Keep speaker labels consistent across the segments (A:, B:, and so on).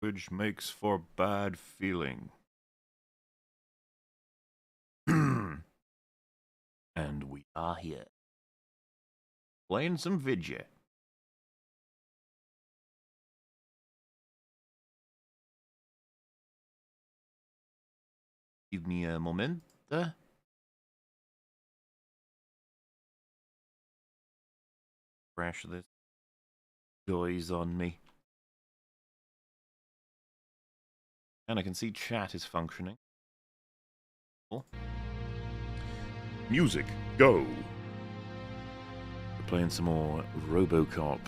A: Which makes for bad feeling. And we are here. Playing some vidya. Give me a moment. Crash this. Joys on me. And I can see chat is functioning. Cool. Music, go! We're playing some more RoboCop,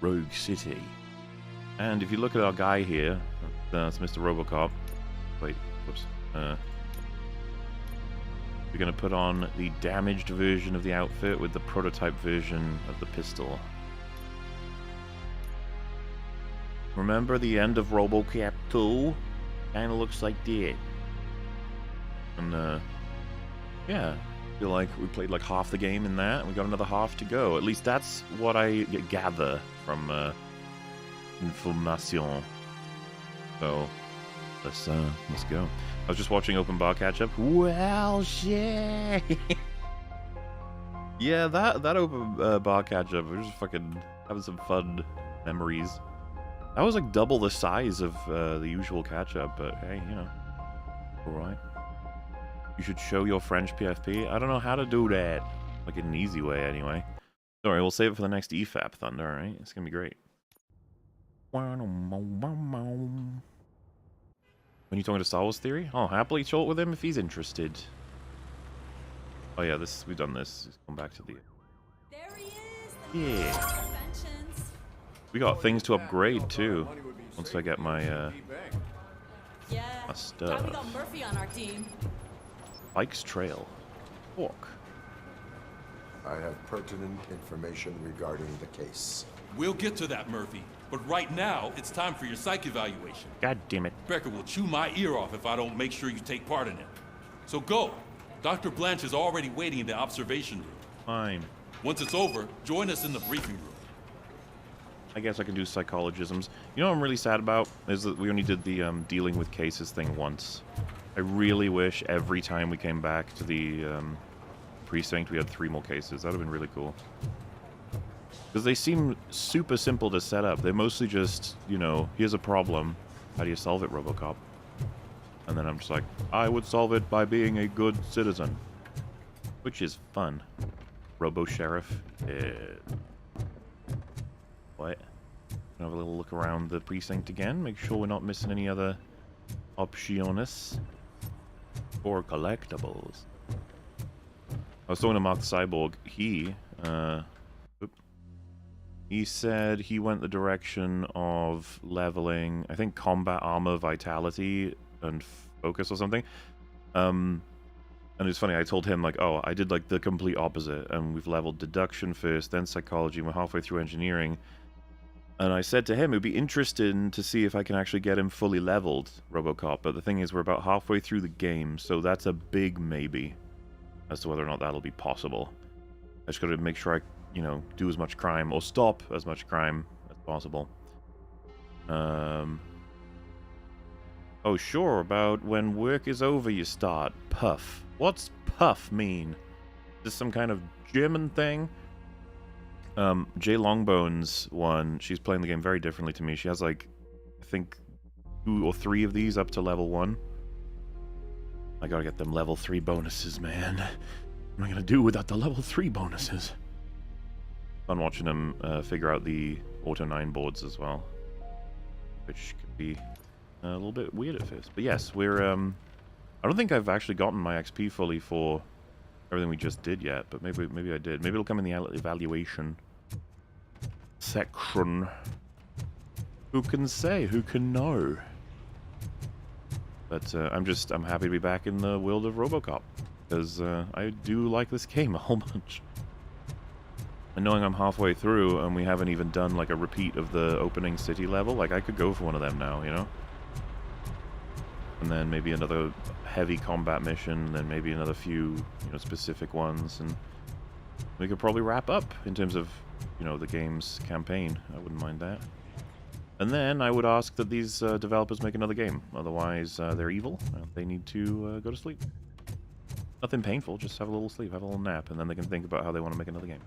A: Rogue City. And if you look at our guy here, that's Mr. RoboCop. Wait, whoops. We're going to put on the damaged version of the outfit with the prototype version of the pistol. Remember the end of RoboCop 2? Kinda looks like that. And, yeah. I feel like we played like half the game in that, and we got another half to go. At least that's what I gather from, information. So, let's go. I was just watching Open Bar Catch Up. Well, shit! Yeah, that Open Bar Catch Up, we were just fucking having some fun memories. That was like double the size of the usual catch-up, but hey, you know, alright. You should show your French PFP. I don't know how to do that. Like in an easy way, anyway. Don't worry, we'll save it for the next EFAP Thunder, alright? It's gonna be great. When you talking to Star Wars Theory? Oh, happily short with him if he's interested. Oh yeah, we've done this. Just come back to the...
B: There he is,
A: yeah. We got things to upgrade too. Once I get my my stuff.
B: We got Murphy on our team.
A: Pike's Trail. Walk.
C: I have pertinent information regarding the case.
D: We'll get to that, Murphy. But right now, it's time for your psych evaluation.
A: God damn it.
D: Becker will chew my ear off if I don't make sure you take part in it. So go. Dr. Blanche is already waiting in the observation room.
A: Fine.
D: Once it's over, join us in the briefing room.
A: I guess I can do psychologisms. You know what I'm really sad about? Is that we only did the dealing with cases thing once. I really wish every time we came back to the precinct we had 3 more cases. That would have been really cool. Because they seem super simple to set up. They're mostly just, you know, here's a problem. How do you solve it, RoboCop? And then I'm just like, I would solve it by being a good citizen. Which is fun. Robo-Sheriff. What? Have a little look around the precinct again. Make sure we're not missing any other options or collectibles. I was talking to Mark the Cyborg. He said he went the direction of leveling, I think, combat armor, vitality, and focus or something. And it's funny, I told him, like, oh, I did, like, the complete opposite. And we've leveled deduction first, then psychology, and we're halfway through engineering. And I said to him, it would be interesting to see if I can actually get him fully leveled, RoboCop. But the thing is, we're about halfway through the game, so that's a big maybe as to whether or not that'll be possible. I just gotta make sure I, you know, do as much crime, or stop as much crime as possible. Oh, sure, about when work is over you start. Puff. What's puff mean? Is this some kind of German thing? Jay Longbones one, she's playing the game very differently to me. She has, like, I think 2 or 3 of these up to level 1. I gotta get them level 3 bonuses, man. What am I gonna do without the level 3 bonuses? Fun watching them figure out the Auto 9 boards as well. Which could be a little bit weird at first. But yes, we're, I don't think I've actually gotten my XP fully for everything we just did yet, but maybe I did. Maybe it'll come in the evaluation section. Who can say? Who can know? But I'm happy to be back in the world of RoboCop, because I do like this game a whole bunch. And knowing I'm halfway through and we haven't even done like a repeat of the opening city level, like I could go for one of them now, you know? And then maybe another heavy combat mission, then maybe another few, you know, specific ones, and we could probably wrap up in terms of, you know, the game's campaign. I wouldn't mind that. And then I would ask that these developers make another game. Otherwise, they're evil, and they need to go to sleep. Nothing painful, just have a little sleep, have a little nap, and then they can think about how they want to make another game.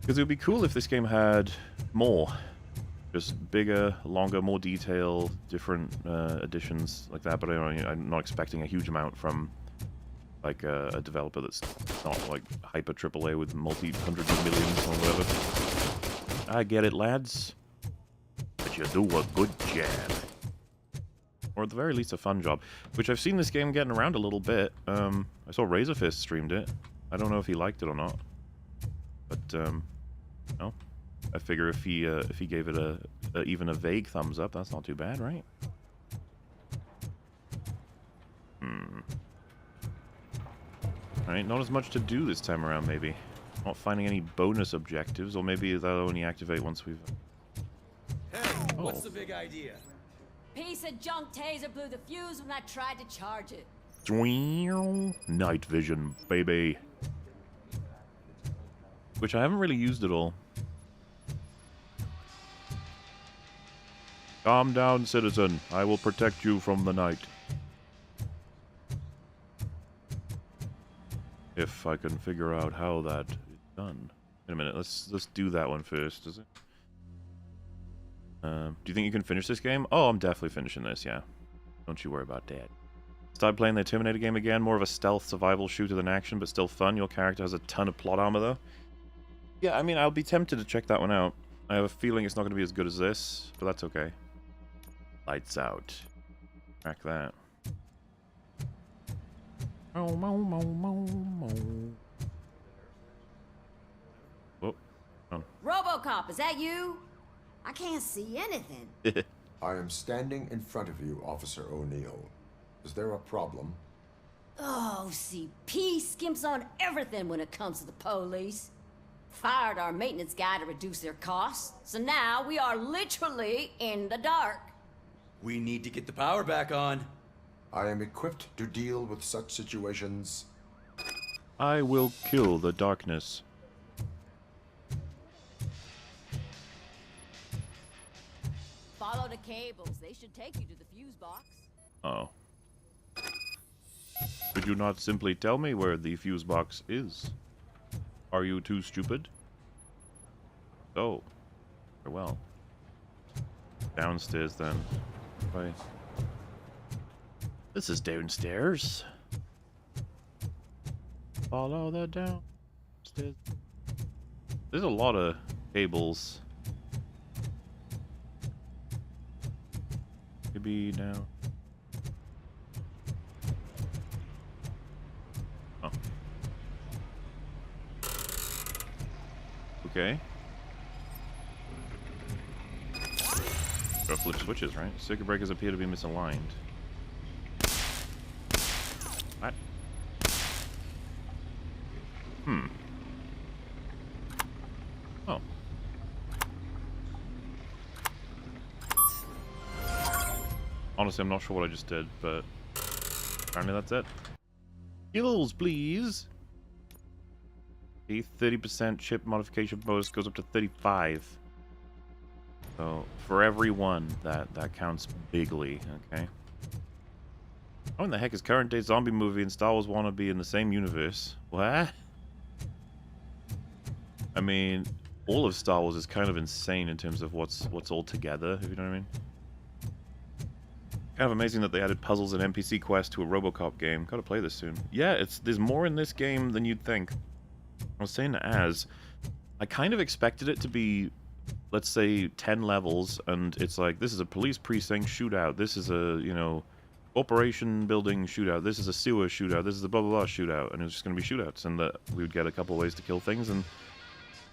A: Because it would be cool if this game had more. Just bigger, longer, more detailed, different additions like that. But I'm not expecting a huge amount from like a developer that's not like hyper AAA with multi-hundreds of millions or whatever. I get it, lads. But you do a good job. Or at the very least a fun job. Which I've seen this game getting around a little bit. I saw Razorfist streamed it. I don't know if he liked it or not. But, no. I figure if he gave it even a vague thumbs up, that's not too bad, right? Alright, not as much to do this time around, maybe. Not finding any bonus objectives, or maybe they'll only activate once we've...
E: Hey, what's the big idea?
B: Piece of junk taser blew the fuse when I tried to charge it.
A: Night vision, baby. Which I haven't really used at all. Calm down, citizen. I will protect you from the night. If I can figure out how that is done. Wait a minute, let's do that one first, is it? Do you think you can finish this game? Oh, I'm definitely finishing this, yeah. Don't you worry about that. Started playing the Terminator game again, more of a stealth survival shooter than action, but still fun. Your character has a ton of plot armor, though. Yeah, I mean, I'll be tempted to check that one out. I have a feeling it's not going to be as good as this, but that's okay. Lights out. Crack that. Oh,
B: RoboCop, is that you? I can't see anything.
C: I am standing in front of you, Officer O'Neill. Is there a problem?
B: Oh, CP skimps on everything when it comes to the police. Fired our maintenance guy to reduce their costs, so now we are literally in the dark.
E: We need to get the power back on.
C: I am equipped to deal with such situations.
A: I will kill the darkness.
B: Follow the cables. They should take you to the fuse box.
A: Oh. Could you not simply tell me where the fuse box is? Are you too stupid? Oh. Well. Downstairs then. Bye. This is downstairs. Follow the downstairs. There's a lot of cables. Maybe now. Oh. Okay. Gotta flip switches, right? Circuit breakers appear to be misaligned. What? Oh. Honestly, I'm not sure what I just did, but apparently that's it. Skills, please. The 30% chip modification bonus goes up to 35. So for every one, that counts bigly. Okay. How in the heck is current day zombie movie and Star Wars wannabe in the same universe? What? I mean, all of Star Wars is kind of insane in terms of what's all together, if you know what I mean. Kind of amazing that they added puzzles and NPC quests to a RoboCop game. Gotta play this soon. Yeah, there's more in this game than you'd think. I was saying to Az, I kind of expected it to be, let's say, 10 levels, and it's like, this is a police precinct shootout, this is a, you know, operation building shootout, this is a sewer shootout, this is a blah blah blah shootout, and it was just going to be shootouts, and we would get a couple ways to kill things, and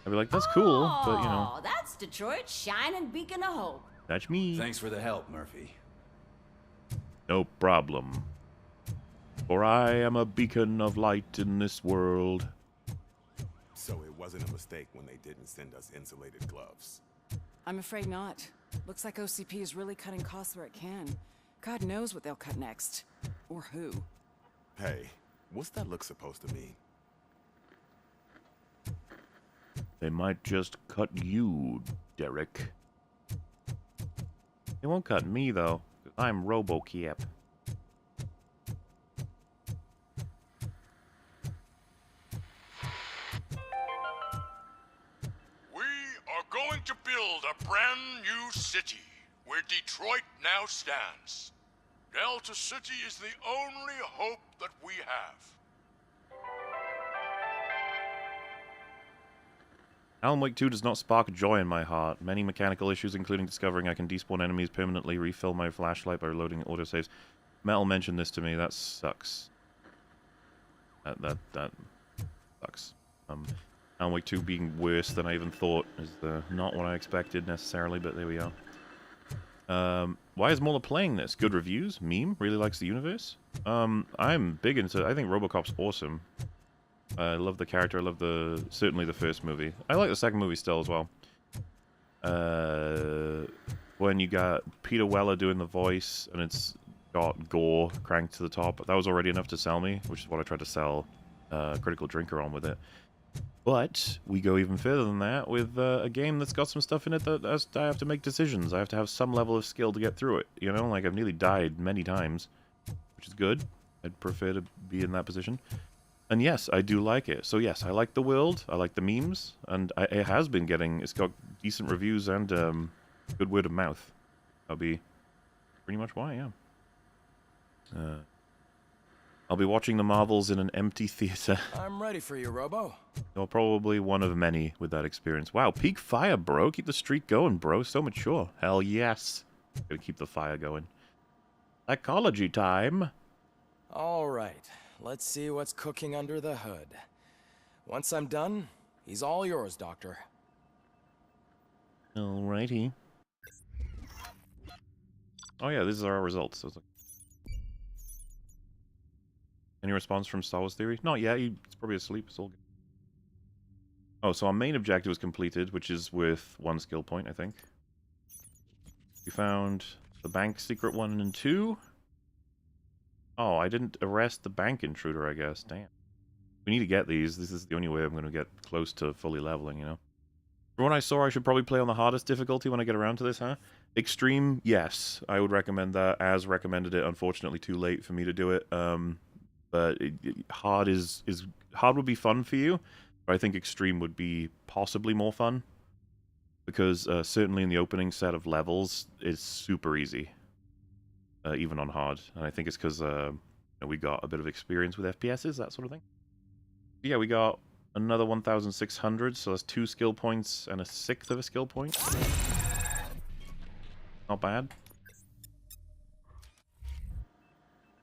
A: I'd be like, that's cool, but, you know.
B: Oh, that's Detroit's shining beacon of hope.
A: That's me.
E: Thanks for the help, Murphy.
A: No problem. For I am a beacon of light in this world.
F: So it wasn't a mistake when they didn't send us insulated gloves.
G: I'm afraid not. Looks like OCP is really cutting costs where it can. God knows what they'll cut next. Or who.
F: Hey, what's that look supposed to mean?
A: They might just cut you Derek. They won't cut me, though, 'cause I'm RoboCop.
H: We are going to build a brand new city where Detroit now stands. Delta City is the only hope that we have.
A: Alan Wake 2 does not spark joy in my heart. Many mechanical issues, including discovering I can despawn enemies permanently, refill my flashlight by reloading autosaves. Metal mentioned this to me. That sucks. That sucks. Alan Wake 2 being worse than I even thought is not what I expected necessarily, but there we are. Why is MauLer playing this? Good reviews? Meme? Really likes the universe? I'm big into... I think RoboCop's awesome. I love the character. I love certainly the first movie. I like the second movie still as well. When you got Peter Weller doing the voice and it's got gore cranked to the top, that was already enough to sell me, which is what I tried to sell Critical Drinker on with it. But we go even further than that with a game that's got some stuff in it that I have to make decisions. I have to have some level of skill to get through it. You know, like I've nearly died many times, which is good. I'd prefer to be in that position. And yes, I do like it. So yes, I like the world, I like the memes, and it has been getting, it's got decent reviews and good word of mouth. That'll be pretty much why, yeah. I'll be watching the Marvels in an empty theater.
I: I'm ready for you, Robo.
A: You're probably one of many with that experience. Wow, peak fire, bro. Keep the streak going, bro. So mature. Hell yes. Gotta keep the fire going. Psychology time.
I: All right. Let's see what's cooking under the hood. Once I'm done, he's all yours, Doctor.
A: Alrighty. Oh yeah, these are our results. So it's like... Any response from Star Wars Theory? Not yet. He's probably asleep. It's all good. Oh, so our main objective was completed, which is worth 1 skill point, I think. We found the bank secret 1 and 2. Oh, I didn't arrest the bank intruder, I guess. Damn. We need to get these. This is the only way I'm going to get close to fully leveling, you know? From what I saw, I should probably play on the hardest difficulty when I get around to this, huh? Extreme, yes. I would recommend that. As recommended it, unfortunately too late for me to do it. But hard hard would be fun for you. But I think extreme would be possibly more fun. Because certainly in the opening set of levels, it's super easy. Even on hard. And I think it's because we got a bit of experience with FPSs, that sort of thing. Yeah, we got another 1,600, so that's 2 skill points and a 1/6 of a skill point. Not bad.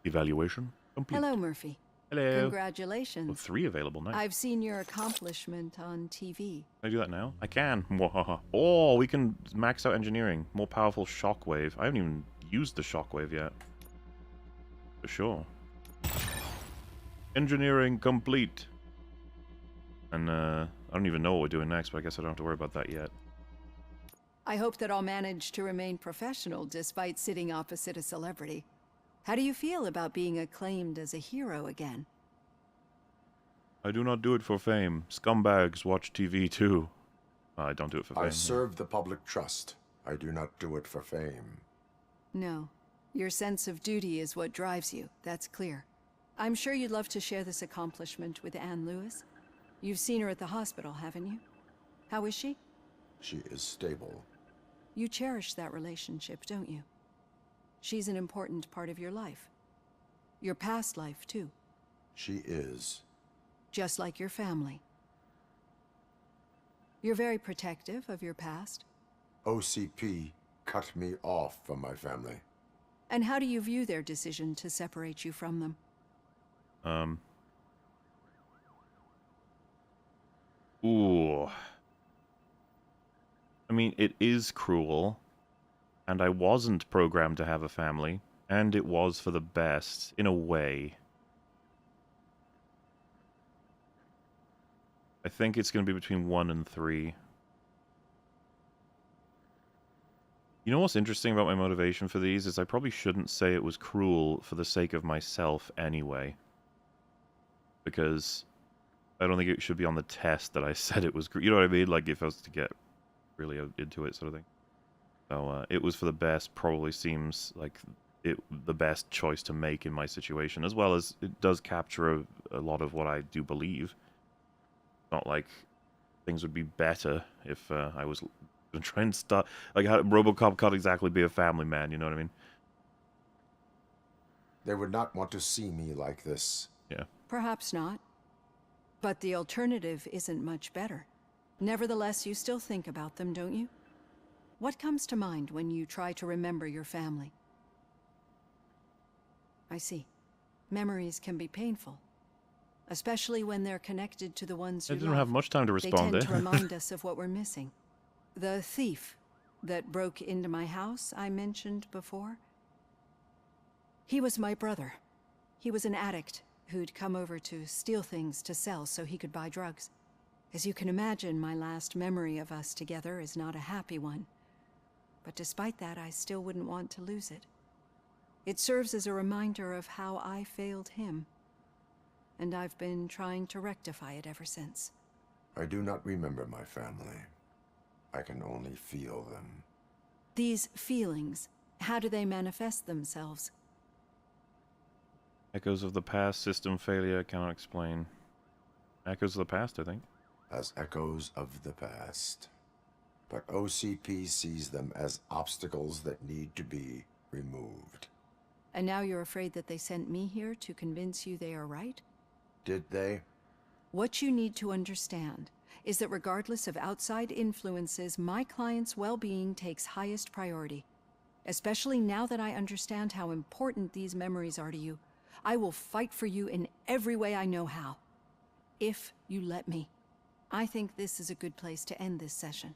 A: Evaluation complete.
J: Hello, Murphy.
A: Hello.
J: Congratulations.
A: Well, 3 available now.
J: I've seen your accomplishment on TV.
A: Can I do that now? I can. Oh, we can max out engineering. More powerful shockwave. I haven't even used the shockwave yet. For sure. Engineering complete. And I don't even know what we're doing next, but I guess I don't have to worry about that yet.
J: I hope that I'll manage to remain professional despite sitting opposite a celebrity. How do you feel about being acclaimed as a hero again?
A: I do not do it for fame. Scumbags watch TV too. I don't do it for fame.
C: I serve the public trust. I do not do it for fame.
J: No. Your sense of duty is what drives you. That's clear. I'm sure you'd love to share this accomplishment with Anne Lewis. You've seen her at the hospital, haven't you? How is she?
C: She is stable.
J: You cherish that relationship, don't you? She's an important part of your life. Your past life, too.
C: She is.
J: Just like your family. You're very protective of your past.
C: OCP cut me off from my family.
J: And how do you view their decision to separate you from them?
A: Ooh. I mean, it is cruel. And I wasn't programmed to have a family. And it was for the best, in a way. I think it's going to be between 1 and 3. You know what's interesting about my motivation for these is I probably shouldn't say it was cruel for the sake of myself anyway. Because I don't think it should be on the test that I said it was cruel. You know what I mean? Like, if I was to get really into it, sort of thing. So it was for the best. Probably seems like the best choice to make in my situation, as well as it does capture a lot of what I do believe. Not like things would be better if I was going to try and start... Like, RoboCop can't exactly be a family man, you know what I mean?
C: They would not want to see me like this.
A: Yeah.
J: Perhaps not. But the alternative isn't much better. Nevertheless, you still think about them, don't you? What comes to mind when you try to remember your family? I see. Memories can be painful. Especially when they're connected to the ones you
A: I didn't
J: love.
A: have much time to respond
J: They
A: there.
J: tend to remind us of what we're missing. The thief that broke into my house I mentioned before? He was my brother. He was an addict who'd come over to steal things to sell so he could buy drugs. As you can imagine, my last memory of us together is not a happy one. But despite that, I still wouldn't want to lose it. It serves as a reminder of how I failed him. And I've been trying to rectify it ever since.
C: I do not remember my family. I can only feel them.
J: These feelings, how do they manifest themselves?
A: Echoes of the past, system failure, cannot explain. Echoes of the past, I think.
C: As echoes of the past. But OCP sees them as obstacles that need to be removed.
J: And now you're afraid that they sent me here to convince you they are right?
C: Did they?
J: What you need to understand is that regardless of outside influences, my client's well-being takes highest priority. Especially now that I understand how important these memories are to you. I will fight for you in every way I know how. If you let me. I think this is a good place to end this session.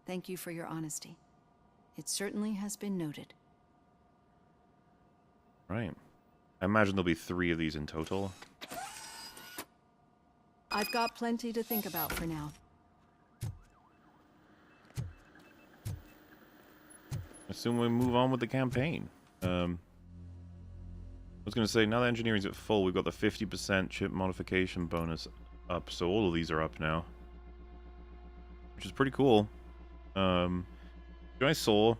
J: Thank you for your honesty. It certainly has been noted.
A: Right. I imagine there'll be 3 of these in total.
J: I've got plenty to think about for now.
A: Assume we move on with the campaign. I was going to say, now that engineering's at full, we've got the 50% chip modification bonus up, so all of these are up now. Which is pretty cool. I saw...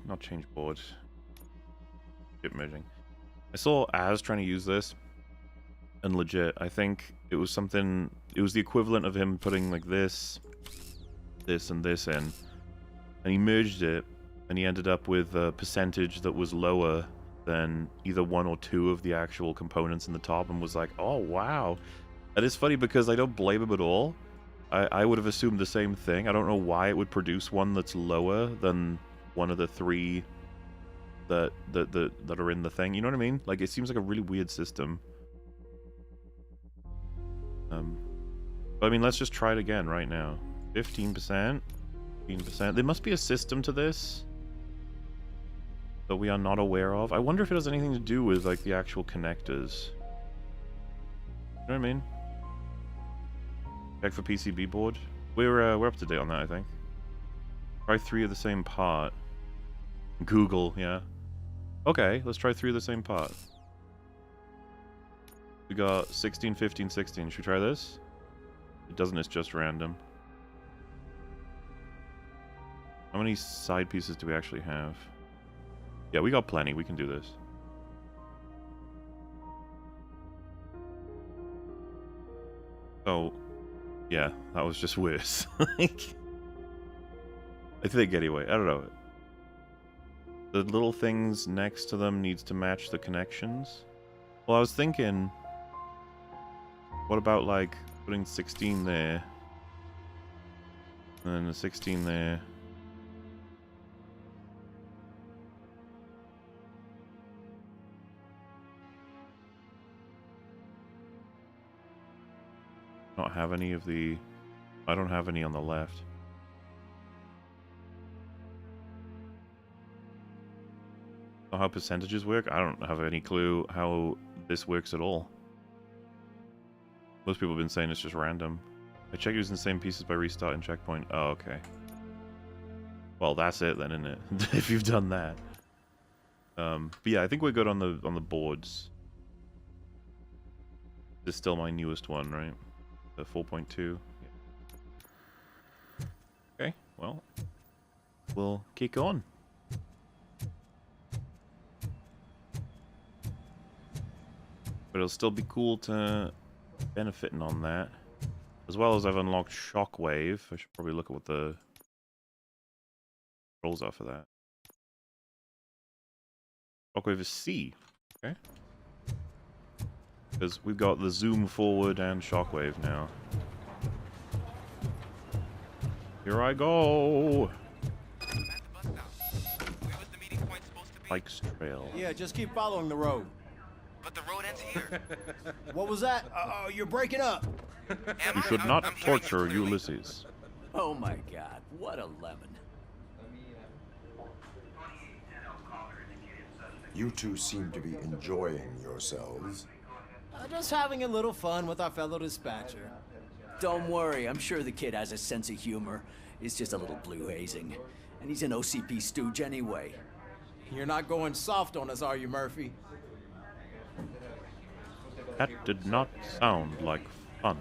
A: Not change board. Chip merging. I saw Az trying to use this, and legit, I think it was something... It was the equivalent of him putting, like, this, and this in. And he merged it, and he ended up with a percentage that was lower than either 1 or 2 of the actual components in the top, and was like, oh, wow. That is funny because I don't blame him at all. I would have assumed the same thing. I don't know why it would produce one that's lower than one of the 3 that are in the thing. You know what I mean? Like, it seems like a really weird system. But I mean, let's just try it again right now. 15%. 15%. There must be a system to this that we are not aware of. I wonder if it has anything to do with, like, the actual connectors. You know what I mean? Check for PCB board. We're up to date on that, I think. Try 3 of the same part. Google, yeah. Okay, let's try 3 of the same part. We got 16, 15, 16. Should we try this? It doesn't, it's just random. How many side pieces do we actually have? Yeah, we got plenty. We can do this. Oh, yeah, that was just worse. Like, I think anyway. I don't know. The little things next to them needs to match the connections. Well, I was thinking, what about, like, putting 16 there, and then the 16 there. Not have any of the... I don't have any on the left. Know how percentages work? I don't have any clue how this works at all. Most people have been saying it's just random. I check using the same pieces by restarting checkpoint. Oh, okay. Well, that's it then, isn't it? If you've done that. But yeah, I think we're good on the boards. This is still my newest one, right? The 4.2. Yeah. Okay. well, we'll keep going. But it'll still be cool to benefiting on that. As well as I've unlocked Shockwave. I should probably look at what the rolls are for that. Shockwave is C. Okay. Because we've got the zoom forward and Shockwave now. Here I go! Pikes Trail.
E: Yeah, just keep following the road.
K: But the road ends here.
E: What was that? You're breaking up.
A: You should not torture Ulysses.
E: Oh my god, what a lemon.
C: You two seem to be enjoying yourselves.
E: Just having a little fun with our fellow dispatcher.
L: Don't worry, I'm sure the kid has a sense of humor. It's just a little blue hazing. And he's an OCP stooge anyway.
E: You're not going soft on us, are you, Murphy?
A: That did not sound like fun.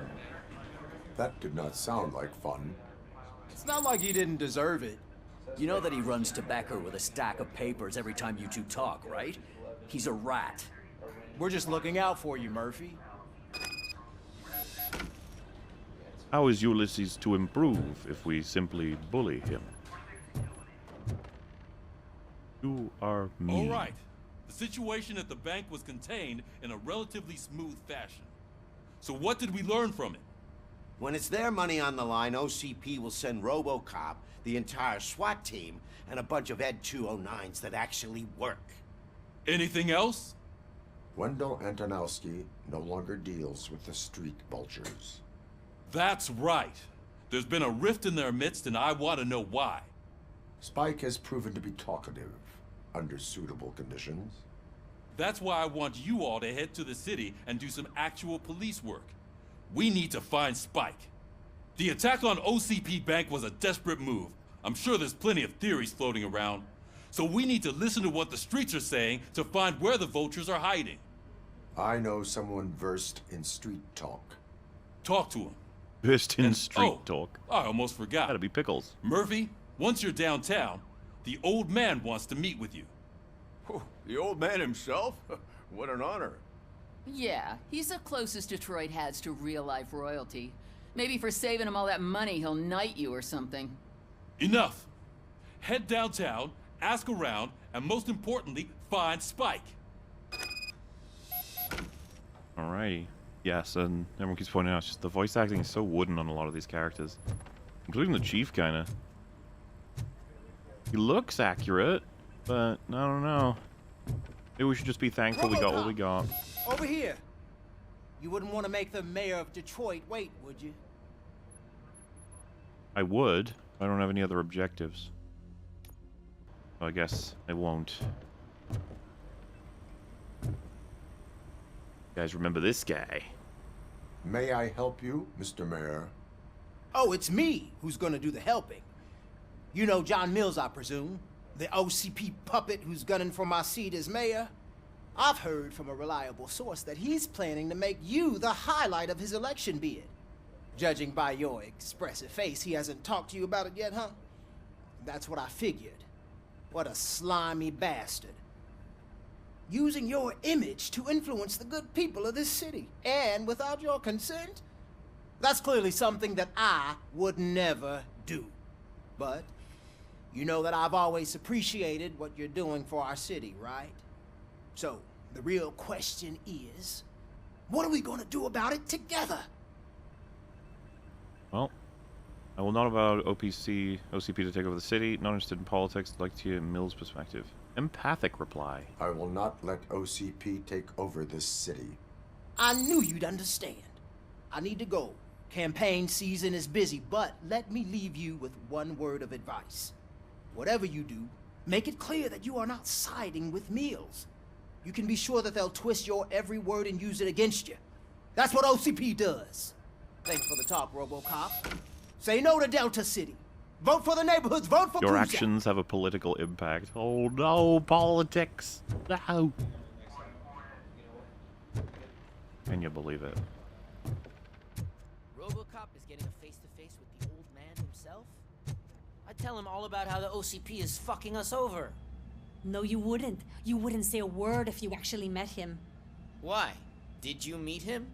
C: That did not sound like fun.
E: It's not like he didn't deserve it.
L: You know that he runs to Becker with a stack of papers every time you two talk, right? He's a rat.
E: We're just looking out for you, Murphy.
A: How is Ulysses to improve if we simply bully him? You are mean.
D: All right. The situation at the bank was contained in a relatively smooth fashion. So what did we learn from it?
K: When it's their money on the line, OCP will send RoboCop, the entire SWAT team, and a bunch of Ed 209s that actually work.
D: Anything else?
C: Wendell Antonowski no longer deals with the street vultures.
D: That's right. There's been a rift in their midst, and I want to know why.
C: Spike has proven to be talkative under suitable conditions.
D: That's why I want you all to head to the city and do some actual police work. We need to find Spike. The attack on OCP Bank was a desperate move. I'm sure there's plenty of theories floating around. So we need to listen to what the streets are saying to find where the vultures are hiding.
C: I know someone versed in street talk.
D: Talk to him.
A: Versed in street talk.
D: I almost forgot.
A: Gotta be Pickles.
D: Murphy, once you're downtown, the old man wants to meet with you.
H: Oh, the old man himself? What an honor.
M: Yeah, he's the closest Detroit has to real-life royalty. Maybe for saving him all that money, he'll knight you or something.
D: Enough! Head downtown, ask around, and most importantly, find Spike.
A: Alrighty. Yes, and everyone keeps pointing out, it's just the voice acting is so wooden on a lot of these characters. Including the Chief, kinda. He looks accurate, but I don't know. Maybe we should just be thankful we got what we got.
E: Over here. You wouldn't want to make the mayor of Detroit wait, would you?
A: I would. I don't have any other objectives. So I guess I won't. You guys remember this guy?
C: May I help you, Mr. Mayor?
E: Oh, it's me who's gonna do the helping. You know John Mills, I presume? The OCP puppet who's gunning for my seat as mayor? I've heard from a reliable source that he's planning to make you the highlight of his election bid. Judging by your expressive face, he hasn't talked to you about it yet, huh? That's what I figured. What a slimy bastard. Using your image to influence the good people of this city, and without your consent? That's clearly something that I would never do. But you know that I've always appreciated what you're doing for our city, right? So, the real question is, what are we gonna do about it together?
A: Well, I will not allow OCP to take over the city. Not interested in politics. Like to hear Mill's perspective. Empathic reply.
C: I will not let OCP take over this city.
E: I knew you'd understand. I need to go. Campaign season is busy, but let me leave you with one word of advice. Whatever you do, make it clear that you are not siding with Mills. You can be sure that they'll twist your every word and use it against you. That's what OCP does. Thanks for the talk, RoboCop. Say no to Delta City. Vote for the neighborhoods. Vote for
A: Your
E: Cruiser.
A: actions have a political impact. Oh no, politics. No. Can you believe it?
L: RoboCop is getting a face-to-face with the old man himself? I
E: I'd tell him all about how the OCP is fucking us over.
N: No, you wouldn't. You wouldn't say a word if you actually met him.
E: Why? Did you meet him?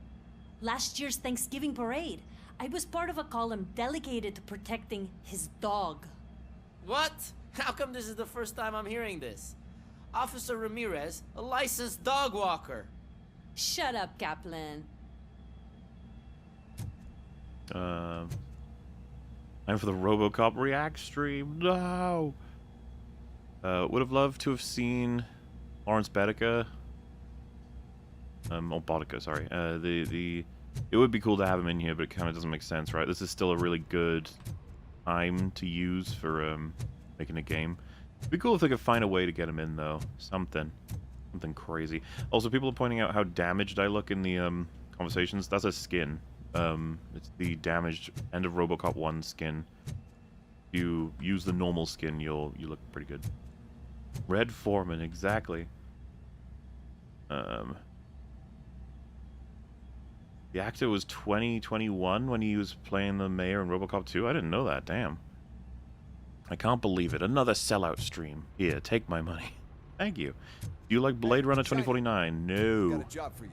N: Last year's Thanksgiving parade, I was part of a column delegated to protecting his dog.
E: What? How come this is the first time I'm hearing this? Officer Ramirez, a licensed dog walker.
N: Shut up, Kaplan.
A: Time for the RoboCop React stream. No! Would have loved to have seen Lawrence Bedica. Bodica, sorry. It would be cool to have him in here, but it kind of doesn't make sense, right? This is still a really good time to use for making a game. It'd be cool if they could find a way to get him in, though. Something crazy. Also, people are pointing out how damaged I look in the conversations. That's a skin. It's the damaged end of RoboCop 1 skin. If you use the normal skin, you look pretty good. Red Foreman, exactly. The actor was 21 when he was playing the mayor in RoboCop 2. I didn't know that. Damn. I can't believe it. Another sellout stream. Here, take my money. Thank you. Do you like Blade Runner 2049? No.
O: Got a job for you.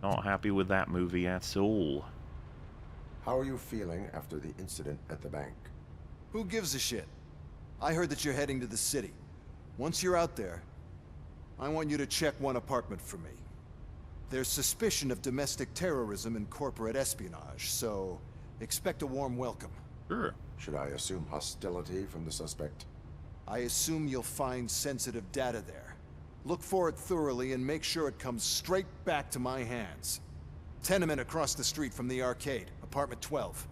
A: Not happy with that movie at all.
C: How are you feeling after the incident at the bank?
O: Who gives a shit? I heard that you're heading to the city. Once you're out there, I want you to check one apartment for me. There's suspicion of domestic terrorism and corporate espionage, so expect a warm welcome.
A: Sure.
C: Should I assume hostility from the suspect?
O: I assume you'll find sensitive data there. Look for it thoroughly and make sure it comes straight back to my hands. Tenement across the street from the arcade, apartment 12.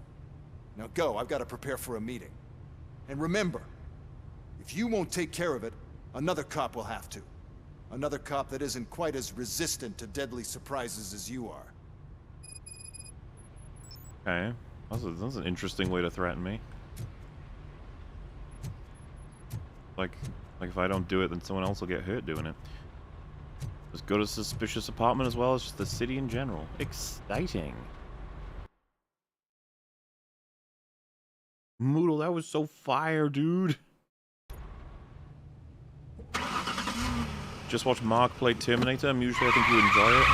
O: Now go, I've got to prepare for a meeting. And remember, if you won't take care of it, another cop will have to. Another cop that isn't quite as resistant to deadly surprises as you are.
A: Okay. That's an interesting way to threaten me. Like if I don't do it, then someone else will get hurt doing it. Let's go to suspicious apartment as well as just the city in general. Exciting. Moodle, that was so fire, dude. Just watch Mark play Terminator. Usually I think you enjoy it.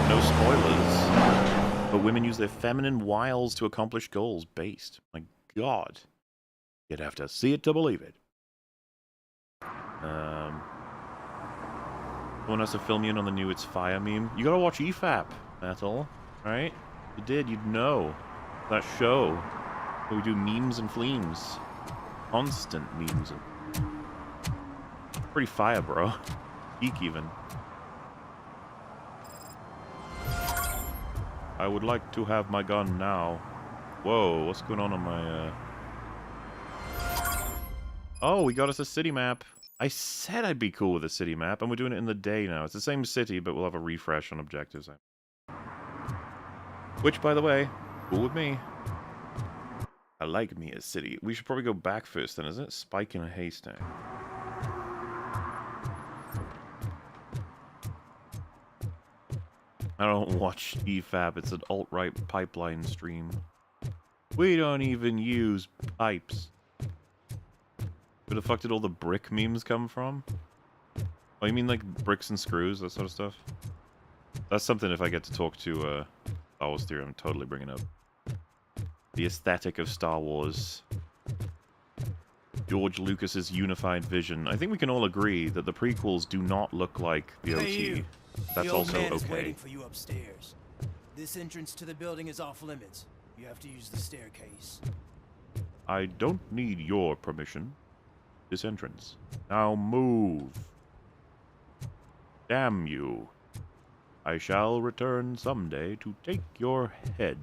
A: No spoilers. But women use their feminine wiles to accomplish goals. Based. My god. You'd have to see it to believe it. Someone has to fill me in on the new It's Fire meme. You gotta watch EFAP, Metal. Right? You did, you'd know. That show where we do memes and fleams. Constant memes. Pretty fire, bro. Geek, even. I would like to have my gun now. Whoa, what's going on my, Oh, we got us a city map. I said I'd be cool with a city map, and we're doing it in the day now. It's the same city, but we'll have a refresh on objectives. Which, by the way, cool with me. I like me a city. We should probably go back first then, isn't it? Spike in a haystack. I don't watch EFAP. It's an alt-right pipeline stream. We don't even use pipes. Where the fuck did all the brick memes come from? Oh, you mean like bricks and screws, that sort of stuff? That's something if I get to talk to Star Wars Theory, I'm totally bringing up. The aesthetic of Star Wars. George Lucas's unified vision. I think we can all agree that the prequels do not look like the OT. That's
E: the old
A: also
E: man is
A: okay.
E: waiting for you upstairs. This entrance to the building is off limits. You have to use the staircase.
A: I don't need your permission. This entrance. Now move. Damn you. I shall return someday to take your head.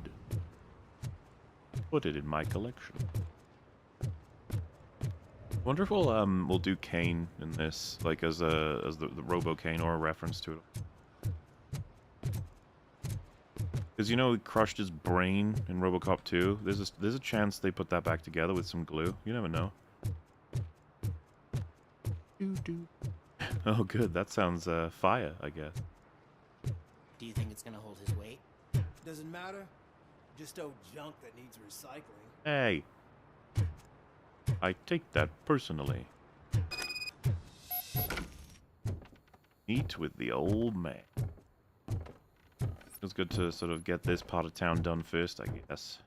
A: Put it in my collection. Wonder if we'll do Kane in this, like as the Robo Kane or a reference to it. Because you know he crushed his brain in RoboCop 2. There's a chance they put that back together with some glue. You never know. Oh, good. That sounds fire, I guess.
E: Do you think it's gonna hold his weight? Doesn't matter. Just old junk that needs recycling.
A: Hey. I take that personally. Meet with the old man. It's good to sort of get this part of town done first, I guess.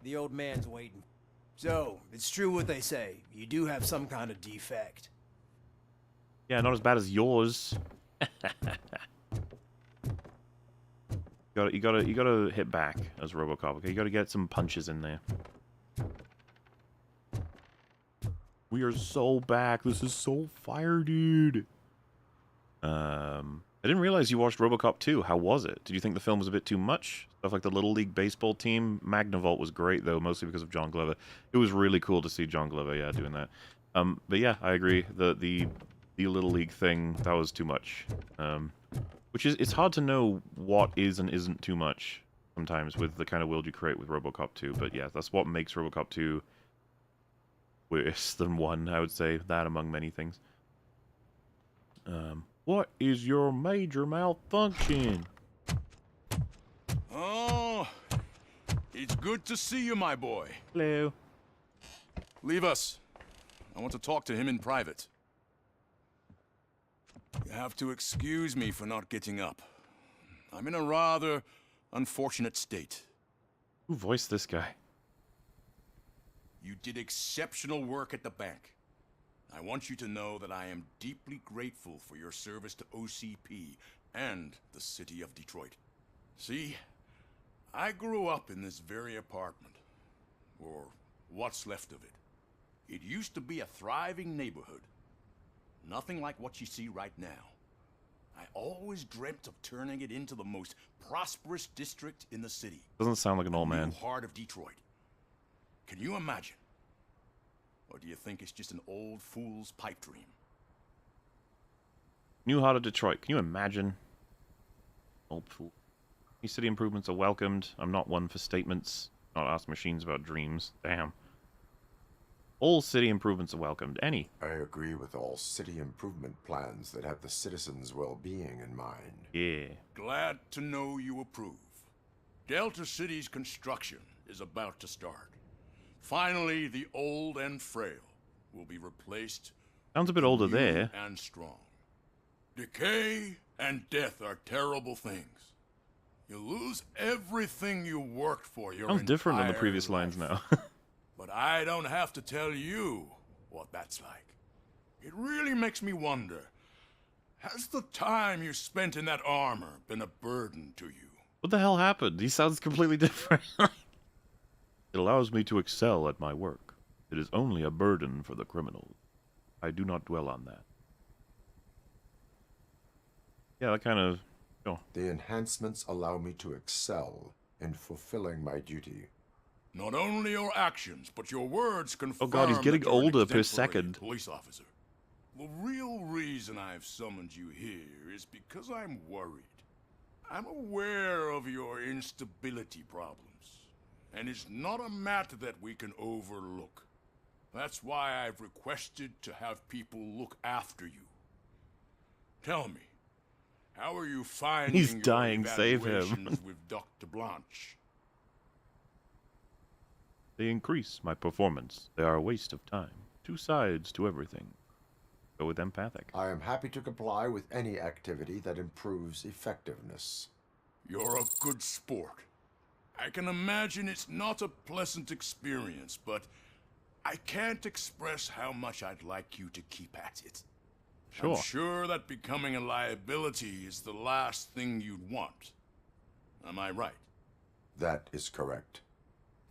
E: The old man's waiting. So, it's true what they say. You do have some kind of defect.
A: Yeah, not as bad as yours. You gotta hit back as RoboCop. Okay, you gotta get some punches in there. We are so back. This is so fire, dude. I didn't realize you watched RoboCop 2. How was it? Did you think the film was a bit too much? Stuff like the Little League Baseball team. Magnavolt was great, though, mostly because of John Glover. It was really cool to see John Glover, yeah, doing that. But yeah, I agree. The Little League thing, that was too much. Which is, it's hard to know what is and isn't too much sometimes with the kind of world you create with RoboCop 2. But yeah, that's what makes RoboCop 2 worse than 1, I would say. That among many things. What is your major malfunction?
H: Oh, it's good to see you, my boy.
A: Hello.
H: Leave us. I want to talk to him in private. You have to excuse me for not getting up. I'm in a rather unfortunate state.
A: Who voiced this guy?
H: You did exceptional work at the bank. I want you to know that I am deeply grateful for your service to OCP and the city of Detroit. See, I grew up in this very apartment, or what's left of it. It used to be a thriving neighborhood. Nothing like what you see right now. I always dreamt of turning it into the most prosperous district in the city.
A: Doesn't sound like an old man.
H: The heart of Detroit. Can you imagine? Or do you think it's just an old fool's pipe dream?
A: New heart of Detroit. Can you imagine? Old fool. New city improvements are welcomed. I'm not one for statements. Not ask machines about dreams. Damn. All city improvements are welcomed. Any.
C: I agree with all city improvement plans that have the citizens' well-being in mind.
A: Yeah.
H: Glad to know you approve. Delta City's construction is about to start. Finally, the old and frail will be replaced.
A: Sounds a bit older there.
H: And strong. Decay and death are terrible things. You lose everything you worked for your
A: Sounds different than the
H: entire
A: previous
H: life.
A: lines now.
H: But I don't have to tell you what that's like. It really makes me wonder, has the time you spent in that armor been a burden to you?
A: What the hell happened? He sounds completely different. It allows me to excel at my work. It is only a burden for the criminals. I do not dwell on that. Yeah, that kind of... Oh.
C: The enhancements allow me to excel in fulfilling my duty.
H: Not only your actions, but your words confirm.
A: Oh god, he's getting
H: that you're an
A: older per
H: exemplary
A: second.
H: Police officer. The real reason I've summoned you here is because I'm worried. I'm aware of your instability problems, and it's not a matter that we can overlook. That's why I've requested to have people look after you. Tell me, how are you finding
A: He's
H: your
A: dying, save him.
H: evaluations with Dr. Blanche?
A: They increase my performance. They are a waste of time. Two sides to everything. Go with empathic.
C: I am happy to comply with any activity that improves effectiveness.
H: You're a good sport. I can imagine it's not a pleasant experience, but I can't express how much I'd like you to keep at it.
A: Sure.
H: I'm sure that becoming a liability is the last thing you'd want. Am I right?
C: That is correct.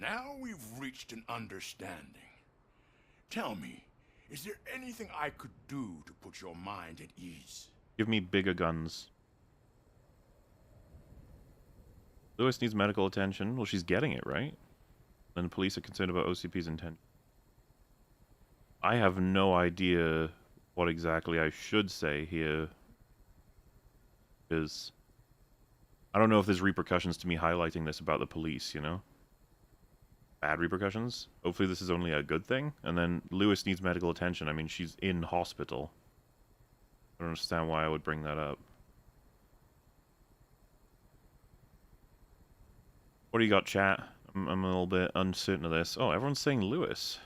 H: Now we've reached an understanding. Tell me, is there anything I could do to put your mind at ease?
A: Give me bigger guns. Lewis needs medical attention. Well, she's getting it, right? And the police are concerned about OCP's intent. I have no idea what exactly I should say here. Because I don't know if there's repercussions to me highlighting this about the police, you know? Bad repercussions? Hopefully this is only a good thing. And then Lewis needs medical attention. I mean, she's in hospital. I don't understand why I would bring that up. What do you got, chat? I'm a little bit uncertain of this. Oh, everyone's saying Lewis.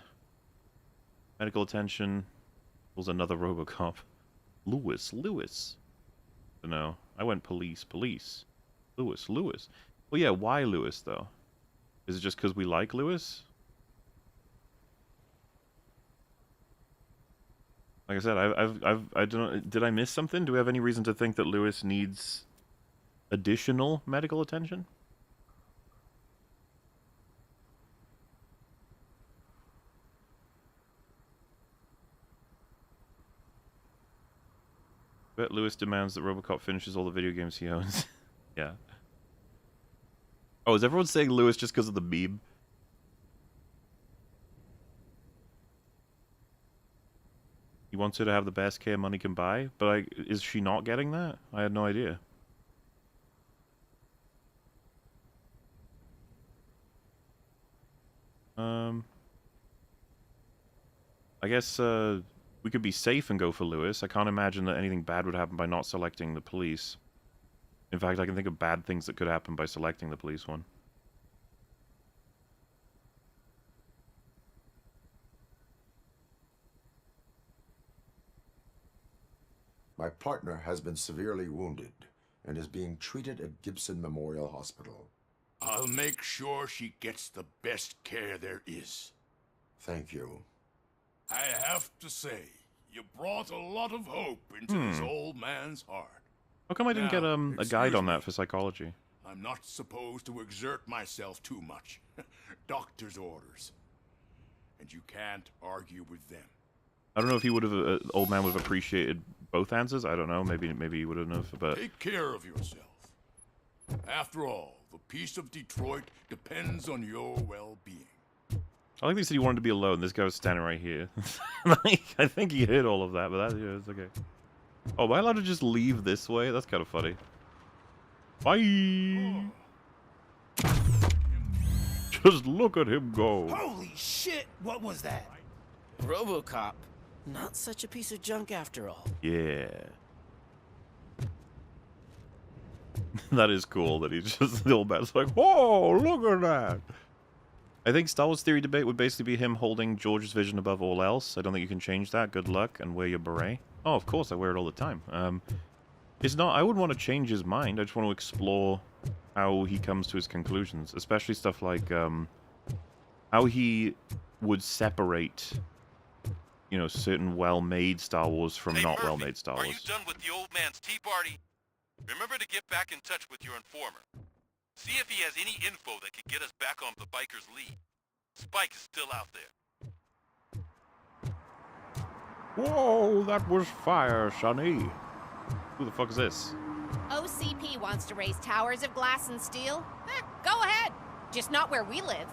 A: Medical attention. Was another RoboCop. Lewis. No, I went police. Lewis. Well, yeah, why Lewis, though? Is it just because we like Lewis? Like I said, I don't. Did I miss something? Do we have any reason to think that Lewis needs additional medical attention? Bet Lewis demands that RoboCop finishes all the video games he owns. Yeah. Oh, is everyone saying Lewis just because of the meme? He wants her to have the best care money can buy, but is she not getting that? I had no idea. I guess, we could be safe and go for Lewis. I can't imagine that anything bad would happen by not selecting the police. In fact, I can think of bad things that could happen by selecting the police one.
C: My partner has been severely wounded and is being treated at Gibson Memorial Hospital.
H: I'll make sure she gets the best care there is.
C: Thank you.
H: I have to say, you brought a lot of hope into this old man's heart.
A: How come I didn't get a guide on that for psychology?
H: I'm not supposed to exert myself too much. Doctor's orders. And you can't argue with them.
A: I don't know if he would have, old man would have appreciated both answers. I don't know. Maybe he wouldn't have. But
H: take care of yourself. After all, the peace of Detroit depends on your well-being.
A: I like they said he wanted to be alone. This guy was standing right here. Like, I think he heard all of that, but yeah, it's okay. Oh, am I allowed to just leave this way? That's kind of funny. Bye. Just look at him go.
E: Holy shit! What was that?
P: RoboCop. Not such a piece of junk after all.
A: Yeah. That is cool that he's just the old man's like, whoa, look at that. I think Star Wars Theory Debate would basically be him holding George's vision above all else. I don't think you can change that. Good luck, and wear your beret. Oh, of course, I wear it all the time. It's not... I wouldn't want to change his mind. I just want to explore how he comes to his conclusions. Especially stuff like, how he would separate, you know, certain well-made Star Wars from not well-made Star Wars.
Q: Are you done with the old man's tea party? Remember to get back in touch with your informer. See if he has any info that could get us back on the biker's lead. Spike is still out there.
A: Whoa, that was fire, Sonny. Who the fuck is this?
R: OCP wants to raise towers of glass and steel? Go ahead. Just not where we live.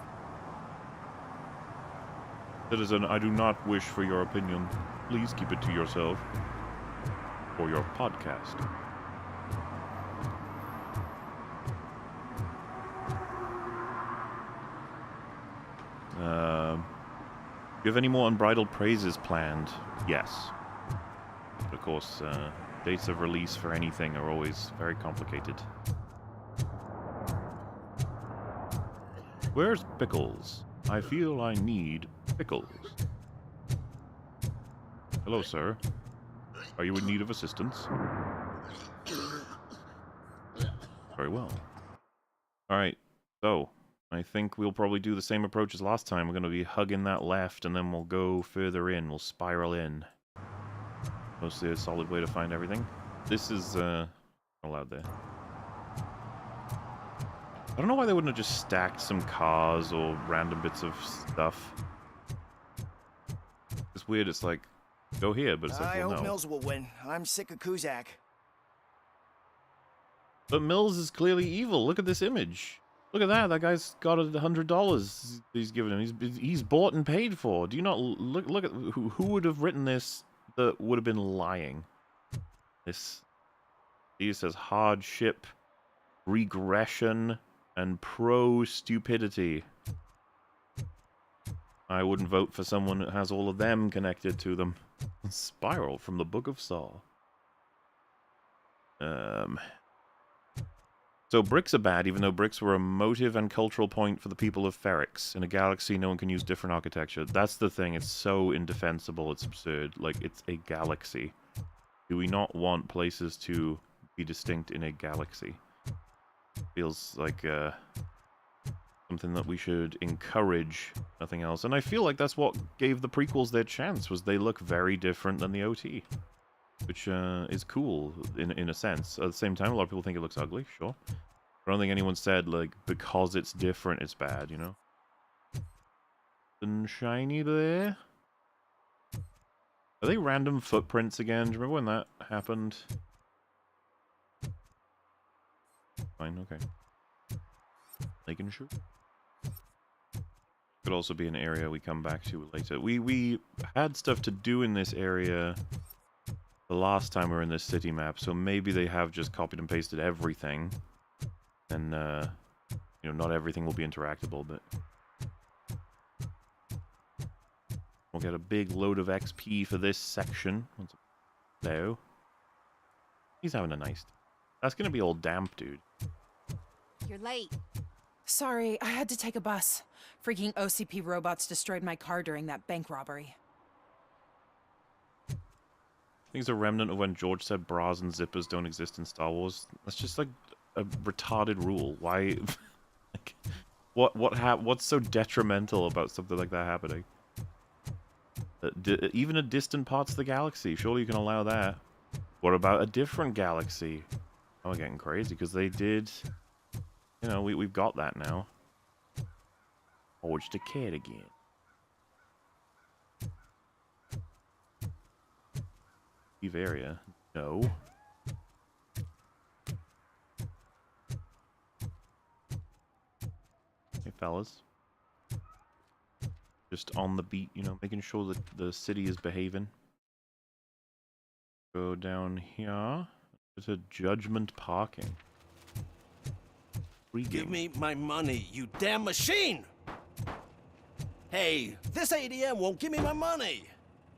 A: Citizen, I do not wish for your opinion. Please keep it to yourself. For your podcast. Do you have any more unbridled praises planned? Yes. But of course, dates of release for anything are always very complicated. Where's Pickles? I feel I need Pickles. Hello, sir. Are you in need of assistance? Very well. Alright, so... I think we'll probably do the same approach as last time. We're going to be hugging that left, and then we'll go further in. We'll spiral in. Mostly a solid way to find everything. This is, allowed there. I don't know why they wouldn't have just stacked some cars or random bits of stuff. It's weird, it's like, go here, but it's like, well, no.
P: I hope Mills will win. I'm sick of Kuzak.
A: But Mills is clearly evil. Look at this image. Look at that. That guy's got $100 he's given him. He's bought and paid for. Do you not look at who would have written this that would have been lying? This he says hardship, regression, and pro-stupidity. I wouldn't vote for someone that has all of them connected to them. Spiral from the Book of Saw. So bricks are bad, even though bricks were a motive and cultural point for the people of Ferrix. In a galaxy, no one can use different architecture. That's the thing. It's so indefensible. It's absurd. Like, it's a galaxy. Do we not want places to be distinct in a galaxy? Feels like something that we should encourage, nothing else. And I feel like that's what gave the prequels their chance, was they look very different than the OT. Which is cool, in a sense. At the same time, a lot of people think it looks ugly, sure. I don't think anyone said, like, because it's different, it's bad, you know? And shiny there. Are they random footprints again? Do you remember when that happened? Fine, okay. Making sure. Could also be an area we come back to later. We had stuff to do in this area the last time we were in this city map, so maybe they have just copied and pasted everything. And, you know, not everything will be interactable, but we'll get a big load of XP for this section. No. He's having a nice day. That's gonna be all damp, dude.
R: You're late.
G: Sorry, I had to take a bus. Freaking OCP robots destroyed my car during that bank robbery.
A: I think it's a remnant of when George said bras and zippers don't exist in Star Wars. That's just like a retarded rule. Why? Like, what's so detrimental about something like that happening? Even in distant parts of the galaxy, surely you can allow that. What about a different galaxy? Oh, we're getting crazy because they did. You know, we've got that now. Forged a kid again. Leave area. No. Hey, fellas. Just on the beat, you know, making sure that the city is behaving. Go down here to Judgment Parking.
P: Give me my money, you damn machine! Hey, this ADM won't give me my money!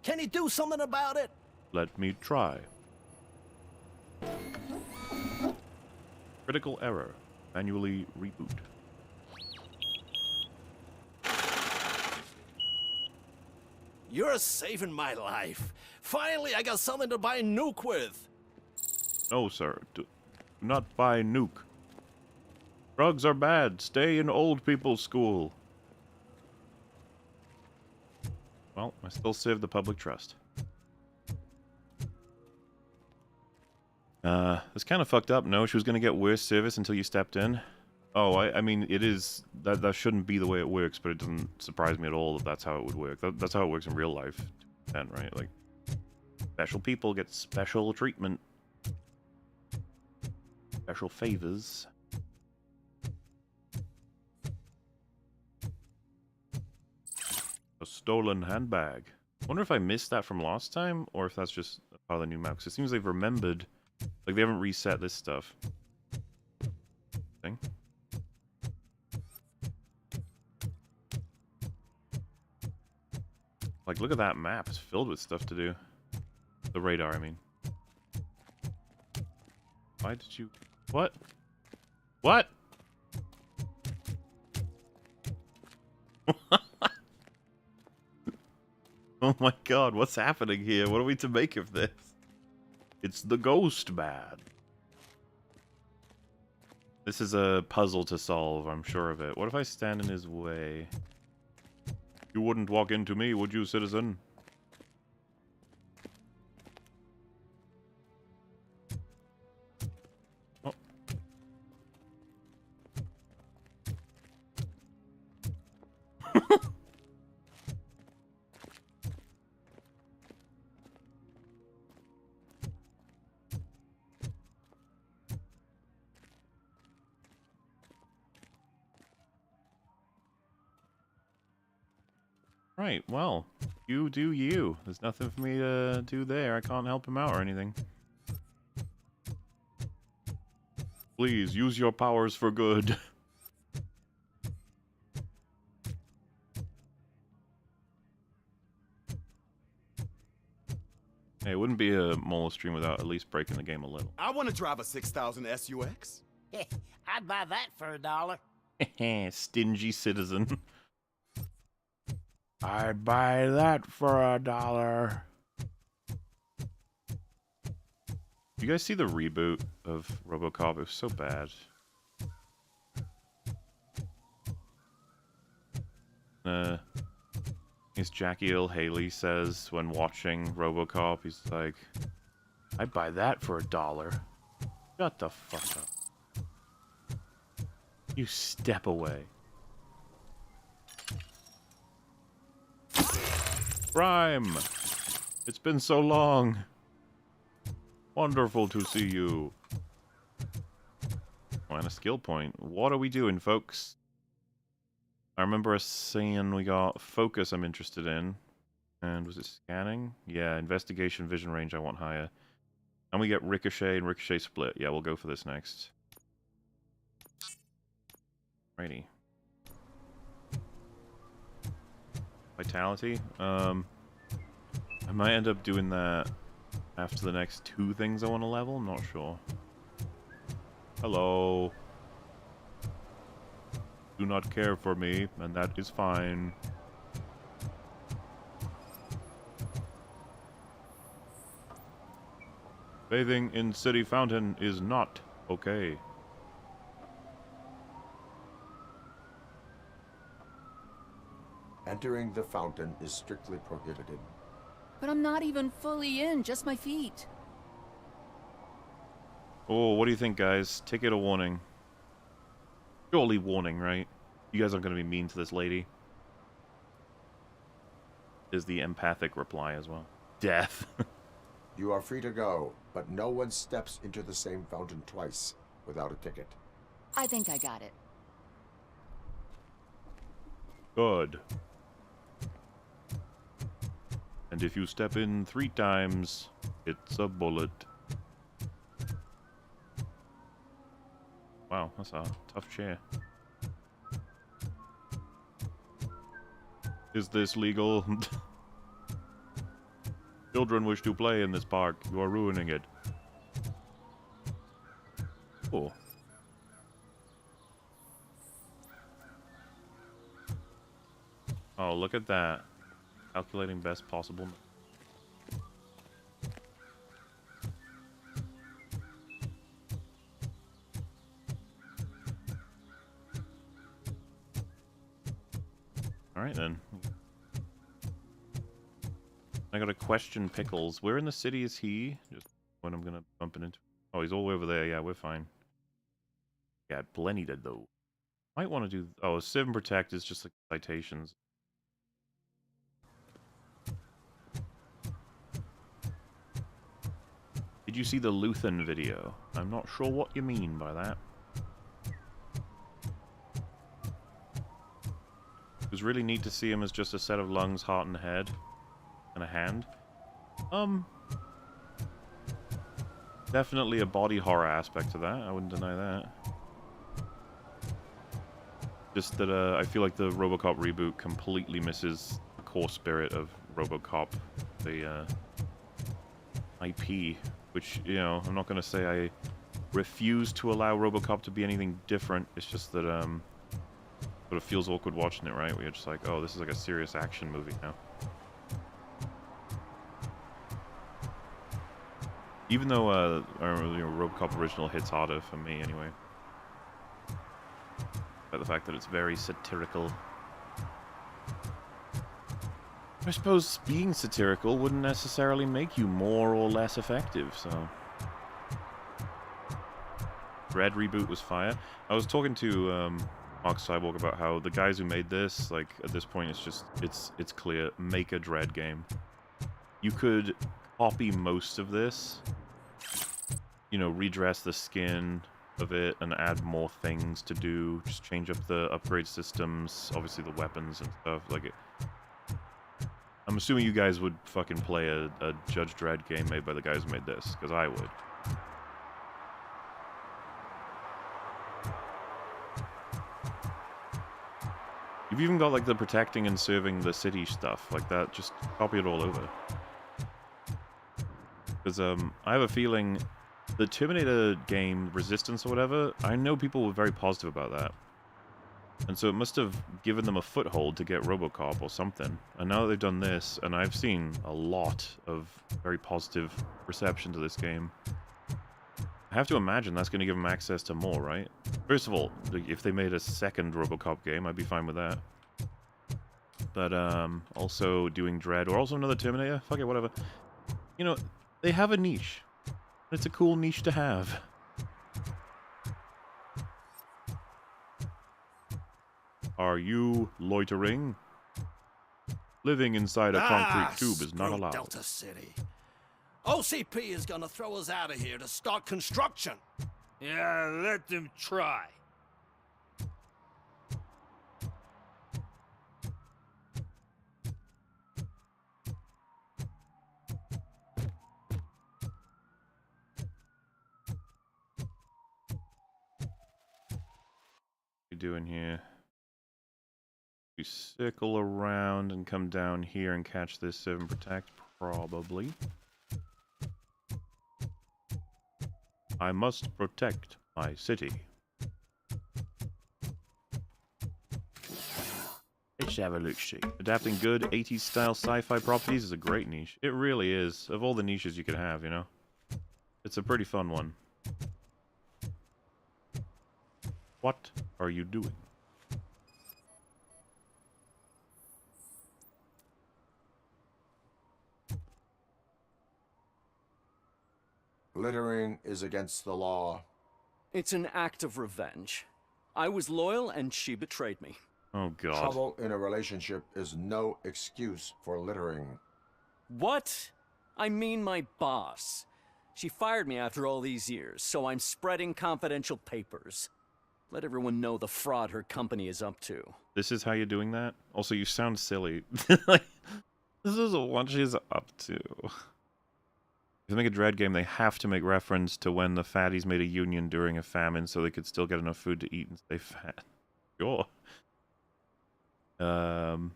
P: Can you do something about it?
A: Let me try. Critical error. Manually reboot.
P: You're saving my life. Finally, I got something to buy a nuke with.
A: No, sir. Do not buy nuke. Drugs are bad. Stay in old people's school. Well, I still serve the public trust. It's kind of fucked up. No, she was going to get worse service until you stepped in. Oh, I mean, it is... That shouldn't be the way it works, but it doesn't surprise me at all that that's how it would work. That's how it works in real life, right? Like, special people get special treatment. Special favors. A stolen handbag. I wonder if I missed that from last time, or if that's just part of the new map, because it seems they've remembered... Like, they haven't reset this stuff. Thing. Like, look at that map. It's filled with stuff to do. The radar, I mean. Why did you... What? What? Oh my god, what's happening here? What are we to make of this? It's the ghost man. This is a puzzle to solve, I'm sure of it. What if I stand in his way? You wouldn't walk into me, would you, citizen? Oh. Right, well, you do you. There's nothing for me to do there. I can't help him out or anything. Please, use your powers for good. Hey, it wouldn't be a MauLer stream without at least breaking the game a little.
F: I want to drive a 6000 SUX.
P: I'd buy that for $1.
A: Stingy citizen. I'd buy that for $1. You guys see the reboot of RoboCop? It was so bad. As Jackie Earle Haley says when watching RoboCop, he's like, I'd buy that for $1. Shut the fuck up. You step away. Prime! It's been so long. Wonderful to see you. Oh, and a skill point. What are we doing, folks? I remember us saying we got focus I'm interested in. And was it scanning? Yeah, investigation, vision range I want higher. And we get ricochet and ricochet split. Yeah, we'll go for this next. Righty. Vitality? I might end up doing that after the next 2 things I want to level. I'm not sure. Hello. Do not care for me, and that is fine. Bathing in city fountain is not okay.
C: Entering the fountain is strictly prohibited.
M: But I'm not even fully in, just my feet.
A: Oh, what do you think, guys? Ticket or warning? Surely warning, right? You guys aren't going to be mean to this lady. Is the empathic reply as well. Death.
C: You are free to go, but no one steps into the same fountain twice without a ticket.
M: I think I got it.
A: Good. And if you step in 3 times, it's a bullet. Wow, that's a tough chair. Is this legal? Children wish to play in this park. You are ruining it. Cool. Oh, look at that. Calculating best possible. Alright then. I gotta question Pickles. Where in the city is he? Just when I'm gonna bump it into. Oh, he's all the way over there. Yeah, we're fine. Yeah, plenty to though. Might want to do. Oh, Civ and Protect is just like citations. Did you see the Luthen video? I'm not sure what you mean by that. It was really neat to see him as just a set of lungs, heart, and head. And a hand. Definitely a body horror aspect to that. I wouldn't deny that. Just that I feel like the RoboCop reboot completely misses the core spirit of RoboCop, the IP. Which, you know, I'm not going to say I refuse to allow RoboCop to be anything different. It's just that, but it feels awkward watching it, right? We're just like, oh, this is like a serious action movie now. Even though, RoboCop original hits harder for me, anyway. But the fact that it's very satirical. I suppose being satirical wouldn't necessarily make you more or less effective, so... Red reboot was fire. I was talking to Mark Cyborg about how the guys who made this, like, at this point it's just, it's clear, make a Dread game. You could copy most of this, you know, redress the skin of it and add more things to do, just change up the upgrade systems, obviously the weapons and stuff, like it... I'm assuming you guys would fucking play a Judge Dredd game made by the guys who made this, because I would. You've even got, like, the protecting and serving the city stuff, like that, just copy it all over. Because, I have a feeling the Terminator game, Resistance or whatever, I know people were very positive about that. And so it must have given them a foothold to get RoboCop or something. And now that they've done this, and I've seen a lot of very positive reception to this game, I have to imagine that's going to give them access to more, right? First of all, if they made a second RoboCop game, I'd be fine with that. But also doing Dread, or also another Terminator, fuck it, whatever. You know, they have a niche. It's a cool niche to have. Are you loitering? Living inside a concrete tube is not
P: screw
A: allowed.
P: Delta City. OCP is gonna throw us out of here to start construction.
S: Yeah, let them try.
A: What are you doing here? You circle around and come down here and catch this 7 protect, probably. I must protect my city. Let's have a look-see. Adapting good 80s style sci-fi properties is a great niche. It really is. Of all the niches you could have, you know? It's a pretty fun one. What are you doing?
C: Littering is against the law.
L: It's an act of revenge. I was loyal and she betrayed me.
A: Oh, God.
C: Trouble in a relationship is no excuse for littering.
L: What? I mean my boss. She fired me after all these years, so I'm spreading confidential papers. Let everyone know the fraud her company is up to.
A: This is how you're doing that? Also, you sound silly. Like, this is what she's up to. If they make a Dread game, they have to make reference to when the fatties made a union during a famine so they could still get enough food to eat and stay fat. Sure. Alright,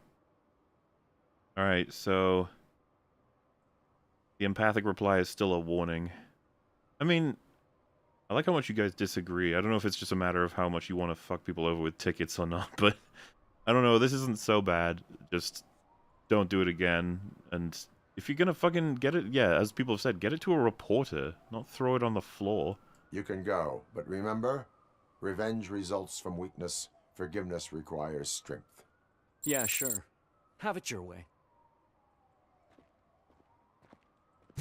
A: so... the empathic reply is still a warning. I mean, I like how much you guys disagree. I don't know if it's just a matter of how much you want to fuck people over with tickets or not, but... I don't know, this isn't so bad. Just don't do it again, and... if you're gonna fucking get it, yeah, as people have said, get it to a reporter, not throw it on the floor.
C: You can go, but remember, revenge results from weakness. Forgiveness requires strength.
L: Yeah, sure. Have it your way.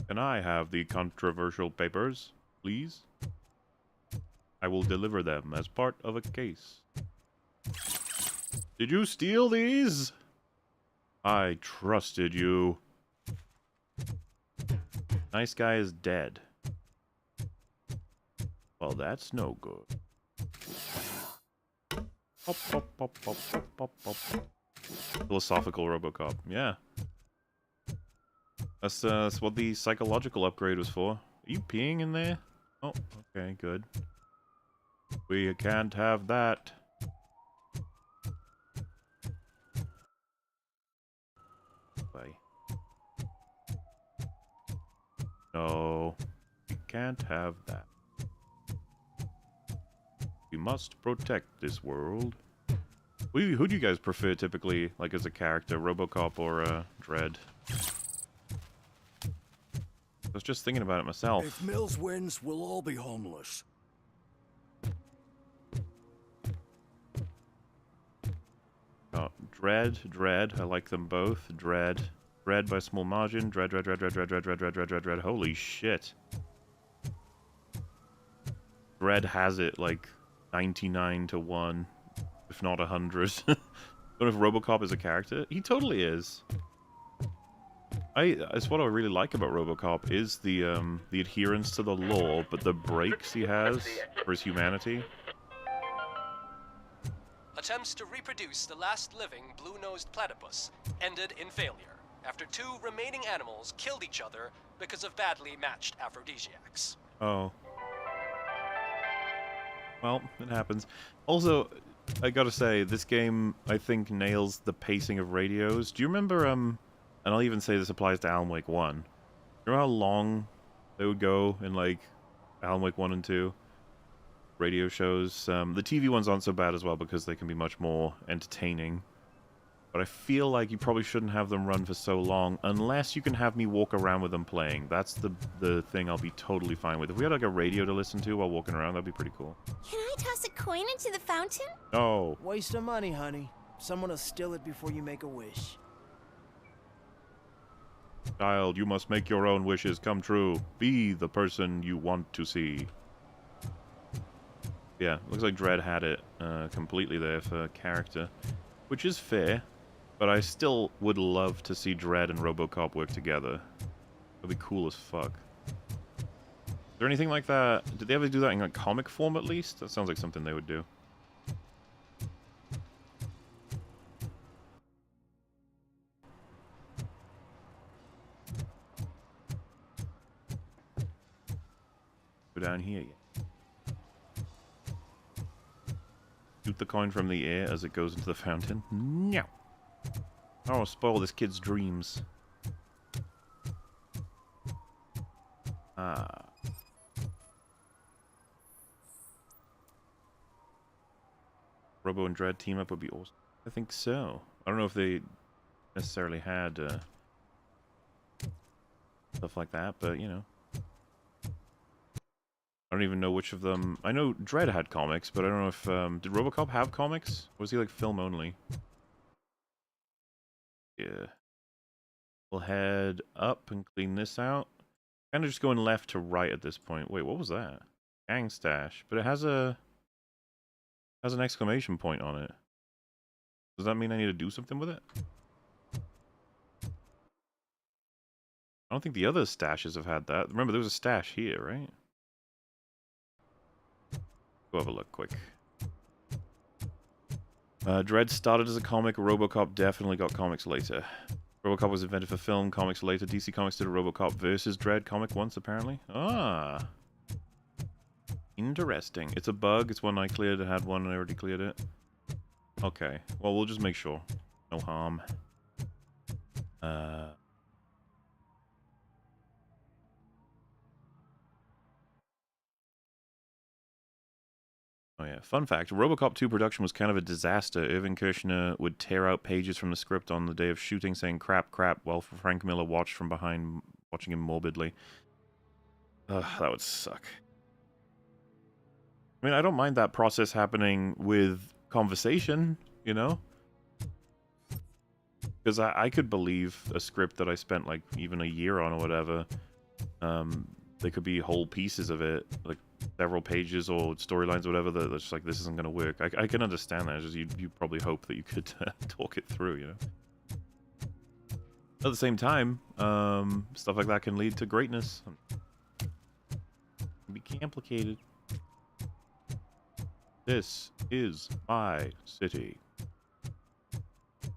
A: Can I have the controversial papers, please? I will deliver them as part of a case. Did you steal these? I trusted you. Nice guy is dead. Well, that's no good. Pop, pop, pop, pop, pop, pop, pop. Philosophical RoboCop, yeah. That's what the psychological upgrade was for. Are you peeing in there? Oh, okay, good. We can't have that. Bye. No, we can't have that. We must protect this world. Who do you guys prefer typically, like as a character, RoboCop or Dread? I was just thinking about it myself.
P: If Mills wins, we'll all be homeless.
A: Dread. I like them both. Dread by small margin. Dread. Holy shit. Dread has it like 99-1, if not 100. I don't know if RoboCop is a character. He totally is. It's what I really like about RoboCop is the adherence to the law, but the breaks he has for his humanity.
T: Attempts to reproduce the last living blue-nosed platypus ended in failure after 2 remaining animals killed each other because of badly matched aphrodisiacs.
A: Oh. Well, it happens. Also, I gotta say, this game, I think, nails the pacing of radios. Do you remember, and I'll even say this applies to Alan Wake 1. Remember how long they would go in, like, Alan Wake 1 and 2. Radio shows. The TV ones aren't so bad as well because they can be much more entertaining. But I feel like you probably shouldn't have them run for so long unless you can have me walk around with them playing. That's the thing I'll be totally fine with. If we had like a radio to listen to while walking around, that'd be pretty cool.
R: Can I toss a coin into the fountain?
A: No.
E: Waste of money, honey. Someone will steal it before you make a wish.
A: Child, you must make your own wishes come true. Be the person you want to see. Yeah, looks like Dredd had it completely there for character, which is fair. But I still would love to see Dredd and RoboCop work together. That'd be cool as fuck. Is there anything like that? Did they ever do that in like comic form at least? That sounds like something they would do. Go down here. Shoot the coin from the air as it goes into the fountain. No. Oh, spoil this kid's dreams. Ah. Robo and Dredd team up would be awesome. I think so. I don't know if they necessarily had stuff like that, but you know. I don't even know which of them. I know Dredd had comics, but I don't know if did RoboCop have comics? Or was he like film only? Yeah. We'll head up and clean this out. Kind of just going left to right at this point. Wait, what was that? Gang stash, but it has an exclamation point on it. Does that mean I need to do something with it? I don't think the other stashes have had that. Remember, there was a stash here, right? Go have a look quick. Dredd started as a comic. RoboCop definitely got comics later. RoboCop was invented for film, comics later. DC Comics did a RoboCop versus Dredd comic once, apparently. Ah. Interesting. It's a bug. It's one I cleared. I had one and I already cleared it. Okay. Well, we'll just make sure. No harm. Oh yeah, fun fact, RoboCop 2 production was kind of a disaster. Irving Kershner would tear out pages from the script on the day of shooting saying crap, crap, while Frank Miller watched from behind, watching him morbidly. Ugh, that would suck. I mean, I don't mind that process happening with conversation, you know? Because I could believe a script that I spent like even a year on or whatever. There could be whole pieces of it, like several pages or storylines or whatever, that's just like, this isn't going to work. I can understand that. It's just you probably hope that you could talk it through, you know? At the same time, stuff like that can lead to greatness. It can be complicated. This is my city.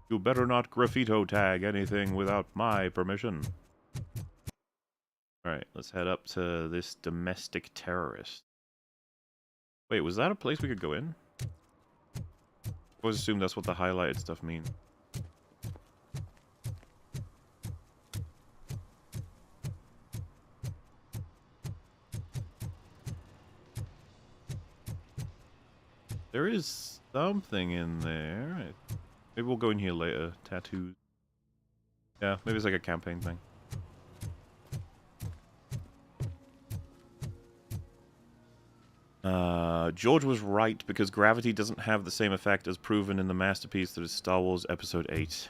A: You better not graffito tag anything without my permission. Alright, let's head up to this domestic terrorist. Wait, was that a place we could go in? I always assume that's what the highlighted stuff means. There is something in there. Maybe we'll go in here later. Tattoos. Yeah, maybe it's like a campaign thing. George was right, because gravity doesn't have the same effect as proven in the masterpiece that is Star Wars Episode 8.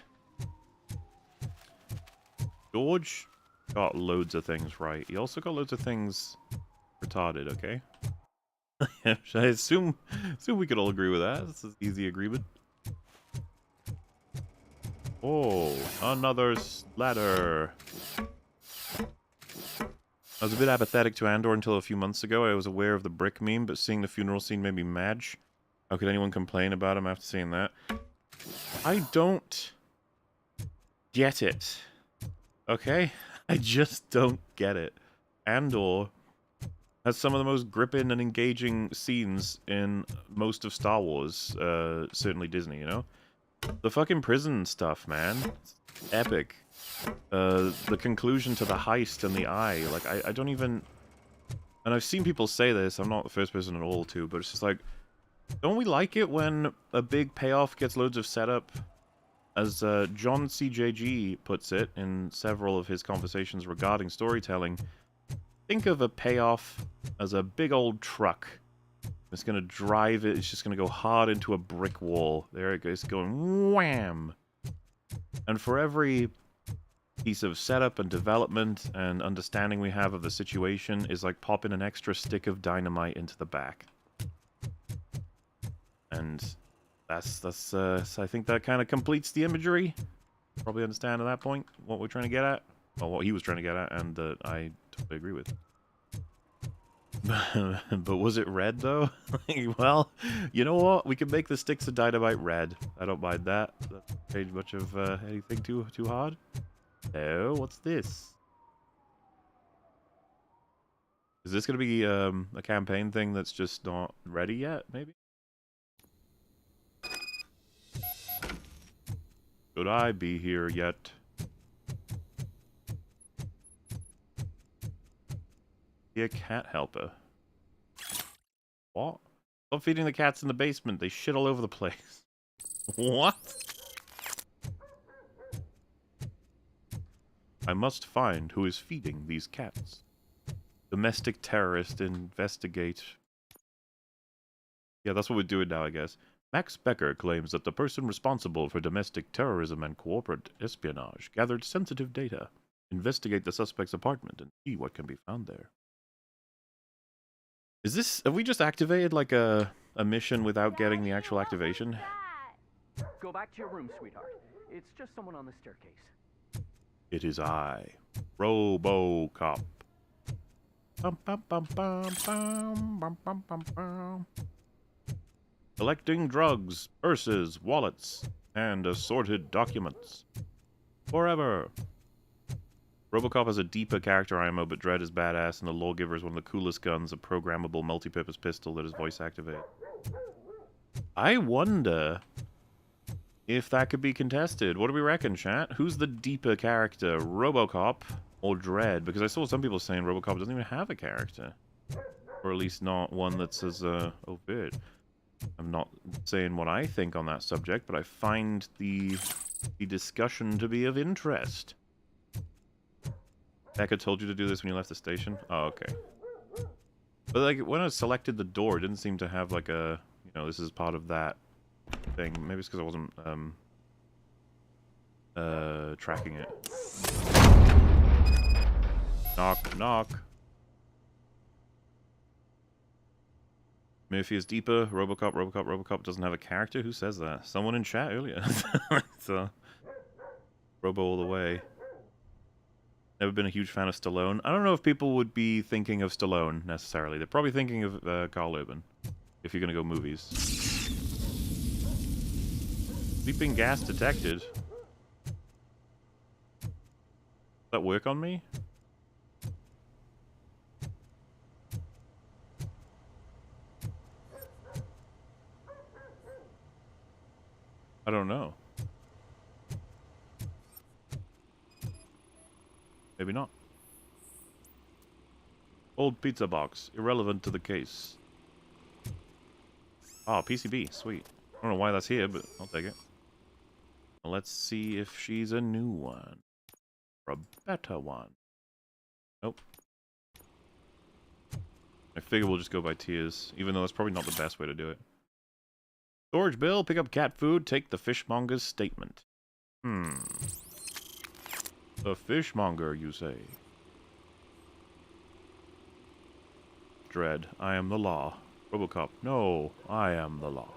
A: George got loads of things right. He also got loads of things retarded, okay? I assume we could all agree with that. This is easy agreement. Oh, another ladder. I was a bit apathetic to Andor until a few months ago. I was aware of the brick meme, but seeing the funeral scene made me mad. How could anyone complain about him after seeing that? I don't get it. Okay? I just don't get it. Andor has some of the most gripping and engaging scenes in most of Star Wars. Certainly Disney, you know? The fucking prison stuff, man. It's epic. The conclusion to the heist and the eye. Like, I don't even And I've seen people say this, I'm not the first person at all to, but it's just like, don't we like it when a big payoff gets loads of setup? As John CJG puts it in several of his conversations regarding storytelling, think of a payoff as a big old truck. It's going to drive it, it's just going to go hard into a brick wall. There it goes, going wham! And for every piece of setup and development and understanding we have of the situation is like popping an extra stick of dynamite into the back. And that's I think that kind of completes the imagery. Probably understand at that point what we're trying to get at, or what he was trying to get at, and that I totally agree with. But was it red though? Well, you know what? We can make the sticks of dynamite red. I don't mind that. Doesn't change much of anything too hard. Oh, what's this? Is this gonna be a campaign thing that's just not ready yet? Maybe. Should I be here yet? Be a cat helper. What? Stop feeding the cats in the basement. They shit all over the place. What? I must find who is feeding these cats. Domestic terrorist investigate. Yeah, that's what we're doing now, I guess. Max Becker claims that the person responsible for domestic terrorism and corporate espionage gathered sensitive data. Investigate the suspect's apartment and see what can be found there. Is this... Have we just activated, like, a mission without getting the actual activation?
L: Go back to your room, sweetheart. It's just someone on the staircase.
A: It is I, RoboCop. Bum, bum, bum, bum, bum, bum, bum, bum, bum. Collecting drugs, purses, wallets, and assorted documents. Forever. RoboCop has a deeper character IMO, but Dredd is badass, and the Lawgiver is one of the coolest guns, a programmable multi-purpose pistol that is voice-activated. I wonder if that could be contested. What do we reckon, chat? Who's the deeper character, RoboCop or Dredd? Because I saw some people saying RoboCop doesn't even have a character. Or at least not one that's as overt. I'm not saying what I think on that subject, but I find the discussion to be of interest. Becca told you to do this when you left the station? Oh, okay. But like, when I selected the door, it didn't seem to have like a, you know, this is part of that thing. Maybe it's because I wasn't, tracking it. Knock, knock. Murphy is deeper. RoboCop doesn't have a character? Who says that? Someone in chat earlier. So, Robo all the way. Never been a huge fan of Stallone. I don't know if people would be thinking of Stallone, necessarily. They're probably thinking of Carl Urban, if you're gonna go movies. Sleeping gas detected. Does that work on me? I don't know. Maybe not. Old pizza box. Irrelevant to the case. Oh, PCB. Sweet. I don't know why that's here, but I'll take it. Let's see if she's a new one. Or a better one. Nope. I figure we'll just go by tiers, even though that's probably not the best way to do it. Storage bill, pick up cat food, take the fishmonger's statement. The fishmonger, you say? Dredd, I am the law. RoboCop, no, I am the law.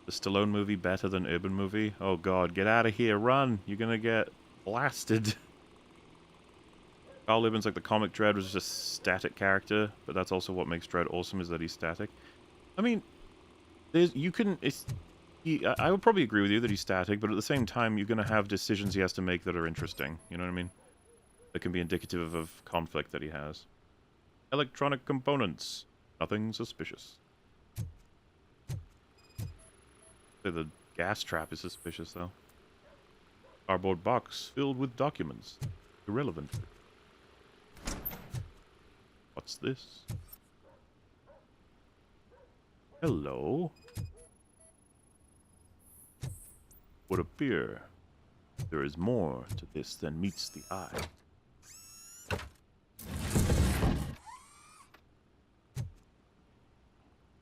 A: The Stallone movie better than Urban movie? Oh god, get out of here, run! You're gonna get blasted. Carl Urban's like the comic Dredd was just a static character, but that's also what makes Dredd awesome, is that he's static. I mean, I would probably agree with you that he's static, but at the same time, you're going to have decisions he has to make that are interesting. You know what I mean? That can be indicative of conflict that he has. Electronic components. Nothing suspicious. The gas trap is suspicious, though. Cardboard box filled with documents. Irrelevant. What's this? Hello. Would appear there is more to this than meets the eye.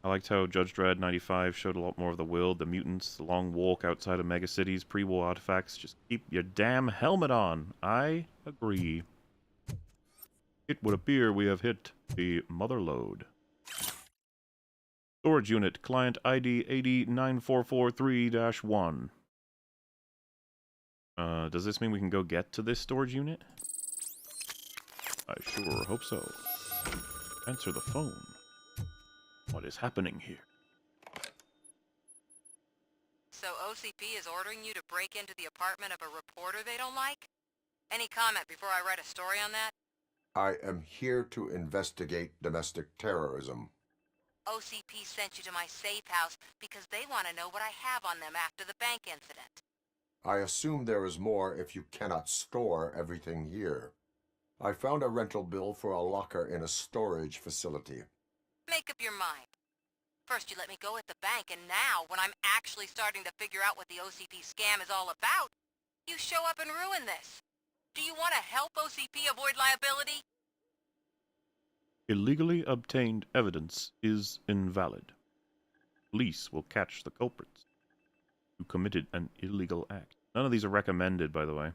A: I liked how Judge Dredd 95 showed a lot more of the world, the mutants, the long walk outside of megacities, pre-war artifacts. Just keep your damn helmet on. I agree. It would appear we have hit the mother lode. Storage unit, client ID 89443-1. Does this mean we can go get to this storage unit? I sure hope so. Answer the phone. What is happening here?
U: So OCP is ordering you to break into the apartment of a reporter they don't like? Any comment before I write a story on that?
C: I am here to investigate domestic terrorism.
U: OCP sent you to my safe house because they want to know what I have on them after the bank incident.
C: I assume there is more if you cannot store everything here. I found a rental bill for a locker in a storage facility.
U: Make up your mind. First you let me go at the bank, and now, when I'm actually starting to figure out what the OCP scam is all about, you show up and ruin this. Do you want to help OCP avoid liability?
A: Illegally obtained evidence is invalid. Police will catch the culprits who committed an illegal act. None of these are recommended, by the way.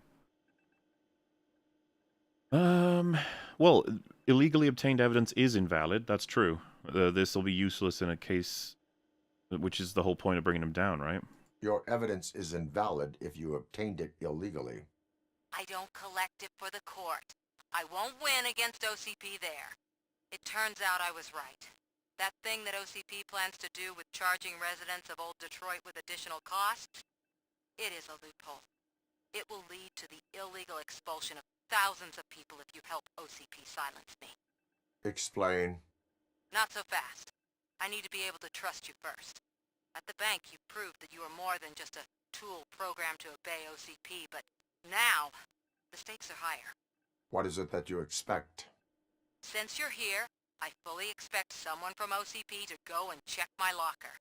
A: Well, illegally obtained evidence is invalid. That's true. This will be useless in a case, which is the whole point of bringing them down, right?
C: Your evidence is invalid if you obtained it illegally.
U: I don't collect it for the court. I won't win against OCP there. It turns out I was right. That thing that OCP plans to do with charging residents of Old Detroit with additional costs, it is a loophole. It will lead to the illegal expulsion of thousands of people if you help OCP silence me.
C: Explain.
U: Not so fast. I need to be able to trust you first. At the bank, you proved that you are more than just a tool programmed to obey OCP, but now, the stakes are higher.
C: What is it that you expect?
U: Since you're here, I fully expect someone from OCP to go and check my locker.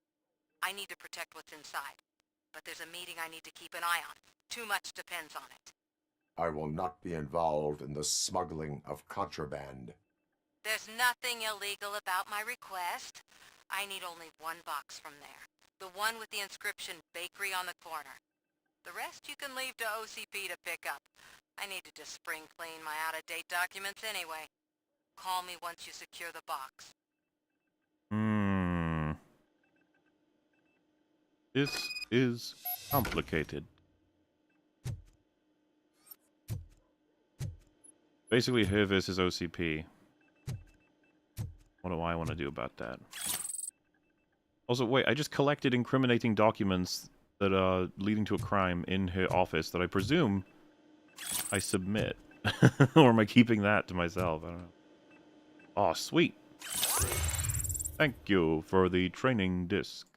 U: I need to protect what's inside, but there's a meeting I need to keep an eye on. Too much depends on it.
C: I will not be involved in the smuggling of contraband.
U: There's nothing illegal about my request. I need only one box from there. The one with the inscription Bakery on the corner. The rest you can leave to OCP to pick up. I need to just spring clean my out-of-date documents anyway. Call me once you secure the box.
A: This is complicated. Basically, her versus OCP. What do I want to do about that? Also, wait, I just collected incriminating documents that are leading to a crime in her office that I presume I submit. Or am I keeping that to myself? I don't know. Oh, sweet. Thank you for the training disc.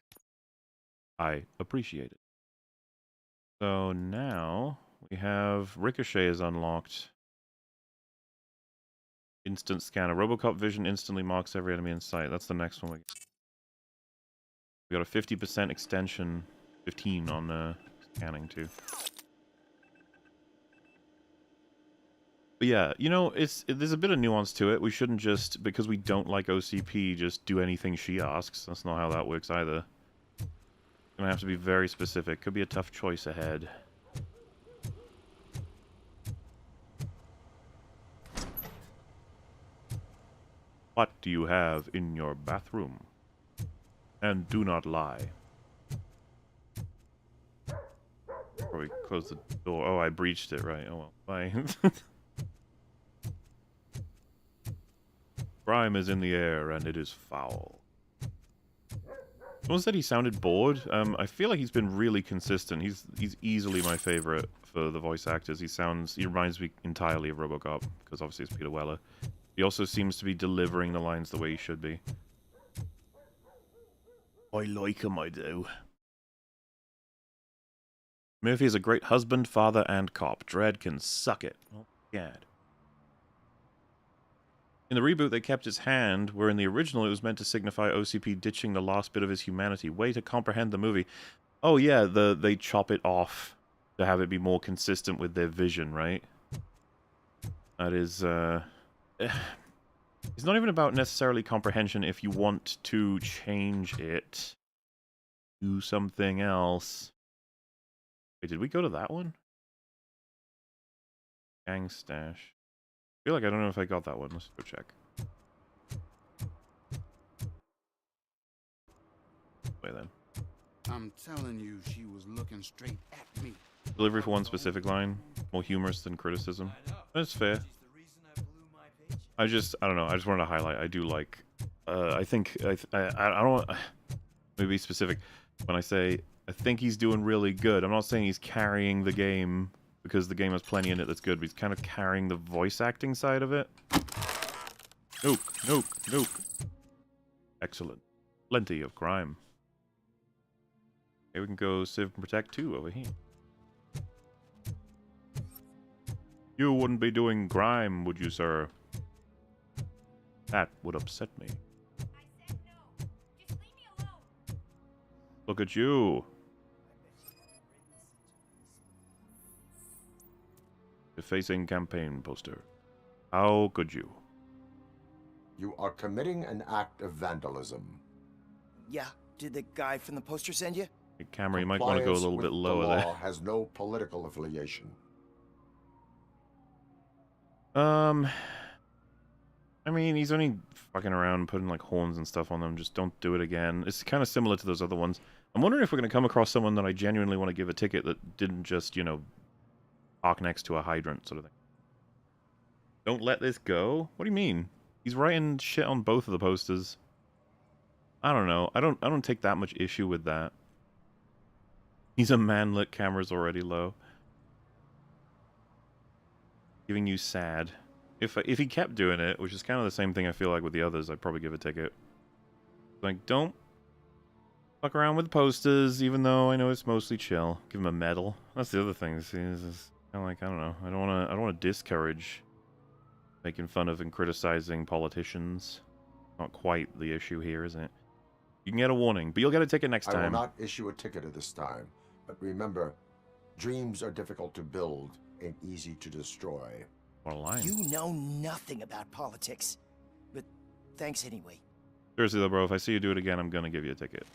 A: I appreciate it. So now we have Ricochet is unlocked. Instant scanner. RoboCop vision instantly marks every enemy in sight. That's the next one. We got a 50% extension, 15 on scanning too. But yeah, you know, there's a bit of nuance to it. We shouldn't just, because we don't like OCP, just do anything she asks. That's not how that works either. Gonna have to be very specific. Could be a tough choice ahead. What do you have in your bathroom? And do not lie. Probably close the door. Oh, I breached it, right. Oh well, bye. Crime is in the air, and it is foul. Someone said he sounded bored. I feel like he's been really consistent. He's easily my favorite for the voice actors. He reminds me entirely of RoboCop, because obviously it's Peter Weller. He also seems to be delivering the lines the way he should be. I like him, I do. Murphy is a great husband, father, and cop. Dredd can suck it. Oh, God. In the reboot, they kept his hand, where in the original it was meant to signify OCP ditching the last bit of his humanity. Way to comprehend the movie. Oh yeah, they chop it off to have it be more consistent with their vision, right? That is, it's not even about necessarily comprehension if you want to change it to something else. Wait, did we go to that one? Gang stash. I feel like I don't know if I got that one. Let's go check. Wait then.
B: I'm telling you, she was looking straight at me.
A: Delivery for one specific line. More humorous than criticism. That's fair. I don't know. I just wanted to highlight. I do like. I think. I don't want. Let me be specific. When I say I think he's doing really good, I'm not saying he's carrying the game because the game has plenty in it that's good, but he's kind of carrying the voice acting side of it. Nuke, nuke, nuke. Excellent. Plenty of crime. Okay, we can go Civ and Protect 2 over here. You wouldn't be doing crime, would you, sir? That would upset me.
R: I said no. Just leave me alone.
A: Look at you. Defacing campaign poster. How could you?
C: You are committing an act of vandalism.
V: Yeah, did the guy from the poster send you?
A: Hey, Camera, you might want to go a little bit lower
C: the law
A: there.
C: has no political affiliation.
A: I mean, he's only fucking around, putting like horns and stuff on them. Just don't do it again. It's kind of similar to those other ones. I'm wondering if we're going to come across someone that I genuinely want to give a ticket that didn't just, you know, park next to a hydrant sort of thing. Don't let this go? What do you mean? He's writing shit on both of the posters. I don't know. I don't take that much issue with that. He's a manlet, camera's already low. Giving you sad. If he kept doing it, which is kind of the same thing I feel like with the others, I'd probably give a ticket. Like, don't fuck around with posters, even though I know it's mostly chill. Give him a medal. That's the other thing. See, it's kind of like, I don't know. I don't want to discourage making fun of and criticizing politicians. Not quite the issue here, is it? You can get a warning, but you'll get a ticket next time.
C: I will not issue a ticket at this time, but remember, dreams are difficult to build and easy to destroy.
A: What a line.
V: You know nothing about politics, but thanks anyway.
A: Seriously though, bro, if I see you do it again, I'm gonna give you a ticket.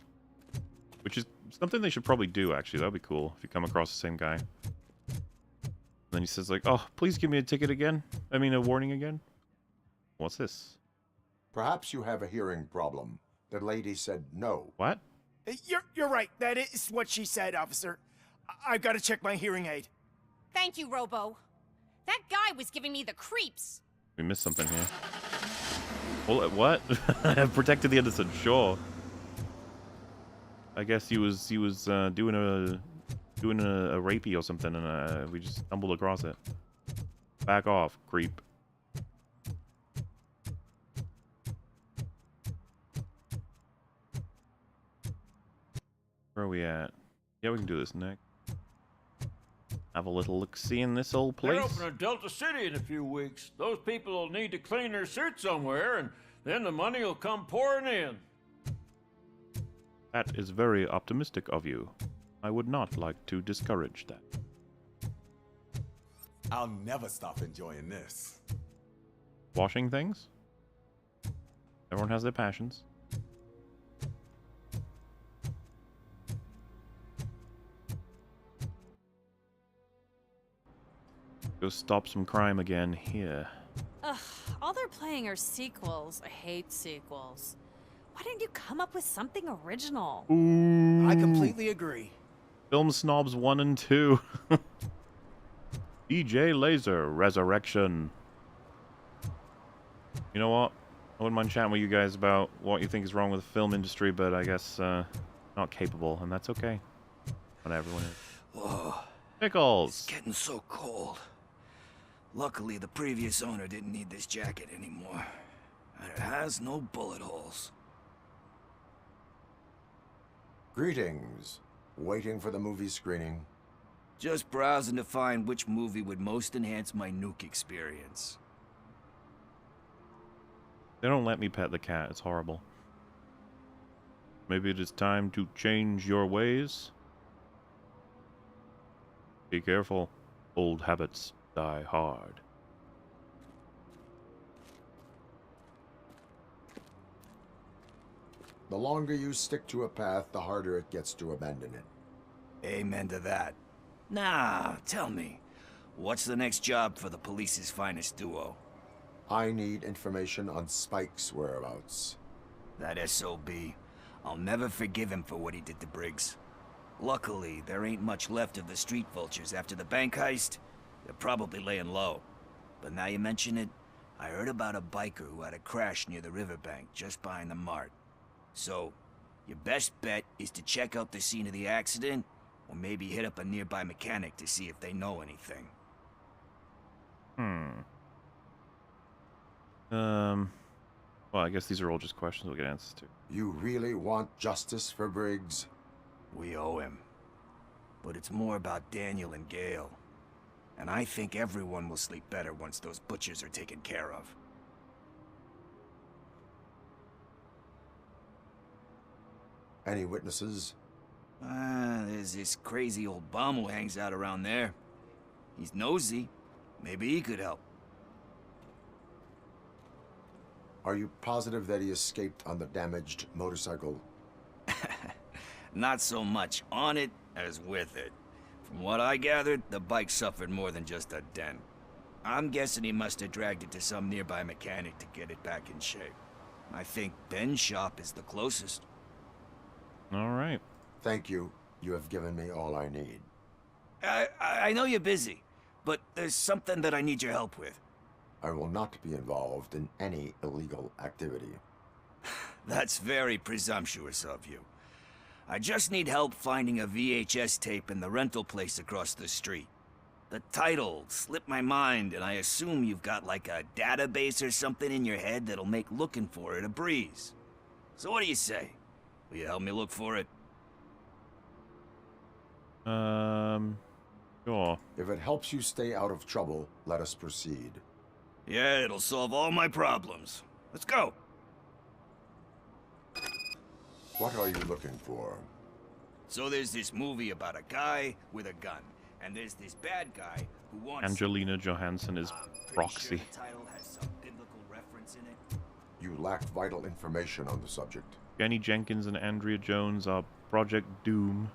A: Which is something they should probably do, actually. That'd be cool if you come across the same guy. And then he says like, oh, please give me a ticket again. I mean, a warning again. What's this?
C: Perhaps you have a hearing problem. The lady said no.
A: What?
V: You're right. That is what she said, officer. I've got to check my hearing aid.
R: Thank you, Robo. That guy was giving me the creeps.
A: We missed something here. Well, what? I've protected the innocent, sure. I guess he was doing a rapey or something, and we just stumbled across it. Back off, creep. Where are we at? Yeah, we can do this next. Have a little look-see in this old place.
S: They're opening Delta City in a few weeks. Those people will need to clean their suits somewhere, and then the money will come pouring in.
A: That is very optimistic of you. I would not like to discourage that.
F: I'll never stop enjoying this.
A: Washing things? Everyone has their passions. Go stop some crime again here.
W: Ugh, all they're playing are sequels. I hate sequels. Why didn't you come up with something original?
A: Ooh.
V: I completely agree.
A: Film Snobs 1 and 2. DJ Laser Resurrection. You know what? I wouldn't mind chatting with you guys about what you think is wrong with the film industry, but I guess not capable, and that's okay. Not everyone is.
X: Whoa.
A: Pickles!
X: It's getting so cold. Luckily, the previous owner didn't need this jacket anymore. And it has no bullet holes.
C: Greetings. Waiting for the movie screening?
X: Just browsing to find which movie would most enhance my nuke experience.
A: They don't let me pet the cat. It's horrible. Maybe it is time to change your ways. Be careful. Old habits die hard.
C: The longer you stick to a path, the harder it gets to abandon it.
X: Amen to that. Now, tell me, what's the next job for the police's finest duo?
C: I need information on Spike's whereabouts.
X: That SOB. I'll never forgive him for what he did to Briggs. Luckily, there ain't much left of the street vultures after the bank heist. They're probably laying low. But now you mention it, I heard about a biker who had a crash near the riverbank just behind the mart. So, your best bet is to check out the scene of the accident, or maybe hit up a nearby mechanic to see if they know anything.
A: Well, I guess these are all just questions we'll get answers to.
C: You really want justice for Briggs?
X: We owe him. But it's more about Daniel and Gale. And I think everyone will sleep better once those butchers are taken care of.
C: Any witnesses?
X: There's this crazy old bum who hangs out around there. He's nosy. Maybe he could help.
C: Are you positive that he escaped on the damaged motorcycle?
X: Not so much on it as with it. From what I gathered, the bike suffered more than just a dent. I'm guessing he must have dragged it to some nearby mechanic to get it back in shape. I think Ben's shop is the closest.
A: All right.
C: Thank you. You have given me all I need.
X: I know you're busy, but there's something that I need your help with.
C: I will not be involved in any illegal activity.
X: That's very presumptuous of you. I just need help finding a VHS tape in the rental place across the street. The title slipped my mind, and I assume you've got like a database or something in your head that'll make looking for it a breeze. So what do you say? Will you help me look for it?
A: Sure.
C: If it helps you stay out of trouble, let us proceed.
X: Yeah, it'll solve all my problems. Let's go.
C: What are you looking for?
X: So there's this movie about a guy with a gun, and there's this bad guy who wants...
A: Angelina Johansson is Proxy.
X: Sure the title has some biblical reference in it.
C: You lack vital information on the subject.
A: Jenny Jenkins and Andrea Jones are Project Doom.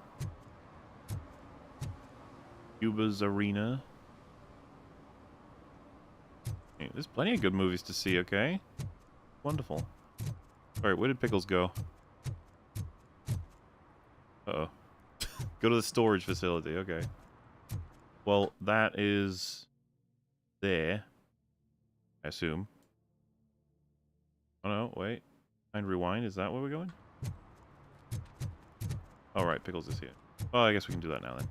A: Cuba's Arena. Hey, there's plenty of good movies to see, okay? Wonderful. Alright, where did Pickles go? Uh-oh. Go to the storage facility, okay. Well, that is... there. I assume. Oh no, wait. And rewind, is that where we're going? Alright, Pickles is here. Oh, I guess we can do that now then.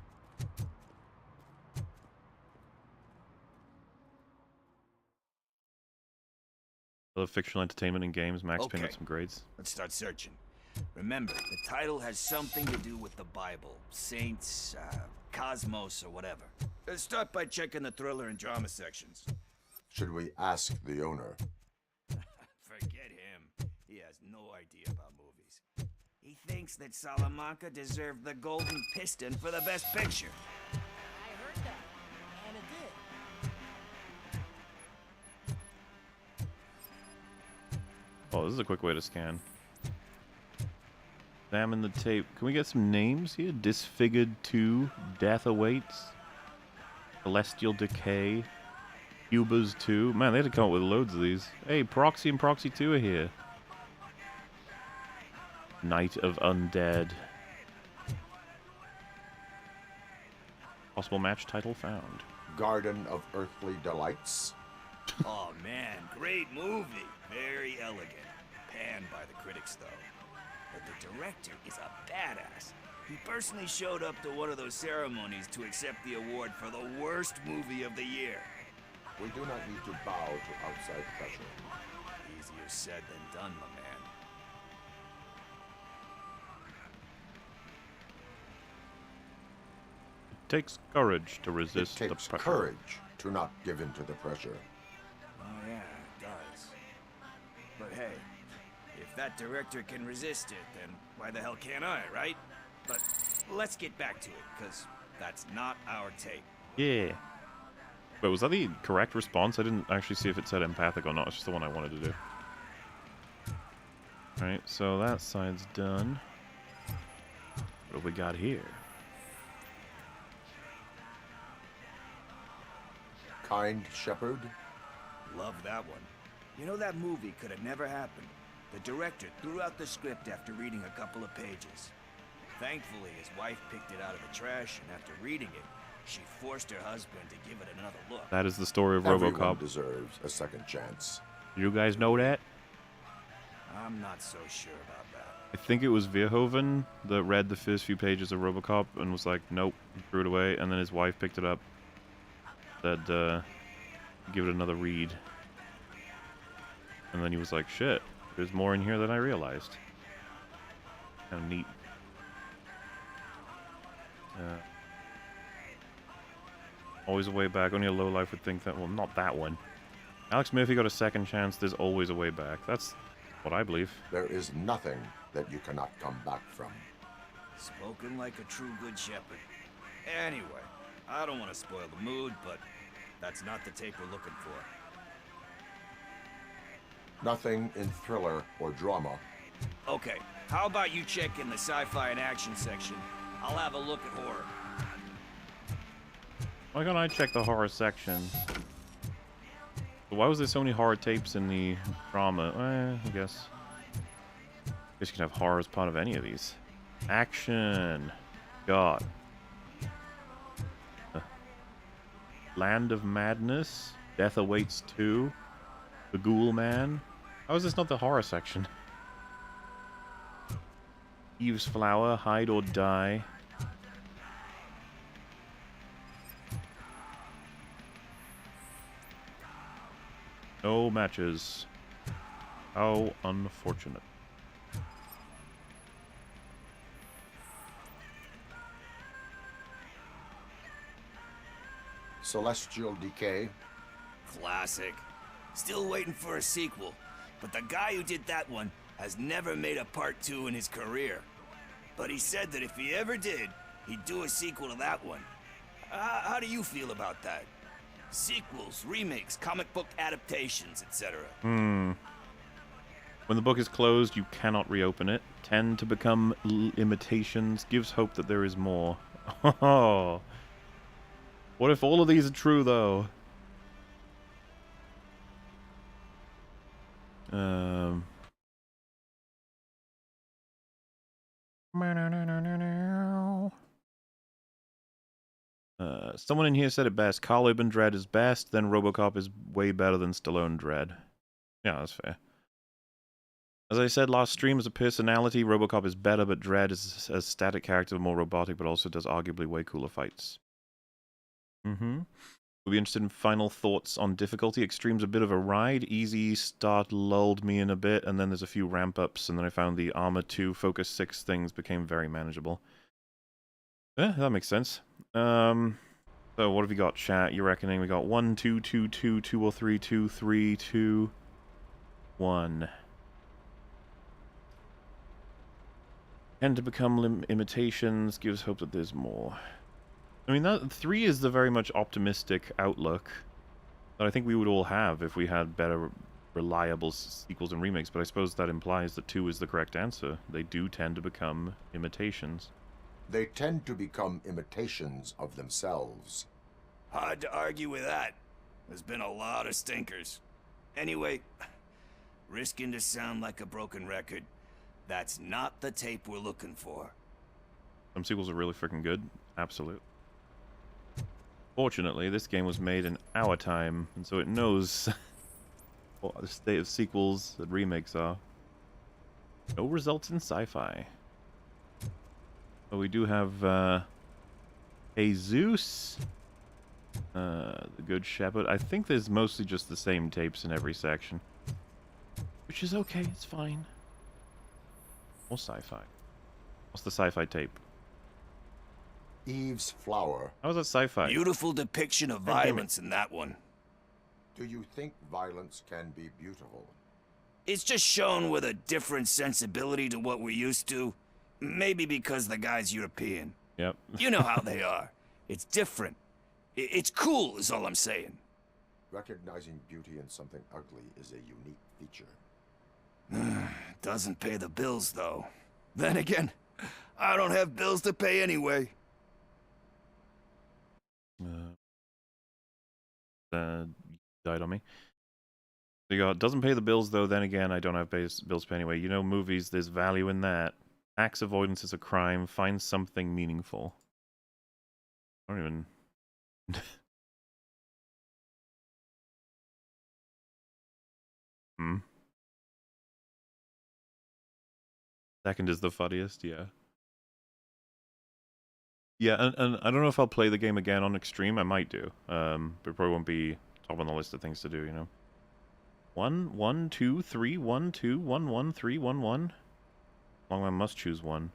A: I love fictional entertainment and games. Max pinned up some grades.
X: Let's start searching. Remember, the title has something to do with the Bible, saints, cosmos, or whatever. Let's start by checking the thriller and drama sections.
C: Should we ask the owner?
X: Forget him. He has no idea about movies. He thinks that Salamanca deserved the Golden Piston for the Best Picture.
E: I heard that, and it did.
A: Oh, this is a quick way to scan. Examine the tape. Can we get some names here? Disfigured 2, Death Awaits, Celestial Decay, Cuba's 2. Man, they had to come up with loads of these. Hey, Proxy and Proxy 2 are here. Night of Undead. Possible match title found.
C: Garden of Earthly Delights.
X: Oh man, great movie. Very elegant. Panned by the critics though. But the director is a badass. He personally showed up to one of those ceremonies to accept the award for the worst movie of the year.
C: We do not need to bow to outside pressure.
X: Easier said than done, my man.
A: It takes courage to resist
C: It takes
A: the pressure.
C: courage to not give in to the pressure.
X: Oh yeah, it does. But hey, if that director can resist it, then why the hell can't I, right? But let's get back to it, because that's not our tape.
A: Yeah. But was that the correct response? I didn't actually see if it said empathic or not. It's just the one I wanted to do. Alright, so that side's done. What have we got here?
C: Kind shepherd?
X: Love that one. You know, that movie could have never happened. The director threw out the script after reading a couple of pages. Thankfully, his wife picked it out of the trash, and after reading it, she forced her husband to give it another look.
A: That is the story of
C: Everyone
A: RoboCop.
C: deserves a second chance.
A: You guys know that?
X: I'm not so sure about that.
A: I think it was Verhoeven that read the first few pages of RoboCop and was like, nope, and threw it away, and then his wife picked it up, said, give it another read. And then he was like, shit, there's more in here than I realized. Kind of neat. Always a way back. Only a lowlife would think that. Well, not that one. Alex Murphy got a second chance. There's always a way back. That's what I believe.
C: There is nothing that you cannot come back from.
X: Spoken like a true good shepherd. Anyway, I don't want to spoil the mood, but that's not the tape we're looking for.
C: Nothing in thriller or drama.
X: Okay, how about you check in the sci-fi and action section? I'll have a look at horror.
A: Why can't I check the horror section? Why was there so many horror tapes in the drama? I guess. I guess you can have horror as part of any of these. Action. God. Land of Madness. Death Awaits 2. The Ghoul Man. How is this not the horror section? Eve's Flower. Hide or Die. No matches. How unfortunate.
C: Celestial Decay.
X: Classic. Still waiting for a sequel, but the guy who did that one has never made a part 2 in his career. But he said that if he ever did, he'd do a sequel to that one. How do you feel about that? Sequels, remakes, comic book adaptations, etc.
A: When the book is closed, you cannot reopen it. Tend to become imitations. Gives hope that there is more. Oh. What if all of these are true, though? Someone in here said it best. Carl Urban Dredd is best, then RoboCop is way better than Stallone Dredd. Yeah, that's fair. As I said last stream, as a personality, RoboCop is better, but Dredd is a static character, more robotic, but also does arguably way cooler fights. We'll be interested in final thoughts on difficulty. Extreme's a bit of a ride. Easy start lulled me in a bit, and then there's a few ramp-ups, and then I found the Armor 2, Focus 6 things became very manageable. Yeah, that makes sense. So what have we got, chat? You're reckoning we got 1, 2, 2, 2, 2 or 3, 2, 3, 2, 1. Tend to become imitations, gives hope that there's more. I mean, that 3 is the very much optimistic outlook that I think we would all have if we had better, reliable sequels and remakes, but I suppose that implies that 2 is the correct answer. They do tend to become imitations.
C: They tend to become imitations of themselves.
X: Hard to argue with that. There's been a lot of stinkers. Anyway, risking to sound like a broken record, that's not the tape we're looking for.
A: Some sequels are really freaking good. Absolutely. Fortunately, this game was made in our time, and so it knows what the state of sequels and remakes are. No results in sci-fi. But we do have Jesus, the Good Shepherd. I think there's mostly just the same tapes in every section, which is okay. It's fine. More sci-fi. What's the sci-fi tape?
C: Eve's Flower.
A: How is that sci-fi?
X: Beautiful depiction of violence in that one.
C: Do you think violence can be beautiful?
X: It's just shown with a different sensibility to what we're used to. Maybe because the guy's European.
A: Yep.
X: You know how they are. It's different. It's cool, is all I'm saying.
C: Recognizing beauty in something ugly is a unique feature.
X: Doesn't pay the bills, though. Then again, I don't have bills to pay anyway.
A: Died on me. So you got, doesn't pay the bills, though, then again, I don't have bills to pay anyway. You know, movies, there's value in that. Tax avoidance is a crime. Find something meaningful. I don't even... Second is the funniest, yeah. Yeah, and I don't know if I'll play the game again on Extreme. I might do. But it probably won't be top on the list of things to do, you know. 1, 1, 2, 3, 1, 2, 1, 1, 3, 1, 1. Long I must choose one.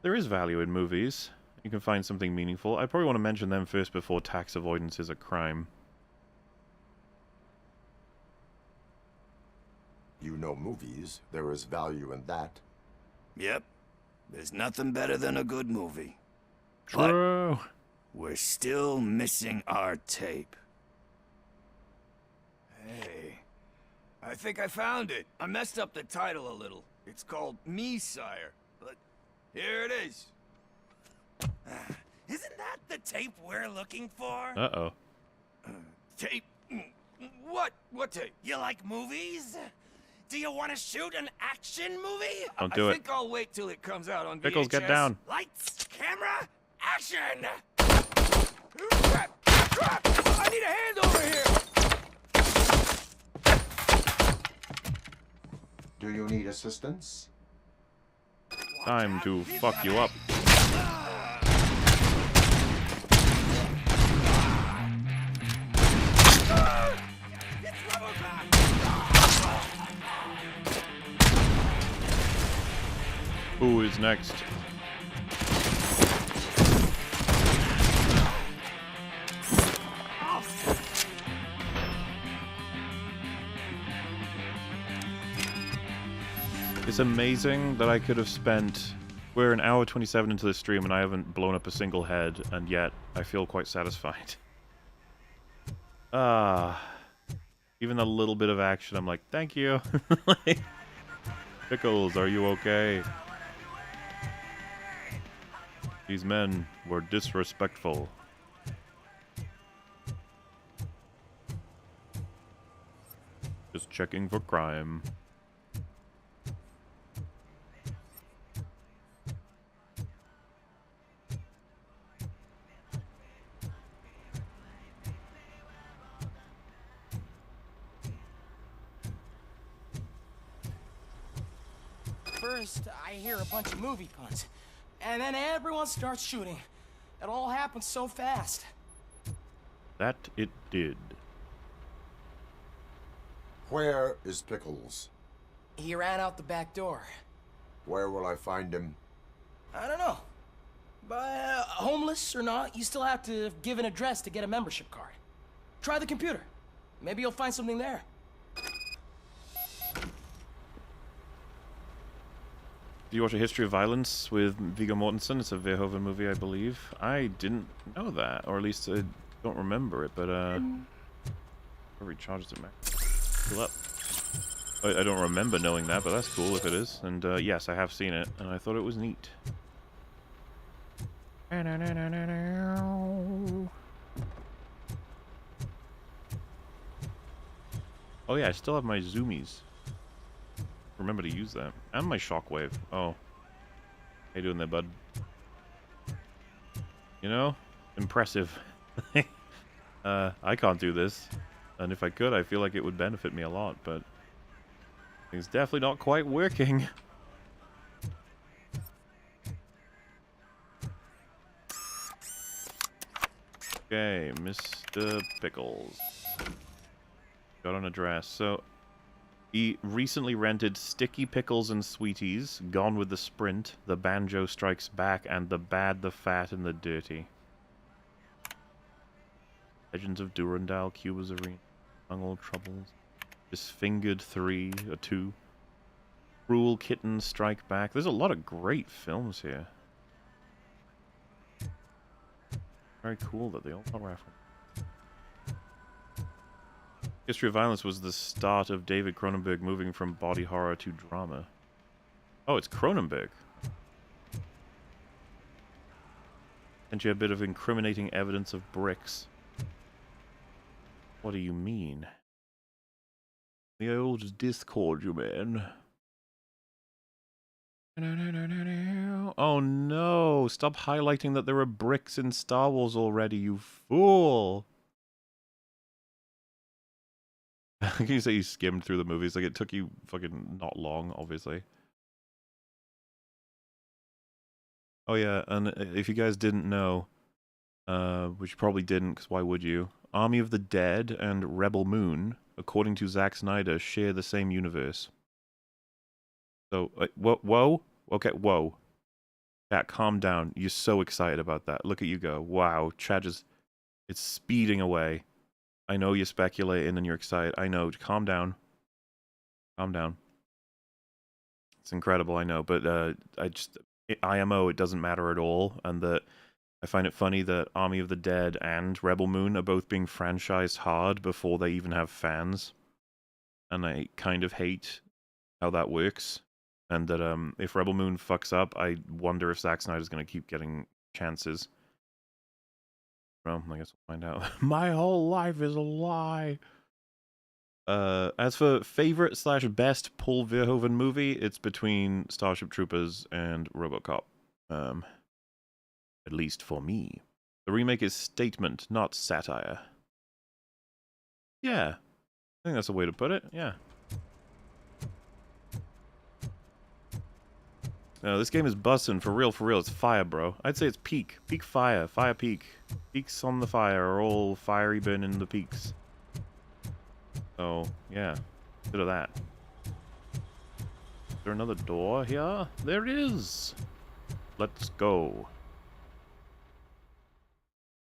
A: There is value in movies. You can find something meaningful. I probably want to mention them first before tax avoidance is a crime.
C: You know movies. There is value in that.
X: Yep. There's nothing better than a good movie.
A: True.
X: But we're still missing our tape. Hey, I think I found it. I messed up the title a little. It's called Me, Sire, but here it is.
P: Isn't that the tape we're looking for?
A: Uh-oh.
P: Tape? What? What tape? You like movies? Do you want to shoot an action movie?
A: Don't do
X: I
A: it.
X: think I'll wait till it comes out on
A: Pickles,
X: VHS.
A: get down.
P: Lights, camera, action! Crap! Crap! I need a hand over here!
C: Do you need assistance?
A: Time to fuck you up.
P: It's RoboCop!
A: Who is next? It's amazing that I could have spent... We're an hour 27 into the stream and I haven't blown up a single head, and yet I feel quite satisfied. Even a little bit of action, I'm like, thank you. Pickles, are you okay? These men were disrespectful. Just checking for crime.
E: First, I hear a bunch of movie puns, and then everyone starts shooting. It all happens so fast.
A: That it did.
C: Where is Pickles?
E: He ran out the back door.
C: Where will I find him?
E: I don't know. But homeless or not, you still have to give an address to get a membership card. Try the computer. Maybe you'll find something there.
A: Do you watch A History of Violence with Viggo Mortensen? It's a Verhoeven movie, I believe. I didn't know that, or at least I don't remember it, but recharges it, man. Fill up. I don't remember knowing that, but that's cool if it is. And yes, I have seen it, and I thought it was neat. Oh yeah, I still have my zoomies. Remember to use that. And my shockwave. Oh. How you doing there, bud? You know? Impressive. I can't do this. And if I could, I feel like it would benefit me a lot, but... it's definitely not quite working. Okay, Mr. Pickles. Got an address. So... he recently rented Sticky Pickles and Sweeties, Gone with the Sprint, The Banjo Strikes Back, and The Bad, the Fat, and the Dirty. Legends of Durandal, Cuba's Arena, Among All Troubles. Disfingered 3 or 2. Cruel Kittens Strike Back. There's a lot of great films here. Very cool that they all got raffled. History of Violence was the start of David Cronenberg moving from body horror to drama. Oh, it's Cronenberg. And you have a bit of incriminating evidence of bricks. What do you mean? The old Discord, you mean? Oh no! Stop highlighting that there are bricks in Star Wars already, you fool! Can you say you skimmed through the movies? Like, it took you fucking not long, obviously. Oh yeah, and if you guys didn't know, which you probably didn't, because why would you? Army of the Dead and Rebel Moon, according to Zack Snyder, share the same universe. So, whoa? Okay, whoa. Chat, calm down. You're so excited about that. Look at you go. Wow, chat just... It's speeding away. I know you're speculating and you're excited. I know. Calm down. Calm down. It's incredible, I know, but IMO, it doesn't matter at all, and that I find it funny that Army of the Dead and Rebel Moon are both being franchised hard before they even have fans, and I kind of hate how that works, and that if Rebel Moon fucks up, I wonder if Zack Snyder's going to keep getting chances. Well, I guess we'll find out. My whole life is a lie. As for favorite / best Paul Verhoeven movie, it's between Starship Troopers and RoboCop. At least for me. The remake is statement, not satire. Yeah. I think that's a way to put it, yeah. No, this game is bussin', for real, it's fire, bro. I'd say it's peak. Peak fire. Fire peak. Peaks on the fire are all fiery burning the peaks. So, yeah. Bit of that. Is there another door here? There it is! Let's go.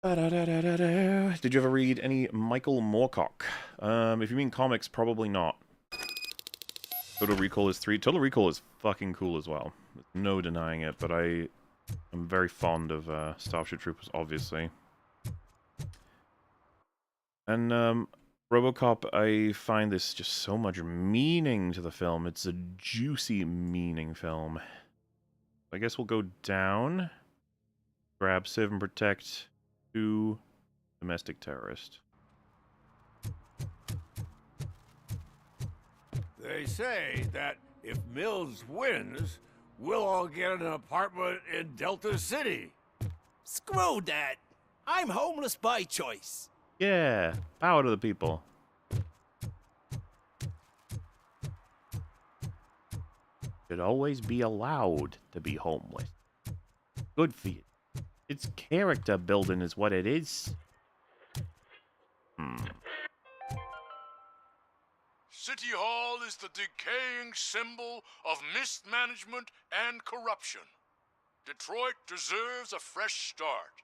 A: Did you ever read any Michael Moorcock? If you mean comics, probably not. Total Recall is 3. Total Recall is fucking cool as well. There's no denying it, but I'm very fond of Starship Troopers, obviously. And RoboCop, I find this just so much meaning to the film. It's a juicy meaning film. I guess we'll go down. Grab, Save and Protect 2 Domestic Terrorist.
S: They say that if Mills wins, we'll all get an apartment in Delta City.
P: Screw that. I'm homeless by choice.
A: Yeah, power to the people. Should always be allowed to be homeless. Good for you. It's character building is what it is.
H: City Hall is the decaying symbol of mismanagement and corruption. Detroit deserves a fresh start.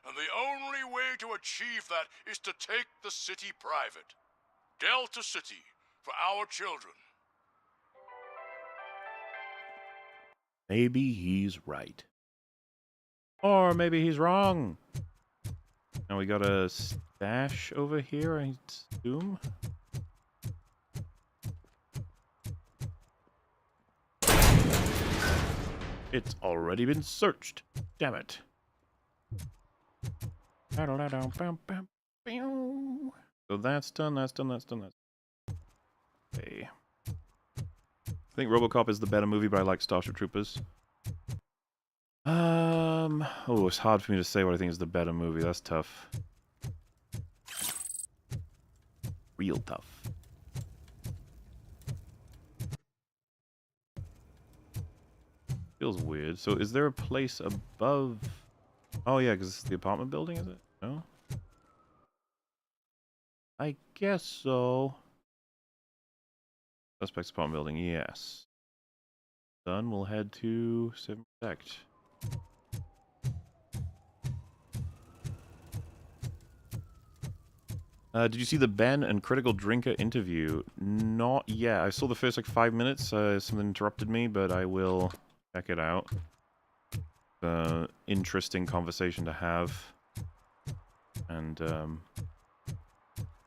H: And the only way to achieve that is to take the city private. Delta City, for our children.
A: Maybe he's right. Or maybe he's wrong. Now we got a stash over here, I assume. It's already been searched. Damn it. So that's done, that's done, that's done, that's done. Okay. I think RoboCop is the better movie, but I like Starship Troopers. Oh, it's hard for me to say what I think is the better movie. That's tough. Real tough. Feels weird. So is there a place above... Oh yeah, because it's the apartment building, is it? No? I guess so. Suspect's apartment building, yes. Done, we'll head to Save and Protect. Did you see the Ben and Critical Drinker interview? Not yet. I saw the first, like, 5 minutes. Something interrupted me, but I will check it out. Interesting conversation to have. And,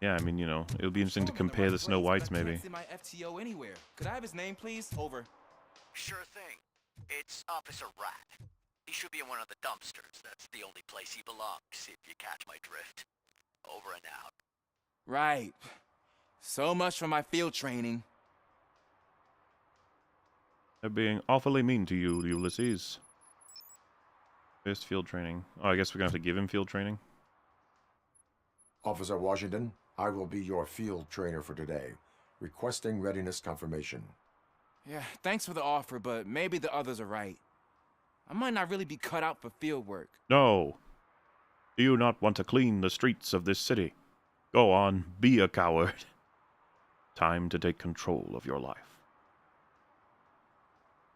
A: yeah, I mean, you know, it'll be interesting to compare the Snow Whites, maybe.
D: I can't see my FTO anywhere. Could I have his name, please? Over.
I: Sure thing. It's Officer Rat. He should be in one of the dumpsters. That's the only place he belongs, if you catch my drift. Over and out.
D: Right. So much for my field training.
A: They're being awfully mean to you, Ulysses. First field training. Oh, I guess we're gonna have to give him field training.
C: Officer Washington, I will be your field trainer for today. Requesting readiness confirmation.
D: Yeah, thanks for the offer, but maybe the others are right. I might not really be cut out for field work.
A: No. Do you not want to clean the streets of this city? Go on, be a coward. Time to take control of your life.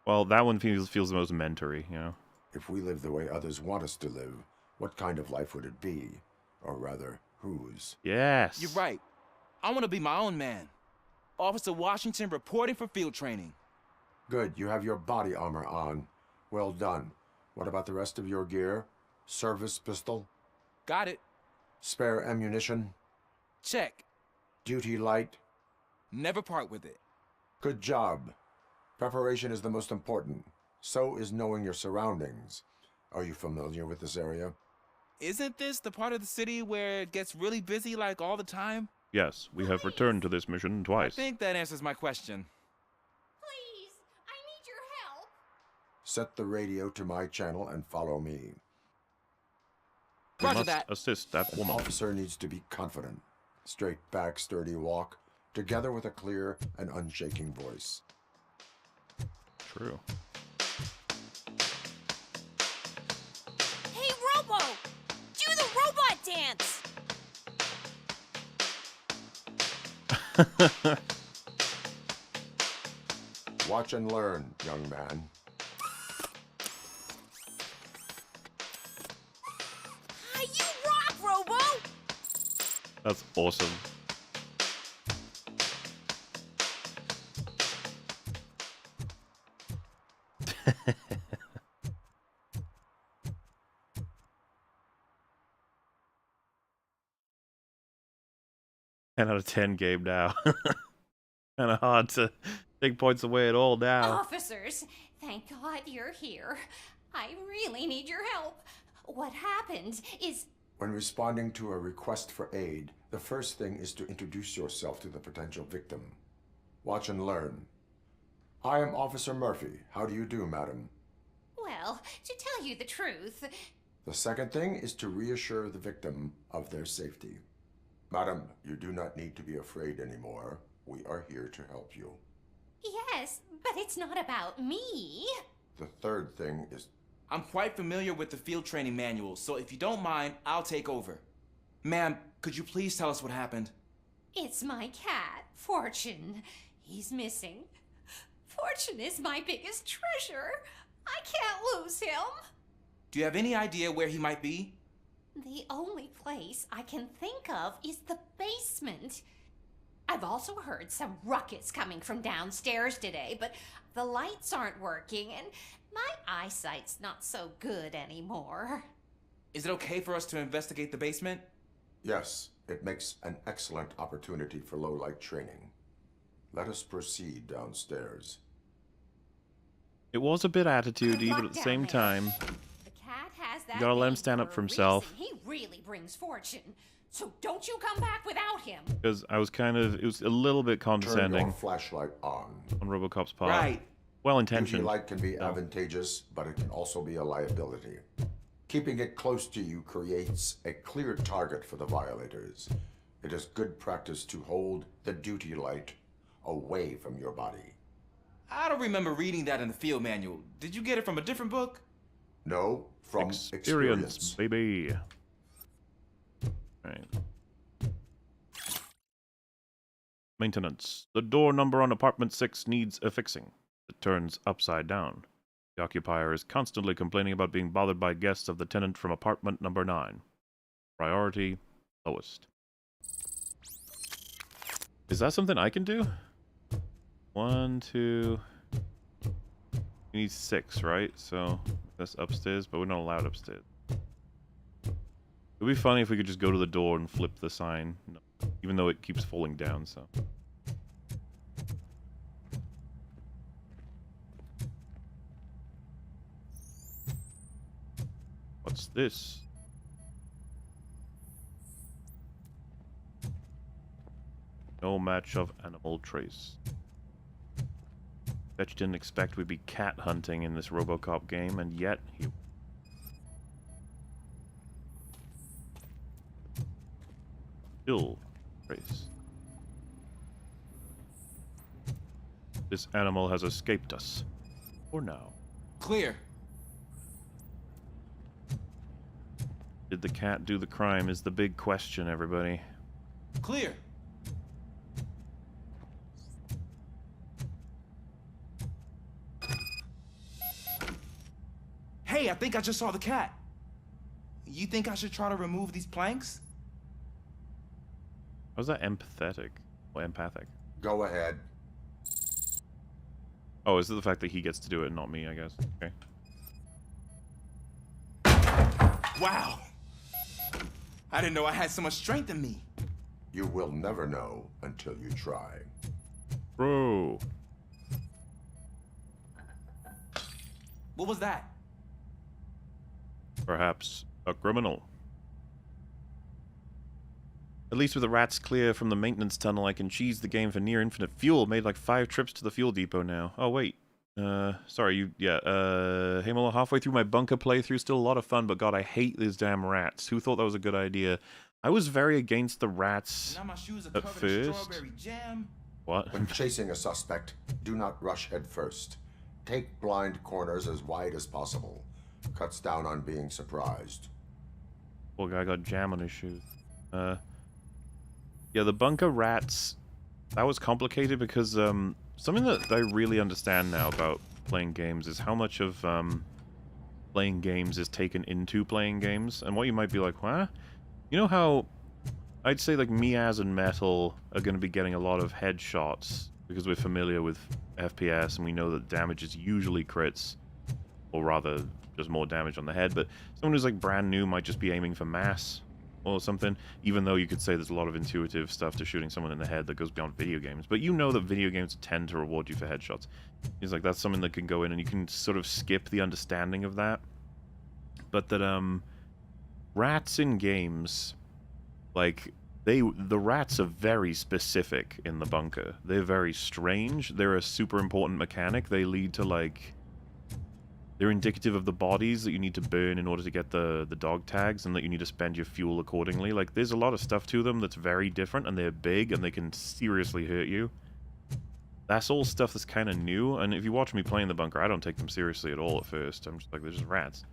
A: Well, that one feels the most mentory, you know?
C: If we live the way others want us to live, what kind of life would it be? Or rather, whose?
A: Yes.
D: You're right. I want to be my own man. Officer Washington reporting for field training.
C: Good, you have your body armor on. Well done. What about the rest of your gear? Service pistol?
D: Got it.
C: Spare ammunition?
D: Check.
C: Duty light?
D: Never part with it.
C: Good job. Preparation is the most important. So is knowing your surroundings. Are you familiar with this area?
D: Isn't this the part of the city where it gets really busy like all the time?
A: Yes, we have returned to this mission twice.
D: I think that answers my question.
R: Please, I need your help.
C: Set the radio to my channel and follow me.
A: We must assist that woman.
C: An officer needs to be confident. Straight back, sturdy walk, together with a clear and unshaking voice.
A: True.
W: Hey, Robo! Do the robot dance!
C: Watch and learn, young man.
W: You rock, Robo!
A: That's awesome. Ten out of 10 game now. Kind of hard to take points away at all now.
R: Officers, thank God you're here. I really need your help. What happened is...
C: When responding to a request for aid, the first thing is to introduce yourself to the potential victim. Watch and learn. I am Officer Murphy. How do you do, madam?
R: Well, to tell you the truth...
C: The second thing is to reassure the victim of their safety. Madam, you do not need to be afraid anymore. We are here to help you.
R: Yes, but it's not about me.
C: The third thing is...
D: I'm quite familiar with the field training manual, so if you don't mind, I'll take over. Ma'am, could you please tell us what happened?
R: It's my cat, Fortune. He's missing. Fortune is my biggest treasure. I can't lose him.
D: Do you have any idea where he might be?
R: The only place I can think of is the basement. I've also heard some ruckus coming from downstairs today, but the lights aren't working and my eyesight's not so good anymore.
D: Is it okay for us to investigate the basement?
C: Yes, it makes an excellent opportunity for low-light training. Let us proceed downstairs.
A: It was a bit attitudey, but at the same time,
R: The cat has that
A: you gotta let him
R: name
A: stand
R: for
A: up
R: a
A: for himself.
R: reason. He really brings fortune. So don't you come back without him.
A: Because I was it was a little bit
C: Turn
A: condescending
C: your flashlight on.
A: RoboCop's part.
C: Right.
A: Well-intentioned.
C: Duty light can be advantageous, but it can also be a liability. Keeping it close to you creates a clear target for the violators. It is good practice to hold the duty light away from your body.
D: I don't remember reading that in the field manual. Did you get it from a different book?
C: No, from experience.
A: Baby. Right. Maintenance. The door number on apartment 6 needs affixing. It turns upside down. The occupier is constantly complaining about being bothered by guests of the tenant from apartment number 9. Priority, lowest. Is that something I can do? 1, 2... We need 6, right? So that's upstairs, but we're not allowed upstairs. It would be funny if we could just go to the door and flip the sign. No, even though it keeps falling down, so... What's this? No match of animal trace. Bet you didn't expect we'd be cat hunting in this RoboCop game, and yet he... Still trace. This animal has escaped us. For now.
D: Clear.
A: Did the cat do the crime is the big question, everybody.
D: Clear. Hey, I think I just saw the cat. You think I should try to remove these planks?
A: How's that empathetic? Or empathic?
C: Go ahead.
A: Oh, is it the fact that he gets to do it and not me, I guess? Okay.
D: Wow. I didn't know I had so much strength in me.
C: You will never know until you try.
A: Bro.
D: What was that?
A: Perhaps a criminal. At least with the rats clear from the maintenance tunnel, I can cheese the game for near infinite fuel. Made like 5 trips to the fuel depot now. Oh, wait. Sorry, you... Yeah, hey, MauLer, halfway through my bunker playthrough. Still a lot of fun, but God, I hate these damn rats. Who thought that was a good idea? I was very against the rats at first. What?
C: When chasing a suspect, do not rush head first. Take blind corners as wide as possible. Cuts down on being surprised.
A: Poor guy got jam on his shoes. Yeah, the bunker rats, that was complicated because something that I really understand now about playing games is how much of playing games is taken into playing games. And what you might be like, huh? You know how I'd say like Miaz and Metal are going to be getting a lot of headshots because we're familiar with FPS and we know that damage is usually crits, or rather just more damage on the head, but someone who's like brand new might just be aiming for mass or something, even though you could say there's a lot of intuitive stuff to shooting someone in the head that goes beyond video games. But you know that video games tend to reward you for headshots. It's like that's something that can go in and you can sort of skip the understanding of that. But that rats in games, like the rats are very specific in the bunker. They're very strange. They're a super important mechanic. They lead to like... They're indicative of the bodies that you need to burn in order to get the dog tags, and that you need to spend your fuel accordingly. Like, there's a lot of stuff to them that's very different, and they're big, and they can seriously hurt you. That's all stuff that's kind of new, and if you watch me playing the bunker, I don't take them seriously at all at first. I'm just like, they're just rats.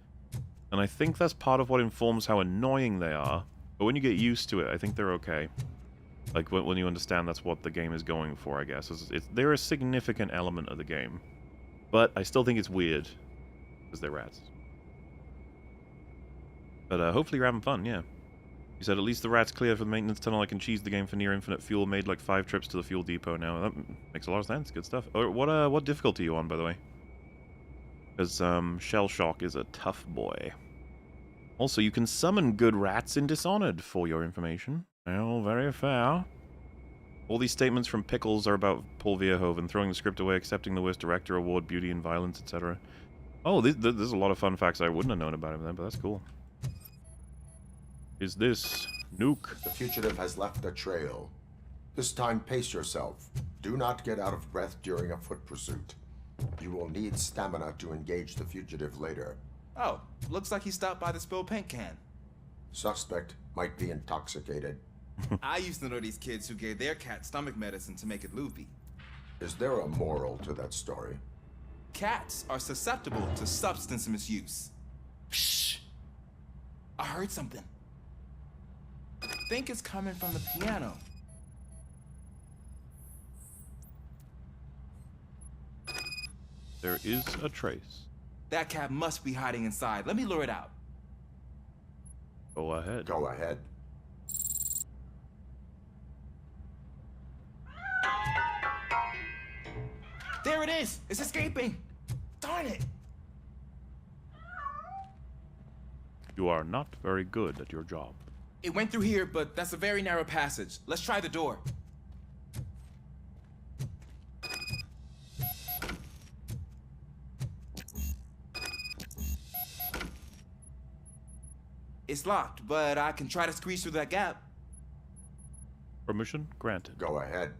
A: And I think that's part of what informs how annoying they are, but when you get used to it, I think they're okay. Like, when you understand that's what the game is going for, I guess. They're a significant element of the game. But I still think it's weird. Because they're rats. But hopefully you're having fun, yeah. You said at least the rat's clear for the maintenance tunnel. I can cheese the game for near infinite fuel. Made like 5 trips to the fuel depot now. That makes a lot of sense. Good stuff. What difficulty are you on, by the way? Because Shell Shock is a tough boy. Also, you can summon good rats in Dishonored, for your information. Well, very fair. All these statements from Pickles are about Paul Verhoeven throwing the script away, accepting the worst director award, beauty and violence, etc. Oh, there's a lot of fun facts I wouldn't have known about him then, but that's cool. Is this Nuke?
C: The fugitive has left a trail. This time, pace yourself. Do not get out of breath during a foot pursuit. You will need stamina to engage the fugitive later.
D: Oh, looks like he stopped by the spilled paint can.
C: Suspect might be intoxicated.
D: I used to know these kids who gave their cat stomach medicine to make it loopy.
C: Is there a moral to that story?
D: Cats are susceptible to substance misuse. Shh! I heard something. I think it's coming from the piano.
A: There is a trace.
D: That cat must be hiding inside. Let me lure it out.
A: Go ahead.
C: Go ahead.
D: There it is! It's escaping! Darn it!
A: You are not very good at your job.
D: It went through here, but that's a very narrow passage. Let's try the door. It's locked, but I can try to squeeze through that gap.
A: Permission granted.
C: Go ahead.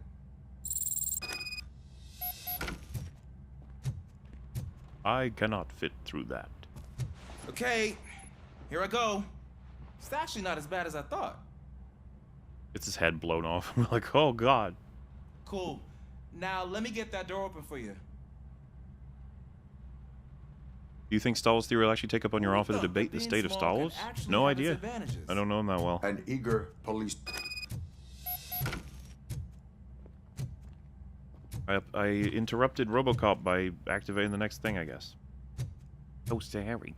A: I cannot fit through that.
D: Okay, here I go. It's actually not as bad as I thought.
A: It's his head blown off. I'm like, oh god.
D: Cool. Now let me get that door open for you.
A: Do you think Stahl's theory will actually take up on your offer to debate the state of Stahl's? No idea. I don't know him that well.
C: An eager police.
A: I interrupted RoboCop by activating the next thing, I guess. Oh, sorry.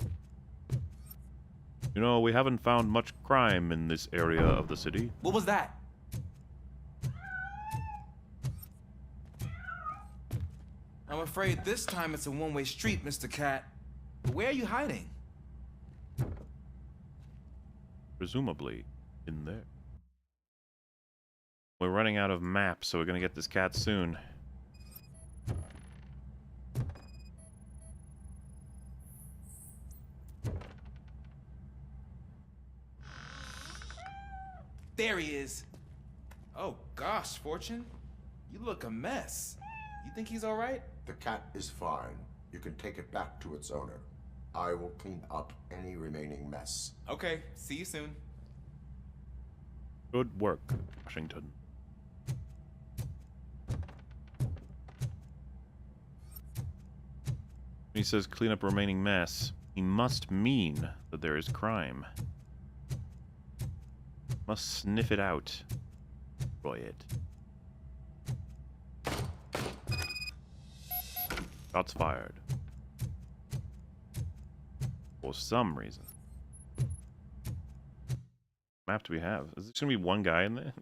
A: You know, we haven't found much crime in this area of the city.
D: What was that? I'm afraid this time it's a one-way street, Mr. Cat. But where are you hiding?
A: Presumably in there. We're running out of maps, so we're gonna get this cat soon.
D: There he is. Oh gosh, Fortune. You look a mess. You think he's all right?
C: The cat is fine. You can take it back to its owner. I will clean up any remaining mess.
D: Okay, see you soon.
A: Good work, Washington. When he says clean up remaining mess, he must mean that there is crime. Must sniff it out. Destroy it. Shots fired. For some reason. Map do we have? Is there gonna be one guy in there?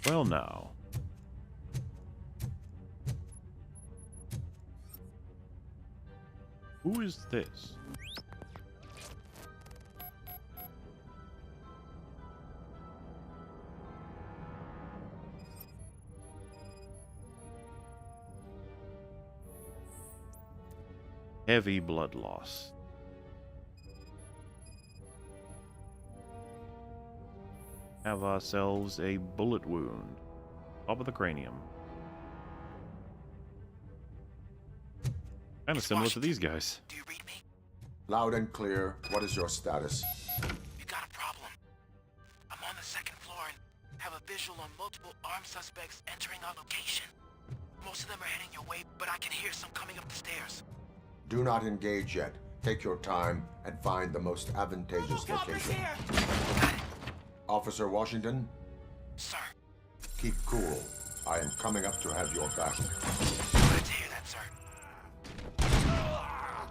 A: Well, now. Who is this? Heavy blood loss. Have ourselves a bullet wound. Top of the cranium. Kind of similar to these guys.
I: Do you read me?
C: Loud and clear. What is your status?
I: You got a problem. I'm on the second floor and have a visual on multiple armed suspects entering our location. Most of them are heading your way, but I can hear some coming up the stairs.
C: Do not engage yet. Take your time and find the most advantageous location. Officer Washington?
I: Sir.
C: Keep cool. I am coming up to have your back.
I: Good to hear that, sir.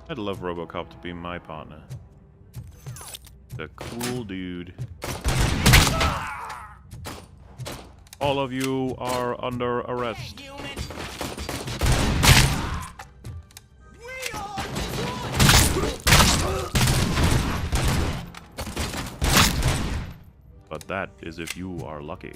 A: I'd love RoboCop to be my partner. The cool dude. All of you are under arrest. But that is if you are lucky.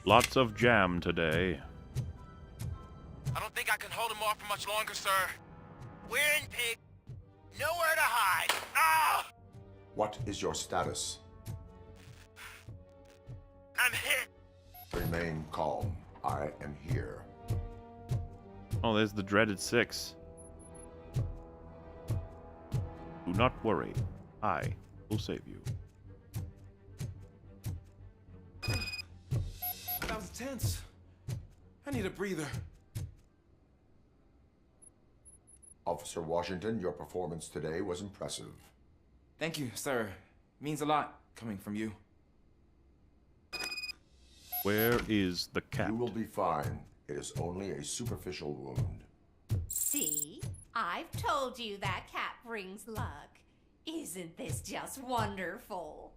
A: Lots of jam today.
I: I don't think I can hold him off for much longer, sir. We're in, pig. Nowhere to hide. Ah!
C: What is your status?
I: I'm hit.
C: Remain calm. I am here.
A: Oh, there's the dreaded 6. Do not worry. I will save you.
D: That was tense. I need a breather.
C: Officer Washington, your performance today was impressive.
D: Thank you, sir. Means a lot coming from you.
A: Where is the cat?
C: You will be fine. It is only a superficial wound.
R: See? I've told you that cat brings luck. Isn't this just wonderful?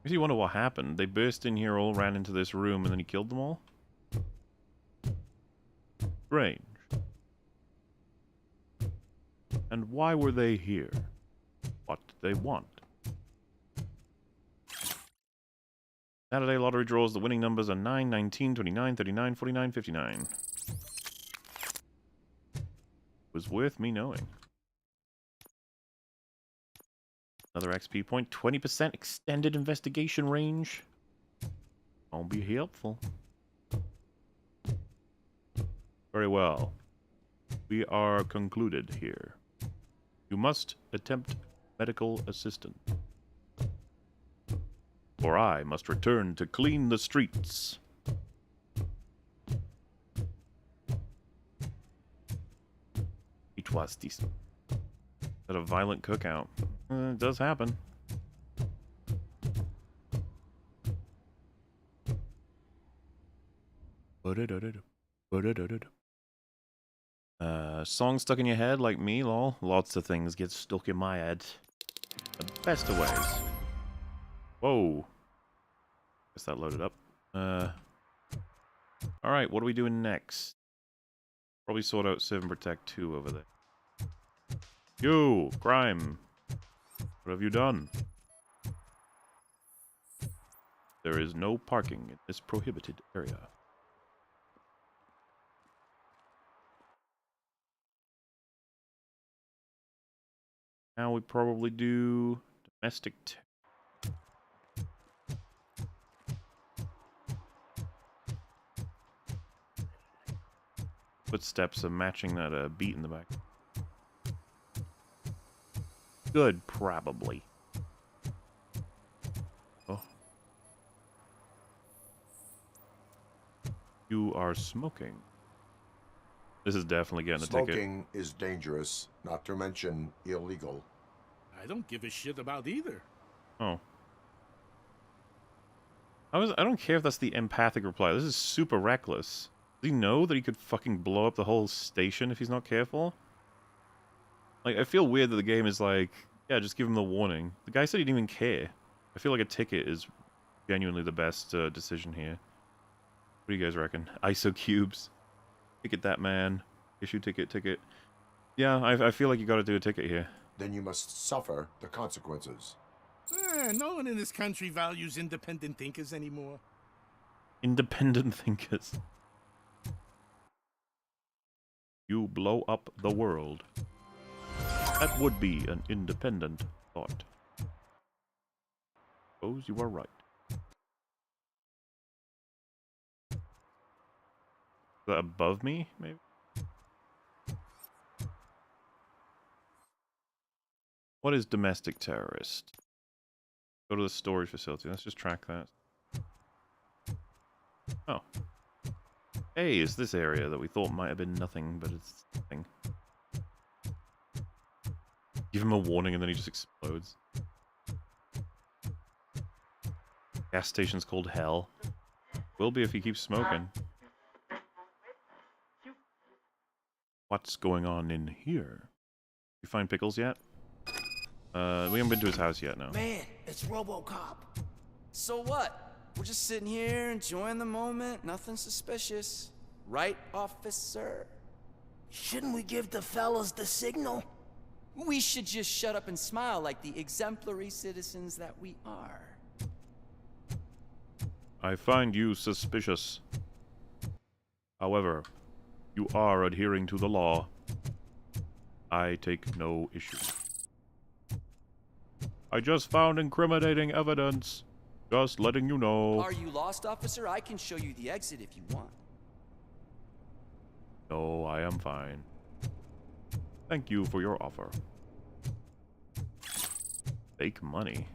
A: If you wonder what happened, they burst in here, all ran into this room, and then he killed them all? Strange. And why were they here? What did they want? Saturday lottery draws, the winning numbers are 9, 19, 29, 39, 49, 59. Was worth me knowing. Another XP point, 20% extended investigation range. I'll be helpful. Very well. We are concluded here. You must attempt medical assistance. Or I must return to clean the streets. It was this. At a violent cookout. It does happen. Song stuck in your head like me, lol. Lots of things get stuck in my head. The best of ways. Whoa. Guess that loaded up. Alright, what are we doing next? Probably sort out Serve and Protect 2 over there. You! Crime! What have you done? There is no parking in this prohibited area. Now we probably do domestic. Footsteps are matching that beat in the back. Good, probably. Oh. You are smoking. This is definitely getting a ticket.
C: Smoking is dangerous, not to mention illegal.
J: I don't give a shit about either.
A: Oh. I don't care if that's the empathic reply. This is super reckless. Does he know that he could fucking blow up the whole station if he's not careful? Like, I feel weird that the game is like, yeah, just give him the warning. The guy said he didn't even care. I feel like a ticket is genuinely the best decision here. What do you guys reckon? ISO cubes. Ticket that man. Issue ticket. Yeah, I feel like you gotta do a ticket here.
C: Then you must suffer the consequences.
J: No one in this country values independent thinkers anymore.
A: Independent thinkers. You blow up the world. That would be an independent thought. Suppose you are right. Is that above me, maybe? What is domestic terrorist? Go to the storage facility. Let's just track that. Oh. Hey, it's this area that we thought might have been nothing, but it's nothing. Give him a warning and then he just explodes. Gas station's called hell. Will be if he keeps smoking. What's going on in here? You find Pickles yet? We haven't been to his house yet, no.
E: Man, it's RoboCop.
K: So what? We're just sitting here enjoying the moment, nothing suspicious. Right, officer?
E: Shouldn't we give the fellas the signal?
K: We should just shut up and smile like the exemplary citizens that we are.
A: I find you suspicious. However, you are adhering to the law. I take no issue. I just found incriminating evidence. Just letting you know.
K: Are you lost, officer? I can show you the exit if you want.
A: No, I am fine. Thank you for your offer. Fake money.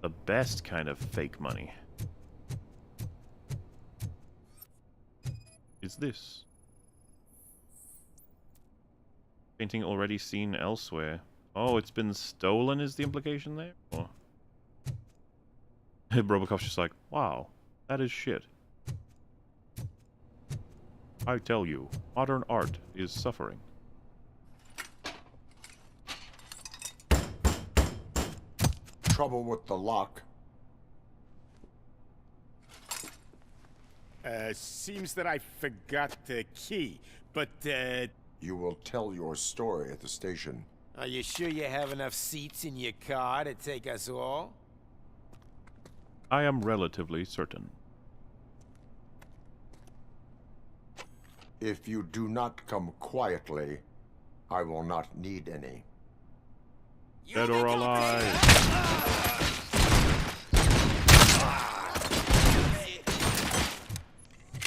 A: The best kind of fake money. Is this? Painting already seen elsewhere. Oh, it's been stolen is the implication there? Or... RoboCop's just like, wow, that is shit. I tell you, modern art is suffering.
C: Trouble with the lock.
J: Seems that I forgot the key, but,
C: You will tell your story at the station.
P: Are you sure you have enough seats in your car to take us all?
A: I am relatively certain.
C: If you do not come quietly, I will not need any.
A: Dead or alive.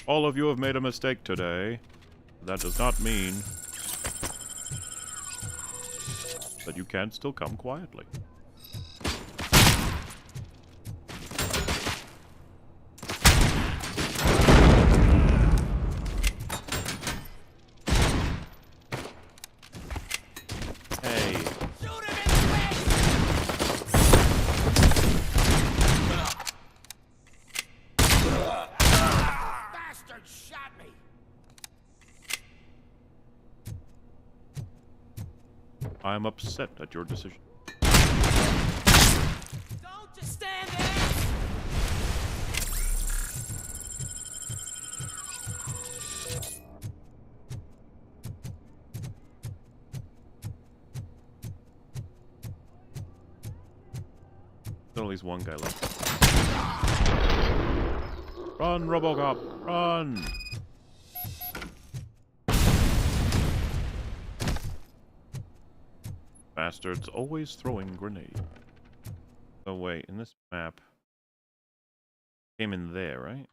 A: All of you have made a mistake today. That does not mean that you can still come quietly. Hey.
P: Bastard shot me!
A: I am upset at your decision.
P: Don't just stand there!
A: There's at least one guy left. Run, RoboCop! Run! Bastards always throwing grenades. Oh wait, in this map... Came in there, right?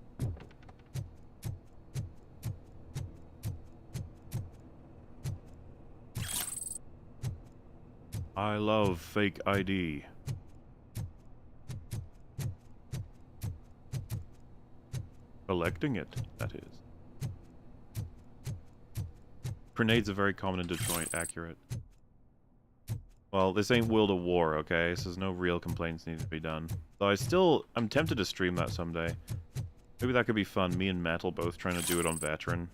A: I love fake ID. Collecting it, that is. Grenades are very common in Detroit, accurate. Well, this ain't World of War, okay? So there's no real complaints need to be done. Though I'm tempted to stream that someday. Maybe that could be fun. Me and Metal both trying to do it on Veteran.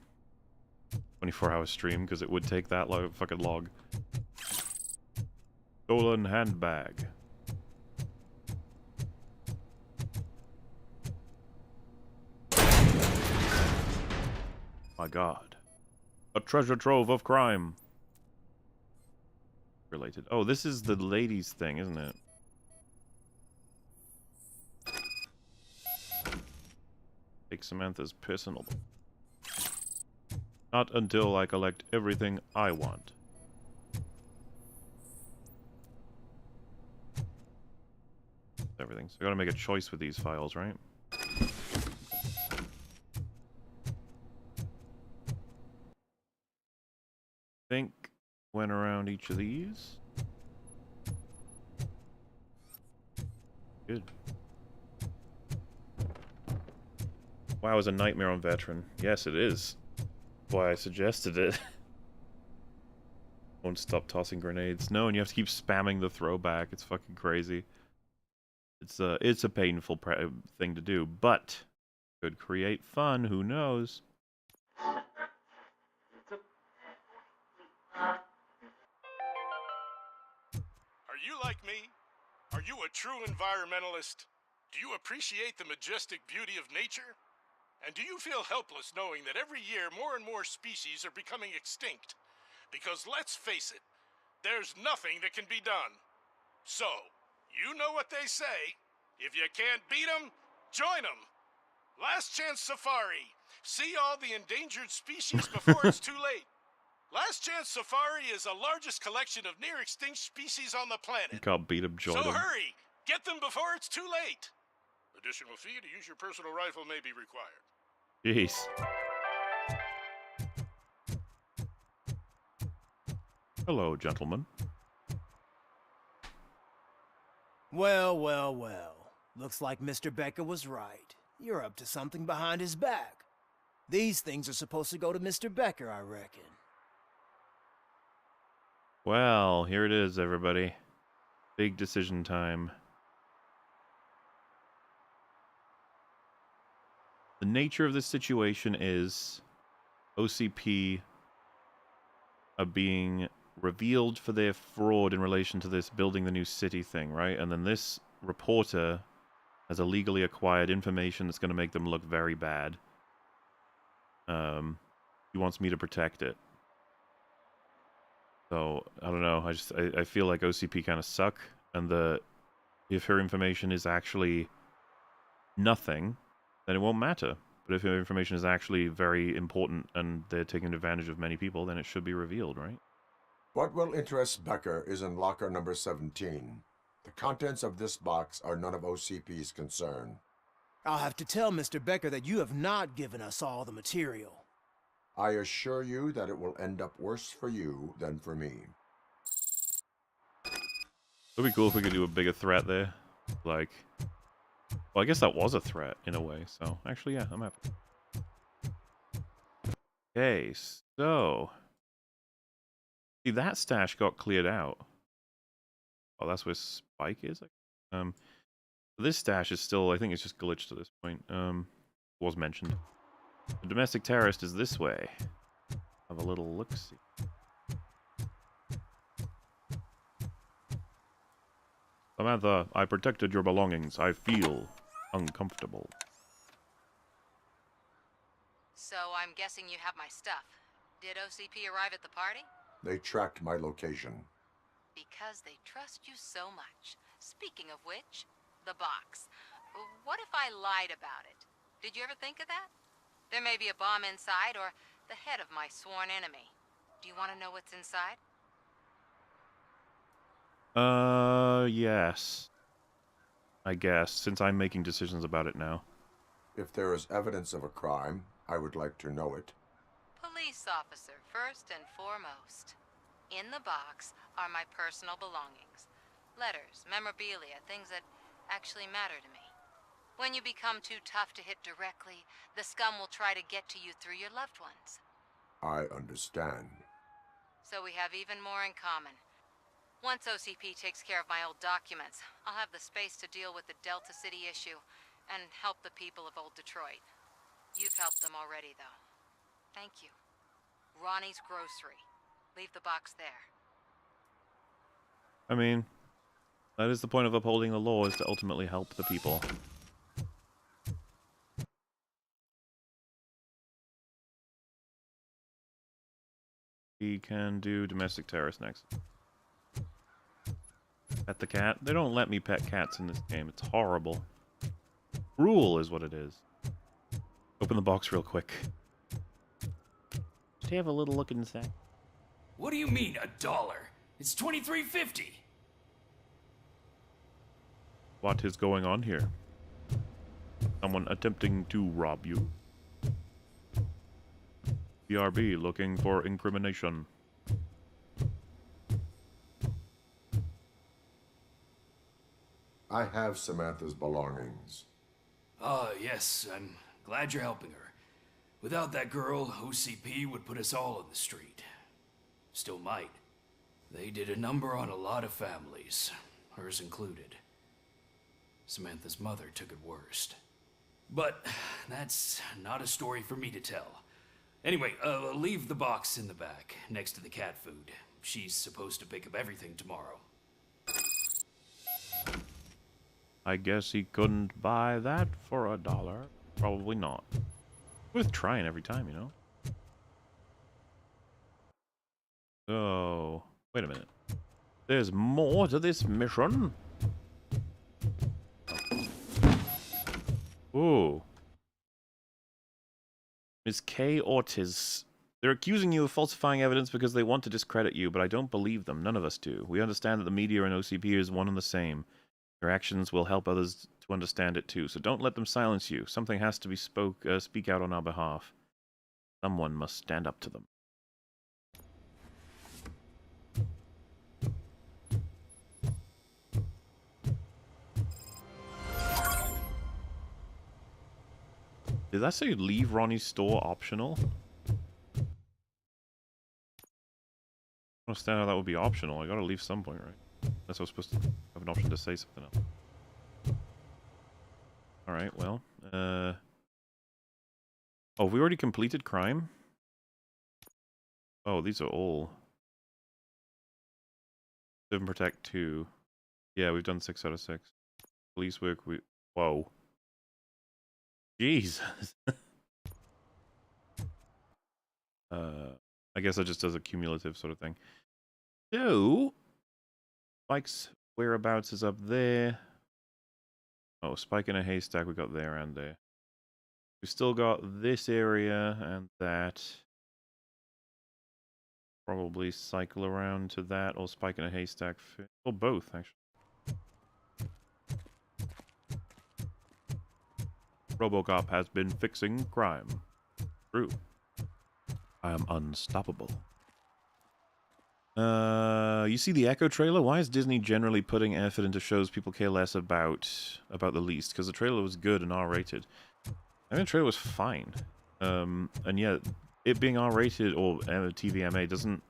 A: 24-hour stream, because it would take that fucking log. Stolen handbag. My god. A treasure trove of crime. Related. Oh, this is the ladies thing, isn't it? Take Samantha's personal. Not until I collect everything I want. Everything. So I gotta make a choice with these files, right? Think went around each of these. Good. Wow, is a nightmare on Veteran. Yes, it is. Why I suggested it. Won't stop tossing grenades. No, and you have to keep spamming the throwback. It's fucking crazy. It's a painful thing to do, but could create fun. Who knows?
J: Are you like me? Are you a true environmentalist? Do you appreciate the majestic beauty of nature? And do you feel helpless knowing that every year more and more species are becoming extinct? Because let's face it, there's nothing that can be done. So, you know what they say. If you can't beat 'em, join 'em. Last Chance Safari. See all the endangered species before it's too late. Last Chance Safari is the largest collection of near-extinct species on the planet.
A: You can't beat 'em, join 'em.
J: So hurry! Get them before it's too late! Additional fee to use your personal rifle may be required.
A: Jeez. Hello, gentlemen.
E: Well, well, well. Looks like Mr. Becker was right. You're up to something behind his back. These things are supposed to go to Mr. Becker, I reckon.
A: Well, here it is, everybody. Big decision time. The nature of this situation is OCP are being revealed for their fraud in relation to this building the new city thing, right? And then this reporter has illegally acquired information that's going to make them look very bad. He wants me to protect it. So, I don't know, I feel like OCP kind of suck, and if her information is actually nothing, then it won't matter. But if her information is actually very important and they're taking advantage of many people, then it should be revealed, right?
C: What will interest Becker is in locker number 17. The contents of this box are none of OCP's concern.
E: I'll have to tell Mr. Becker that you have not given us all the material.
C: I assure you that it will end up worse for you than for me.
A: It'd be cool if we could do a bigger threat there. Like, well, I guess that was a threat in a way, so actually, yeah, I'm happy. Okay, so see, that stash got cleared out. Oh, that's where Spike is. This stash is still, I think it's just glitched at this point. Was mentioned. The domestic terrorist is this way. Have a little look-see. Samantha, I protected your belongings. I feel uncomfortable.
U: So I'm guessing you have my stuff. Did OCP arrive at the party?
C: They tracked my location.
U: Because they trust you so much. Speaking of which, the box. What if I lied about it? Did you ever think of that? There may be a bomb inside, or the head of my sworn enemy. Do you want to know what's inside?
A: Yes. I guess, since I'm making decisions about it now.
C: If there is evidence of a crime, I would like to know it.
U: Police officer, first and foremost. In the box are my personal belongings. Letters, memorabilia, things that actually matter to me. When you become too tough to hit directly, the scum will try to get to you through your loved ones.
C: I understand.
U: So we have even more in common. Once OCP takes care of my old documents, I'll have the space to deal with the Delta City issue and help the people of Old Detroit. You've helped them already, though. Thank you. Ronnie's Grocery. Leave the box there.
A: I mean, that is the point of upholding the law, is to ultimately help the people. We can do domestic terrorist next. Pet the cat. They don't let me pet cats in this game. It's horrible. Cruel is what it is. Open the box real quick. Just have a little look inside.
G: What do you mean, $1? It's $23.50.
A: What is going on here? Someone attempting to rob you. BRB looking for incrimination.
C: I have Samantha's belongings.
G: Yes, I'm glad you're helping her. Without that girl, OCP would put us all in the street. Still might. They did a number on a lot of families, hers included. Samantha's mother took it worst. But that's not a story for me to tell. Anyway, leave the box in the back, next to the cat food. She's supposed to pick up everything tomorrow.
A: I guess he couldn't buy that for $1. Probably not. Worth trying every time, you know? So, wait a minute. There's more to this mission? Ooh. Ms. K. Ortiz. They're accusing you of falsifying evidence because they want to discredit you, but I don't believe them. None of us do. We understand that the media and OCP is one and the same. Your actions will help others to understand it too, so don't let them silence you. Something has to be speak out on our behalf. Someone must stand up to them. Did that say leave Ronnie's store optional? I don't understand how that would be optional. I gotta leave some point, right? Unless I was supposed to have an option to say something else. Alright, well. Oh, we already completed crime? Oh, these are all. Live and Protect 2. Yeah, we've done 6 out of 6. Police work, whoa. Jesus. I guess that just does a cumulative sort of thing. So, Spike's whereabouts is up there. Oh, Spike in a haystack we got there and there. We still got this area and that. Probably cycle around to that or Spike in a haystack. Or both, actually. RoboCop has been fixing crime. True. I am unstoppable. You see the Echo trailer? Why is Disney generally putting effort into shows people care less about the least? Because the trailer was good and R-rated. I mean, the trailer was fine. And yet, it being R-rated or TVMA doesn't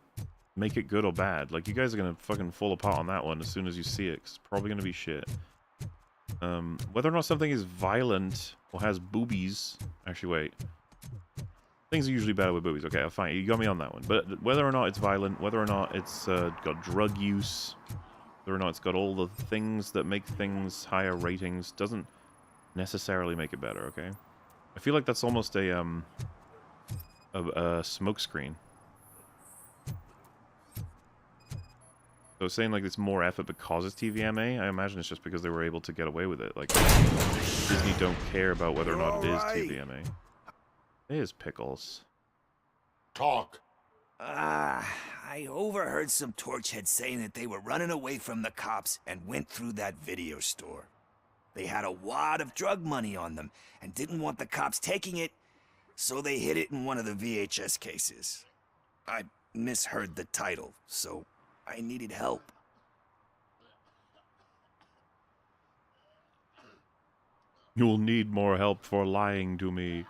A: make it good or bad. Like, you guys are gonna fucking fall apart on that one as soon as you see it. 'Cause it's probably gonna be shit. Whether or not something is violent or has boobies... Actually, wait. Things are usually better with boobies. Okay, fine. You got me on that one. But whether or not it's violent, whether or not it's got drug use, whether or not it's got all the things that make things higher ratings, doesn't necessarily make it better, okay? I feel like that's almost a smokescreen. So saying like it's more effort because it's TVMA, I imagine it's just because they were able to get away with it. Like, Disney don't care about whether or not it is TVMA. There's Pickles.
C: Talk.
X: I overheard some torchheads saying that they were running away from the cops and went through that video store. They had a wad of drug money on them and didn't want the cops taking it, so they hid it in one of the VHS cases. I misheard the title, so I needed help.
A: You'll need more help for lying to me.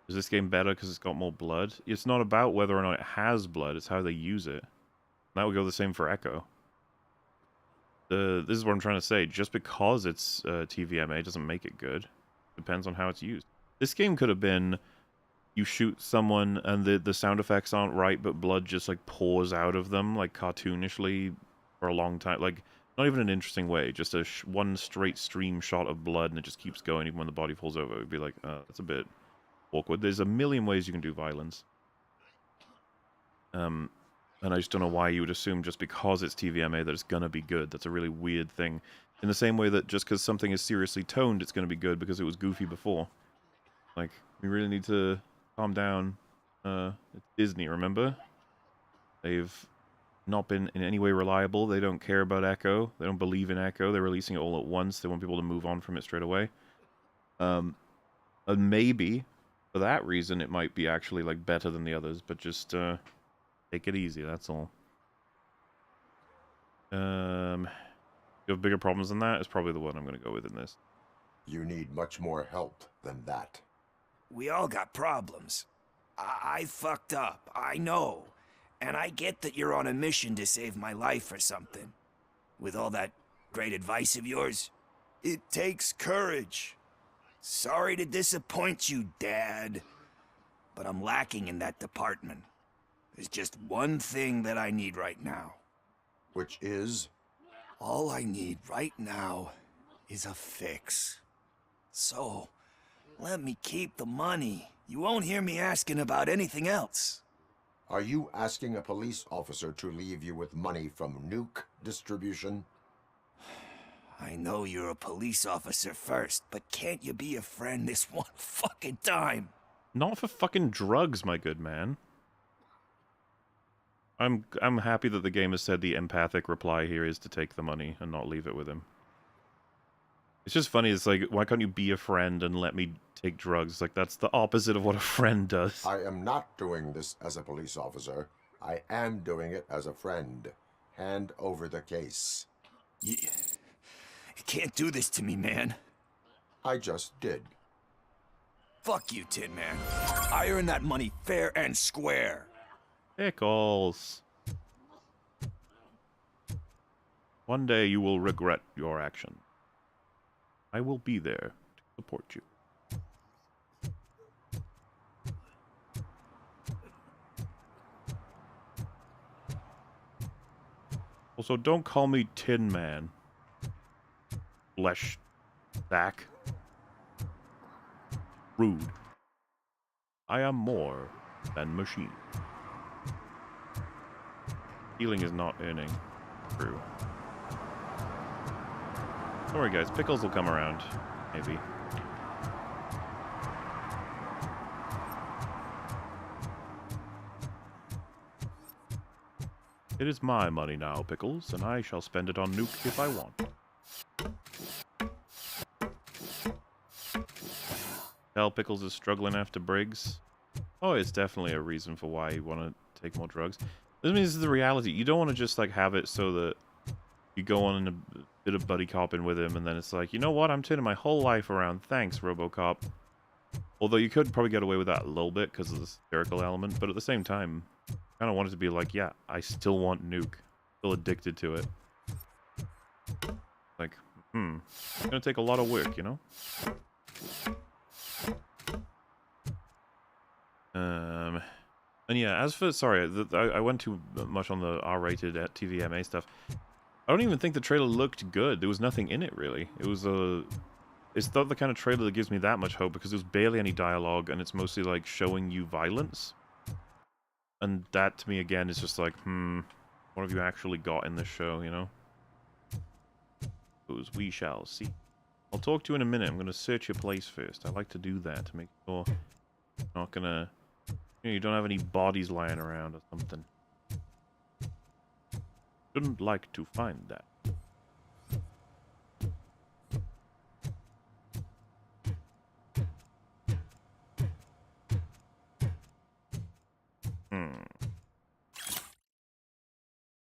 A: Is this game better because it's got more blood? It's not about whether or not it has blood, it's how they use it. That would go the same for Echo. This is what I'm trying to say. Just because it's TVMA doesn't make it good. Depends on how it's used. This game could have been... You shoot someone and the sound effects aren't right, but blood just like pours out of them, like cartoonishly, for a long time. Like, not even an interesting way, just a one straight stream shot of blood and it just keeps going even when the body falls over. It would be like, that's a bit awkward. There's a million ways you can do violence. And I just don't know why you would assume just because it's TVMA that it's gonna be good. That's a really weird thing. In the same way that just because something is seriously toned, it's gonna be good because it was goofy before. Like, we really need to... calm down. It's Disney, remember? They've not been in any way reliable. They don't care about Echo. They don't believe in Echo. They're releasing it all at once. They want people to move on from it straight away. And maybe, for that reason, it might be actually, like, better than the others. But just, take it easy, that's all. You have bigger problems than that? It's probably the one I'm going to go with in this.
C: You need much more help than that.
X: We all got problems. I fucked up, I know. And I get that you're on a mission to save my life or something. With all that great advice of yours, it takes courage. Sorry to disappoint you, Dad. But I'm lacking in that department. There's just one thing that I need right now.
C: Which is?
X: All I need right now is a fix. So... let me keep the money. You won't hear me asking about anything else.
C: Are you asking a police officer to leave you with money from nuke distribution?
X: I know you're a police officer first, but can't you be a friend this one fucking time?
A: Not for fucking drugs, my good man. I'm happy that the game has said the empathic reply here is to take the money and not leave it with him. It's just funny. It's like, why can't you be a friend and let me take drugs? Like, that's the opposite of what a friend does.
C: I am not doing this as a police officer. I am doing it as a friend. Hand over the case.
X: You can't do this to me, man.
C: I just did.
X: Fuck you, Tin Man. I earned that money fair and square.
A: Pickles. One day you will regret your action. I will be there to support you. Also, don't call me Tin Man. Flesh sack. Rude. I am more than machine. Healing is not earning. True. Don't worry, guys. Pickles will come around. Maybe. It is my money now, Pickles, and I shall spend it on Nuke if I want. Tell Pickles is struggling after Briggs. Oh, it's definitely a reason for why you want to take more drugs. This means this is the reality. You don't want to just, like, have it so that you go on a bit of buddy copping with him, and then it's like, you know what? I'm turning my whole life around. Thanks, RoboCop. Although you could probably get away with that a little bit because of the satirical element, but at the same time, I kind of want it to be like, yeah, I still want Nuke. Still addicted to it. Like, it's gonna take a lot of work, you know? And yeah, as for, sorry, I went too much on the R-rated TVMA stuff. I don't even think the trailer looked good. There was nothing in it, really. It was it's not the kind of trailer that gives me that much hope, because there's barely any dialogue, and it's mostly, like, showing you violence. And that, to me, again, is just like, what have you actually got in this show, you know? Because we shall see. I'll talk to you in a minute. I'm going to search your place first. I like to do that to make sure you're not going to... You know, you don't have any bodies lying around or something. Shouldn't like to find that.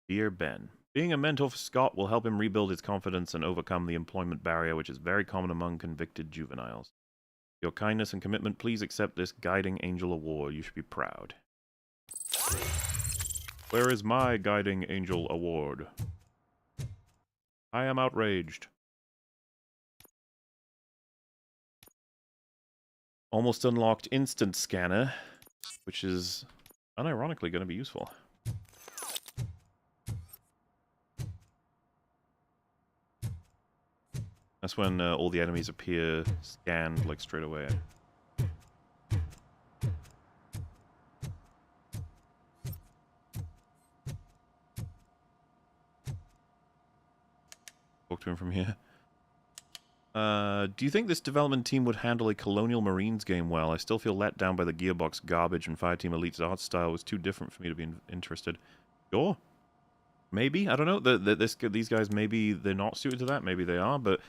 A: Dear Ben, being a mentor for Scott will help him rebuild his confidence and overcome the employment barrier, which is very common among convicted juveniles. Your kindness and commitment, please accept this Guiding Angel Award. You should be proud. Where is my Guiding Angel Award? I am outraged. Almost unlocked Instant Scanner, which is unironically going to be useful. That's when all the enemies appear scanned, like, straight away. Talk to him from here. Do you think this development team would handle a Colonial Marines game well? I still feel let down by the Gearbox garbage, and Fireteam Elite's art style was too different for me to be interested. Sure. Maybe. I don't know. These guys, maybe they're not suited to that. Maybe they are, but...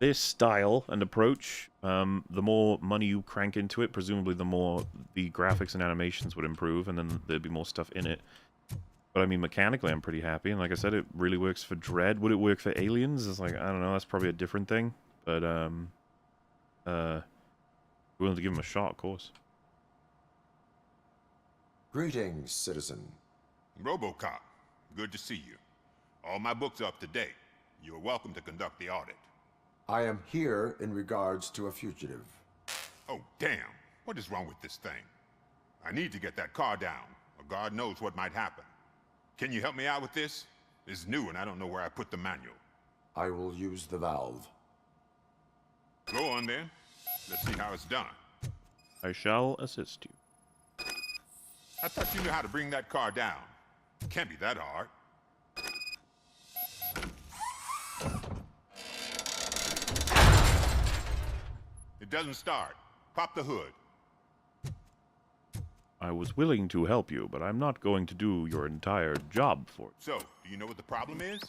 A: This style and approach, the more money you crank into it, presumably the more the graphics and animations would improve, and then there'd be more stuff in it. But I mean, mechanically, I'm pretty happy, and like I said, it really works for Dread. Would it work for Aliens? It's like, I don't know, that's probably a different thing. But, willing to give him a shot, of course.
C: Greetings, citizen.
H: RoboCop, good to see you. All my books are up to date. You're welcome to conduct the audit.
C: I am here in regards to a fugitive.
H: Oh, damn. What is wrong with this thing? I need to get that car down, or God knows what might happen. Can you help me out with this? It's new and I don't know where I put the manual.
C: I will use the valve.
H: Go on then. Let's see how it's done.
A: I shall assist you.
H: I thought you knew how to bring that car down. Can't be that hard. It doesn't start. Pop the hood.
A: I was willing to help you, but I'm not going to do your entire job for you.
H: So, do you know what the problem is?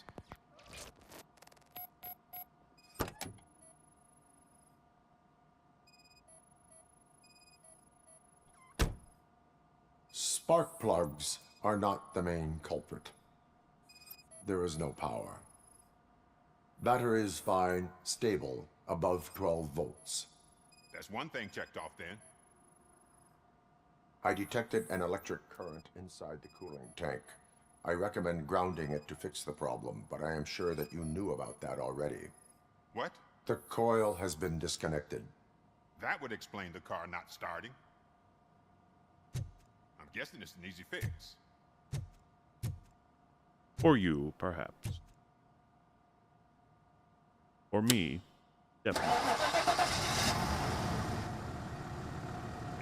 C: Spark plugs are not the main culprit. There is no power. Batteries fine, stable, above 12 volts.
F: That's one thing checked off then.
C: I detected an electric current inside the cooling tank. I recommend grounding it to fix the problem, but I am sure that you knew about that already.
F: What?
C: The coil has been disconnected.
F: That would explain the car not starting. I'm guessing it's an easy fix.
A: For you, perhaps. For me, definitely.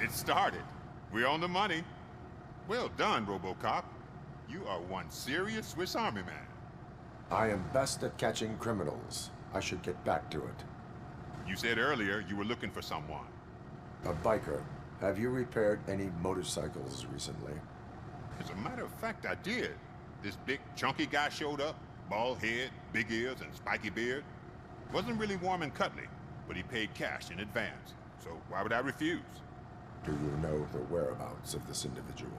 F: It started. We're on the money. Well done, RoboCop. You are one serious Swiss Army man.
C: I am best at catching criminals. I should get back to it.
F: You said earlier you were looking for someone.
C: A biker. Have you repaired any motorcycles recently?
F: As a matter of fact, I did. This big, chunky guy showed up. Bald head, big ears, and spiky beard. Wasn't really warm and cuddly, but he paid cash in advance. So why would I refuse?
C: Do you know the whereabouts of this individual?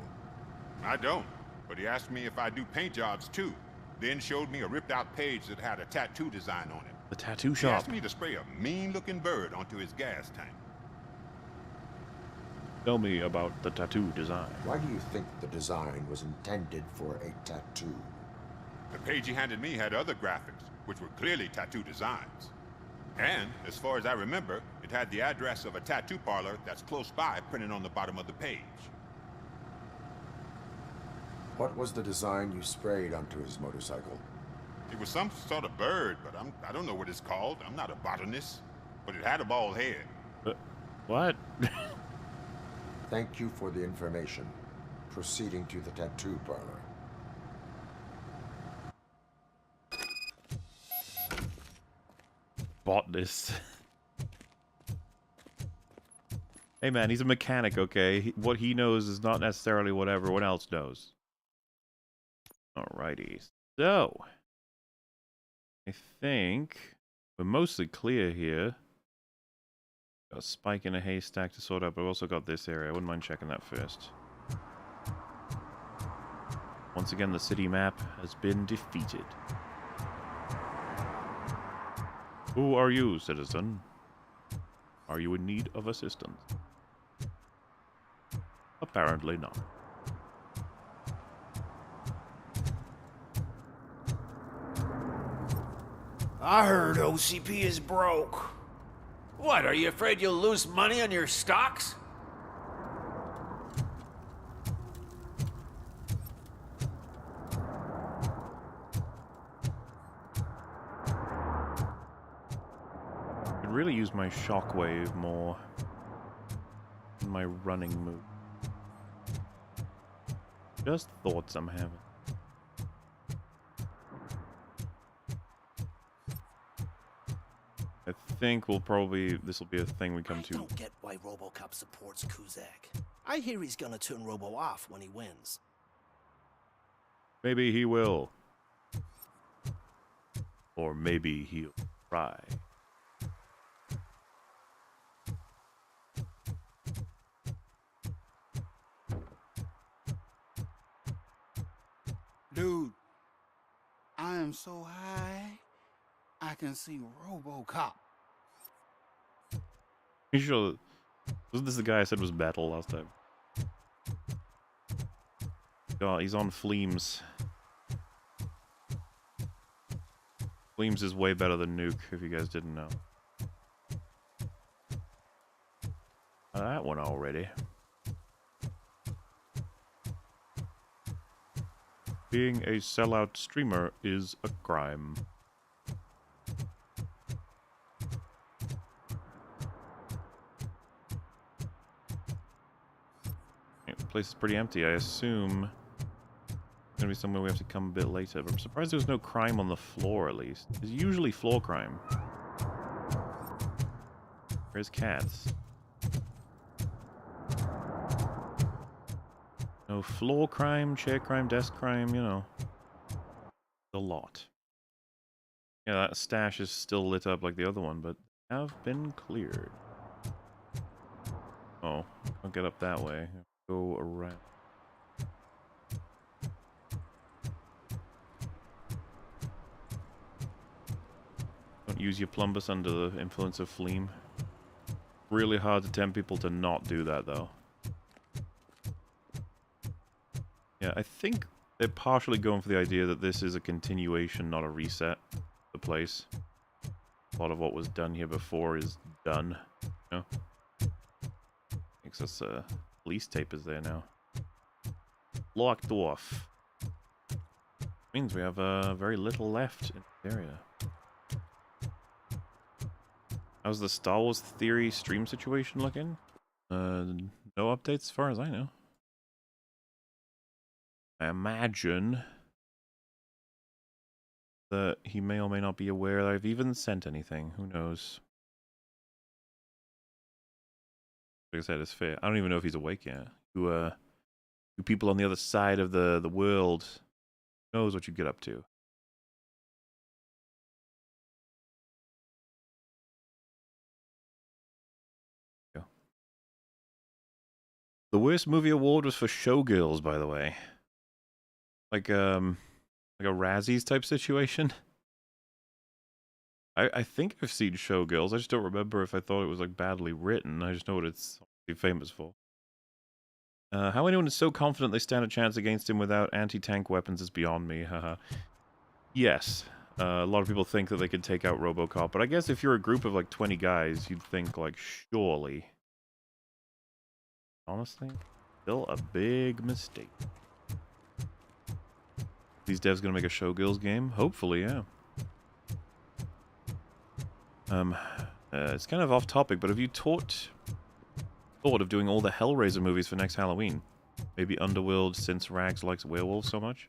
F: I don't, but he asked me if I do paint jobs too. Then showed me a ripped-out page that had a tattoo design on it.
A: The tattoo
F: He
A: shop.
F: asked me to spray a mean-looking bird onto his gas tank.
A: Tell me about the tattoo design.
C: Why do you think the design was intended for a tattoo?
F: The page he handed me had other graphics, which were clearly tattoo designs. And, as far as I remember, it had the address of a tattoo parlor that's close by printed on the bottom of the page.
C: What was the design you sprayed onto his motorcycle?
F: It was some sort of bird, but I don't know what it's called. I'm not a botanist. But it had a bald head.
A: What?
C: Thank you for the information. Proceeding to the tattoo parlor.
A: Botanist. Hey man, he's a mechanic, okay? What he knows is not necessarily what everyone else knows. Alrighty. So, I think we're mostly clear here. Got a spike in a haystack to sort out, but I've also got this area. I wouldn't mind checking that first. Once again, the city map has been defeated. Who are you, citizen? Are you in need of assistance? Apparently not.
P: I heard OCP is broke. What, are you afraid you'll lose money on your stocks?
A: Could really use my shockwave more in my running move. Just thoughts I'm having. I think this will be a thing we come
E: I
A: to.
E: don't get why RoboCop supports Kuzak. I hear he's gonna turn Robo off when he wins.
A: Maybe he will. Or maybe he'll try.
B: Dude, I am so high, I can see RoboCop.
A: You sure? Wasn't this the guy I said was Battle last time? God, he's on Fleems. Fleems is way better than Nuke, if you guys didn't know. That one already. Being a sellout streamer is a crime. Yeah, the place is pretty empty. I assume it's gonna be somewhere we have to come a bit later. But I'm surprised there was no crime on the floor, at least. There's usually floor crime. Where's cats? No floor crime, chair crime, desk crime, you know. A lot. Yeah, that stash is still lit up like the other one, but have been cleared. Oh, I'll get up that way. Go around. use your plumbus under the influence of phlegm. Really hard to tempt people to not do that, though. Yeah, I think they're partially going for the idea that this is a continuation, not a reset of the place. A lot of what was done here before is done, you know? Makes us, police tape is there now. Locked off. Means we have, very little left in the area. How's the Star Wars Theory stream situation looking? No updates as far as I know. I imagine that he may or may not be aware that I've even sent anything. Who knows? Like I said, it's fair. I don't even know if he's awake yet. Who people on the other side of the world knows what you get up to. The worst movie award was for Showgirls, by the way. Like a Razzies type situation. I think I've seen Showgirls. I just don't remember if I thought it was like badly written. I just know what it's famous for. How anyone is so confident they stand a chance against him without anti-tank weapons is beyond me. Haha. Yes. A lot of people think that they could take out RoboCop, but I guess if you're a group of like 20 guys, you'd think like surely. Honestly, still a big mistake. These devs gonna make a Showgirls game? Hopefully, yeah. It's kind of off topic, but have you thought of doing all the Hellraiser movies for next Halloween? Maybe Underworld, since Rags likes werewolves so much?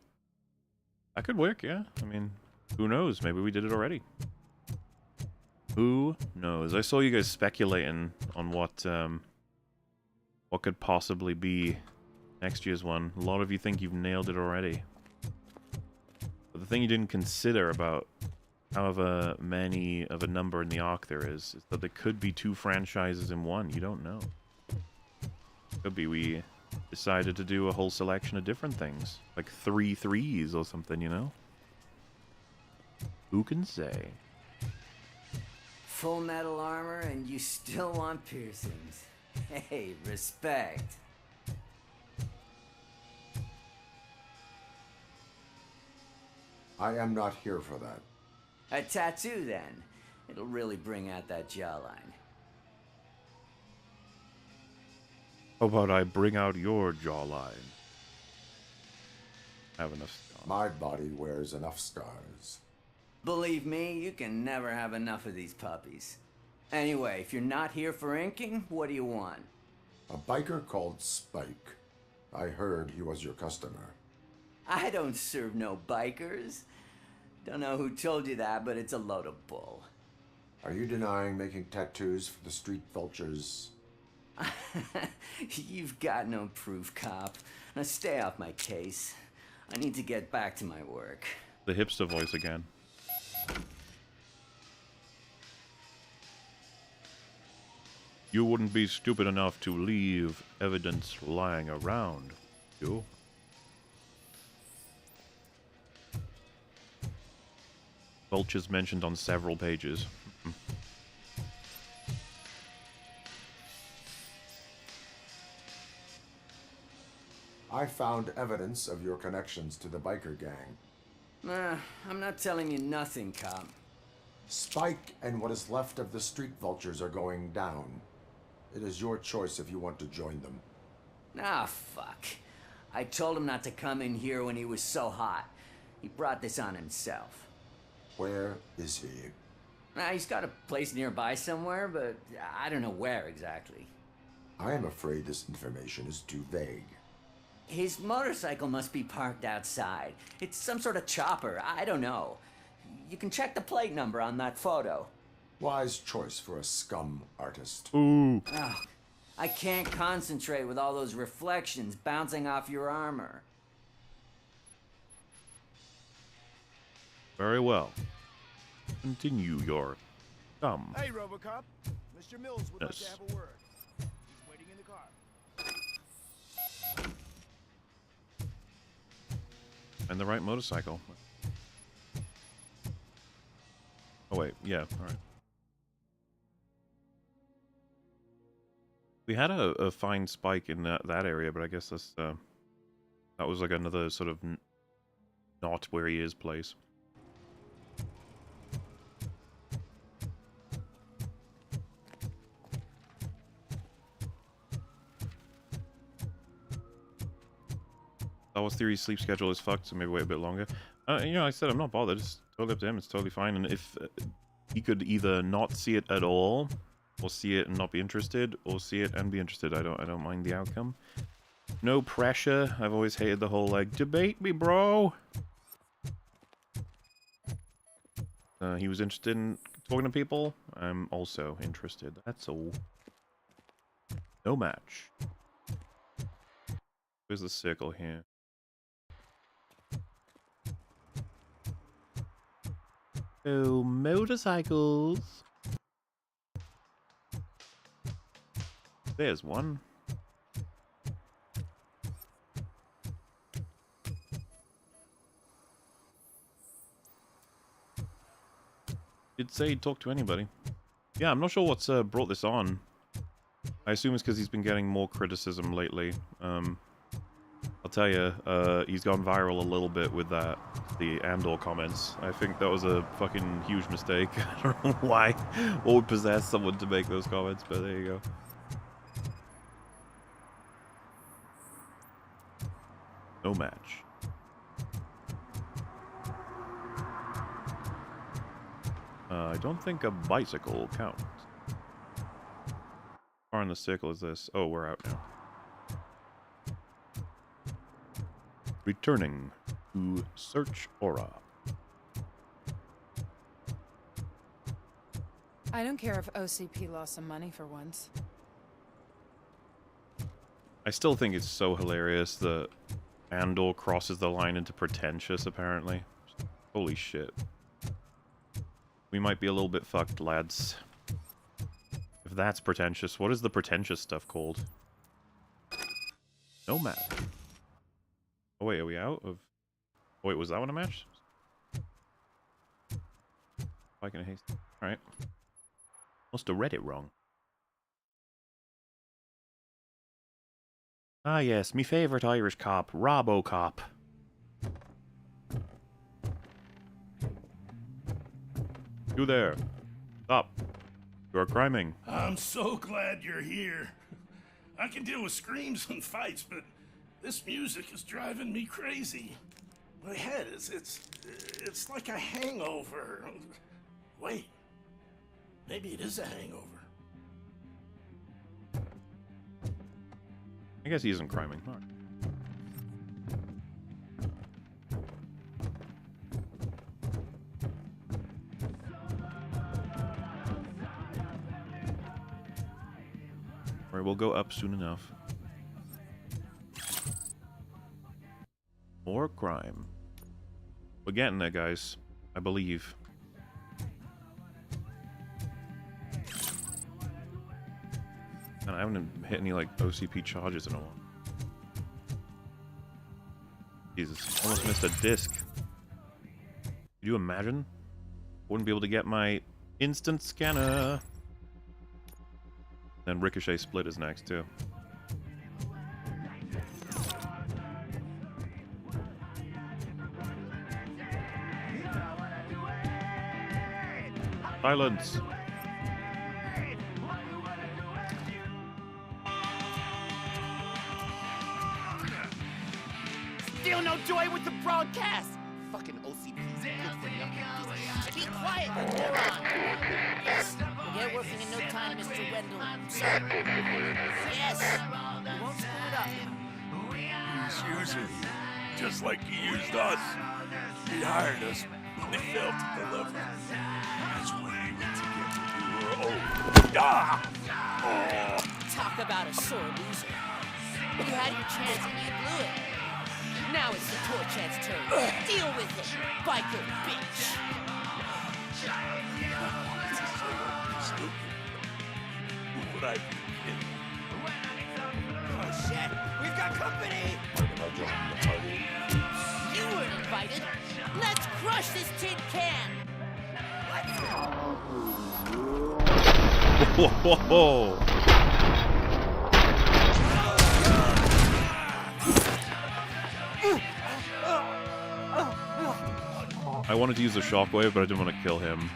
A: That could work, yeah. I mean, who knows? Maybe we did it already. Who knows? I saw you guys speculating on what could possibly be next year's one. A lot of you think you've nailed it already. But the thing you didn't consider about however many of a number in the arc there is that there could be 2 franchises in one. You don't know. Could be we decided to do a whole selection of different things. Like 3 threes or something, you know? Who can say?
X: Full metal armor and you still want piercings. Hey, respect.
C: I am not here for that.
X: A tattoo, then. It'll really bring out that jawline.
A: How about I bring out your jawline? I have enough scars.
C: My body wears enough scars.
X: Believe me, you can never have enough of these puppies. Anyway, if you're not here for inking, what do you want?
C: A biker called Spike. I heard he was your customer.
X: I don't serve no bikers. Don't know who told you that, but it's a load of bull.
C: Are you denying making tattoos for the street vultures?
X: You've got no proof, cop. Now stay off my case. I need to get back to my work.
A: The hipster voice again. You wouldn't be stupid enough to leave evidence lying around, you? Vultures mentioned on several pages.
C: I found evidence of your connections to the biker gang.
X: I'm not telling you nothing, cop.
C: Spike and what is left of the street vultures are going down. It is your choice if you want to join them.
X: Ah, fuck. I told him not to come in here when he was so hot. He brought this on himself.
C: Where is he?
X: He's got a place nearby somewhere, but I don't know where exactly.
C: I am afraid this information is too vague.
X: His motorcycle must be parked outside. It's some sort of chopper. I don't know. You can check the plate number on that photo.
C: Wise choice for a scum artist.
A: Ooh.
X: Oh, I can't concentrate with all those reflections bouncing off your armor.
A: Very well. Continue your scum.
V: Hey, RoboCop. Mr. Mills would like to have a word. He's waiting in the car.
A: And the right motorcycle. Oh wait, yeah, alright. We had a fine spike in that area, but I guess that's that was like another sort of not where he is place. Star Wars Theory's sleep schedule is fucked, so maybe wait a bit longer. You know, I said I'm not bothered. It's totally up to him. It's totally fine. And if he could either not see it at all, or see it and not be interested, or see it and be interested, I don't mind the outcome. No pressure. I've always hated the whole like debate me, bro. He was interested in talking to people. I'm also interested. That's all. No match. Where's the circle here? Oh, motorcycles. There's one. Did say he'd talk to anybody. Yeah, I'm not sure what's brought this on. I assume it's because he's been getting more criticism lately. I'll tell you, he's gone viral a little bit with the Andor comments. I think that was a fucking huge mistake. I don't know why, what would possess someone to make those comments, but there you go. No match. I don't think a bicycle counts. How far in the circle is this? Oh, we're out now. Returning to search aura.
M: I don't care if OCP lost some money for once.
A: I still think it's so hilarious that Andor crosses the line into pretentious, apparently. Holy shit. We might be a little bit fucked, lads. If that's pretentious, what is the pretentious stuff called? No map. Oh wait, are we out of... Oh wait, was that one a match? Spike and a haste. Alright. Must have read it wrong. Ah yes, me favourite Irish cop, RoboCop. You there. Stop. You are criming.
J: I'm so glad you're here. I can deal with screams and fights, but this music is driving me crazy. My head it's like a hangover. Wait. Maybe it is a hangover.
A: I guess he isn't criming. All right. Alright, we'll go up soon enough. More crime. We're getting there, guys. I believe. And I haven't hit any, like, OCP charges in a while. Jesus, almost missed a disc. Could you imagine? Wouldn't be able to get my instant scanner. Then Ricochet Split is next, too. Silence!
E: Still no joy with the broadcast! Fucking OCP's good for nothing. Be quiet, you moron! Yes, we'll get working in no time, Mr. Wendell. Sir. Yes! We won't screw it up.
J: He's using you, just like he used us. He hired us, but he failed to deliver. That's why we went to get when we were old. Ah! Oh.
E: Talk about a sore loser. You had your chance and you blew it. Now it's the Torchad's turn. Deal with it, biker bitch.
J: Would I be kidding?
E: Oh shit, we've got company. You weren't invited. Let's crush this tin can. What?
A: Whoa. I wanted to use the shockwave, but I didn't want to kill him.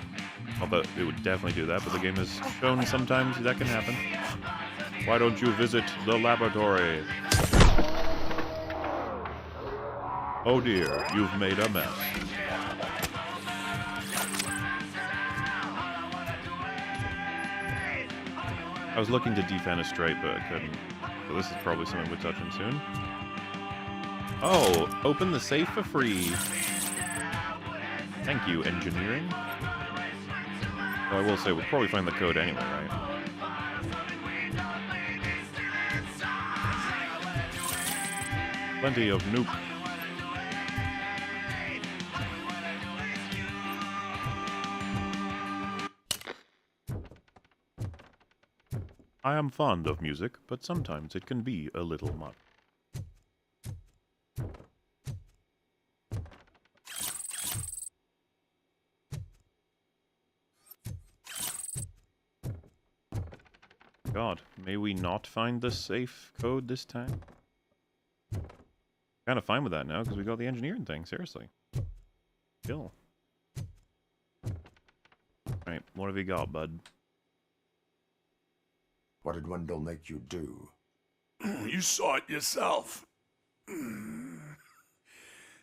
A: Although it would definitely do that, but the game has shown sometimes that can happen. Why don't you visit the laboratory? Oh dear, you've made a mess. I was looking to defenestrate, but I couldn't. So this is probably something we're touching soon. Oh, open the safe for free. Thank you, engineering. Well, I will say, we'll probably find the code anyway, right? Plenty of nuke. I am fond of music, but sometimes it can be a little much. God, may we not find the safe code this time? Kind of fine with that now, because we got the engineering thing, seriously. Chill. Right, what have you got, bud?
C: What did Wendell make you do?
N: You saw it yourself. He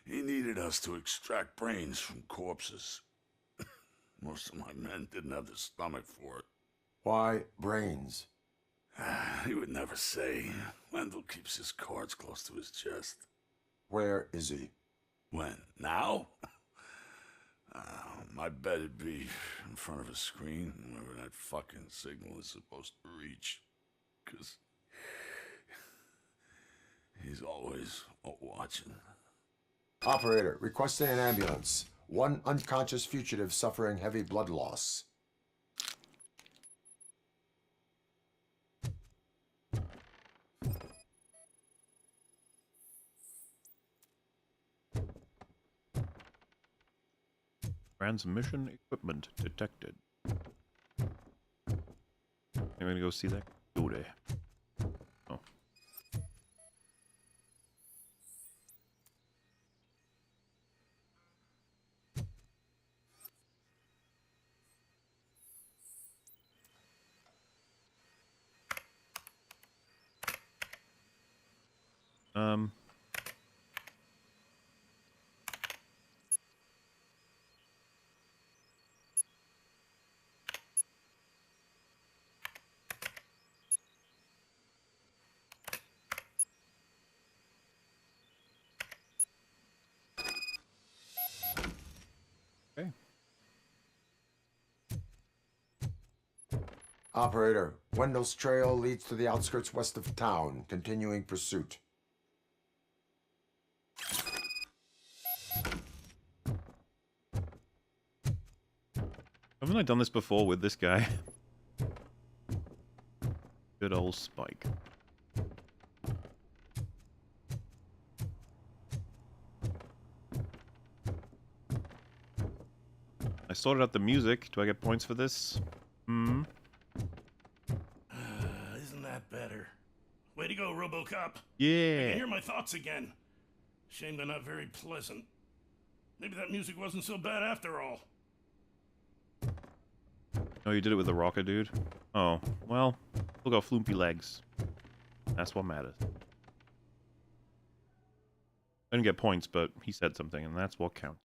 N: needed us to extract brains from corpses. Most of my men didn't have the stomach for it.
C: Why brains?
N: He would never say. Wendell keeps his cards close to his chest.
C: Where is he?
N: When? Now? My bet it'd be in front of a screen, wherever that fucking signal is supposed to reach. 'Cause he's always watching.
C: Operator, requesting an ambulance. One unconscious fugitive suffering heavy blood loss.
A: Transmission equipment detected. I'm gonna go see that dude. Oh. Okay.
C: Operator, Wendell's trail leads to the outskirts west of town. Continuing pursuit.
A: Haven't I done this before with this guy? Good old Spike. I sorted out the music. Do I get points for this? Hmm?
J: Isn't that better? Way to go, RoboCop.
A: Yeah.
J: I can hear my thoughts again. Shame they're not very pleasant. Maybe that music wasn't so bad after all.
A: Oh, you did it with the rocket, dude? Oh, well, still got floopy legs. That's what matters. I didn't get points, but he said something, and that's what counts.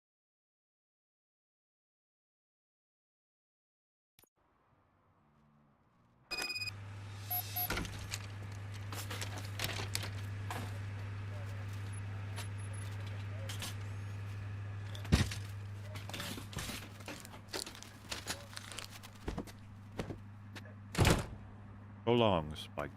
A: So long, Spike.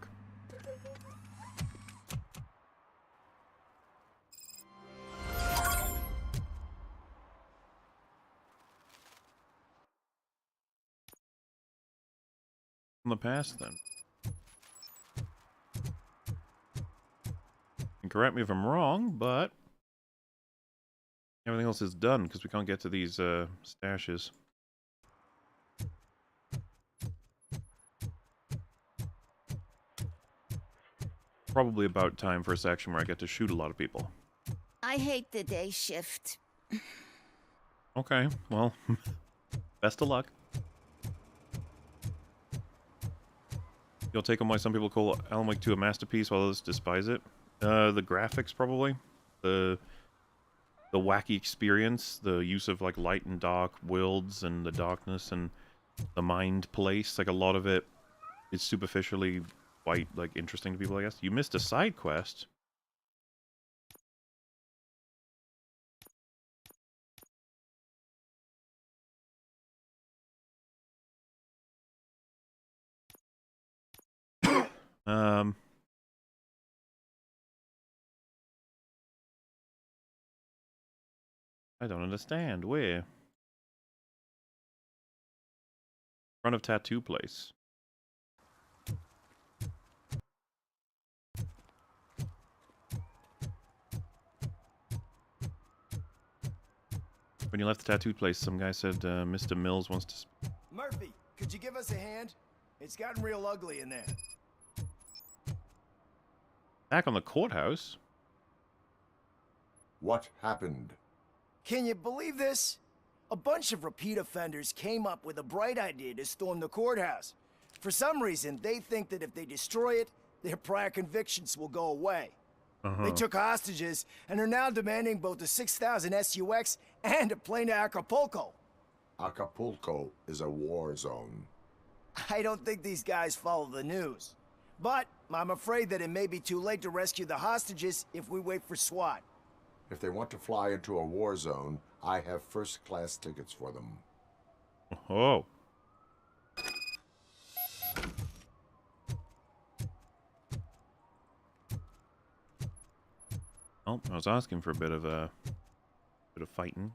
A: From the past, then. And correct me if I'm wrong, but everything else is done because we can't get to these stashes. probably about time for a section where I get to shoot a lot of people.
L: I hate the day shift.
A: Okay, well, best of luck. You'll take on why some people call Alan Wake 2 a masterpiece while others despise it. The graphics, probably. The wacky experience, the use of like light and dark worlds and the darkness and the mind place. Like a lot of it is superficially quite like interesting to people, I guess. You missed a side quest. I don't understand. Where? Front of tattoo place. When you left the tattoo place, some guy said Mr. Mills wants to...
V: Murphy, could you give us a hand? It's gotten real ugly in there.
A: Back on the courthouse?
C: What happened?
V: Can you believe this? A bunch of repeat offenders came up with a bright idea to storm the courthouse. For some reason, they think that if they destroy it, their prior convictions will go away. They took hostages and are now demanding both the 6,000 SUX and a plane to Acapulco.
C: Acapulco is a war zone.
V: I don't think these guys follow the news. But I'm afraid that it may be too late to rescue the hostages if we wait for SWAT.
C: If they want to fly into a war zone, I have first-class tickets for them.
A: Oh. Oh, I was asking for a bit of fighting.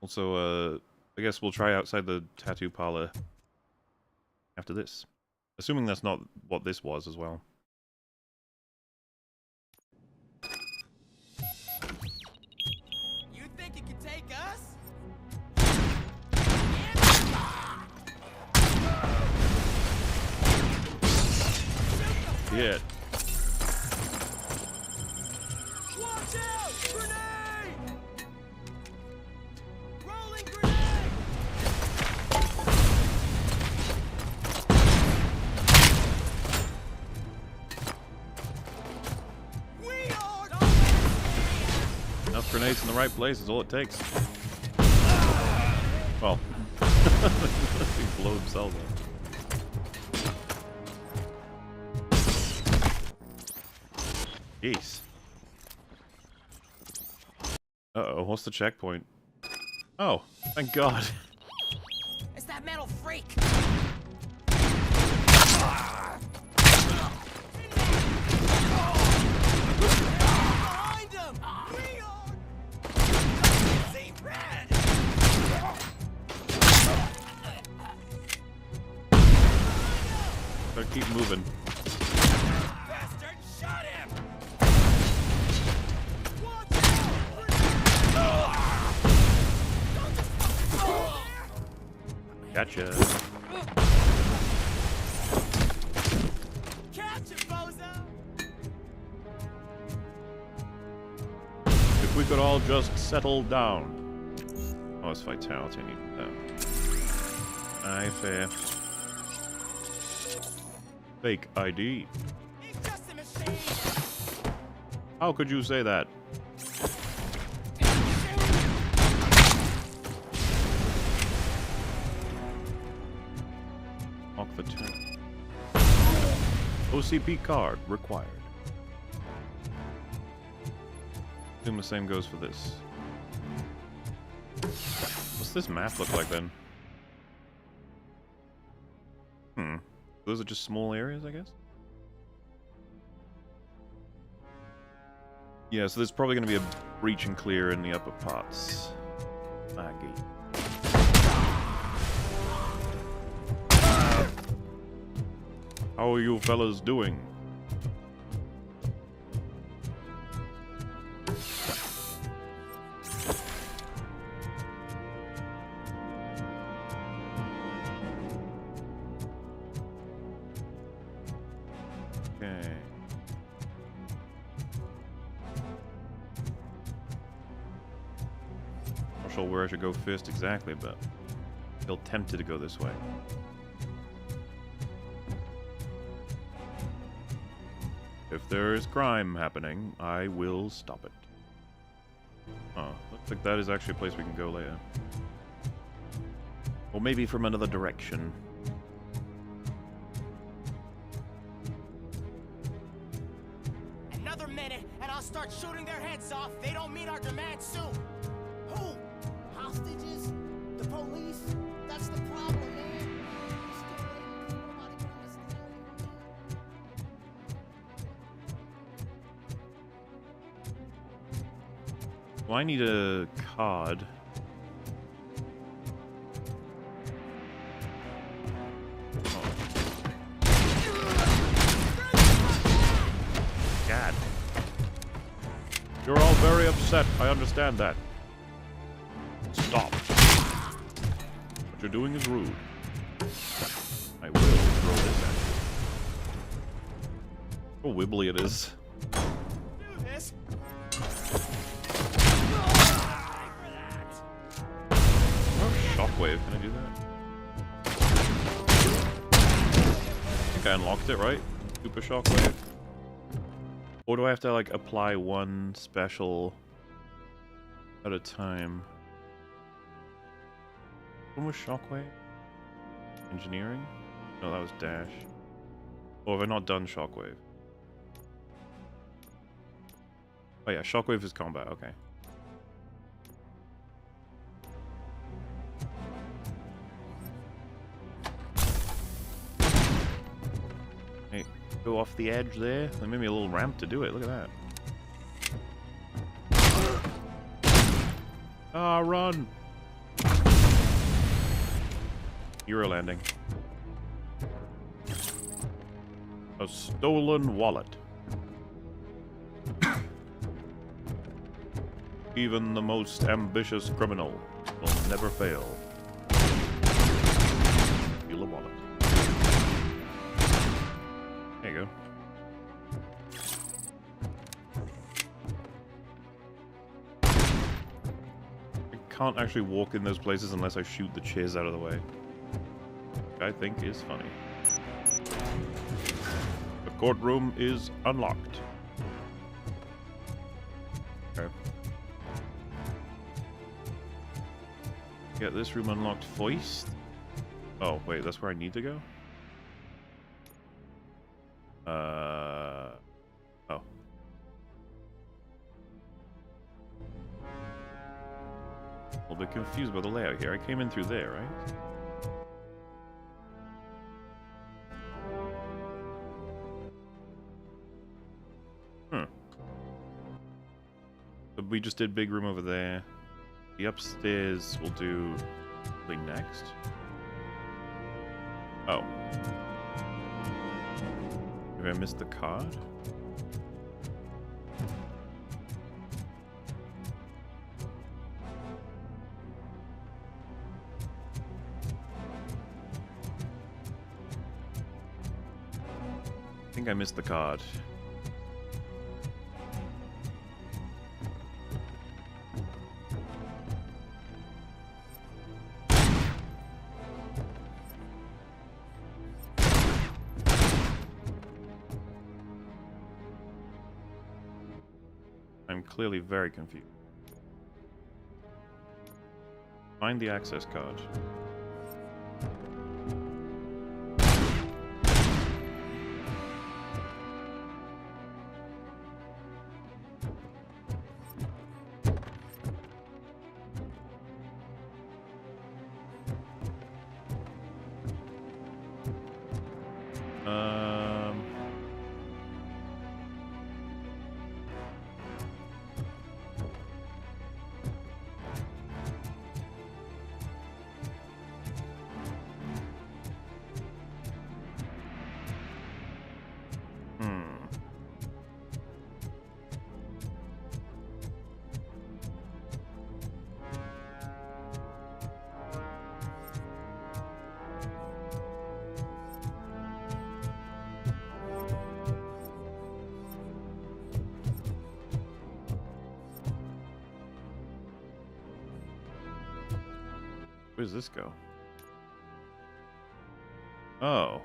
A: Also, I guess we'll try outside the tattoo parlor after this. Assuming that's not what this was as well.
P: You think you can take us?
A: Yeah.
P: Watch out! Grenade! Rolling grenade! We are
A: Enough grenades in the right place is all it takes. Well, they blow themselves up. Jeez. Uh-oh, what's the checkpoint? Oh, thank God.
P: It's that metal freak! Behind him! We are... See red!
A: Gotta keep moving.
P: Bastard, shot him!
A: Gotcha.
P: Catch him, bozo!
A: If we could all just settle down. Oh, it's vitality. I need that. Aye, fair. Fake ID.
P: He's just a machine!
A: How could you say that? Lock the tab. OCP card required. Assume the same goes for this. What's this map look like then? Those are just small areas, I guess? Yeah, so there's probably going to be a breach and clear in the upper parts. Maggie. How are you fellas doing? Okay. Not sure where I should go first exactly, but I feel tempted to go this way. If there is crime happening, I will stop it. Oh, looks like that is actually a place we can go later. Or maybe from another direction.
E: Another minute, and I'll start shooting their heads off. They don't meet our demands soon. Who? Hostages? The police? That's the problem, man.
A: Well, I need a card. God. You're all very upset. I understand that. Stop. What you're doing is rude. I will throw this at you. Oh, wibbly it is. Shockwave, can I do that? I think I unlocked it, right? Super shockwave. Or do I have to, like, apply one special at a time? When was shockwave? Engineering? No, that was dash. Or have I not done shockwave? Oh yeah, shockwave is combat, okay. Hey, go off the edge there. They made me a little ramp to do it, look at that. Ah, run! Euro landing. A stolen wallet. Even the most ambitious criminal will never fail. Steal a wallet. There you go. I can't actually walk in those places unless I shoot the chairs out of the way. Which I think is funny. The courtroom is unlocked. Okay. Get this room unlocked first. Oh, wait, that's where I need to go? Oh. A little bit confused by the layout here. I came in through there, right? But we just did big room over there. The upstairs we'll do next. Oh. Maybe I missed the card? I think I missed the card. I'm clearly very confused. Find the access card. Where does this go? Oh.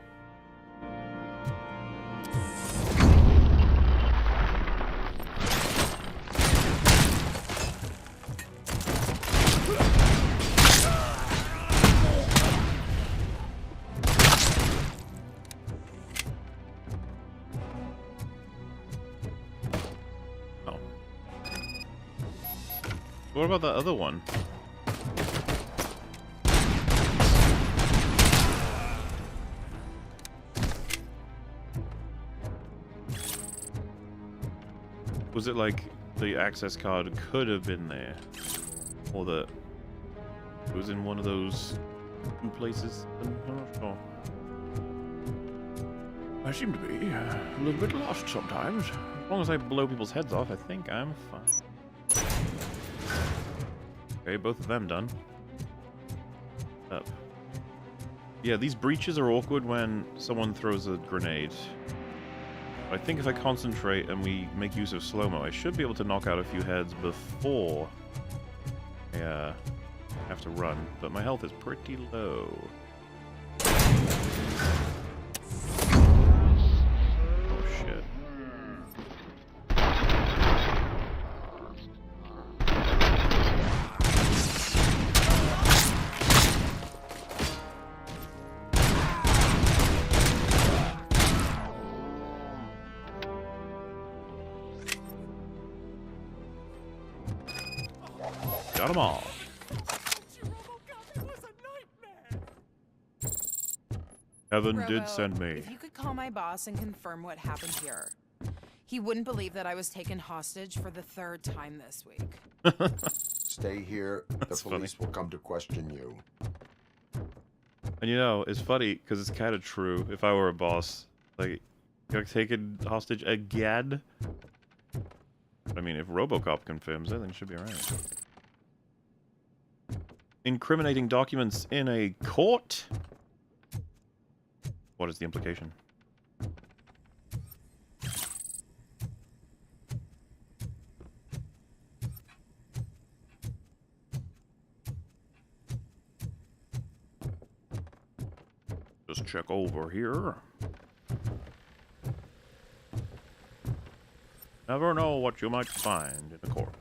A: What about that other one? Was it like the access card could have been there? Or that it was in one of those two places? I'm not sure. I seem to be a little bit lost sometimes. As long as I blow people's heads off, I think I'm fine. Okay, both of them done. Up. Yeah, these breaches are awkward when someone throws a grenade. I think if I concentrate and we make use of slow-mo, I should be able to knock out a few heads before I have to run. But my health is pretty low. Oh shit. Got them all. Heaven did send me.
M: If you could call my boss and confirm what happened here. He wouldn't believe that I was taken hostage for the 3rd time this week.
C: Stay here. The police will come to question you.
A: And you know, it's funny because it's kind of true. If I were a boss, like, got taken hostage again. I mean, if RoboCop confirms it, then it should be alright. Incriminating documents in a court? What is the implication? Just check over here. Never know what you might find in the court.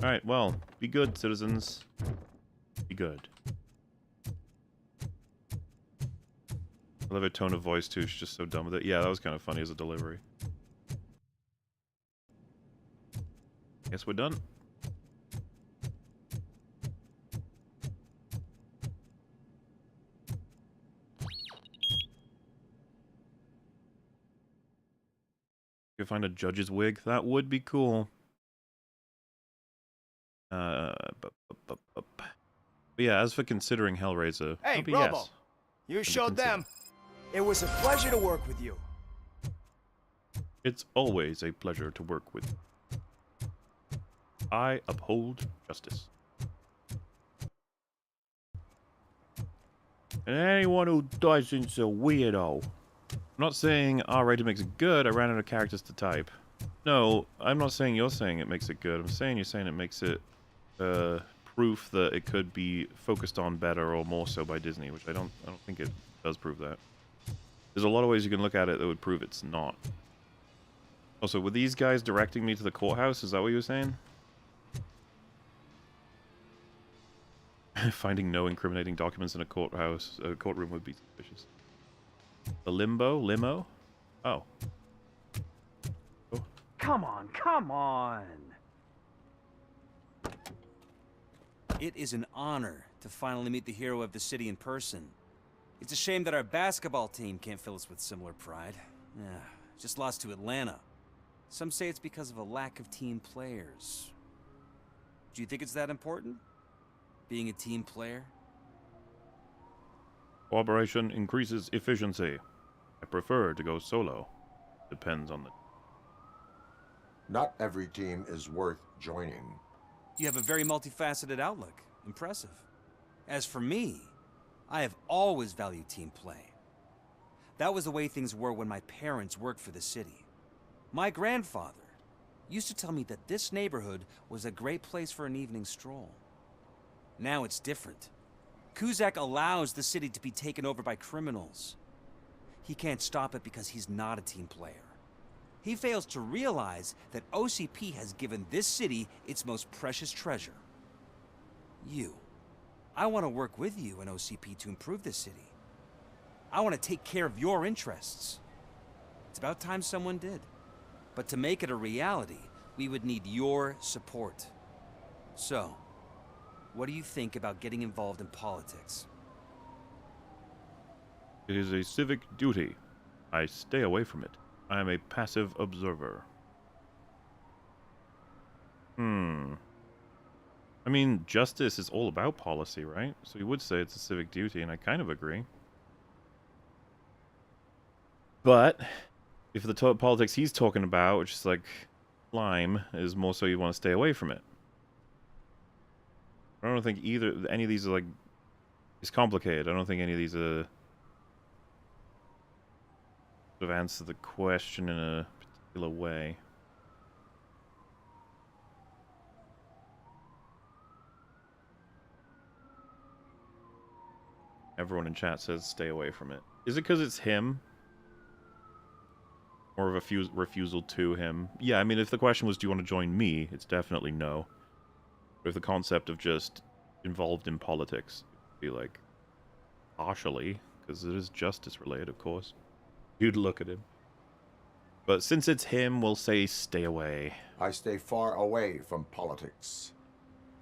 A: Alright, well, be good, citizens. Be good. I love her tone of voice, too. She's just so dumb with it. Yeah, that was kind of funny as a delivery. Guess we're done. If I find a judge's wig, that would be cool. But yeah, as for considering Hellraiser,
V: Hey,
A: it'll be
V: Robo,
A: yes.
V: you showed them. It was a pleasure to work with you.
A: It's always a pleasure to work with. I uphold justice. And anyone who doesn't is a weirdo. I'm not saying R-rated makes it good, I ran out of characters to type. No, I'm not saying you're saying it makes it good. I'm saying you're saying it makes it proof that it could be focused on better or more so by Disney, which I don't think it does prove that. There's a lot of ways you can look at it that would prove it's not. Also, were these guys directing me to the courthouse? Is that what you were saying? Finding no incriminating documents in a courtroom would be suspicious. The limo? Oh.
O: Come on, come on!
K: It is an honor to finally meet the hero of the city in person. It's a shame that our basketball team can't fill us with similar pride. Yeah, just lost to Atlanta. Some say it's because of a lack of team players. Do you think it's that important? Being a team player?
A: Cooperation increases efficiency. I prefer to go solo. Depends on the...
C: Not every team is worth joining.
K: You have a very multifaceted outlook. Impressive. As for me, I have always valued team play. That was the way things were when my parents worked for the city. My grandfather used to tell me that this neighborhood was a great place for an evening stroll. Now it's different. Kuzak allows the city to be taken over by criminals. He can't stop it because he's not a team player. He fails to realize that OCP has given this city its most precious treasure. You. I want to work with you and OCP to improve this city. I want to take care of your interests. It's about time someone did. But to make it a reality, we would need your support. So, what do you think about getting involved in politics?
A: It is a civic duty. I stay away from it. I am a passive observer. I mean, justice is all about policy, right? So you would say it's a civic duty, and I kind of agree. But if the politics he's talking about, which is like slime, is more so you want to stay away from it. I don't think any of these are like... It's complicated. I don't think any of these are... sort of answer the question in a particular way. Everyone in chat says stay away from it. Is it because it's him? Or of a refusal to him? Yeah, I mean, if the question was, do you want to join me? It's definitely no. But if the concept of just involved in politics, it'd be like, partially, because it is justice related, of course. You'd look at him. But since it's him, we'll say stay away.
C: I stay far away from politics.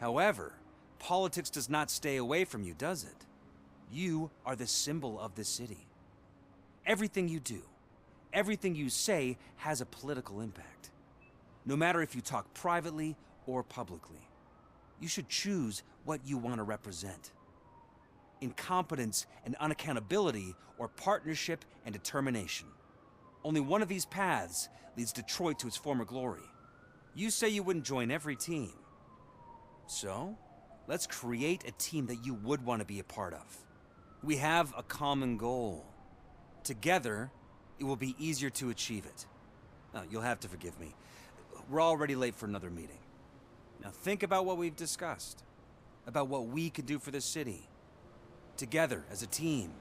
K: However, politics does not stay away from you, does it? You are the symbol of the city. Everything you do, everything you say has a political impact. No matter if you talk privately or publicly. You should choose what you want to represent. Incompetence and unaccountability, or partnership and determination. Only one of these paths leads Detroit to its former glory. You say you wouldn't join every team. So, let's create a team that you would want to be a part of. We have a common goal. Together, it will be easier to achieve it. Now, you'll have to forgive me. We're already late for another meeting. Now think about what we've discussed. About what we can do for this city. Together, as a team.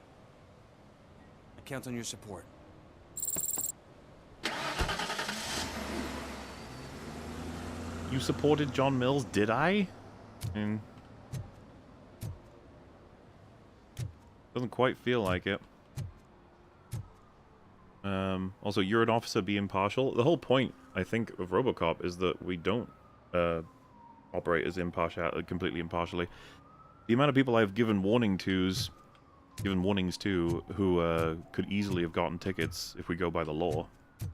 K: I count on your support.
A: You supported John Mills, did I? Doesn't quite feel like it. Also, you're an officer, be impartial. The whole point, I think, of RoboCop is that we don't operate as completely impartially. The amount of people I've given warnings to, who could easily have gotten tickets if we go by the law. You know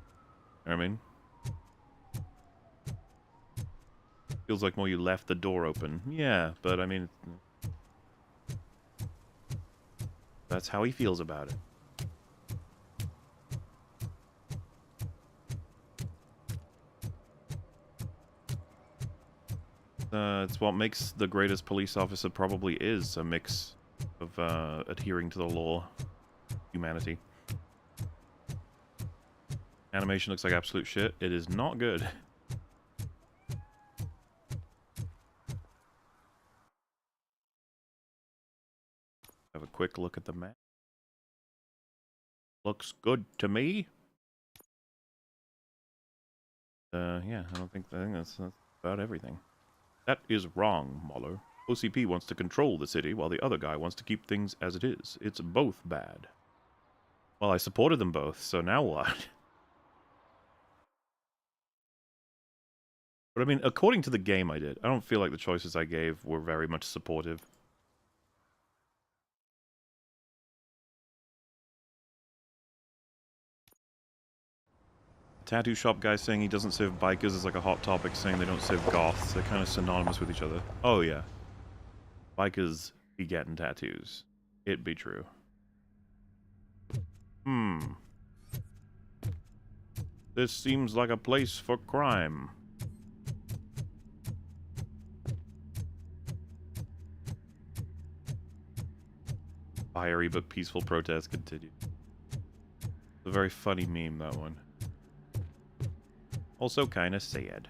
A: what I mean? Feels like more you left the door open. Yeah, but I mean... That's how he feels about it. It's what makes the greatest police officer probably is a mix of adhering to the law, humanity. Animation looks like absolute shit. It is not good. Have a quick look at the map. Looks good to me. Yeah, I think that's about everything. That is wrong, MauLer. OCP wants to control the city, while the other guy wants to keep things as it is. It's both bad. Well, I supported them both, so now what? But I mean, according to the game I did, I don't feel like the choices I gave were very much supportive. Tattoo shop guy saying he doesn't serve bikers is like a hot topic saying they don't serve goths. They're kind of synonymous with each other. Oh yeah. Bikers be getting tattoos. It be true. This seems like a place for crime. Fiery but peaceful protests continue. It's a very funny meme, that one. Also kinda sad.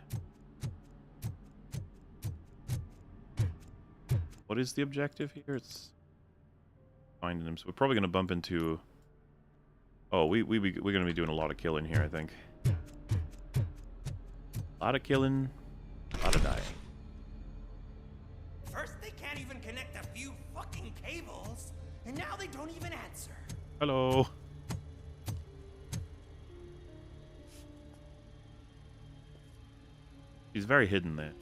A: What is the objective here? It's finding him. So we're probably going to bump into... Oh, we're going to be doing a lot of killing here, I think. A lot of killing, a lot of dying.
P: First, they can't even connect a few fucking cables, and now they don't even answer.
A: Hello. He's very hidden there.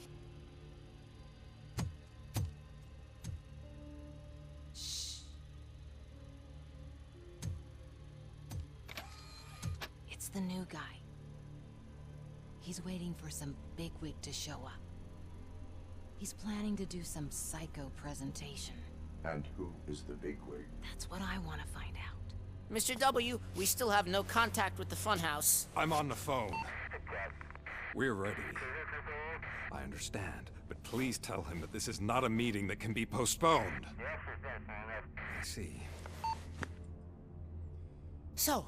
Q: It's the new guy. He's waiting for some bigwig to show up. He's planning to do some psycho presentation.
C: And who is the bigwig?
Q: That's what I want to find out.
E: Mr. W, we still have no contact with the funhouse.
S: I'm on the phone. We're ready. I understand, but please tell him that this is not a meeting that can be postponed. I see.
E: So,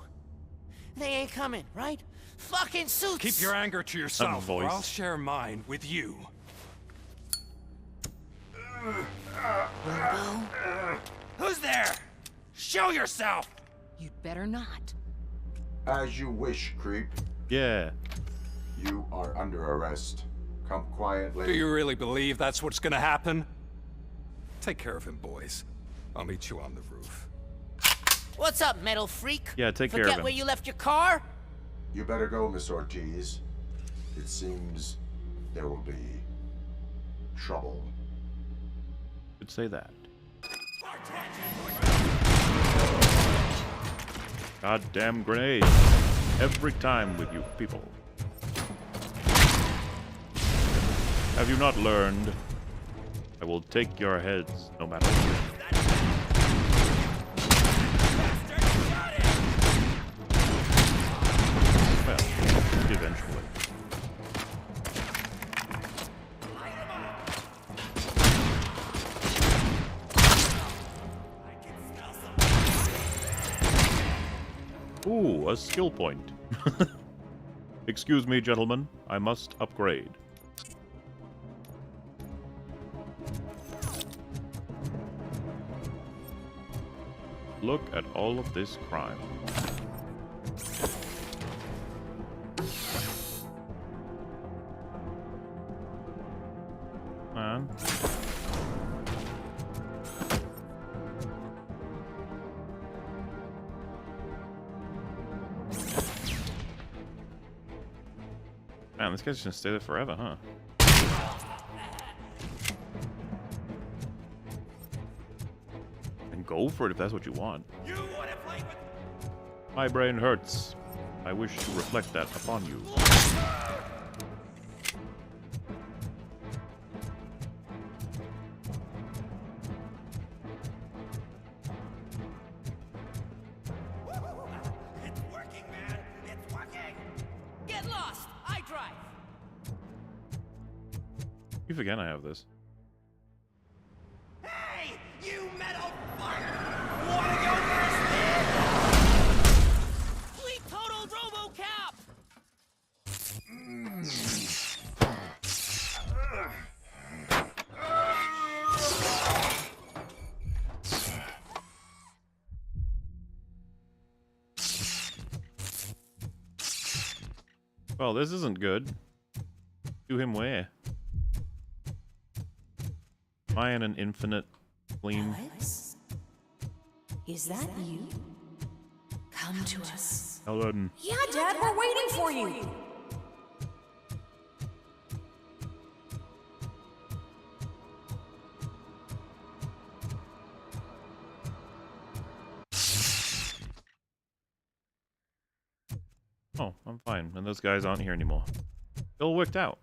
E: they ain't coming, right? Fucking suits!
S: Keep your anger to yourself, or
A: voice.
S: I'll share mine with you.
Q: Robo?
P: Who's there? Show yourself!
Q: You'd better not.
C: As you wish, creep.
A: Yeah.
C: You are under arrest. Come quietly.
S: Do you really believe that's what's gonna happen? Take care of him, boys. I'll meet you on the roof.
E: What's up, metal freak?
A: Yeah, take care of
E: Forget
A: him.
E: where you left your car?
C: You better go, Miss Ortiz. It seems there will be trouble.
A: Could say that. Goddamn grenades. Every time with you people. Have you not learned? I will take your heads no matter what. Well, eventually. Ooh, a skill point. Excuse me, gentlemen. I must upgrade. Look at all of this crime. Man. Man, this guy's gonna stay there forever, huh? And go for it if that's what you want. My brain hurts. I wish to reflect that upon you.
P: It's working, man! It's working!
E: Get lost! I drive!
A: You forget I have this.
P: Hey! You metal fuck! Wanna go first,
E: Fleet total RoboCop!
A: Well, this isn't good. Do him where? Am I in an infinite flame?
Q: Alex? Is that you? Come to us.
A: Helen.
Q: Yeah, Dad, we're waiting for you.
A: Oh, I'm fine. And those guys aren't here anymore. It all worked out.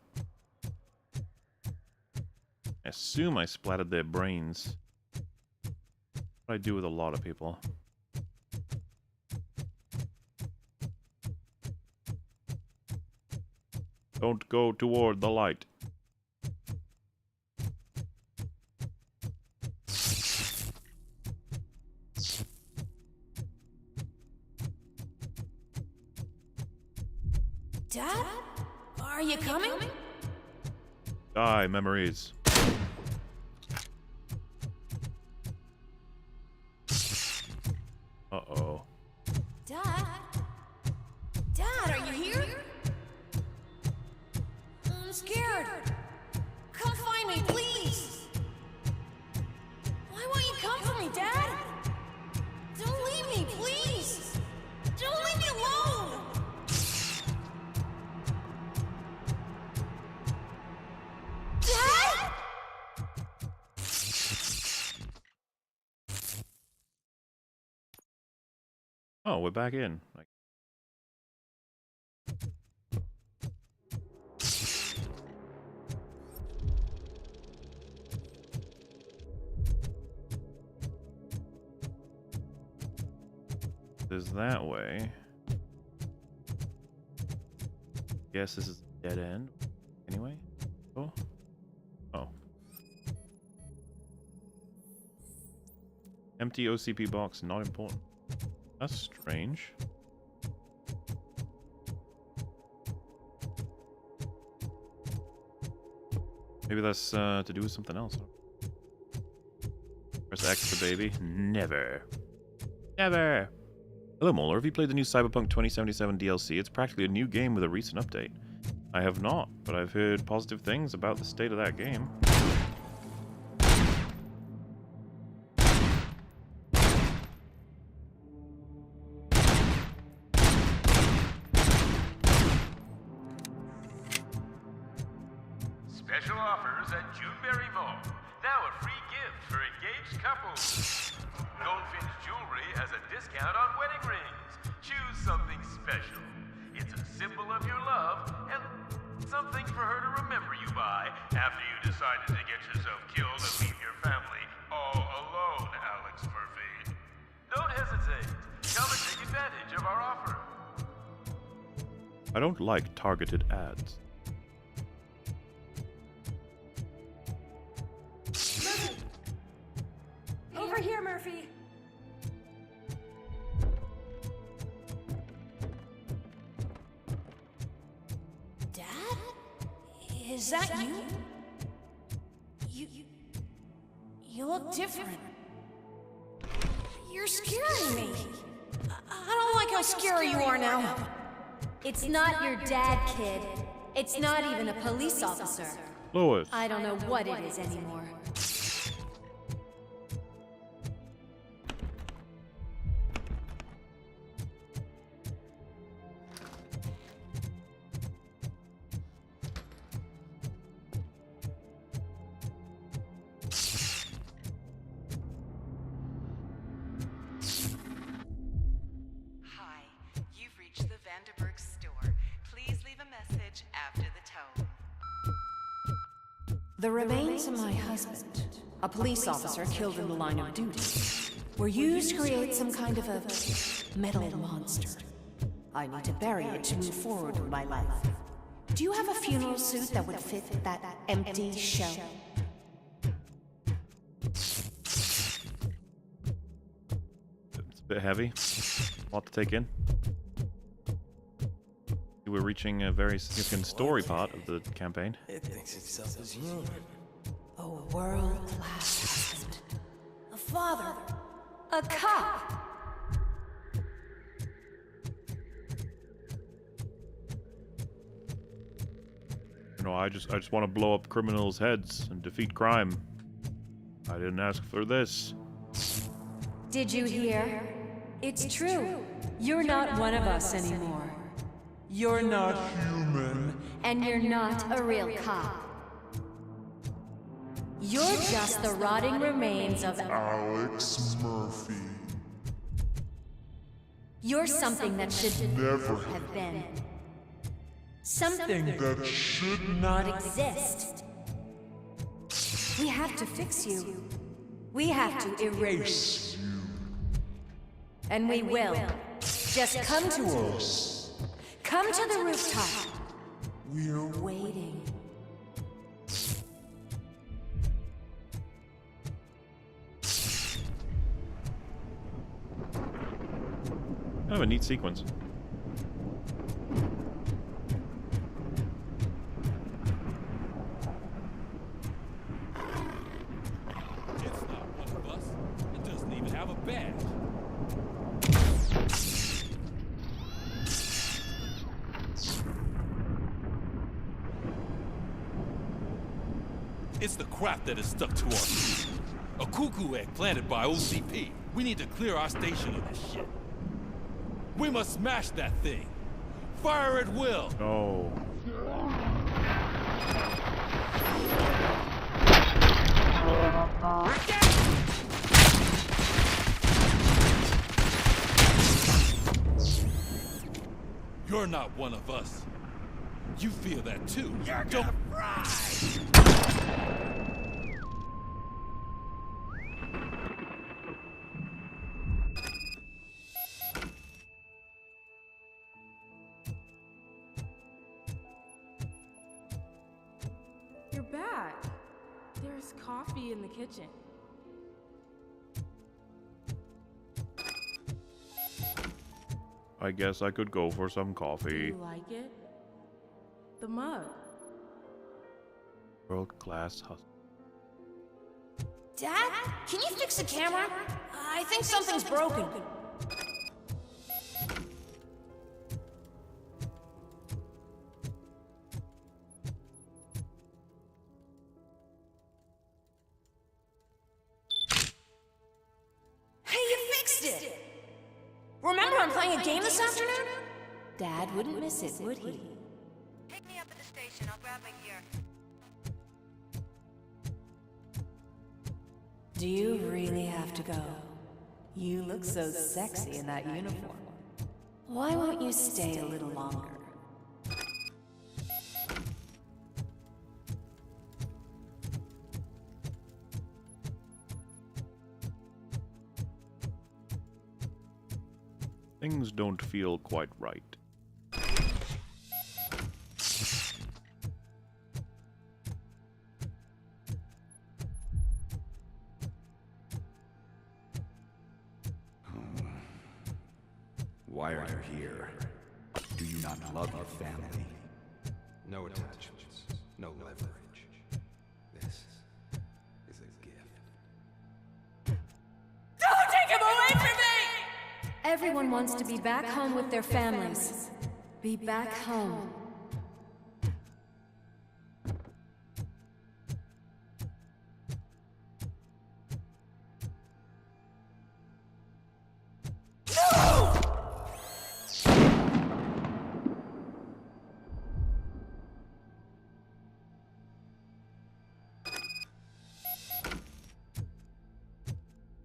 A: I assume I splattered their brains. What I do with a lot of people. Don't go toward the light.
Q: Dad? Are you coming?
A: Die, memories. Oh, we're back in. Like, there's that way. Guess this is a dead end. Anyway. Oh. Oh. Empty OCP box, not important. That's strange. Maybe that's to do with something else. Press X for baby. Never. Never! Hello, MauLer. Have you played the new Cyberpunk 2077 DLC? It's practically a new game with a recent update. I have not, but I've heard positive things about the state of that game.
D: Special offers at Juneberry Mall. Now a free gift for engaged couples. Goldfinch Jewelry has a discount on wedding rings. Choose something special. It's a symbol of your love and something for her to remember you by after you decided to get yourself killed and leave your family all alone, Alex Murphy. Don't hesitate. Come and take advantage of our offer.
A: I don't like targeted ads.
I: Murphy! Over here, Murphy!
R: Dad? Is that you? You look different. You're scaring me. I don't like how scary you are now.
I: It's not your dad, kid. It's not even a police officer.
A: Lois.
I: I don't know what it is anymore.
T: The remains of my husband, a police officer killed in the line of duty, were used to create some kind of a metal monster. I need to bury it to move forward with my life. Do you have a funeral suit that would fit that empty shell?
A: It's a bit heavy. A lot to take in. We're reaching a very significant story part of the campaign.
T: It thinks itself as human. A world-class husband. A father.
I: A cop!
A: You know, I just want to blow up criminals' heads and defeat crime. I didn't ask for this.
I: Did you hear? It's true. You're not one of us anymore. You're not human. And you're not a real cop. You're just the rotting remains of
W: Alex Murphy.
I: You're something that should
W: Never
I: have been. Something
W: that should
I: not exist. We have to fix you. We have to erase
W: you.
I: And we will. Just come to us. Come to the rooftop.
W: We're
I: waiting.
A: Kind of a neat sequence.
Y: It's not one of us. It doesn't even have a badge. It's the crap that is stuck to us. A cuckoo egg planted by OCP. We need to clear our station of this shit. We must smash that thing. Fire at will.
A: Oh.
Y: You're not one of us. You feel that too.
P: You're
Y: Don't
P: gonna fry!
B: You're back. There's coffee in the kitchen.
A: I guess I could go for some
B: Do
A: coffee.
B: you like it? The mug.
A: World-class hustle.
T: Dad, can you fix the camera? I think something's broken. Hey, you fixed it! Remember I'm playing a game this afternoon? Dad wouldn't miss it, would he?
Q: Pick me up at the station. I'll grab my gear.
T: Do you really have to go? You look so sexy in that uniform. Why won't you stay a little longer?
A: Things don't feel quite right.
F: Why are you here? Do you not love your family?
S: No attachments, no leverage. This is a gift.
T: Don't take him away from me! Everyone wants to be back home with their families. Be back home.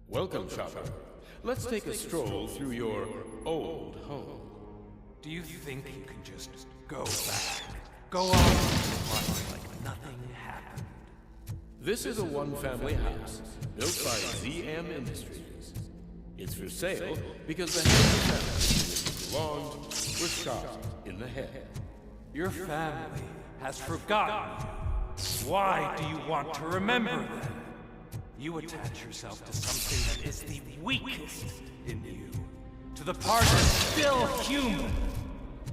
D: Welcome, Chopper. Let's take a stroll through your old home.
S: Do you think you can just go back? Go on like nothing happened?
D: This is a one-family house built by ZM Industries. It's for sale because the head of the family belonged was shot in the head.
S: Your family has forgotten you. Why do you want to remember them? You attach yourself to something that is the weakest in you, to the part that's still human.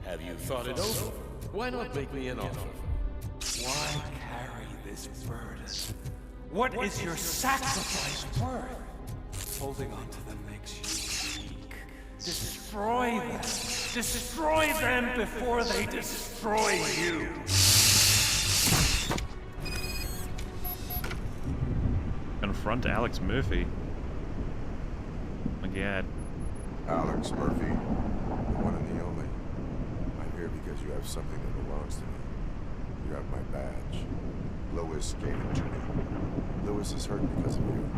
D: Have you thought it over? Why not make me an offer?
S: Why carry this burden? What is your sacrifice worth? Holding on to them makes you weak. Destroy them. Destroy them before they destroy you.
A: Confront Alex Murphy. My God.
C: Alex Murphy, the one and the only. I'm here because you have something that belongs to me. You have my badge. Lewis gave it to me. Lewis is hurt because of you.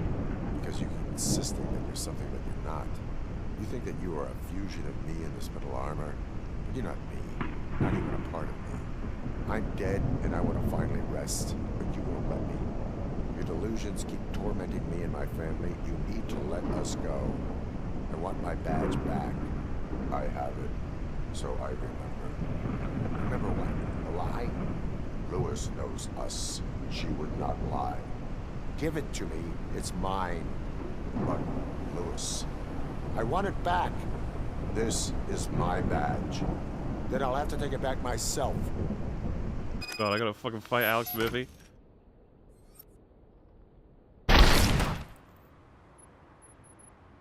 C: Because you keep insisting that you're something that you're not. You think that you are a fusion of me in this metal armor, but you're not me. Not even a part of me. I'm dead, and I want to finally rest, but you won't let me. Your delusions keep tormenting me and my family. You need to let us go. I want my badge back. I have it, so I remember. Remember what? A lie? Lewis knows us. She would not lie. Give it to me. It's mine. But, Lewis, I want it back. This is my badge. Then I'll have to take it back myself.
A: God, I gotta fucking fight Alex Murphy.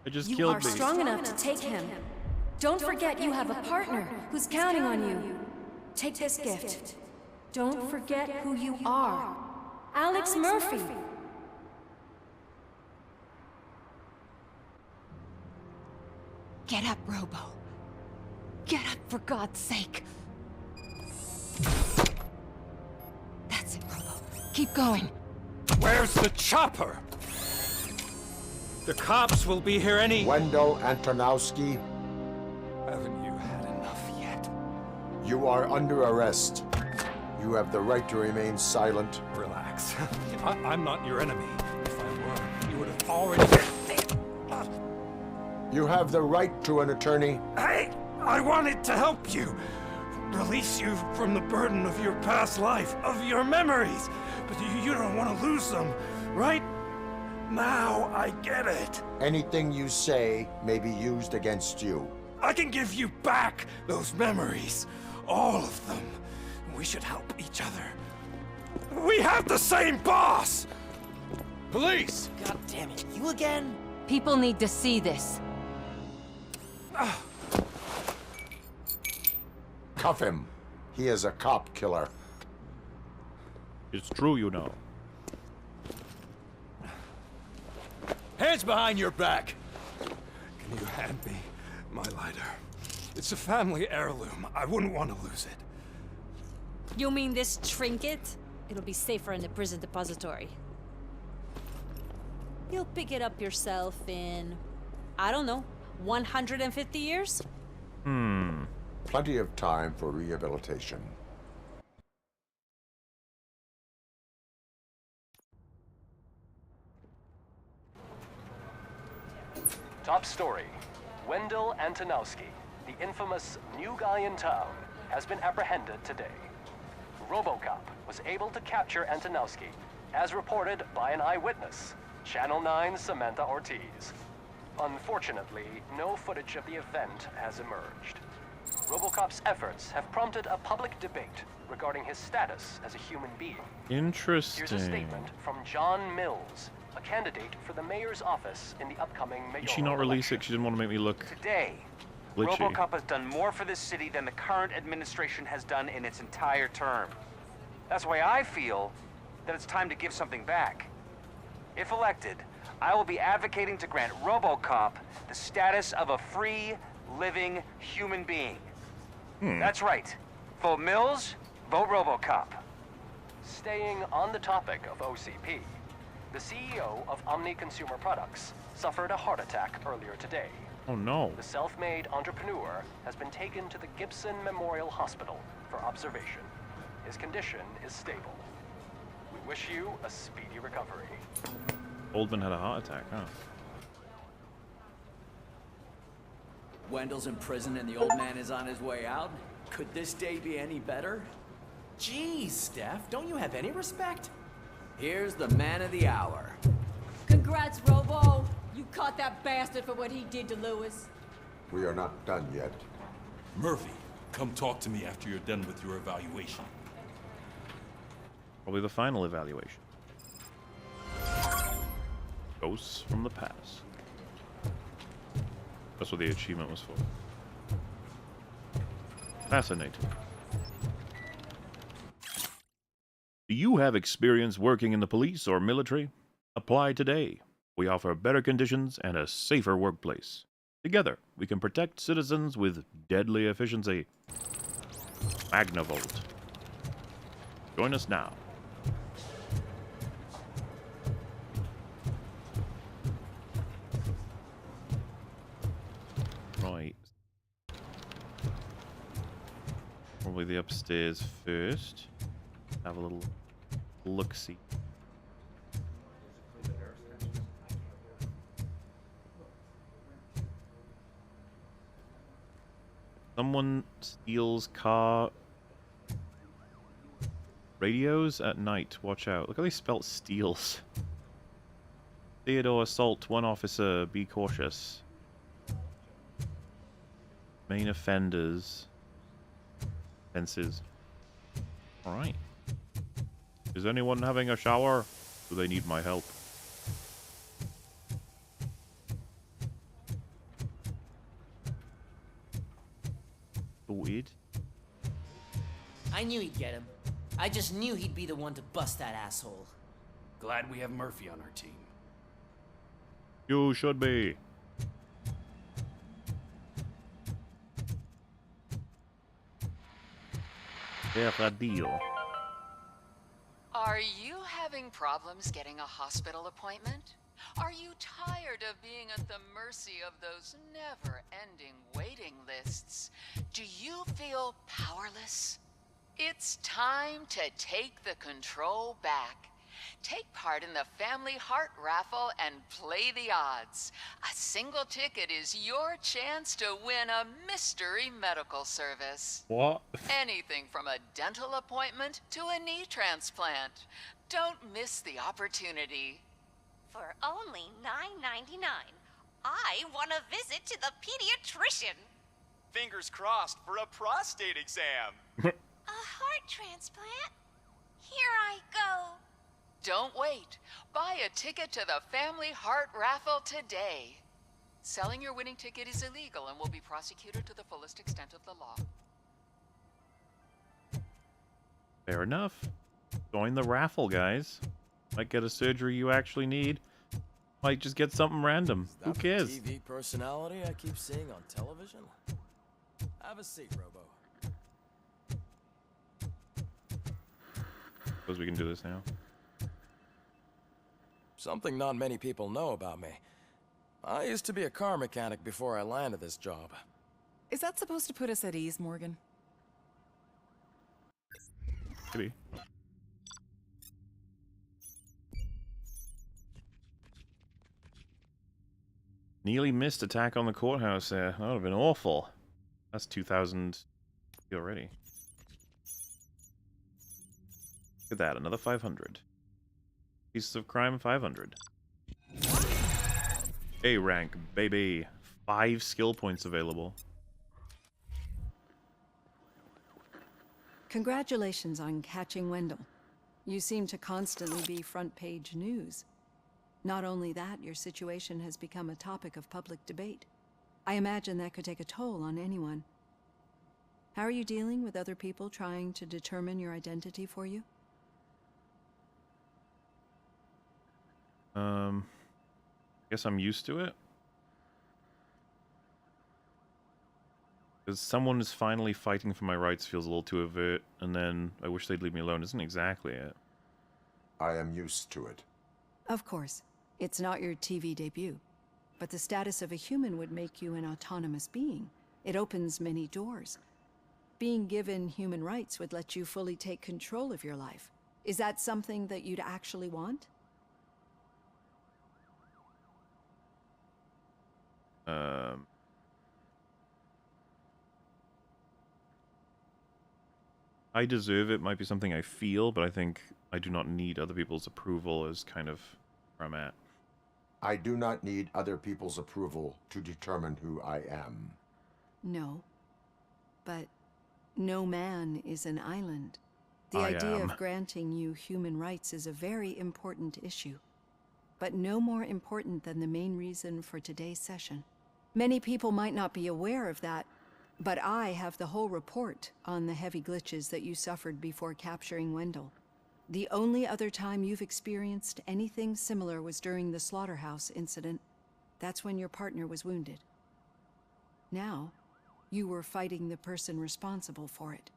A: I just
T: You
A: killed
T: are
A: me.
T: strong enough to take him. Don't forget you have a partner who's counting on you. Take this gift. Don't forget who you are. Alex Murphy.
Q: Get up, Robo. Get up, for God's sake. That's it, Robo. Keep going.
S: Where's the chopper? The cops will be here any...
C: Wendell Antonowski.
S: Haven't you had enough yet?
C: You are under arrest. You have the right to remain silent.
S: Relax. I'm not your enemy. If I were, you would have already...
C: You have the right to an attorney.
S: I wanted to help you. Release you from the burden of your past life, of your memories. But you don't want to lose them, right? Now I get it.
C: Anything you say may be used against you.
S: I can give you back those memories. All of them. We should help each other. We have the same boss!
Y: Police!
E: God damn it, you again?
I: People need to see this.
C: Cuff him. He is a cop killer.
A: It's true, you know.
S: Hands behind your back! Can you hand me my lighter? It's a family heirloom. I wouldn't want to lose it.
G: You mean this trinket? It'll be safer in the prison depository. You'll pick it up yourself in, I don't know, 150 years?
C: Plenty of time for rehabilitation.
H: Top story. Wendell Antonowski, the infamous new guy in town, has been apprehended today. RoboCop was able to capture Antonowski, as reported by an eyewitness, Channel 9's Samantha Ortiz. Unfortunately, no footage of the event has emerged. RoboCop's efforts have prompted a public debate regarding his status as a human being.
A: Interesting.
H: Here's a statement from John Mills, a candidate for the mayor's office in the upcoming mayoral
A: Did she not release it? She didn't want to make me look
K: Today,
A: glitchy.
K: RoboCop has done more for this city than the current administration has done in its entire term. That's why I feel that it's time to give something back. If elected, I will be advocating to grant RoboCop the status of a free, living human being. That's right. Vote Mills, vote RoboCop.
H: Staying on the topic of OCP, the CEO of Omni Consumer Products suffered a heart attack earlier today.
A: Oh no.
H: The self-made entrepreneur has been taken to the Gibson Memorial Hospital for observation. His condition is stable. We wish you a speedy recovery.
A: Oldman had a heart attack, huh?
N: Wendell's in prison and the old man is on his way out? Could this day be any better?
U: Jeez, Steph, don't you have any respect?
N: Here's the man of the hour.
G: Congrats, Robo! You caught that bastard for what he did to Lewis.
C: We are not done yet.
Y: Murphy, come talk to me after you're done with your evaluation.
A: Probably the final evaluation. Ghosts from the past. That's what the achievement was for. Fascinating. Do you have experience working in the police or military? Apply today. We offer better conditions and a safer workplace. Together, we can protect citizens with deadly efficiency. Magnavolt. Join us now. Right. Probably the upstairs first. Have a little look-see. Someone steals car radios at night. Watch out. Look how they spelt steals. Theodore assault one officer. Be cautious. Main offenders. Fences. Alright. Is anyone having a shower? Do they need my help? Weird.
U: I knew he'd get him. I just knew he'd be the one to bust that asshole.
S: Glad we have Murphy on our team.
A: You should be. There's a deal.
X: Are you having problems getting a hospital appointment?
J: Are you tired of being at the mercy of those never-ending waiting lists? Do you feel powerless? It's time to take the control back. Take part in the Family Heart Raffle and play the odds. A single ticket is your chance to win a mystery medical service.
A: What?
J: Anything from a dental appointment to a knee transplant. Don't miss the opportunity.
R: For only $9.99, I want to visit to the pediatrician.
L: Fingers crossed for a prostate exam.
R: A heart transplant? Here I go.
J: Don't wait. Buy a ticket to the Family Heart Raffle today. Selling your winning ticket is illegal and will be prosecuted to the fullest extent of the law.
A: Fair enough. Join the raffle, guys. Might get a surgery you actually need. Might just get something random. Who cares?
M: TV personality I keep seeing on television? Have a seat, Robo.
A: Suppose we can do this now.
M: Something not many people know about me. I used to be a car mechanic before I landed this job.
V: Is that supposed to put us at ease, Morgan?
A: Maybe. Nearly missed attack on the courthouse there. That would have been awful. That's 2,000 already. Look at that, another 500. Pieces of crime, 500. A rank, baby. 5 skill points available.
I: Congratulations on catching Wendell. You seem to constantly be front page news. Not only that, your situation has become a topic of public debate. I imagine that could take a toll on anyone. How are you dealing with other people trying to determine your identity for you?
A: Guess I'm used to it. Because someone is finally fighting for my rights feels a little too overt, and then I wish they'd leave me alone isn't exactly it.
C: I am used to it.
I: Of course. It's not your TV debut. But the status of a human would make you an autonomous being. It opens many doors. Being given human rights would let you fully take control of your life. Is that something that you'd actually want?
A: I deserve it might be something I feel, but I think I do not need other people's approval is kind of where I'm at.
C: I do not need other people's approval to determine who I am.
I: No. But no man is an island. The
A: I
I: idea
A: am.
I: of granting you human rights is a very important issue. But no more important than the main reason for today's session. Many people might not be aware of that, but I have the whole report on the heavy glitches that you suffered before capturing Wendell. The only other time you've experienced anything similar was during the slaughterhouse incident. That's when your partner was wounded. Now, you were fighting the person responsible for it.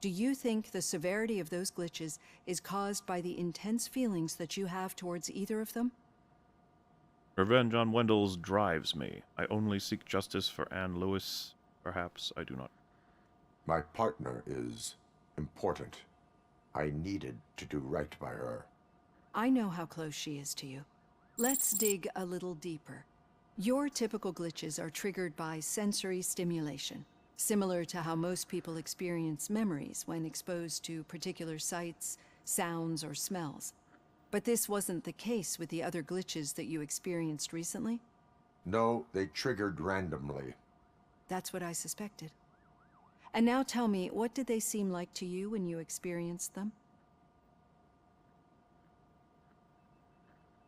I: Do you think the severity of those glitches is caused by the intense feelings that you have towards either of them?
A: Revenge on Wendell's drives me. I only seek justice for Anne Lewis. Perhaps I do not.
C: My partner is important. I needed to do right by her.
I: I know how close she is to you. Let's dig a little deeper. Your typical glitches are triggered by sensory stimulation, similar to how most people experience memories when exposed to particular sights, sounds, or smells. But this wasn't the case with the other glitches that you experienced recently?
C: No, they triggered randomly.
I: That's what I suspected. And now tell me, what did they seem like to you when you experienced them?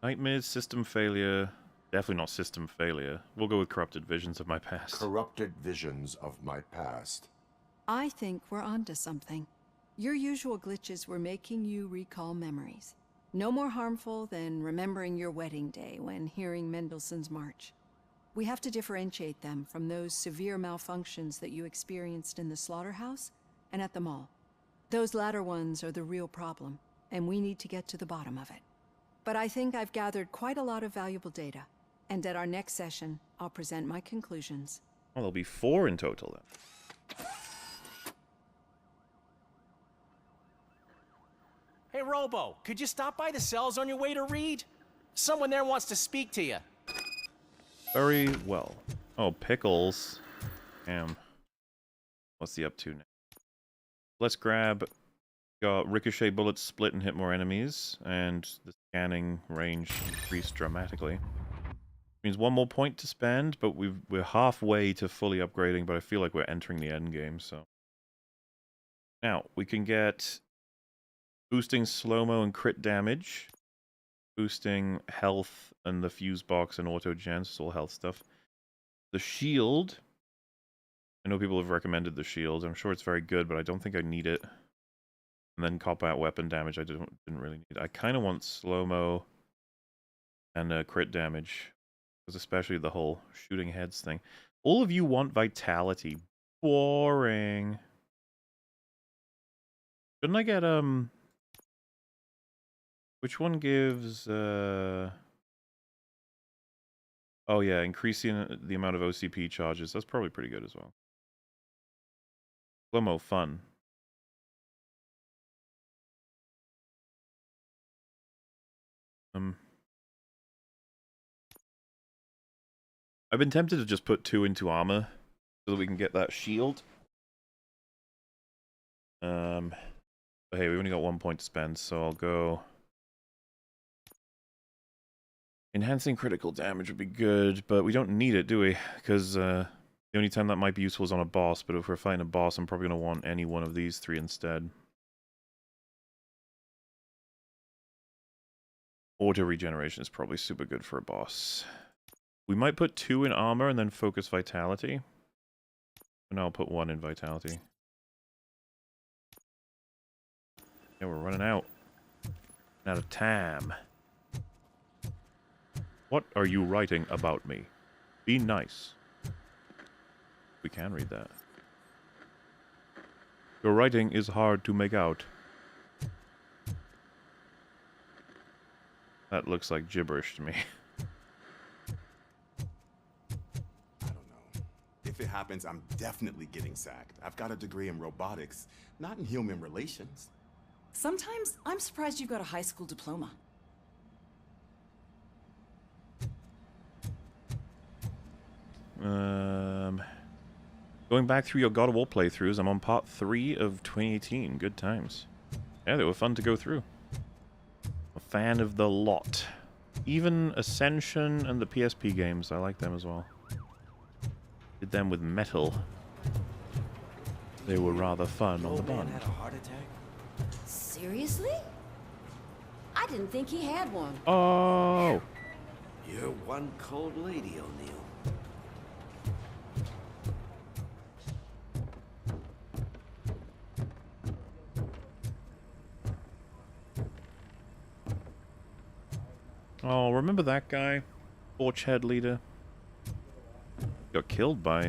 A: Nightmares, system failure. Definitely not system failure. We'll go with corrupted visions of my past.
C: Corrupted visions of my past.
I: I think we're onto something. Your usual glitches were making you recall memories. No more harmful than remembering your wedding day when hearing Mendelssohn's March. We have to differentiate them from those severe malfunctions that you experienced in the slaughterhouse and at the mall. Those latter ones are the real problem, and we need to get to the bottom of it. But I think I've gathered quite a lot of valuable data. And at our next session, I'll present my conclusions.
A: Well, there'll be 4 in total then.
B: Hey, Robo, could you stop by the cells on your way to Reed? Someone there wants to speak to you.
A: Very well. Oh, Pickles. Damn. What's he up to now? Let's grab... Got ricochet bullets split and hit more enemies, and the scanning range increased dramatically. Means 1 more point to spend, but we're halfway to fully upgrading, but I feel like we're entering the end game, so... Now, we can get... boosting slow-mo and crit damage, boosting health and the fuse box and auto-gen, so it's all health stuff. The shield... I know people have recommended the shield. I'm sure it's very good, but I don't think I need it. And then cop-out weapon damage I didn't really need. I kind of want slow-mo and crit damage. Because especially the whole shooting heads thing. All of you want vitality. Boring. Shouldn't I get, which one gives, oh yeah, increasing the amount of OCP charges. That's probably pretty good as well. Slow-mo fun. I've been tempted to just put 2 into armor so that we can get that shield. But hey, we've only got 1 point to spend, so I'll go... Enhancing critical damage would be good, but we don't need it, do we? Because the only time that might be useful is on a boss, but if we're fighting a boss, I'm probably going to want any one of these 3 instead. Auto regeneration is probably super good for a boss. We might put 2 in armor and then focus vitality. And I'll put 1 in vitality. Yeah, we're running out. Out of time. What are you writing about me? Be nice. We can read that. Your writing is hard to make out. That looks like gibberish to me.
O: If it happens, I'm definitely getting sacked. I've got a degree in robotics, not in human relations.
V: Sometimes I'm surprised you got a high school diploma.
A: Going back through your God of War playthroughs, I'm on part 3 of 2018. Good times. Yeah, they were fun to go through. A fan of the lot. Even Ascension and the PSP games, I like them as well. Did them with metal. They were rather fun on the Bond.
U: Had a heart attack?
Q: Seriously? I didn't think he had one.
A: Oh!
N: You're one cold lady, O'Neill.
A: Oh, remember that guy? Torchhead leader? Got killed by,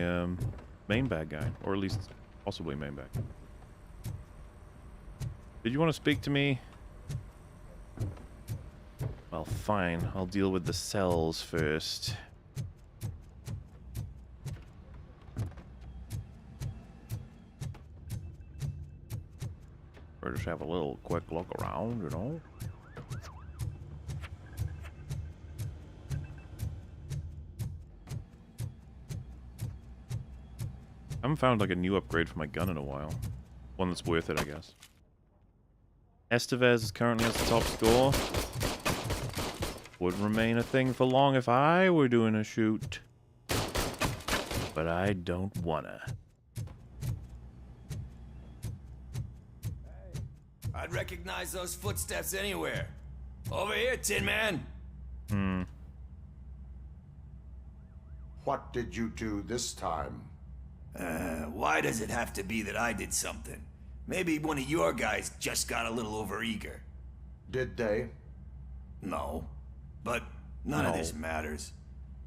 A: main bad guy. Or at least, possibly main bad guy. Did you want to speak to me? Well, fine. I'll deal with the cells first. Or just have a little quick look around, you know? I haven't found like a new upgrade for my gun in a while. One that's worth it, I guess. Estevez is currently at the top score. Wouldn't remain a thing for long if I were doing a shoot. But I don't wanna.
P: I'd recognize those footsteps anywhere. Over here, Tin Man.
C: What did you do this time?
P: Why does it have to be that I did something? Maybe one of your guys just got a little overeager.
C: Did they?
P: No. But none of this matters.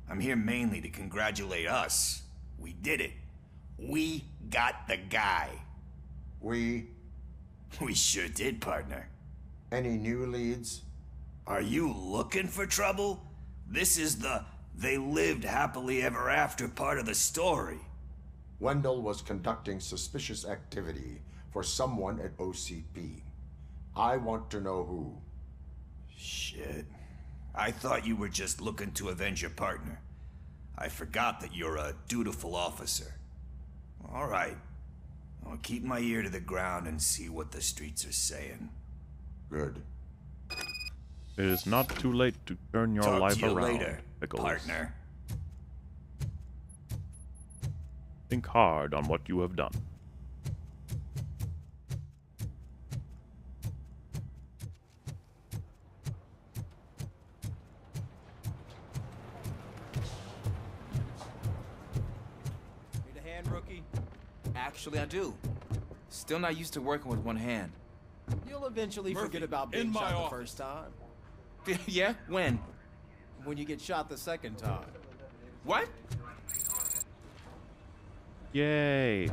P: I'm here mainly to congratulate us. We did it. We got the guy.
C: We
P: sure did, partner.
C: Any new leads?
P: Are you looking for trouble? This is the they lived happily ever after part of the story.
C: Wendell was conducting suspicious activity for someone at OCP. I want to know who.
P: Shit. I thought you were just looking to avenge your partner. I forgot that you're a dutiful officer. All right. I'll keep my ear to the ground and see what the streets are saying.
C: Good.
A: It is not too late to turn your
P: Talk
A: life
P: to you
A: around,
P: later,
A: Pickles.
P: partner.
A: Think hard on what you have done.
E: Need a hand, rookie?
D: Actually, I do. Still not used to working with one hand.
E: You'll eventually
D: Murphy,
E: forget about
D: in
E: being
D: my
E: shot the
D: office.
E: first time.
D: Yeah? When?
E: When you get shot the second time.
D: What?
A: Yay!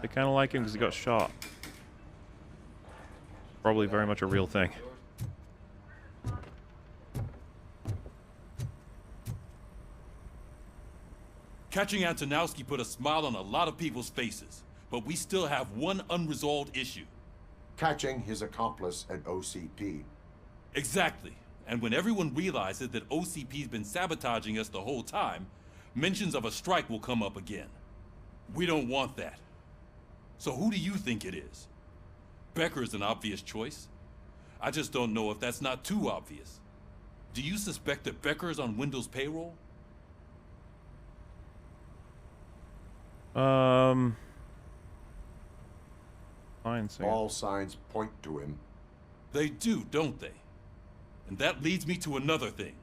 A: They kind of like him because he got shot. Probably very much a real thing.
Y: Catching Antonowski put a smile on a lot of people's faces, but we still have one unresolved issue.
C: Catching his accomplice at OCP.
Y: Exactly. And when everyone realizes that OCP's been sabotaging us the whole time, mentions of a strike will come up again. We don't want that. So who do you think it is? Becker is an obvious choice. I just don't know if that's not too obvious. Do you suspect that Becker is on Wendell's payroll?
A: Fine,
C: All signs point to him.
Y: They do, don't they? And that leads me to another thing.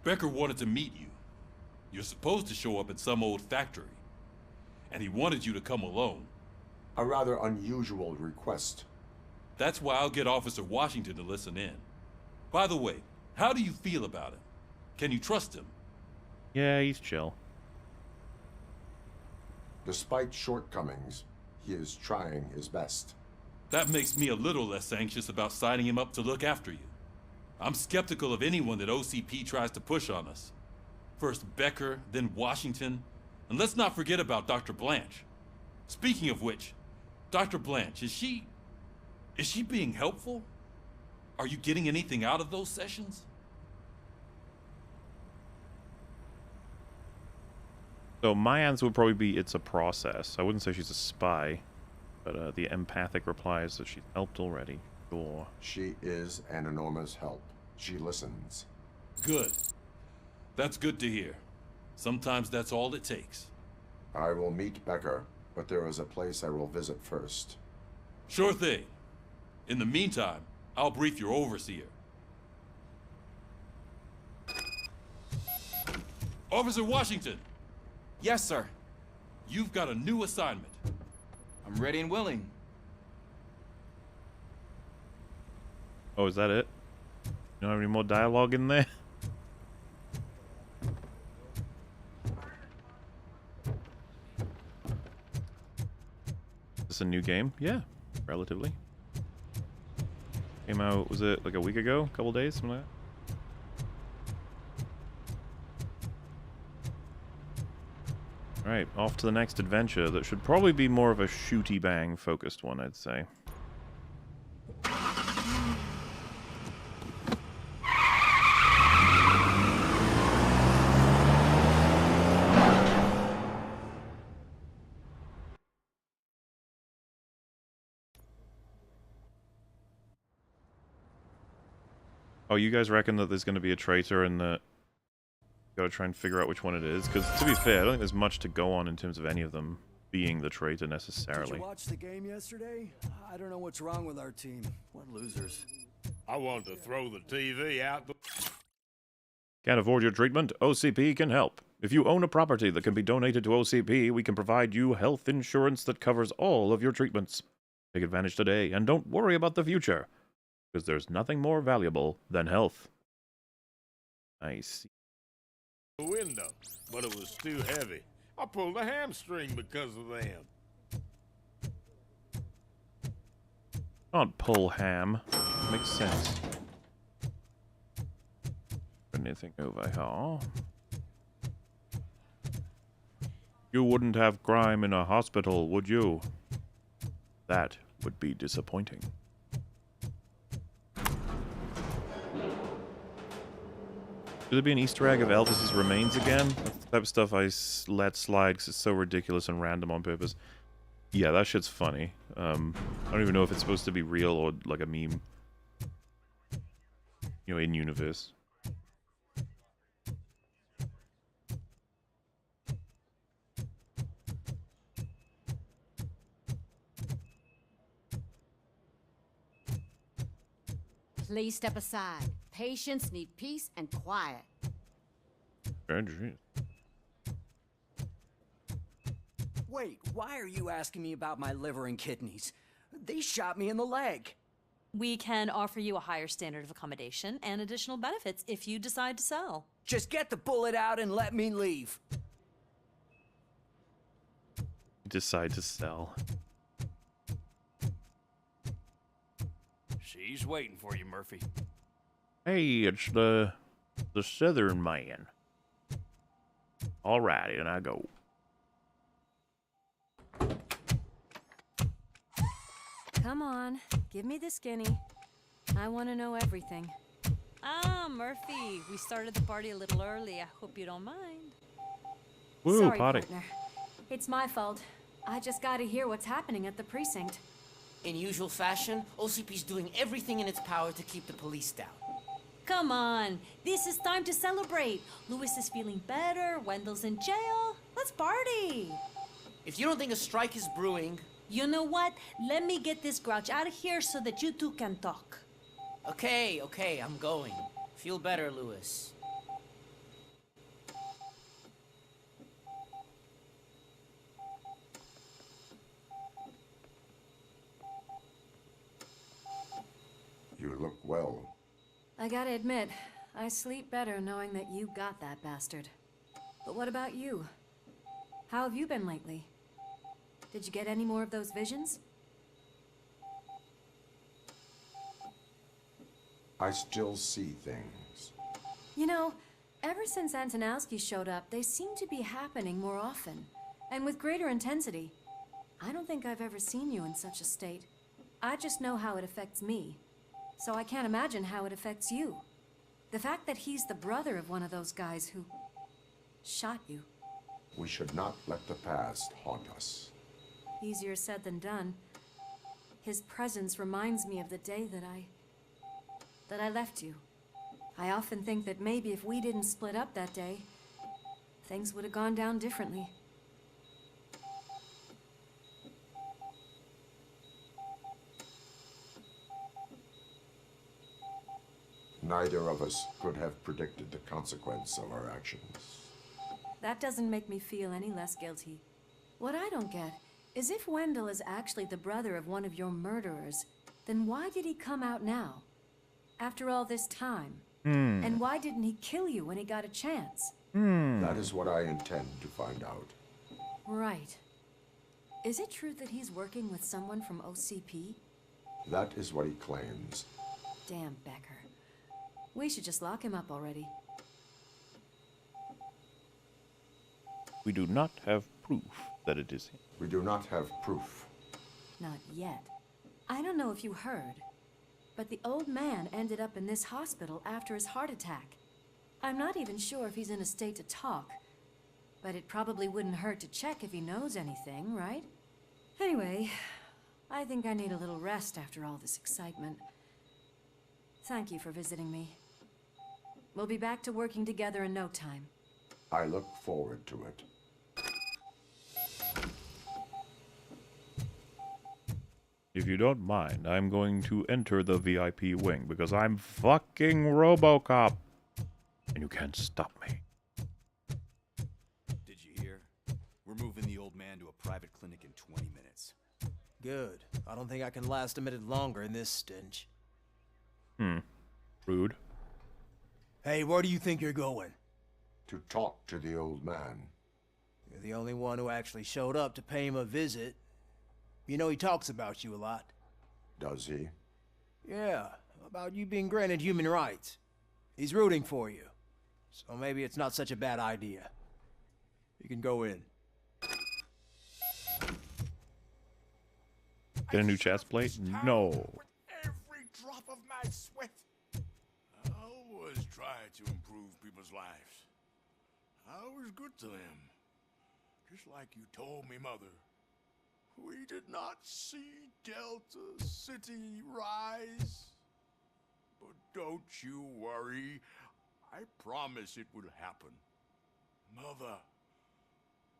Y: Becker wanted to meet you. You're supposed to show up at some old factory. And he wanted you to come alone.
C: A rather unusual request.
Y: That's why I'll get Officer Washington to listen in. By the way, how do you feel about him? Can you trust him?
A: Yeah, he's chill.
C: Despite shortcomings, he is trying his best.
Y: That makes me a little less anxious about signing him up to look after you. I'm skeptical of anyone that OCP tries to push on us. First Becker, then Washington, and let's not forget about Dr. Blanche. Speaking of which, Dr. Blanche, is she being helpful? Are you getting anything out of those sessions?
A: So my answer would probably be it's a process. I wouldn't say she's a spy, but the empathic reply is that she's helped already. Sure.
C: She is an enormous help. She listens.
Y: Good. That's good to hear. Sometimes that's all it takes.
C: I will meet Becker, but there is a place I will visit first.
Y: Sure thing. In the meantime, I'll brief your overseer. Officer Washington!
D: Yes, sir.
Y: You've got a new assignment.
D: I'm ready and willing.
A: Oh, is that it? You don't have any more dialogue in there? Is this a new game? Yeah, relatively. Came out, was it like a week ago? A couple days? Something like that? Alright, off to the next adventure that should probably be more of a shooty bang focused one, I'd say. Oh, you guys reckon that there's going to be a traitor and that you gotta try and figure out which one it is? Because, to be fair, I don't think there's much to go on in terms of any of them being the traitor necessarily.
F: Did you watch the game yesterday? I don't know what's wrong with our team. What losers.
T: I want to throw the TV out the...
A: Can't afford your treatment? OCP can help. If you own a property that can be donated to OCP, we can provide you health insurance that covers all of your treatments. Take advantage today, and don't worry about the future, because there's nothing more valuable than health. I see.
T: The window, but it was too heavy. I pulled a hamstring because of them.
A: Can't pull ham. Makes sense. anything over here. You wouldn't have crime in a hospital, would you? That would be disappointing. Could there be an Easter egg of Elvis's remains again? That's the type of stuff I let slide because it's so ridiculous and random on purpose. Yeah, that shit's funny. I don't even know if it's supposed to be real or like a meme. You know, in universe.
G: Please step aside. Patients need peace and quiet.
F: Wait, why are you asking me about my liver and kidneys? They shot me in the leg.
H: We can offer you a higher standard of accommodation and additional benefits if you decide to sell.
F: Just get the bullet out and let me leave.
A: Decide to sell.
N: She's waiting for you, Murphy.
A: Hey, it's the Southern man. Alrighty, and I go.
K: Come on, give me the skinny. I want to know everything.
H: Ah, Murphy, we started the party a little early. I hope you don't mind.
A: Woo,
K: Sorry,
A: party.
K: partner. It's my fault. I just got to hear what's happening at the precinct.
U: In usual fashion, OCP's doing everything in its power to keep the police down.
H: Come on, this is time to celebrate. Lewis is feeling better, Wendell's in jail. Let's party.
U: If you don't think a strike is brewing...
H: You know what? Let me get this grouch out of here so that you two can talk.
U: Okay, I'm going. Feel better, Lewis.
C: You look well.
K: I gotta admit, I sleep better knowing that you got that bastard. But what about you? How have you been lately? Did you get any more of those visions?
C: I still see things.
K: You know, ever since Antonowski showed up, they seem to be happening more often, and with greater intensity. I don't think I've ever seen you in such a state. I just know how it affects me, so I can't imagine how it affects you. The fact that he's the brother of one of those guys who shot you.
C: We should not let the past haunt us.
K: Easier said than done. His presence reminds me of the day that I left you. I often think that maybe if we didn't split up that day, things would have gone down differently.
C: Neither of us could have predicted the consequence of our actions.
K: That doesn't make me feel any less guilty. What I don't get is if Wendell is actually the brother of one of your murderers, then why did he come out now? After all this time? And why didn't he kill you when he got a chance?
C: That is what I intend to find out.
K: Right. Is it true that he's working with someone from OCP?
C: That is what he claims.
K: Damn Becker. We should just lock him up already.
A: We do not have proof that it is him.
C: We do not have proof.
K: Not yet. I don't know if you heard, but the old man ended up in this hospital after his heart attack. I'm not even sure if he's in a state to talk, but it probably wouldn't hurt to check if he knows anything, right? Anyway, I think I need a little rest after all this excitement. Thank you for visiting me. We'll be back to working together in no time.
C: I look forward to it.
A: If you don't mind, I'm going to enter the VIP wing because I'm fucking RoboCop. And you can't stop me.
O: Did you hear? We're moving the old man to a private clinic in 20 minutes.
E: Good. I don't think I can last a minute longer in this stench.
A: Rude.
E: Hey, where do you think you're going?
C: To talk to the old man.
E: You're the only one who actually showed up to pay him a visit. You know he talks about you a lot.
C: Does he?
E: Yeah, about you being granted human rights. He's rooting for you. So maybe it's not such a bad idea. You can go in.
A: Get a new chest plate? No.
T: Every drop of my sweat. I always try to improve people's lives. I was good to them. Just like you told me, Mother. We did not see Delta City rise. But don't you worry. I promise it will happen. Mother,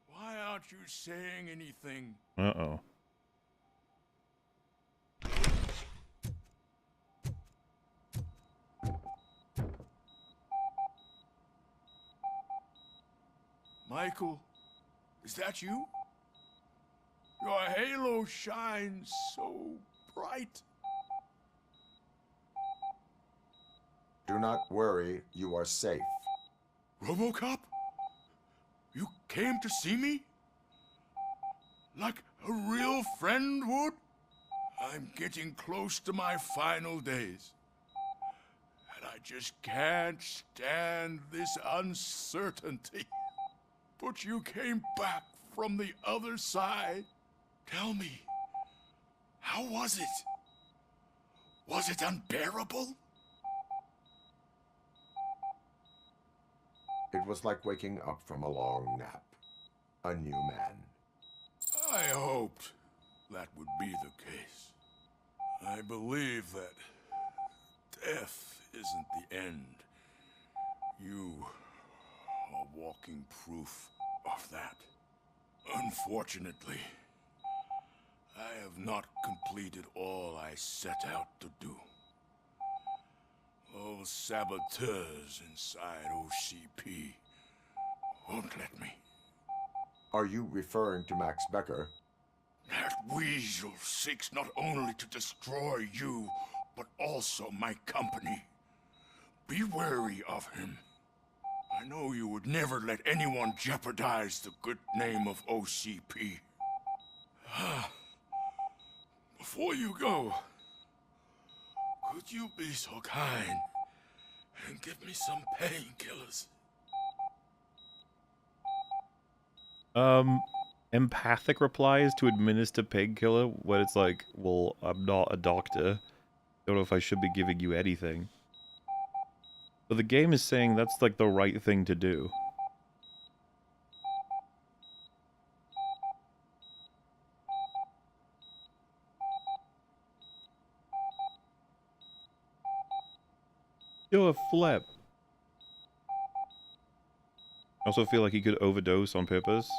T: why aren't you saying anything?
A: Uh-oh.
T: Michael, is that you? Your halo shines so bright.
C: Do not worry, you are safe.
T: RoboCop? You came to see me? Like a real friend would? I'm getting close to my final days. And I just can't stand this uncertainty. But you came back from the other side. Tell me, how was it? Was it unbearable?
C: It was like waking up from a long nap. A new man.
T: I hoped that would be the case. I believe that death isn't the end. You are walking proof of that. Unfortunately, I have not completed all I set out to do. Those saboteurs inside OCP won't let me.
C: Are you referring to Max Becker?
T: That weasel seeks not only to destroy you, but also my company. Be wary of him. I know you would never let anyone jeopardize the good name of OCP. Before you go, could you be so kind and give me some painkillers?
A: Empathic replies to administer painkiller when it's like, well, I'm not a doctor. Don't know if I should be giving you anything. But the game is saying that's like the right thing to do. Do a flip. I also feel like he could overdose on purpose.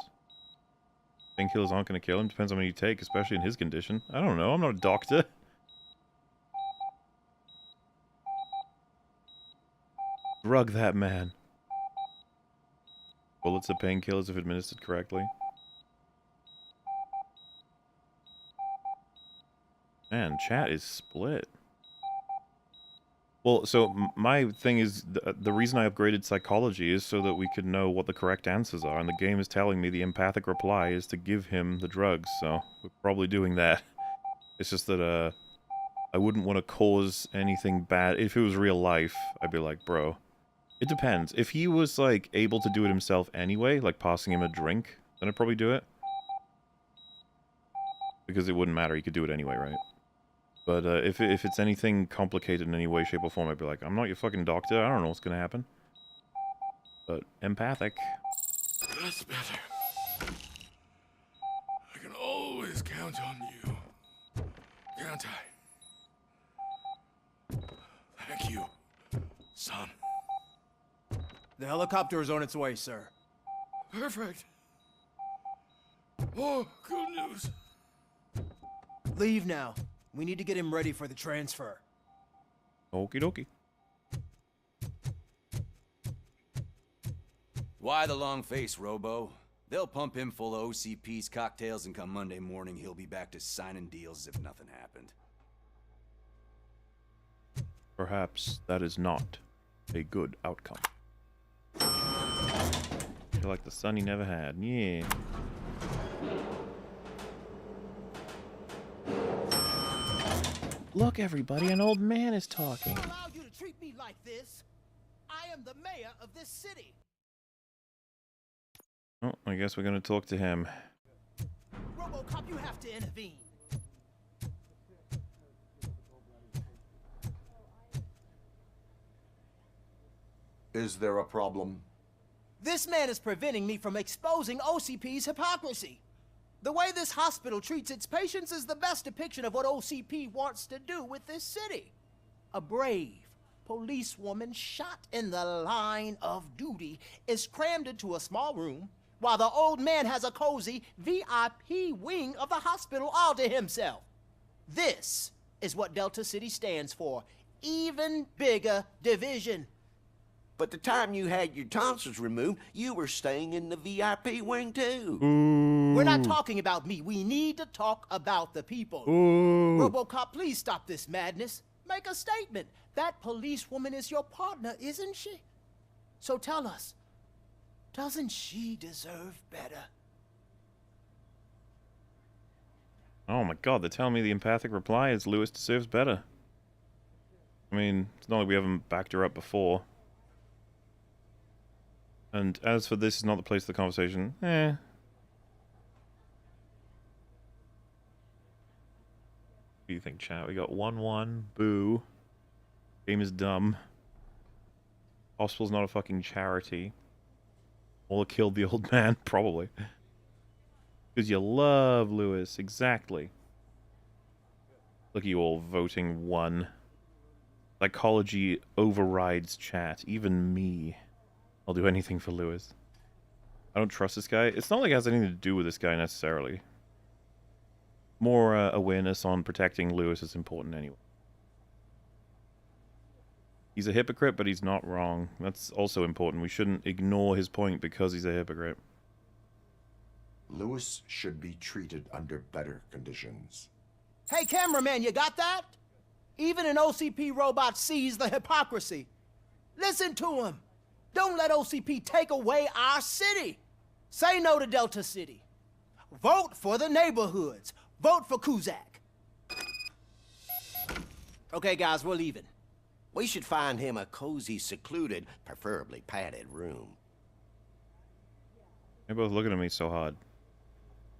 A: Painkillers aren't going to kill him. Depends on how many you take, especially in his condition. I don't know. I'm not a doctor. Drug that man. Bullets are painkillers if administered correctly. Man, chat is split. Well, so my thing is, the reason I upgraded psychology is so that we could know what the correct answers are, and the game is telling me the empathic reply is to give him the drugs, so we're probably doing that. It's just that, I wouldn't want to cause anything bad. If it was real life, I'd be like, bro. It depends. If he was, like, able to do it himself anyway, like passing him a drink, then I'd probably do it. Because it wouldn't matter, he could do it anyway, right? But if it's anything complicated in any way, shape, or form, I'd be like, I'm not your fucking doctor, I don't know what's gonna happen. But empathic.
T: That's better. I can always count on you. Can't I? Thank you, son.
E: The helicopter is on its way, sir.
T: Perfect. Oh, good news.
E: Leave now. We need to get him ready for the transfer.
A: Okie dokie.
L: Why the long face, Robo? They'll pump him full of OCP's cocktails, and come Monday morning, he'll be back to signing deals as if nothing happened.
A: Perhaps that is not a good outcome. Feel like the son he never had. Yeah. Look, everybody, an old man is talking.
E: Allow you to treat me like this. I am am the mayor of this city.
A: Oh, I guess we're gonna talk to him.
E: RoboCop, you have to intervene.
C: Is there a problem?
E: This man is preventing me from exposing OCP's hypocrisy. The way this hospital treats its patients is the best depiction of what OCP wants to do with this city. A brave policewoman shot in the line of duty is crammed into a small room while the old man has a cozy VIP wing of the hospital all to himself. This is what Delta City stands for. Even bigger division.
J: But the time you had your tonsils removed, you were staying in the VIP wing too.
E: We're not talking about me. We need to talk about the people. RoboCop, please stop this madness. Make a statement. That policewoman is your partner, isn't she? So tell us, doesn't she deserve better?
A: Oh my god, they're telling me the empathic reply is Lewis deserves better. I mean, it's not like we haven't backed her up before. And as for this is not the place for the conversation, What do you think, chat? We got 1-1, boo. Game is dumb. Hospital's not a fucking charity. MauLer killed the old man, probably. Because you love Lewis, exactly. Look at you all voting 1. Psychology overrides chat, even me. I'll do anything for Lewis. I don't trust this guy. It's not like it has anything to do with this guy necessarily. More awareness on protecting Lewis is important anyway. He's a hypocrite, but he's not wrong. That's also important. We shouldn't ignore his point because he's a hypocrite.
C: Lewis should be treated under better conditions.
E: Hey, cameraman, you got that? Even an OCP robot sees the hypocrisy. Listen to him. Don't let OCP take away our city. Say no to Delta City. Vote for the neighborhoods. Vote for Kuzak. Okay, guys, we're leaving.
J: We should find him a cozy, secluded, preferably padded room.
A: They're both looking at me so hard.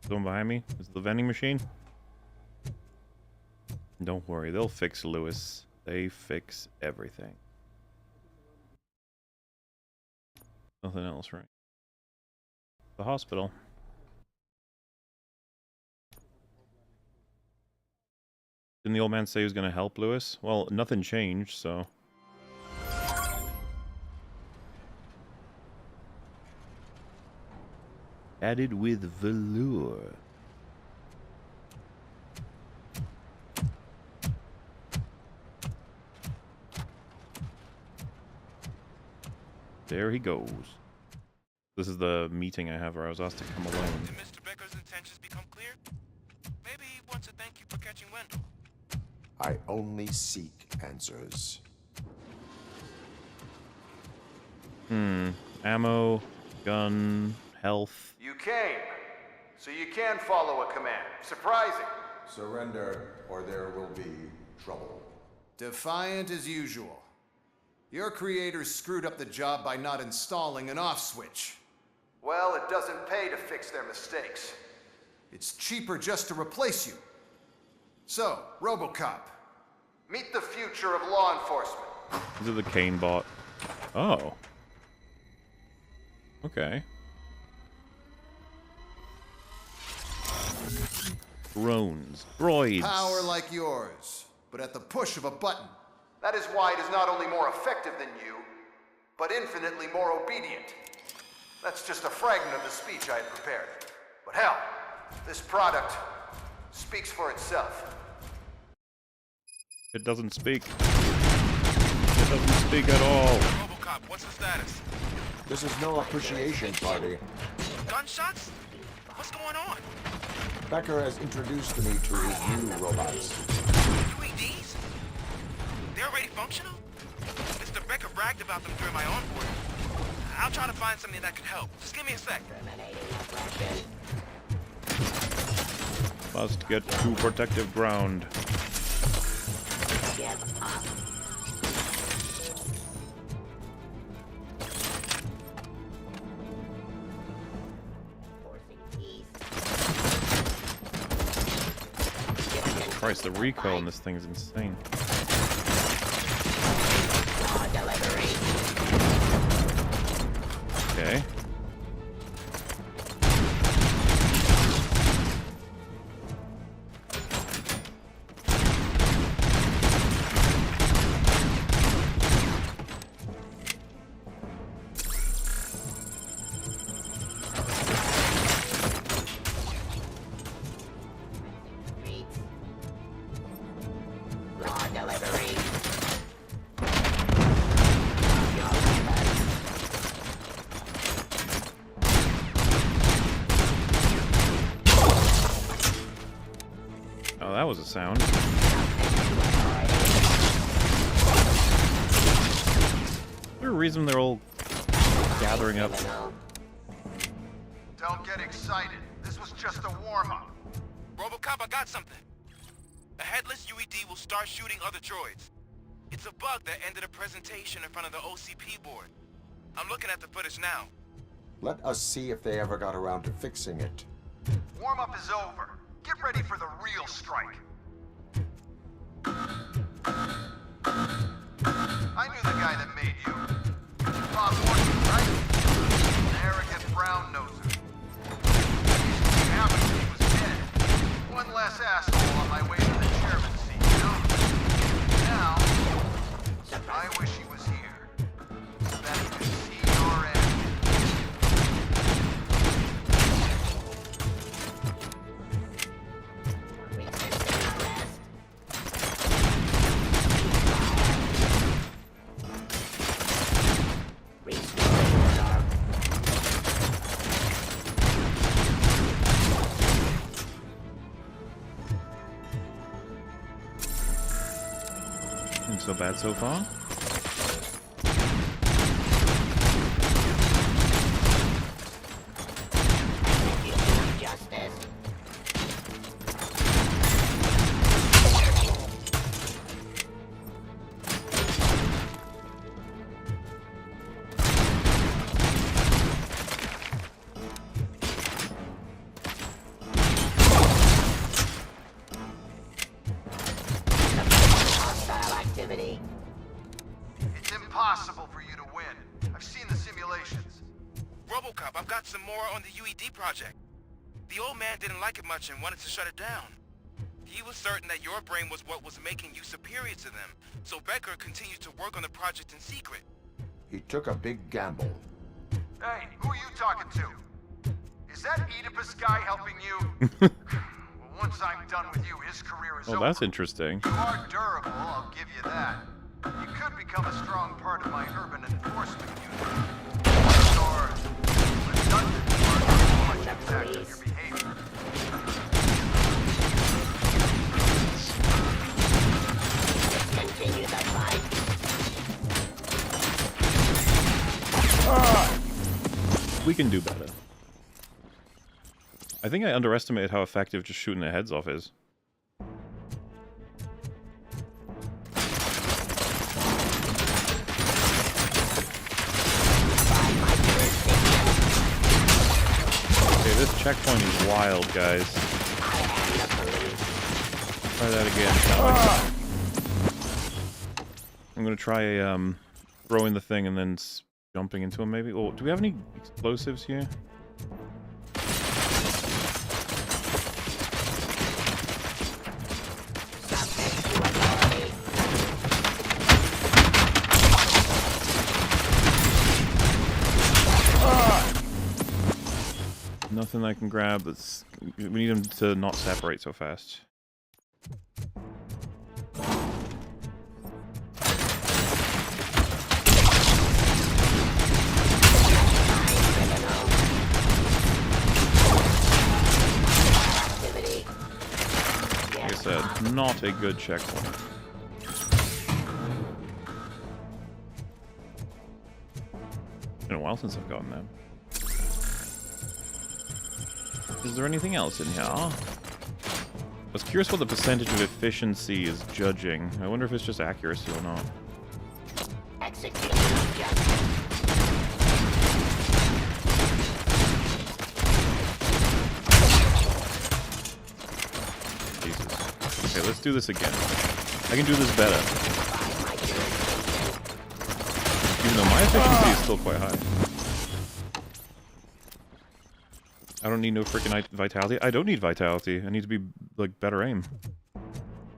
A: Someone behind me? Is it the vending machine? Don't worry, they'll fix Lewis. They fix everything. Nothing else, right? The hospital. Didn't the old man say he was going to help Lewis? Well, nothing changed, so... Added with velour. There he goes. This is the meeting I have where I was asked to come alone.
R: Did Mr. Becker's intentions become clear? Maybe he wants to thank you for catching Wendell.
C: I only seek answers.
A: Ammo, gun, health.
S: You came, so you can follow a command. Surprising.
C: Surrender, or there will be trouble.
S: Defiant as usual. Your creators screwed up the job by not installing an off switch. Well, it doesn't pay to fix their mistakes. It's cheaper just to replace you. So, RoboCop, meet the future of law enforcement.
A: Is it the cane bot? Oh. Okay. Drones. Droids.
S: Power like yours, but at the push of a button. That is why it is not only more effective than you, but infinitely more obedient. That's just a fragment of the speech I had prepared. But hell, this product speaks for itself.
A: It doesn't speak. It doesn't speak at all.
R: RoboCop, what's the status?
C: This is no appreciation party.
R: Gunshots? What's going on?
C: Becker has introduced me to his new robots.
R: UEDs? They're already functional? Mr. Becker bragged about them during my onboarding. I'll try to find something that could help. Just give me a sec.
A: Must get to protective ground. Christ, the recoil on this thing is insane. Okay. Oh, that was a sound. Is there a reason they're all gathering up?
S: Don't get excited. This was just a warm-up.
R: RoboCop, I got something. A headless UED will start shooting other droids. It's a bug that ended a presentation in front of the OCP board. I'm looking at the footage now.
C: Let us see if they ever got around to fixing it.
S: Warm-up is over. Get ready for the real strike. I knew the guy that made you. Bob Morton, right? An arrogant brown-noser. He happened when he was dead. One less asshole on my way to the chairman's seat, you know? Now, I wish he was here. So that he could see your end.
A: Not so bad so far.
S: It's impossible for you to win. I've seen the simulations.
R: RoboCop, I've got some more on the UED project. The old man didn't like it much and wanted to shut it down. He was certain that your brain was what was making you superior to them, so Becker continued to work on the project in secret.
C: He took a big gamble.
S: Hey, who are you talking to? Is that Oedipus guy helping you? Well, once I'm done with you, his career is over.
A: Well, that's interesting.
S: You are durable, I'll give you that. You could become a strong part of my urban enforcement unit. Or redundant part of much impact on your behavior.
B: Continue that fight.
A: We can do better. I think I underestimated how effective just shooting their heads off is. Okay, this checkpoint is wild, guys. Try that again, shall we? I'm gonna try throwing the thing and then jumping into him, maybe? Or do we have any explosives here? Nothing I can grab that's... We need them to not separate so fast. Like I said, not a good checkpoint. It's been a while since I've gotten them. Is there anything else in here? I was curious what the percentage of efficiency is judging. I wonder if it's just accuracy or not. Jesus. Okay, let's do this again. I can do this better. Even though my efficiency is still quite high. I don't need no freaking vitality. I don't need vitality. I need to be, like, better aim.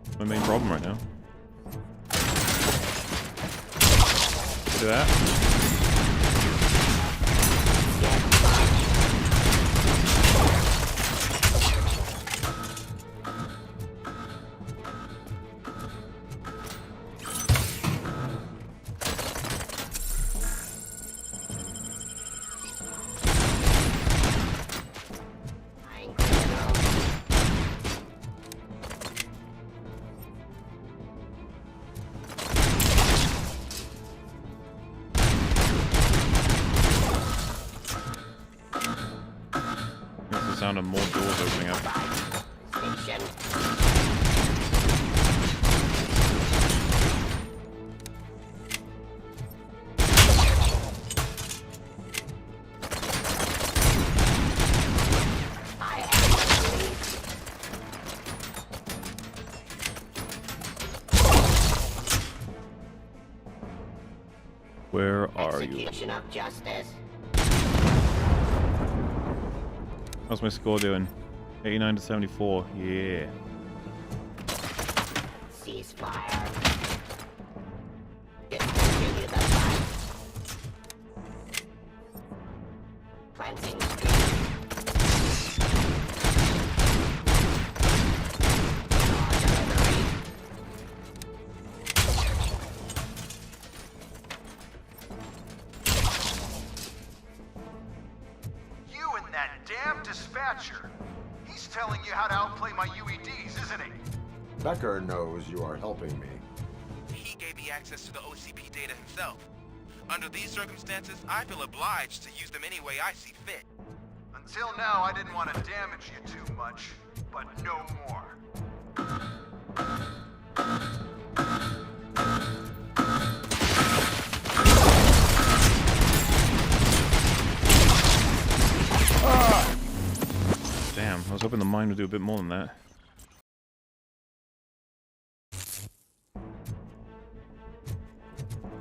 A: That's my main problem right now. Look at that. Sound of more doors opening up. Where are you?
B: Of justice.
A: How's my score doing? 89 to 74. Yeah.
B: Ceasefire. Discontinue the fight. Cleansing street.
S: Damn dispatcher. He's telling you how to outplay my UEDs, isn't he?
C: Becker knows you are helping me.
R: He gave me access to the OCP data himself. Under these circumstances, I feel obliged to use them any way I see fit.
S: Until now, I didn't want to damage you too much, but no more.
A: Damn, I was hoping the mine would do a bit more than that. I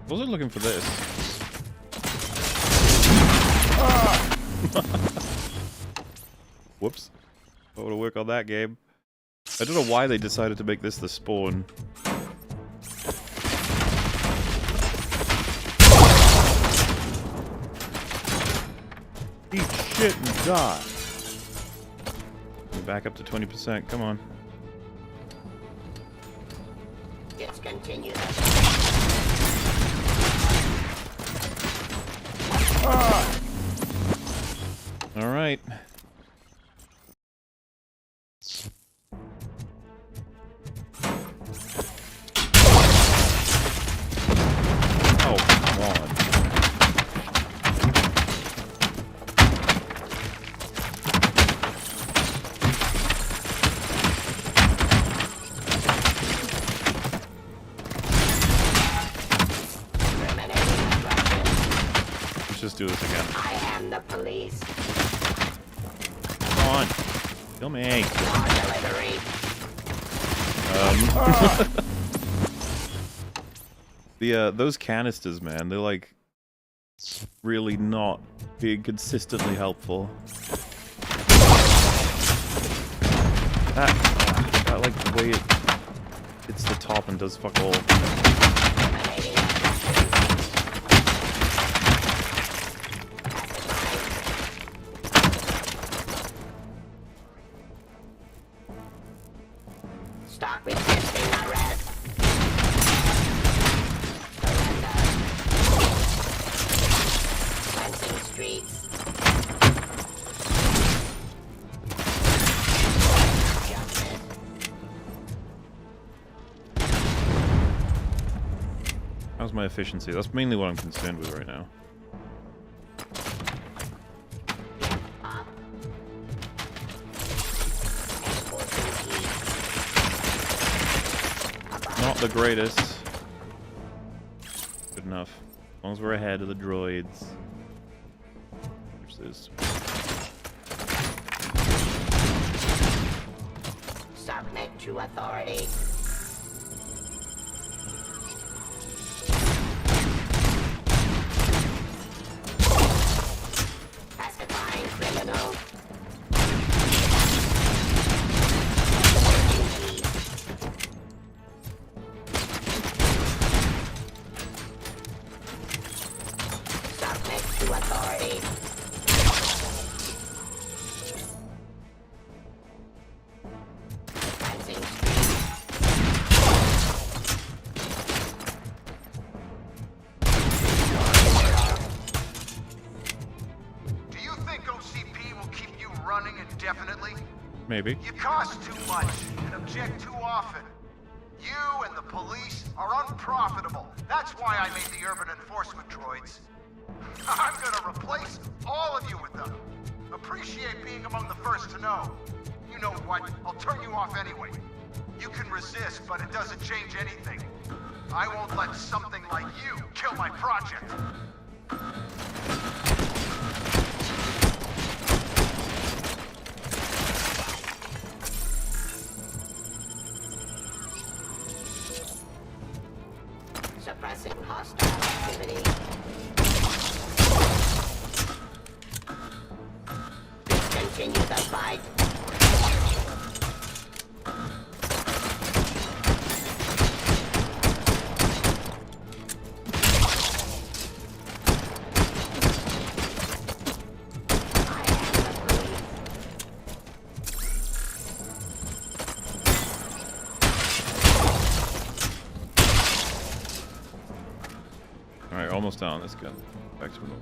A: wasn't looking for this. Whoops. What would have worked on that game? I don't know why they decided to make this the spawn. Eat shit and die. Back up to 20%, come on.
B: Discontinue.
A: All right. Oh, come on. Let's just do this again.
B: I am the police.
A: Come on. Kill me. Those canisters, man, they're like really not being consistently helpful. That like the way it hits the top and does fuck all.
B: Stop resisting arrest. Cleansing streets. Justice.
A: How's my efficiency? That's mainly what I'm concerned with right now. Not the greatest. Good enough. As long as we're ahead of the droids. There's this.
B: Submit to authority. activity. Fencing
S: Do you think OCP will keep you running indefinitely?
A: Maybe.
S: You cost too much and object too often. You and the police are unprofitable. That's why I made the urban enforcement droids. I'm gonna replace all of you with them. Appreciate being among the first to know. You know what? I'll turn you off anyway. You can resist, but it doesn't change anything. I won't let something like you kill my project.
B: suppressing hostile activity. Continue the fight.
A: Alright, almost down. Let's go. Back to remote.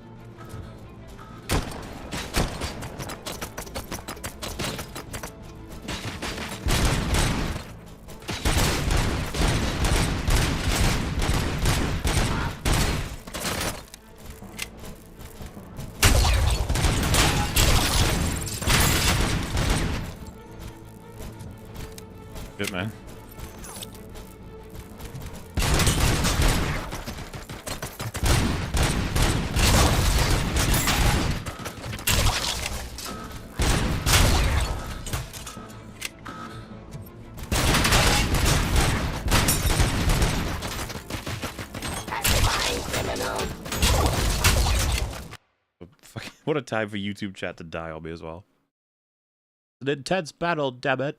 A: Good man. What a time for YouTube chat to die, I'll be as well. An intense battle, damn it.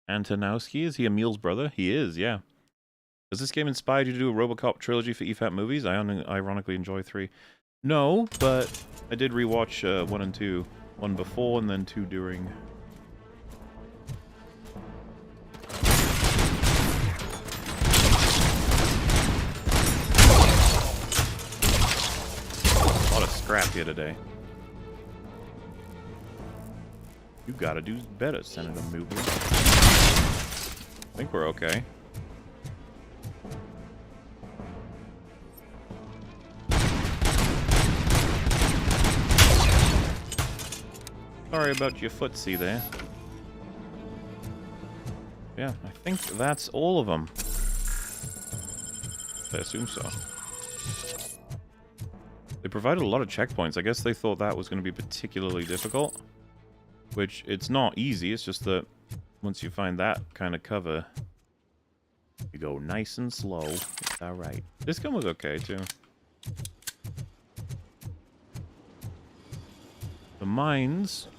A: Antonowski, is he Emil's brother? He is, yeah. Has this game inspired you to do a RoboCop trilogy for EFAP movies? I ironically enjoy 3. No, but I did rewatch 1 and 2. 1 before and then 2 during. A lot of scrap here today. You gotta do better, Senator Movie. I think we're okay. Sorry about your footsie there. Yeah, I think that's all of them. I assume so. They provided a lot of checkpoints. I guess they thought that was going to be particularly difficult. Which, it's not easy, it's just that once you find that kind of cover, you go nice and slow. It's alright. This gun was okay, too. The mines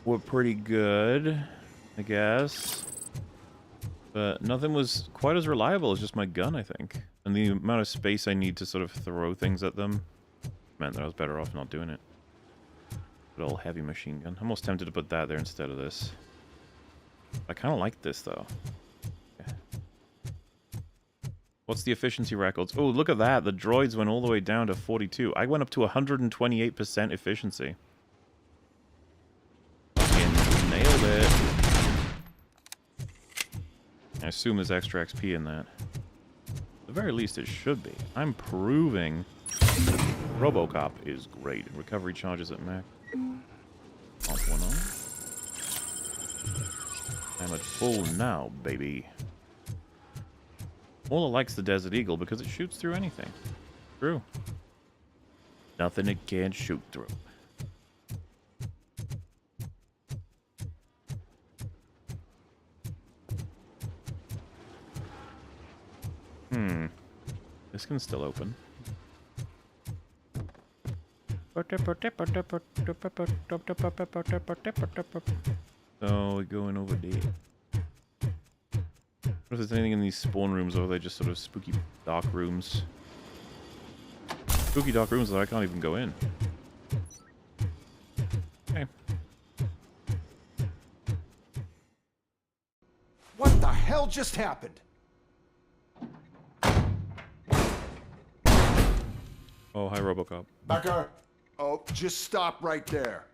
A: were pretty good, I guess. But nothing was quite as reliable as just my gun, I think. And the amount of space I need to sort of throw things at them meant that I was better off not doing it. Good old heavy machine gun. I'm almost tempted to put that there instead of this. I kind of like this, though. Okay. What's the efficiency records? Oh, look at that. The droids went all the way down to 42. I went up to 128% efficiency. Fucking nailed it. I assume there's extra XP in that. At the very least, it should be. I'm proving RoboCop is great. Recovery charges at max. Off one on. I'm at full now, baby. MauLer likes the Desert Eagle because it shoots through anything. True. Nothing it can't shoot through. This can still open. So we're going over there. What if there's anything in these spawn rooms, or are they just sort of spooky dark rooms? spooky dark rooms that I can't even go in. Okay.
S: What the hell just happened?
A: Oh, hi, RoboCop.
C: Becker!
S: Oh, just stop right there.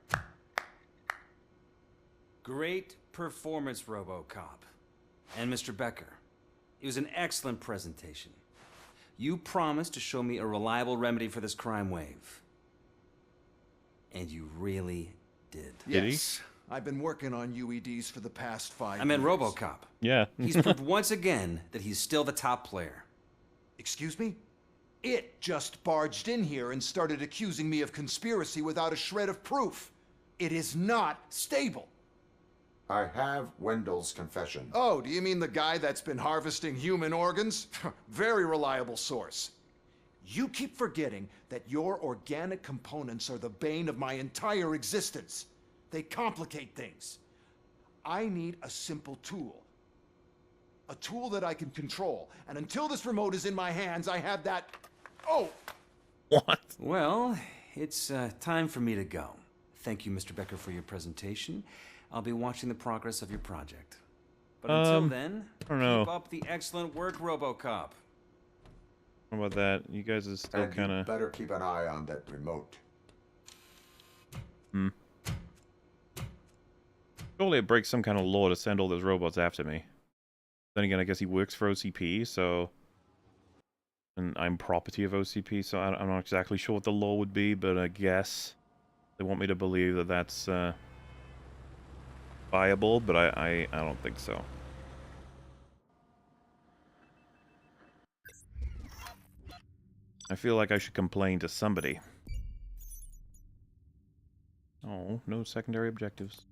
F: Great performance, RoboCop. And Mr. Becker, it was an excellent presentation. You promised to show me a reliable remedy for this crime wave. And you really did.
S: Yes. I've been working on UEDs for the past 5 years.
F: I meant RoboCop.
A: Yeah.
F: He's proved once again that he's still the top player.
S: Excuse me? It just barged in here and started accusing me of conspiracy without a shred of proof. It is not stable.
C: I have Wendell's confession.
S: Oh, do you mean the guy that's been harvesting human organs? Very reliable source. You keep forgetting that your organic components are the bane of my entire existence. They complicate things. I need a simple tool. A tool that I can control. And until this remote is in my hands, I have that... Oh!
A: What?
F: Well, it's time for me to go. Thank you, Mr. Becker, for your presentation. I'll be watching the progress of your project. But until then,
A: I don't know.
F: keep up the excellent work, RoboCop.
A: How about that? You guys are still
C: And
A: kind
C: you
A: of...
C: better keep an eye on that remote.
A: Surely it breaks some kind of law to send all those robots after me. Then again, I guess he works for OCP, so... And I'm property of OCP, so I'm not exactly sure what the law would be, but I guess they want me to believe that that's viable, but I don't think so. I feel like I should complain to somebody. Oh, no secondary objectives.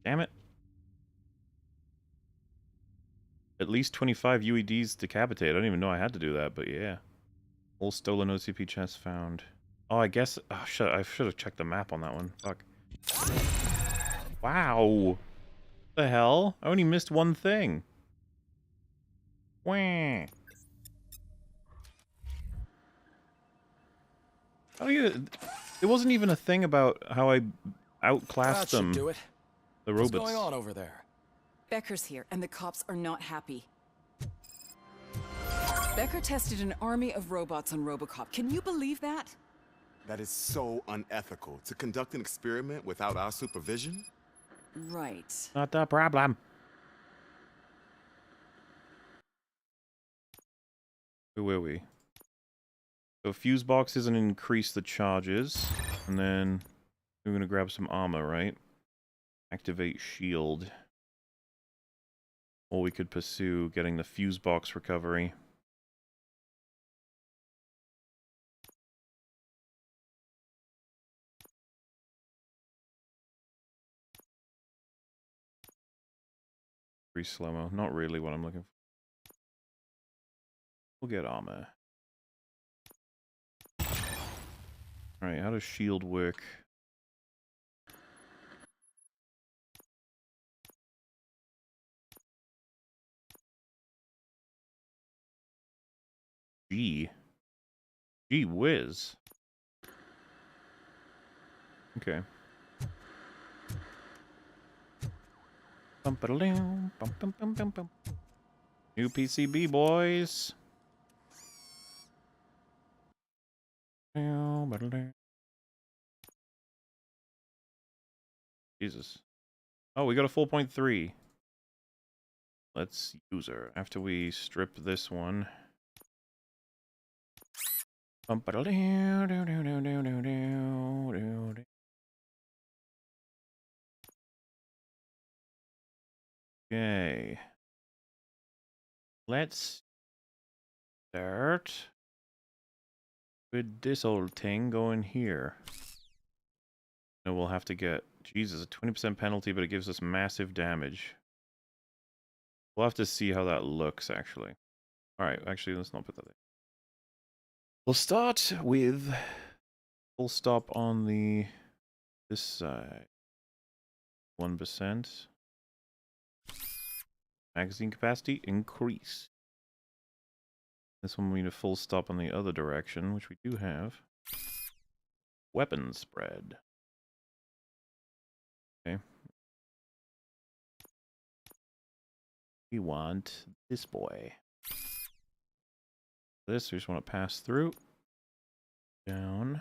A: Damn it. At least 25 UEDs decapitated. I didn't even know I had to do that, but yeah. All stolen OCP chests found. Oh, I guess... Oh, shit, I should have checked the map on that one. Fuck. Wow. What the hell? I only missed one thing. Wah. Oh, yeah. It wasn't even a thing about how I outclassed them.
I: That should do it.
A: The robots.
I: What's going on over there?
M: Becker's here, and the cops are not happy. Becker tested an army of robots on RoboCop. Can you believe that?
O: That is so unethical. To conduct an experiment without our supervision?
M: Right.
A: Not the problem. Where were we? So fuse boxes and increase the charges. And then we're going to grab some armor, right? Activate shield. Or we could pursue getting the fuse box recovery. Pretty slow-mo. Not really what I'm looking for. We'll get armor. Alright, how does shield work? Gee whiz. Okay. Bum, bum, bum, bum, bum. New PCB, boys. Jesus. Oh, we got a 4.3. Let's use her after we strip this one. Okay. Let's start with this old thing going here. And we'll have to get, Jesus, a 20% penalty, but it gives us massive damage. We'll have to see how that looks, actually. Alright, actually, let's not put that there. We'll start with full stop on this side. 1%. Magazine capacity increase. This one we need a full stop on the other direction, which we do have. Weapon spread. Okay. We want this boy. This, we just want to pass through. Down.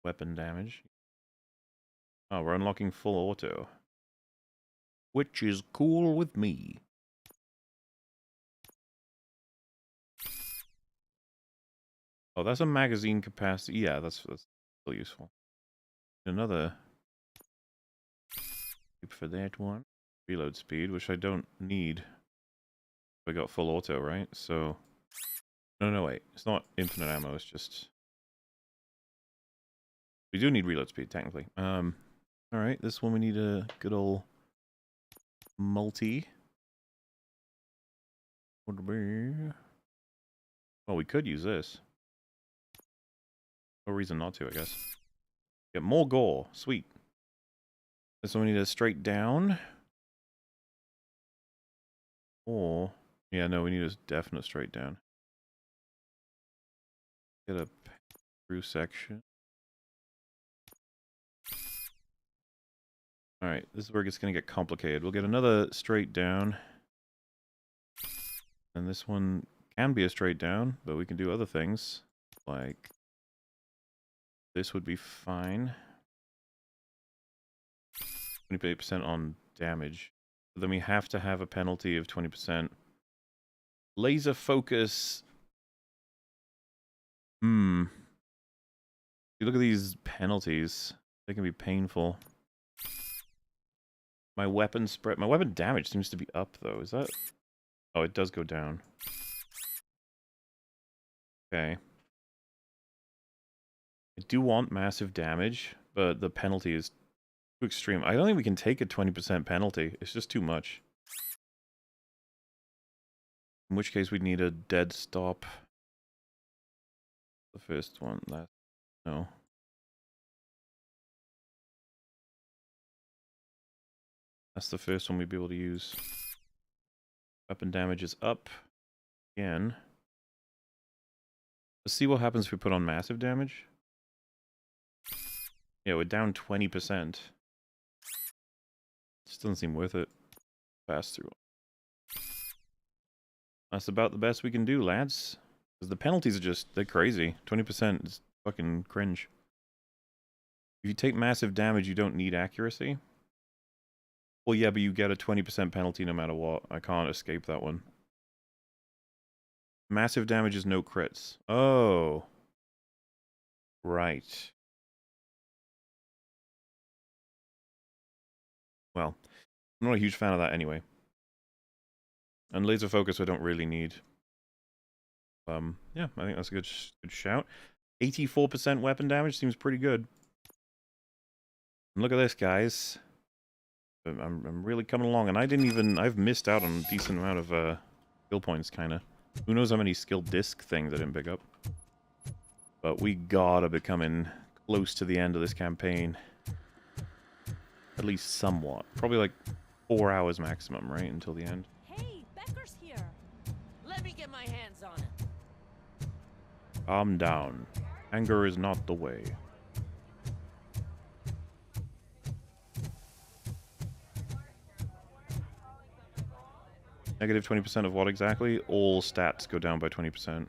A: Weapon damage. Oh, we're unlocking full auto. Which is cool with me. Oh, that's a magazine capacity. Yeah, that's still useful. Another for that one. Reload speed, which I don't need. I got full auto, right? So no, wait. It's not infinite ammo. It's just we do need reload speed technically. All right. This one we need a good old multi. Would be. Well, we could use this. No reason not to, I guess. Get more gore. Sweet. This one we need a straight down. Or... yeah, no, we need a definite straight down. Get a through section. Alright, this is where it's going to get complicated. We'll get another straight down. And this one can be a straight down, but we can do other things. Like... this would be fine. 28% on damage. Then we have to have a penalty of 20%. Laser focus. You look at these penalties. They can be painful. My weapon spread. My weapon damage seems to be up, though. Is that... oh, it does go down. Okay. I do want massive damage, but the penalty is too extreme. I don't think we can take a 20% penalty. It's just too much. In which case we'd need a dead stop. The first one, that... no. That's the first one we'd be able to use. Weapon damage is up. Again. Let's see what happens if we put on massive damage. Yeah, we're down 20%. Just doesn't seem worth it. Pass through. That's about the best we can do, lads. Because the penalties are just, they're crazy. 20% is fucking cringe. If you take massive damage, you don't need accuracy. Well, yeah, but you get a 20% penalty no matter what. I can't escape that one. Massive damage is no crits. Oh. Right. Well, I'm not a huge fan of that anyway. And laser focus I don't really need. Yeah, I think that's a good shout. 84% weapon damage seems pretty good. And look at this, guys. I'm really coming along, and I've missed out on a decent amount of skill points, kind of. Who knows how many skill disc things I didn't pick up. But we gotta be coming close to the end of this campaign. At least somewhat. Probably like 4 hours maximum, right? Until the end.
U: Hey, Becker's here. Let me get my hands on him.
A: Calm down. Anger is not the way. Negative 20% of what exactly? All stats go down by 20%.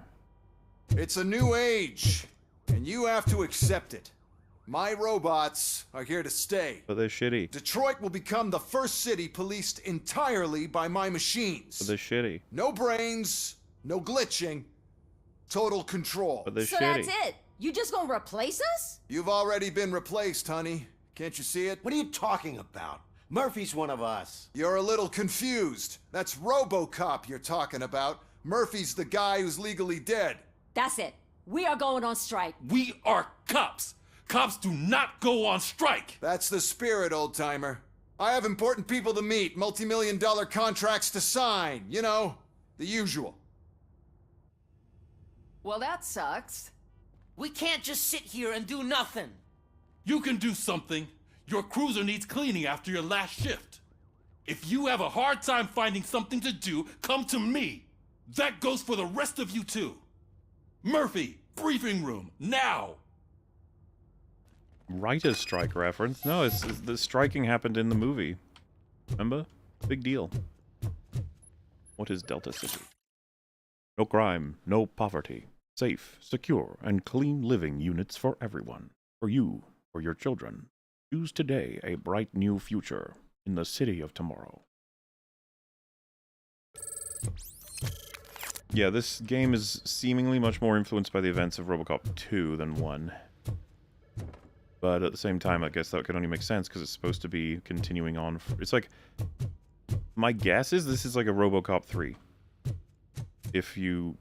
S: It's a new age, and you have to accept it. My robots are here to stay.
A: But they're shitty.
S: Detroit will become the first city policed entirely by my machines.
A: But they're shitty.
S: No brains, no glitching, total control.
A: But they're
G: so
A: shitty.
G: that's it? You just gonna replace us?
S: You've already been replaced, honey. Can't you see it?
J: What are you talking about? Murphy's one of us.
S: You're a little confused. That's RoboCop you're talking about. Murphy's the guy who's legally dead.
G: That's it. We are going on strike.
Y: We are cops. Cops do not go on strike.
S: That's the spirit, old-timer. I have important people to meet, multi-million-dollar contracts to sign. You know, the usual.
U: Well, that sucks. We can't just sit here and do nothing.
Y: You can do something. Your cruiser needs cleaning after your last shift. If you have a hard time finding something to do, come to me. That goes for the rest of you too. Murphy, briefing room, now!
A: Writer's strike reference? No, it's the striking happened in the movie. Remember? Big deal. What is Delta City? No crime, no poverty. Safe, secure, and clean living units for everyone. For you, for your children. Choose today a bright new future in the city of tomorrow. Yeah, this game is seemingly much more influenced by the events of RoboCop 2 than 1. But at the same time, I guess that could only make sense because it's supposed to be continuing on. It's like... My guess is this is like a RoboCop 3. If you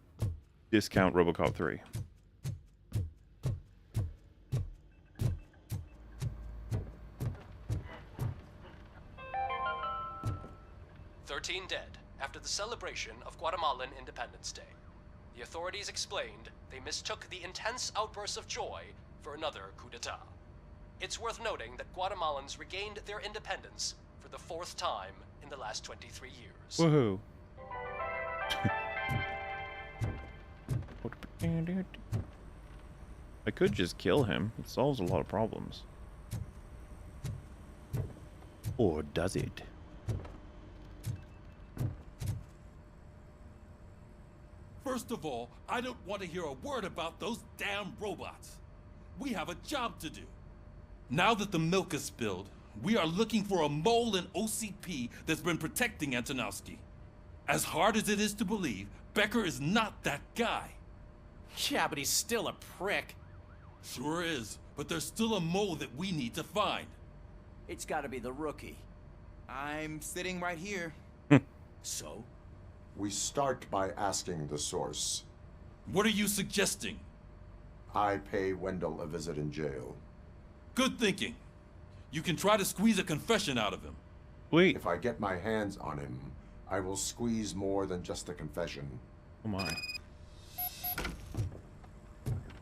A: discount RoboCop 3.
I: 13 dead after the celebration of Guatemalan Independence Day. The authorities explained they mistook the intense outbursts of joy for another coup d'etat. It's worth noting that Guatemalans regained their independence for the 4th time in the last 23 years.
A: Woohoo. I could just kill him. It solves a lot of problems. Or does it?
Y: First of all, I don't want to hear a word about those damn robots. We have a job to do. Now that the milk is spilled, we are looking for a mole in OCP that's been protecting Antonowski. As hard as it is to believe, Becker is not that guy.
N: Yeah, but he's still a prick.
Y: Sure is, but there's still a mole that we need to find.
N: It's gotta be the rookie.
D: I'm sitting right here.
N: So?
C: We start by asking the source.
Y: What are you suggesting?
C: I pay Wendell a visit in jail.
Y: Good thinking. You can try to squeeze a confession out of him.
A: Wait.
C: If I get my hands on him, I will squeeze more than just a confession.
A: Oh my.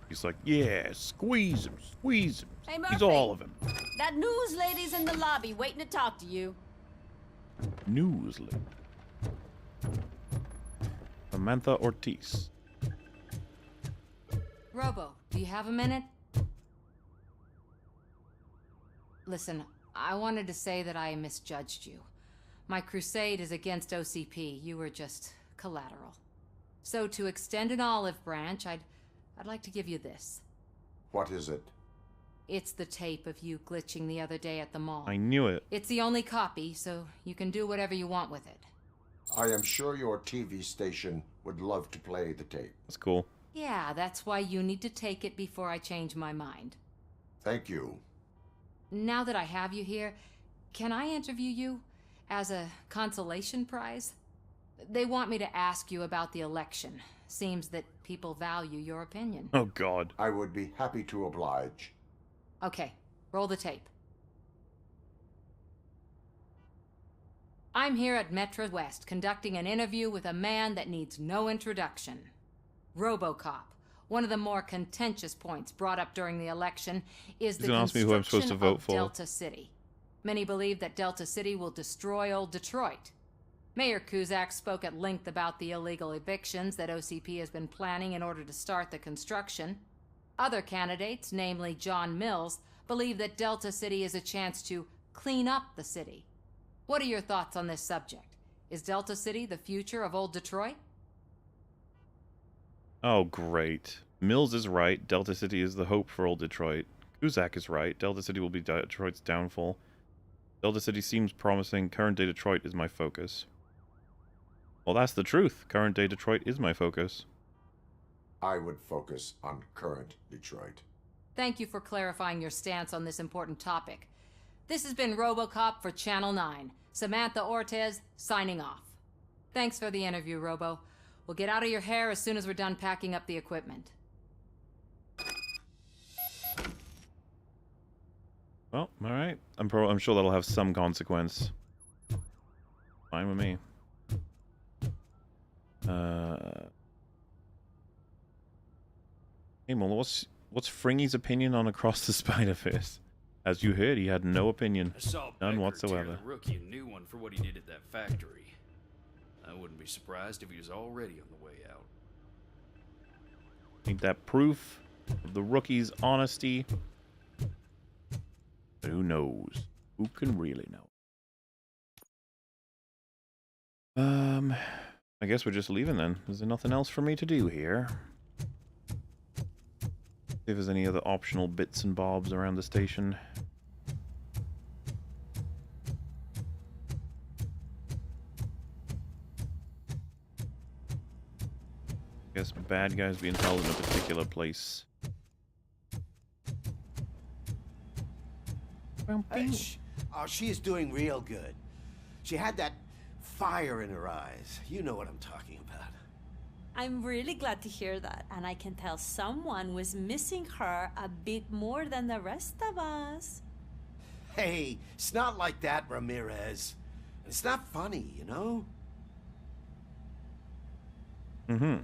A: He's like, yeah, squeeze him, squeeze him.
G: Hey,
A: Squeeze
G: Murphy.
A: all of him.
G: That news lady's in the lobby waiting to talk to you.
A: News lady. Samantha Ortiz.
G: Robo, do you have a minute? Listen, I wanted to say that I misjudged you. My crusade is against OCP. You were just collateral. So to extend an olive branch, I'd like to give you this.
C: What is it?
G: It's the tape of you glitching the other day at the mall.
A: I knew it.
G: It's the only copy, so you can do whatever you want with it.
C: I am sure your TV station would love to play the tape.
A: That's cool.
G: Yeah, that's why you need to take it before I change my mind.
C: Thank you.
G: Now that I have you here, can I interview you as a consolation prize? They want me to ask you about the election. Seems that people value your opinion.
A: Oh, God.
C: I would be happy to oblige.
G: Okay, roll the tape. I'm here at Metro West conducting an interview with a man that needs no introduction. RoboCop. One of the more contentious points brought up during the election is the construction of Delta City. Many believe that Delta City will destroy old Detroit. Mayor Cusack spoke at length about the illegal evictions that OCP has been planning in order to start the construction. Other candidates, namely John Mills, believe that Delta City is a chance to clean up the city. What are your thoughts on this subject? Is Delta City the future of old Detroit?
A: Oh, great. Mills is right. Delta City is the hope for old Detroit. Cusack is right. Delta City will be Detroit's downfall. Delta City seems promising. Current day Detroit is my focus. Well, that's the truth. Current day Detroit is my focus.
C: I would focus on current Detroit.
G: Thank you for clarifying your stance on this important topic. This has been RoboCop for Channel 9. Samantha Ortiz, signing off. Thanks for the interview, Robo. We'll get out of your hair as soon as we're done packing up the equipment.
A: Well, alright. I'm sure that'll have some consequence. Fine with me. Hey, MauLer, what's Fringy's opinion on Across the Spider-Verse? As you heard, he had no opinion.
Q: I saw
A: None
Q: Becker
A: whatsoever.
Q: tear the rookie a new one for what he did at that factory.
P: I wouldn't be surprised if he was already on the way out.
A: Ain't that proof of the rookie's honesty? But who knows? Who can really know? I guess we're just leaving then. Is there nothing else for me to do here? See if there's any other optional bits and bobs around the station. Guess bad guys being held in a particular place.
J: Oh, she is doing real good. She had that fire in her eyes. You know what I'm talking about.
H: I'm really glad to hear that, and I can tell someone was missing her a bit more than the rest of us.
J: Hey, it's not like that, Ramirez. It's not funny, you know?
A: Mm-hmm.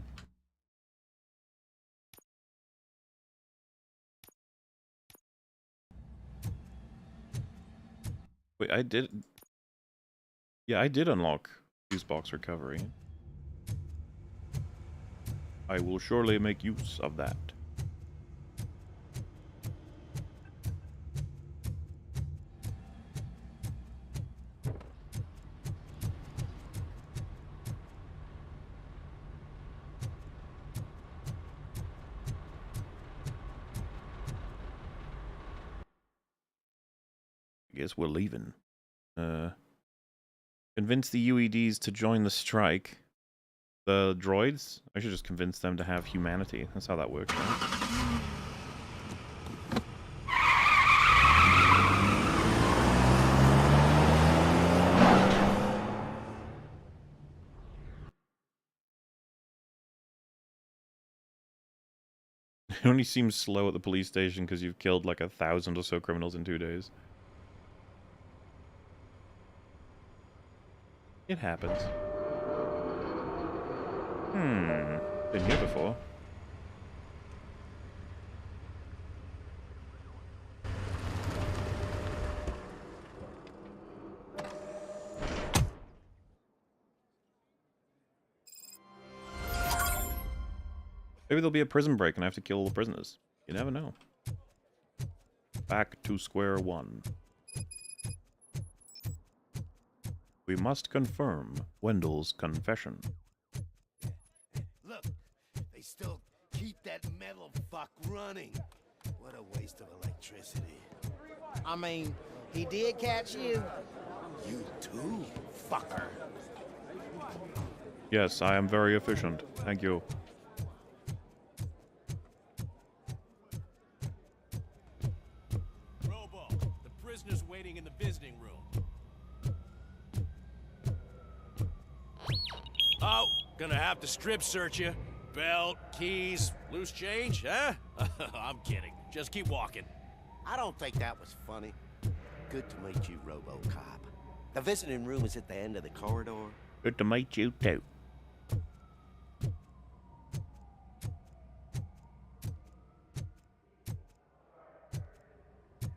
A: Wait, I did... Yeah, I did unlock fuse box recovery. I will surely make use of that. I guess we're leaving. Convince the UEDs to join the strike. The droids? I should just convince them to have humanity. That's how that works, right? It only seems slow at the police station because you've killed like 1,000 or so criminals in 2 days. It happens. Been here before. Maybe there'll be a prison break and I have to kill all the prisoners. You never know. Back to square one. We must confirm Wendell's confession.
J: Look, they still keep that metal fuck running. What a waste of electricity.
E: I mean, he did catch you.
J: You too, fucker.
A: Yes, I am very efficient. Thank you.
Q: Robo, the prisoner's waiting in the visiting room. Oh, gonna have to strip search you. Belt, keys, loose change, huh? I'm kidding. Just keep walking.
J: I don't think that was funny. Good to meet you, RoboCop. The visiting room is at the end of the corridor.
A: Good to meet you too.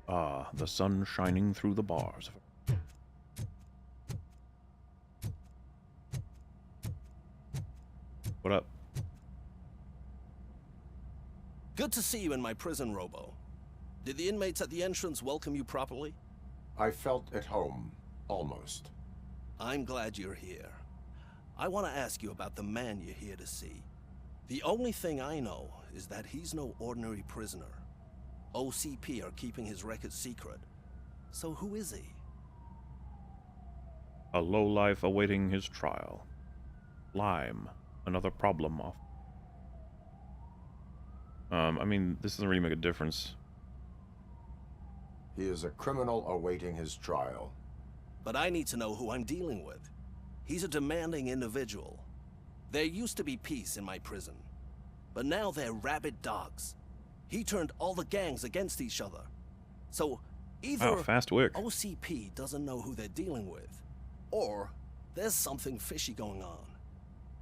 A: Ah, the sun shining through the bars. What up?
V: Good to see you in my prison, Robo. Did the inmates at the entrance welcome you properly?
C: I felt at home, almost.
V: I'm glad you're here. I want to ask you about the man you're here to see. The only thing I know is that he's no ordinary prisoner. OCP are keeping his record secret. So who is he?
A: A lowlife awaiting his trial. Lime. Another problem off. I mean, this doesn't really make a difference.
C: He is a criminal awaiting his trial.
V: But I need to know who I'm dealing with. He's a demanding individual. There used to be peace in my prison, but now they're rabid dogs. He turned all the gangs against each other. So either
A: fast work.
V: OCP doesn't know who they're dealing with, or there's something fishy going on.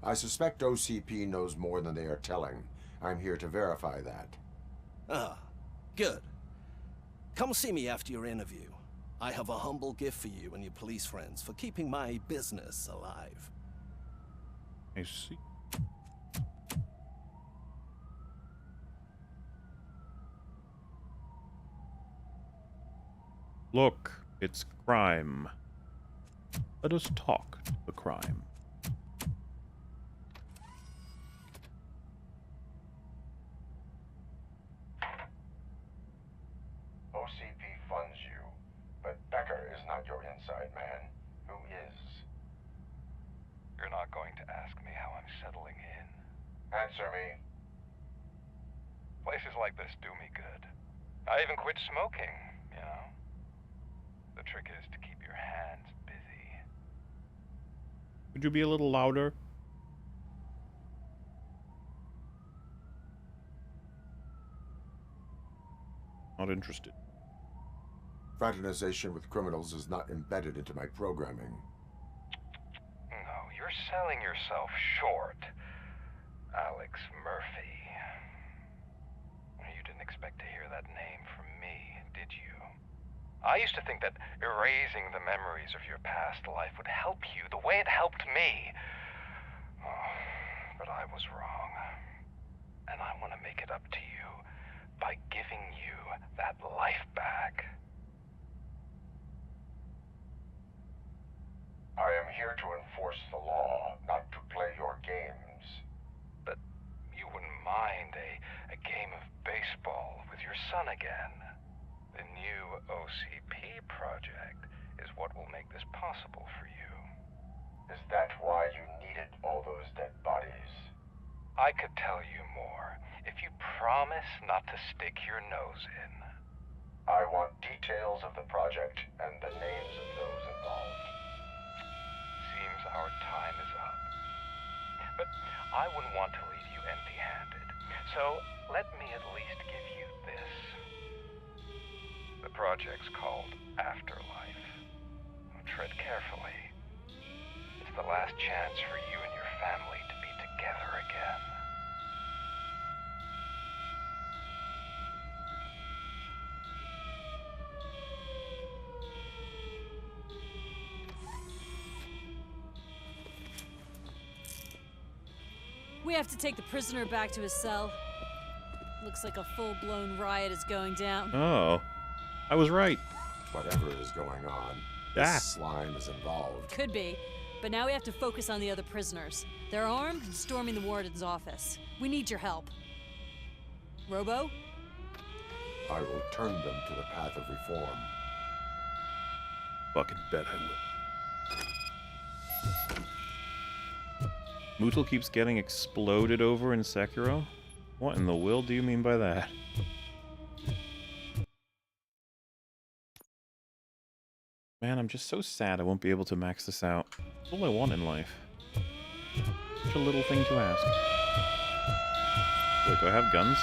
C: I suspect OCP knows more than they are telling. I'm here to verify that.
V: Ah, good. Come see me after your interview. I have a humble gift for you and your police friends for keeping my business alive.
A: I see. Look, it's crime. Let us talk to the crime.
C: OCP funds you, but Becker is not your inside man. Who is?
K: You're not going to ask me how I'm settling in.
C: Answer me.
K: Places like this do me good. I even quit smoking, you know. The trick is to keep your hands busy.
A: Could you be a little louder? Not interested.
C: Fraternization with criminals is not embedded into my programming.
K: No, you're selling yourself short, Alex Murphy. You didn't expect to hear that name from me, did you? I used to think that erasing the memories of your past life would help you the way it helped me. Oh, but I was wrong. And I want to make it up to you by giving you that life back.
C: I am here to enforce the law, not to play your games.
K: But you wouldn't mind a game of baseball with your son again. The new OCP project is what will make this possible for you.
C: Is that why you needed all those dead bodies?
K: I could tell you more if you promise not to stick your nose in.
C: I want details of the project and the names of those involved.
K: Seems our time is up. But I wouldn't want to leave you empty-handed. So let me at least give you this. The project's called Afterlife. Tread carefully. It's the last chance for you and your family to be together again.
H: We have to take the prisoner back to his cell. Looks like a full-blown riot is going down.
A: Oh, I was right.
C: Whatever is going on, this slime is involved.
H: Could be, but now we have to focus on the other prisoners. They're armed and storming the warden's office. We need your help. Robo?
C: I will turn them to the path of reform.
A: Fucking bet I will. Mootle keeps getting exploded over in Sekiro? What in the will do you mean by that? Man, I'm just so sad I won't be able to max this out. That's all I want in life. Such a little thing to ask. Wait, do I have guns?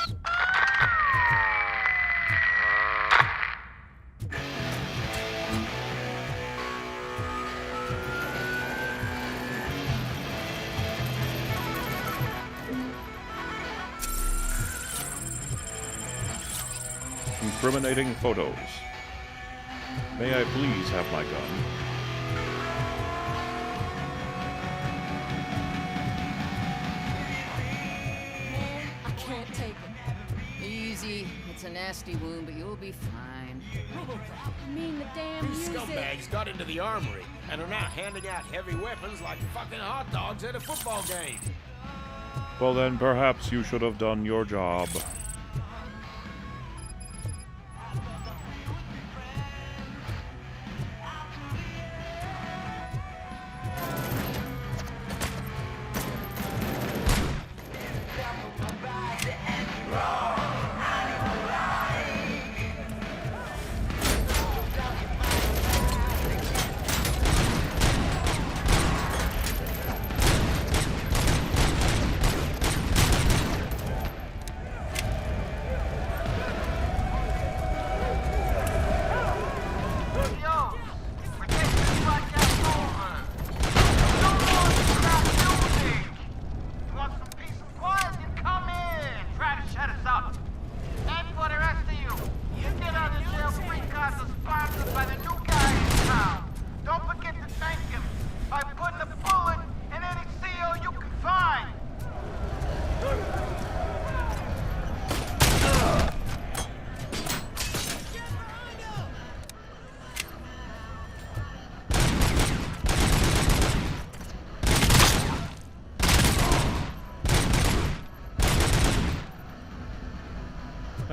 A: Incriminating photos. May I please have my gun?
U: I can't take it. Easy. It's a nasty wound, but you'll be fine. I mean the damn
Q: These
U: music.
Q: scumbags got into the armory and are now handing out heavy weapons like fucking hot dogs at a football game.
A: Well then, perhaps you should have done your job.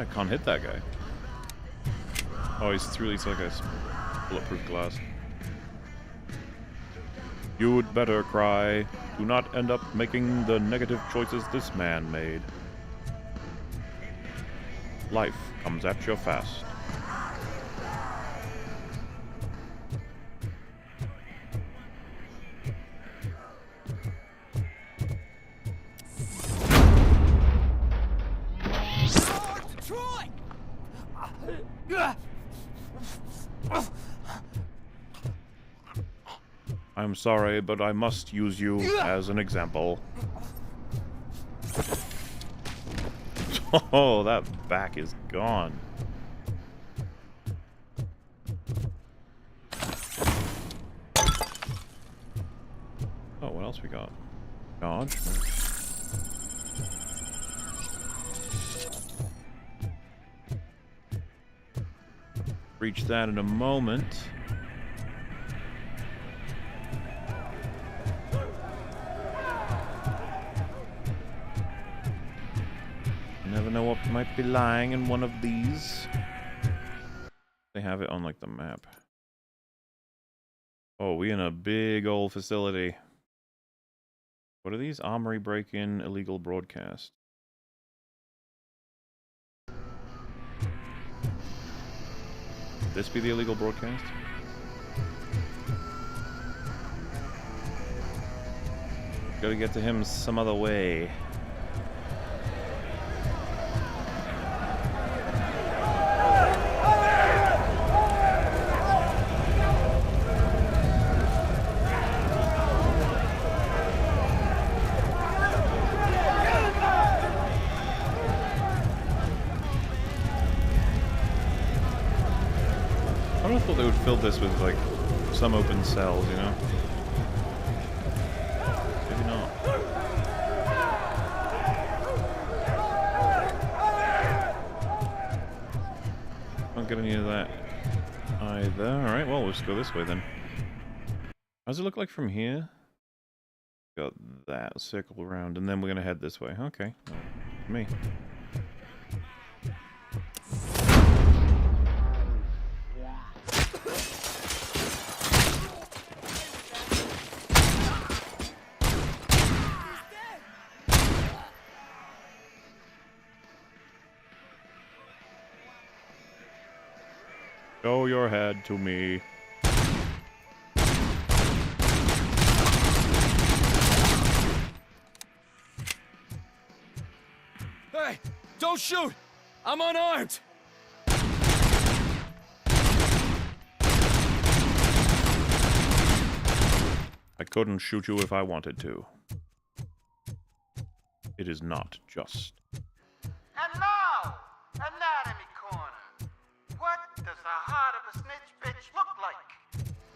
A: I can't hit that guy. Oh, he's through these like a bulletproof glass. You'd better cry. Do not end up making the negative choices this man made. Life comes at you fast.
J: Troy!
A: I'm sorry, but I must use you as an example. Oh, that back is gone. Oh, what else we got? Dodge. Reach that in a moment. You never know what might be lying in one of these. They have it on like the map. Oh, we in a big old facility. What are these? Armory break-in, illegal broadcast. Could this be the illegal broadcast? Gotta get to him some other way. I thought they would fill this with, like, some open cells, you know? Maybe not. Can't get any of that either. Alright, well, we'll just go this way then. How does it look like from here? Got that circle around, and then we're gonna head this way. Okay. Well, me. Show your head to me.
Q: Hey, don't shoot! I'm unarmed!
A: I couldn't shoot you if I wanted to. It is not just.
J: And now, Anatomy Corner. What does the heart of a snitch bitch look like?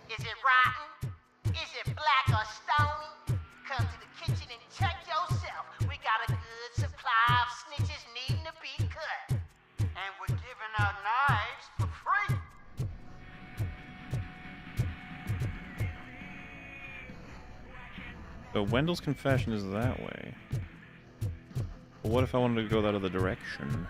B: Is it rotten? Is it black or stony? Come to the kitchen and check yourself. We got a good supply of snitches needing to be cut.
J: And we're giving out knives for free.
A: So Wendell's confession is that way. But what if I wanted to go that other direction?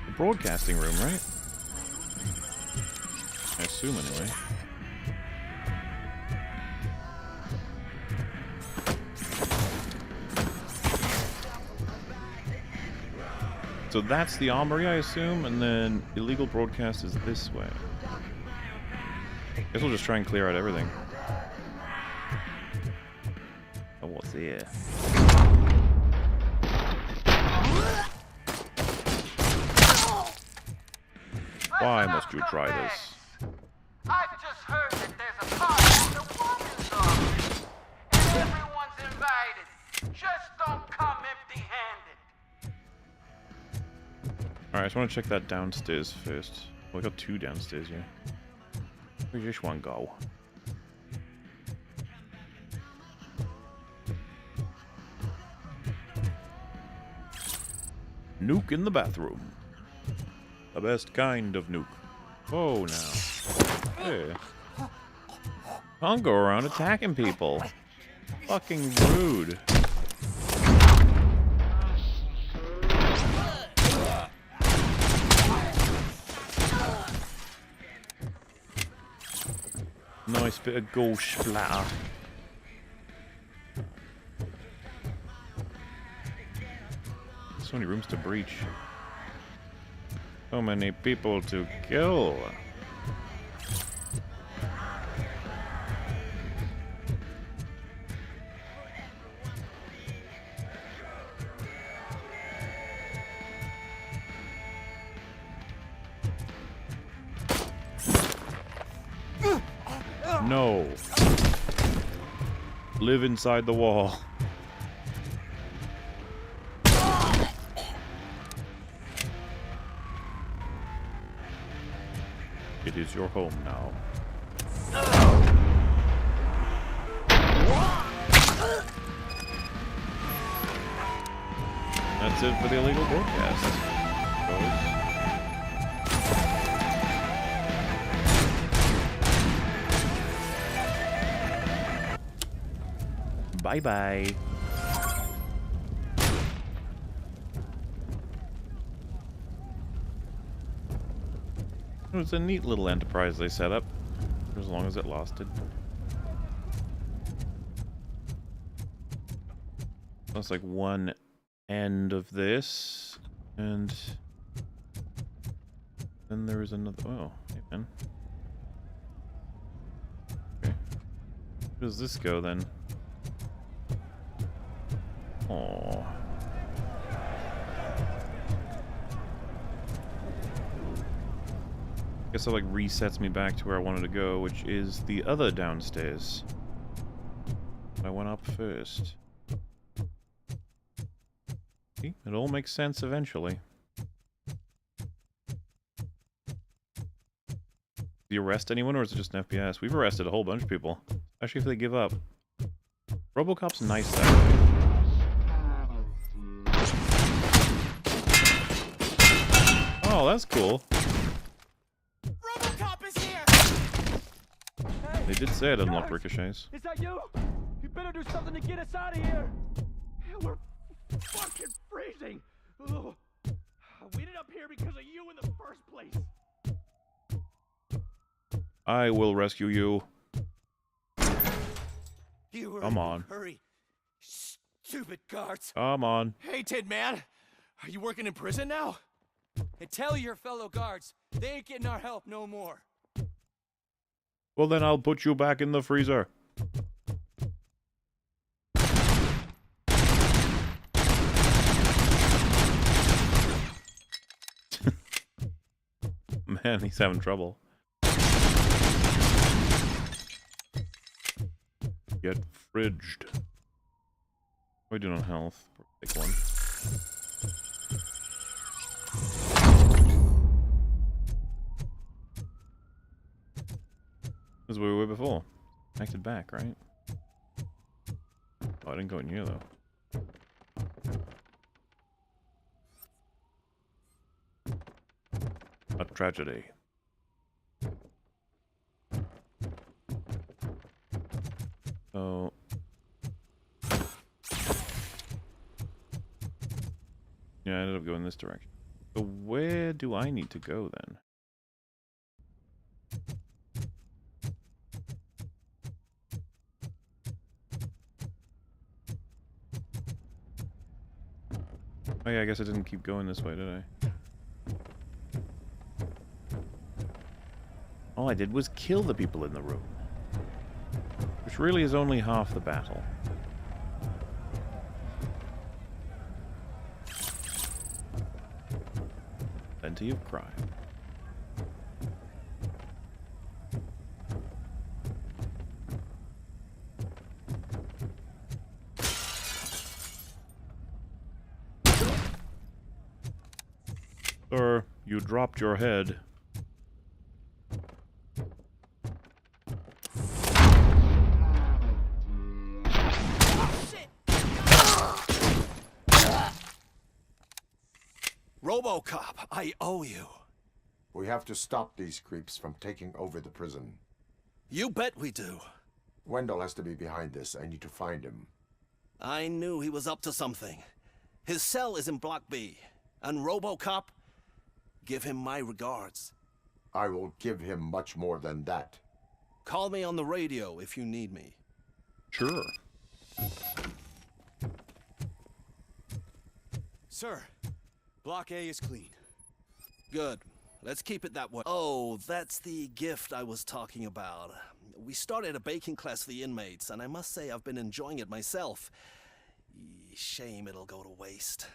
A: The broadcasting room, right? I assume anyway. So that's the armory, I assume, and then illegal broadcast is this way. Guess we'll just try and clear out everything. Oh, what's here? Why must you try this?
J: I've just heard that there's a party in the woman's office. And everyone's invited. Just don't come empty-handed.
A: Alright, I just want to check that downstairs first. Well, I got two downstairs here. Where's this one go? Nuke in the bathroom. The best kind of nuke. Whoa, now. Hey. Don't go around attacking people. Fucking rude. Nice bit of ghoul splatter. So many rooms to breach. So many people to kill. No. Live inside the wall. It is your home now. That's it for the illegal broadcast. Bye-bye. It was a neat little enterprise they set up, for as long as it lasted. That's like one end of this, and then there is another. Oh, hey man. Okay. Where does this go then? Oh. Guess it like resets me back to where I wanted to go, which is the other downstairs. I went up first. See? It all makes sense eventually. Do you arrest anyone, or is it just an FPS? We've arrested a whole bunch of people, especially if they give up. RoboCop's nice though. Oh, that's cool.
J: RoboCop is here!
A: They did say it unlocked ricochets.
J: Is that you? You better do something to get us out of here. We're fucking freezing. Ugh. We ended up here because of you in the first place.
A: I will rescue you.
J: You
A: Come on.
J: Hurry. Stupid guards.
A: Come on.
Q: Hey, Tin Man. Are you working in prison now?
N: And tell your fellow guards, they ain't getting our help no more.
A: Well, then I'll put you back in the freezer. Man, he's having trouble. Get fridged. What are we doing on health? Pick one. This is where we were before. Connected back, right? Oh, I didn't go in here though. A tragedy. So... yeah, I ended up going this direction. So where do I need to go then? Oh yeah, I guess I didn't keep going this way, did I? All I did was kill the people in the room. Which really is only half the battle. Plenty of crime. Sir, you dropped your head.
V: RoboCop, I owe you.
C: We have to stop these creeps from taking over the prison.
V: You bet we do.
C: Wendell has to be behind this. I need to find him.
V: I knew he was up to something. His cell is in Block B. And RoboCop, give him my regards.
C: I will give him much more than that.
V: Call me on the radio if you need me.
A: Sure.
L: Sir, Block A is clean.
V: Good. Let's keep it that way. Oh, that's the gift I was talking about. We started a baking class for the inmates, and I must say I've been enjoying it myself. Shame it'll go to waste.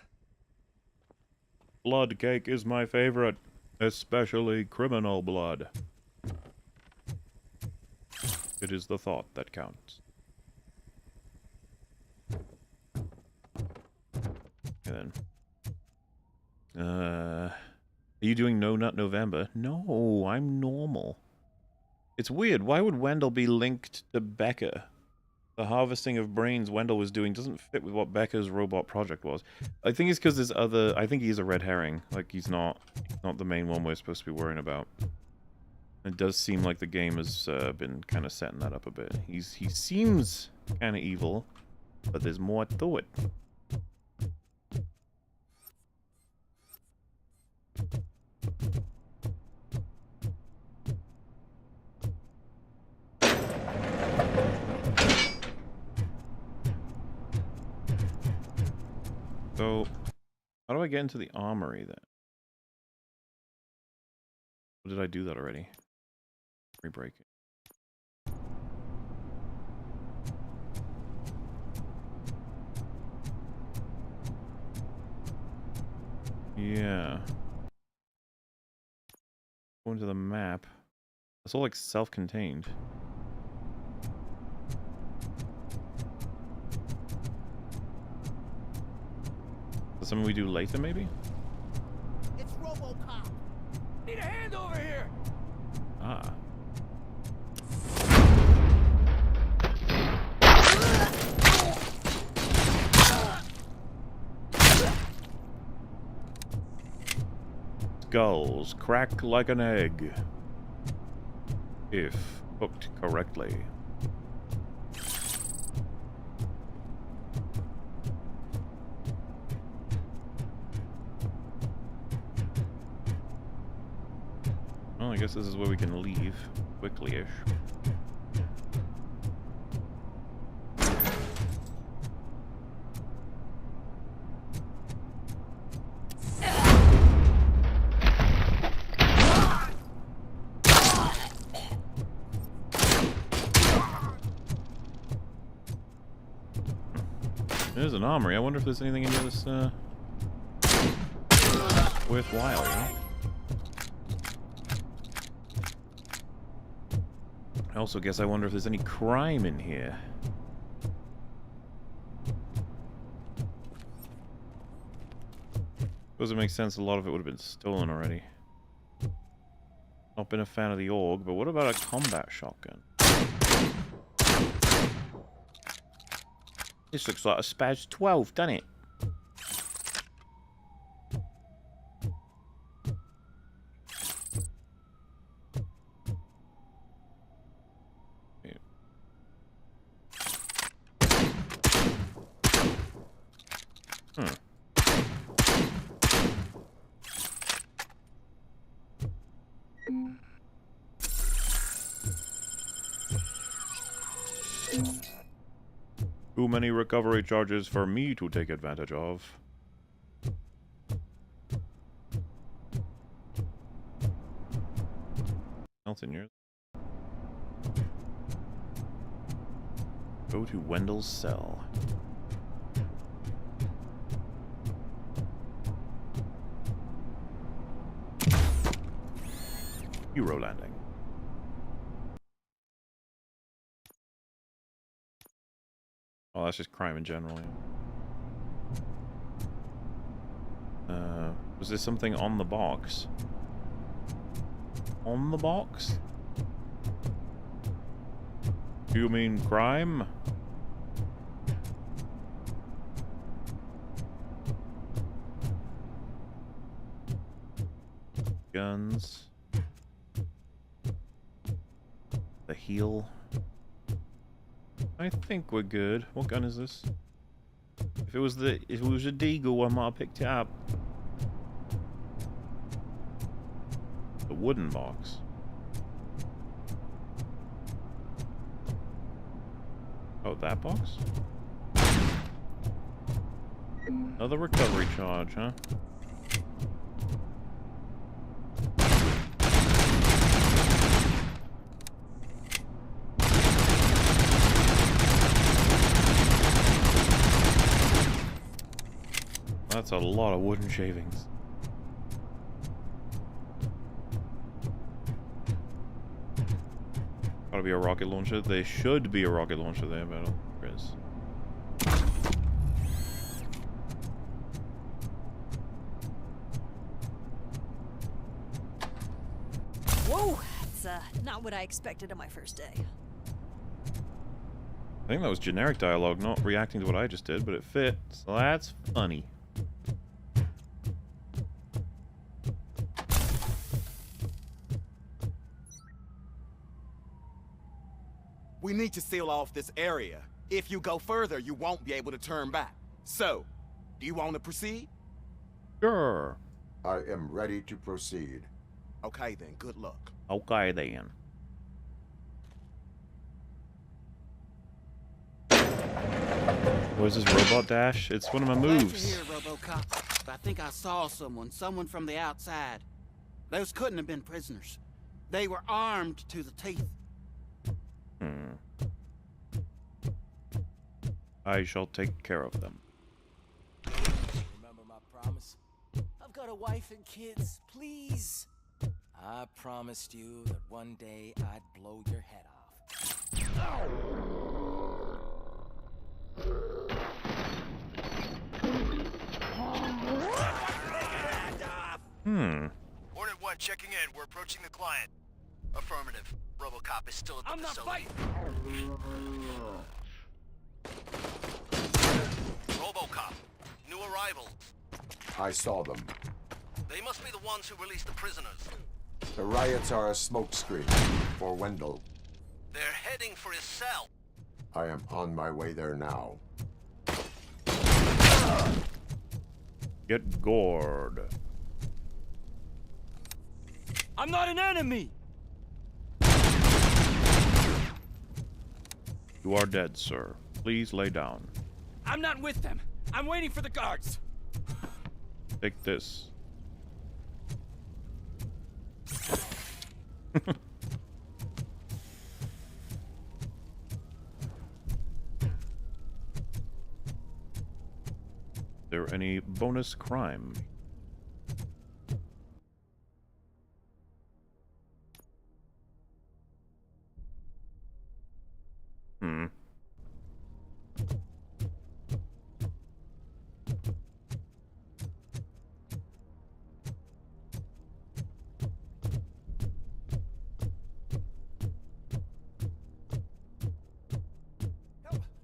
A: Blood cake is my favorite, especially criminal blood. It is the thought that counts. And then, are you doing No Nut November? No, I'm normal. It's weird. Why would Wendell be linked to Becker? The harvesting of brains Wendell was doing doesn't fit with what Becker's robot project was. I think it's because there's other... I think he's a red herring. Like, he's not the main one we're supposed to be worrying about. It does seem like the game has been kind of setting that up a bit. He seems kind of evil, but there's more to it. So, how do I get into the armory then? Or did I do that already? Re-break it. Yeah. Go into the map. It's all like self-contained. Is that something we do later, maybe?
E: It's RoboCop.
J: Need a hand over here.
A: Ah. Skulls crack like an egg, if cooked correctly. Well, I guess this is where we can leave quickly-ish. There's an armory. I wonder if there's anything in here that's worthwhile, you know? I also guess I wonder if there's any crime in here. Suppose it makes sense a lot of it would have been stolen already. Not been a fan of the AUG, but what about a combat shotgun? This looks like a Spaz 12, doesn't it? Too many recovery charges for me to take advantage of. Else in yours? Go to Wendell's cell. Hero landing. Oh, that's just crime in general, yeah. Was there something on the box? On the box? Do you mean crime? Guns. heal. I think we're good. What gun is this? If it was a deagle, I might have picked it up. The wooden box. Oh, that box? Another recovery charge, huh? That's a lot of wooden shavings. Gotta be a rocket launcher. There should be a rocket launcher there, but I don't think there is.
H: Whoa, that's not what I expected on my first day.
A: I think that was generic dialogue, not reacting to what I just did, but it fit, so that's funny.
O: We need to seal off this area. If you go further, you won't be able to turn back. So, do you want to proceed?
A: Sure.
C: I am ready to proceed.
O: Okay then, good luck.
A: Okay then. What is this, robot dash? It's one of my moves.
F: Glad you're here, RoboCop. I think I saw someone from the outside. Those couldn't have been prisoners. They were armed to the teeth.
A: I shall take care of them.
N: Remember my promise? I've got a wife and kids, please. I promised you that one day I'd blow your head off.
R: Hornet 1 checking in. We're approaching the client. Affirmative. RoboCop is still at the facility. RoboCop. New arrivals.
C: I saw them.
R: They must be the ones who released the prisoners.
C: The riots are a smokescreen for Wendell.
R: They're heading for his cell.
C: I am on my way there now.
A: Get gored.
F: I'm not an enemy!
A: You are dead, sir. Please lay down.
F: I'm not with them. I'm waiting for the guards.
A: Take this. There any bonus crime?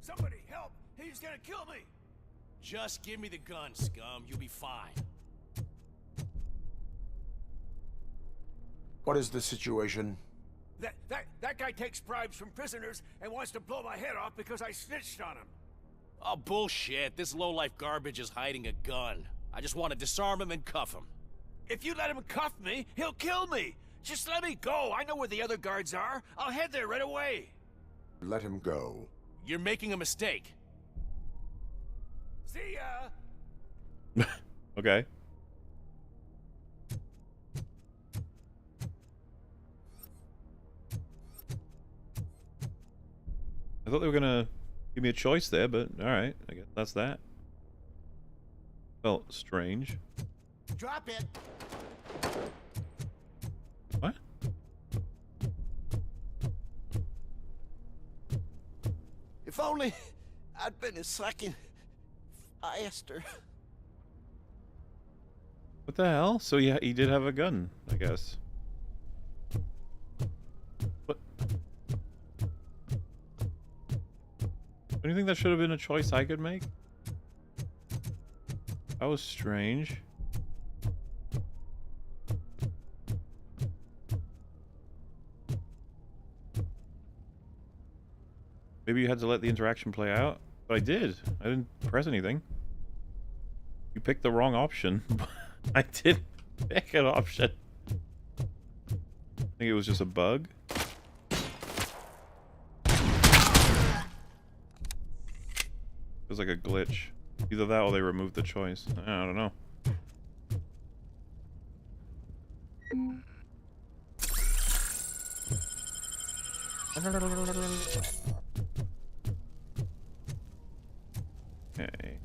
Q: Somebody help! He's gonna kill me! Just give me the gun, scum. You'll be fine.
C: What is the situation?
Q: That guy takes bribes from prisoners and wants to blow my head off because I snitched on him. Oh, bullshit. This lowlife garbage is hiding a gun. I just want to disarm him and cuff him. If you let him cuff me, he'll kill me. Just let me go. I know where the other guards are. I'll head there right away.
C: Let him go.
Q: You're making a mistake. See ya!
A: Okay. I thought they were gonna give me a choice there, but alright, I guess that's that. Felt strange.
E: Drop it.
A: What?
F: If only I'd been a second faster.
A: What the hell? So yeah, he did have a gun, I guess. What? Do you think that should have been a choice I could make? That was strange. Maybe you had to let the interaction play out? But I did. I didn't press anything. You picked the wrong option. I didn't pick an option. I think it was just a bug. It was like a glitch. Either that or they removed the choice. I don't know. Okay.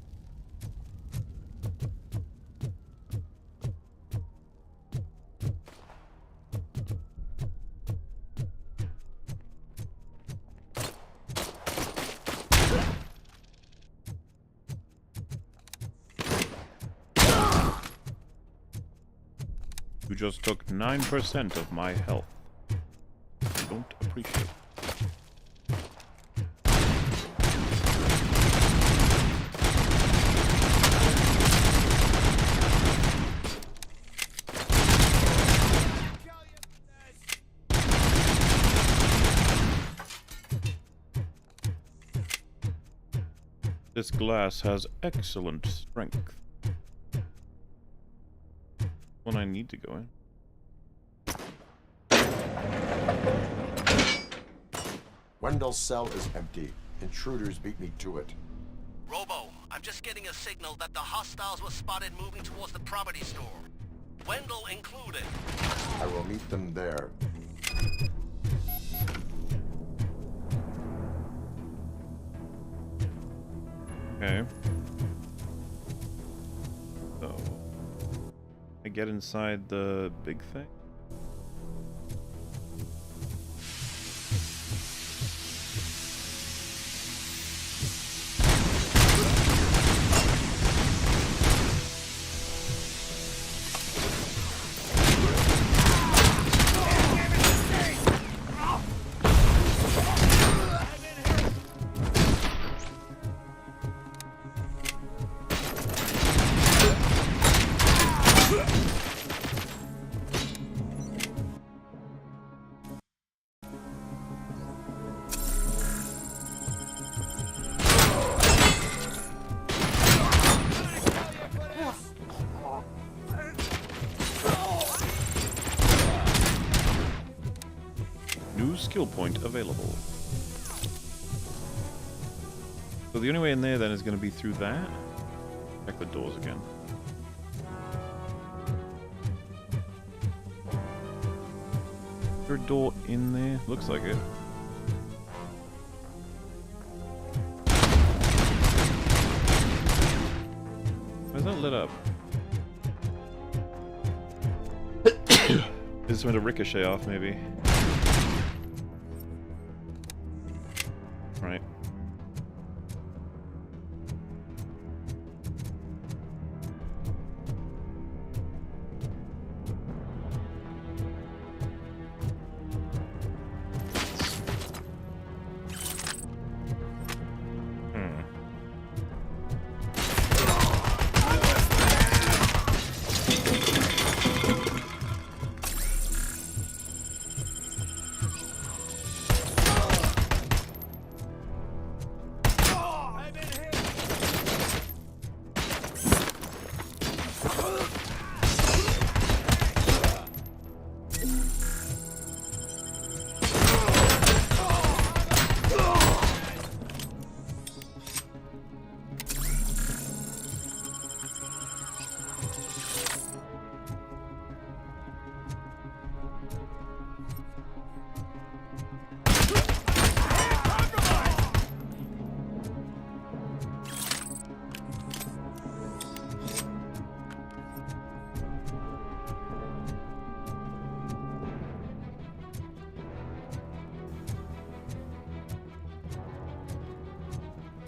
A: You just took 9% of my health. I don't appreciate it. This glass has excellent strength. When I need to go in.
C: Wendell's cell is empty. Intruders beat me to it.
R: Robo, I'm just getting a signal that the hostiles were spotted moving towards the property store. Wendell included.
C: I will meet them there.
A: Okay. So, I get inside the big thing. New skill point available. So the only way in there then is going to be through that. Check the doors again. Is there a door in there? Looks like it. Why is that lit up? Is this meant to ricochet off, maybe? Right.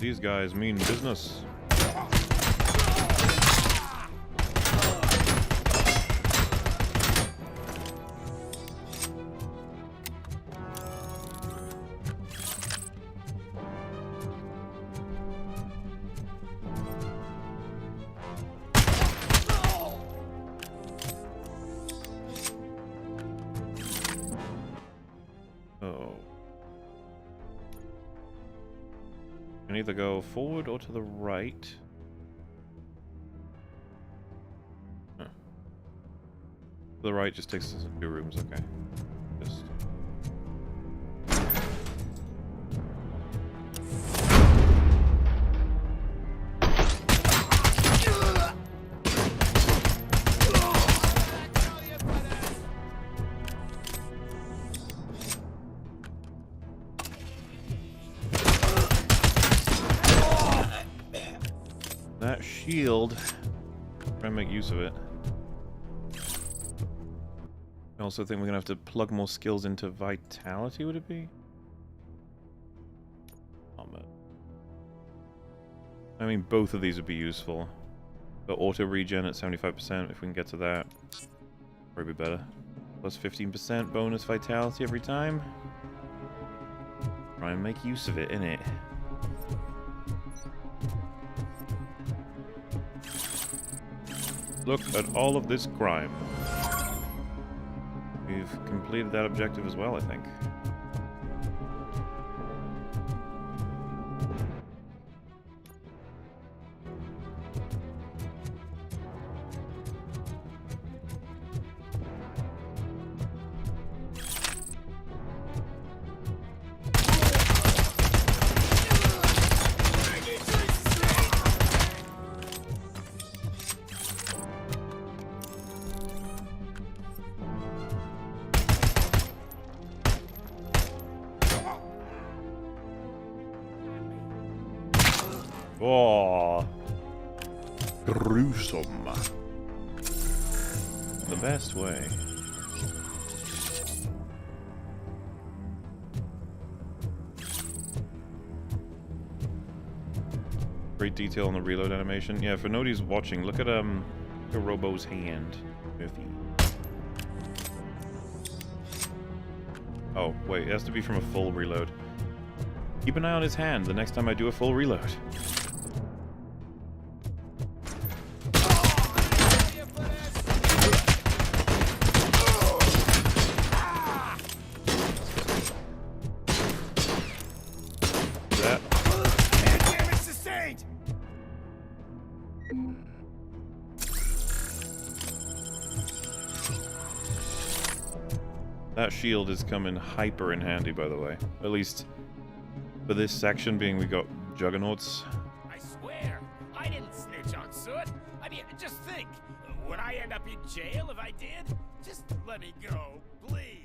A: These guys mean business. can either go forward or to the right. Huh. To the right just takes us to 2 rooms, okay. Just... That shield, try and make use of it. I also think we're gonna have to plug more skills into vitality, would it be? I mean, both of these would be useful. But auto regen at 75%, if we can get to that, probably be better. Plus 15% bonus vitality every time. Try and make use of it, innit? Look at all of this crime. We've completed that objective as well, I think. Oh, gruesome. The best way. Great detail on the reload animation. Yeah, for nobody's watching, look at Robo's hand. Murphy. Oh, wait, it has to be from a full reload. Keep an eye on his hand the next time I do a full reload. That shield is coming hyper in handy, by the way. At least for this section, being we got juggernauts.
Q: I swear, I didn't snitch on Soot. I mean, just think. Would I end up in jail if I did? Just let me go, please.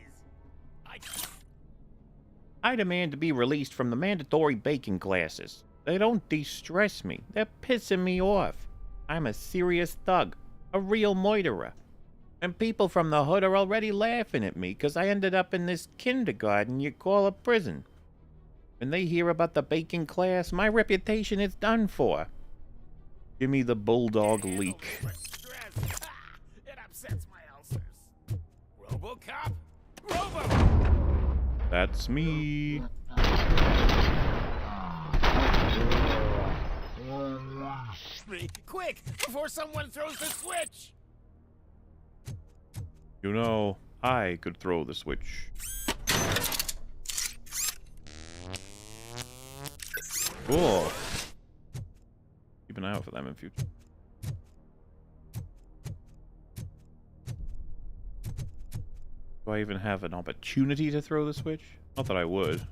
A: I demand to be released from the mandatory baking classes. They don't de-stress me. They're pissing me off. I'm a serious thug. A real murderer. And people from the hood are already laughing at me because I ended up in this kindergarten you call a prison. When they hear about the baking class, my reputation is done for. Give me the bulldog leak.
Q: It upsets my ulcers. RoboCop? Robo!
A: That's me.
Q: Quick, before someone throws the switch!
A: You know, I could throw the switch. Cool. Keep an eye out for them in future. Do I even have an opportunity to throw the switch? Not that I would.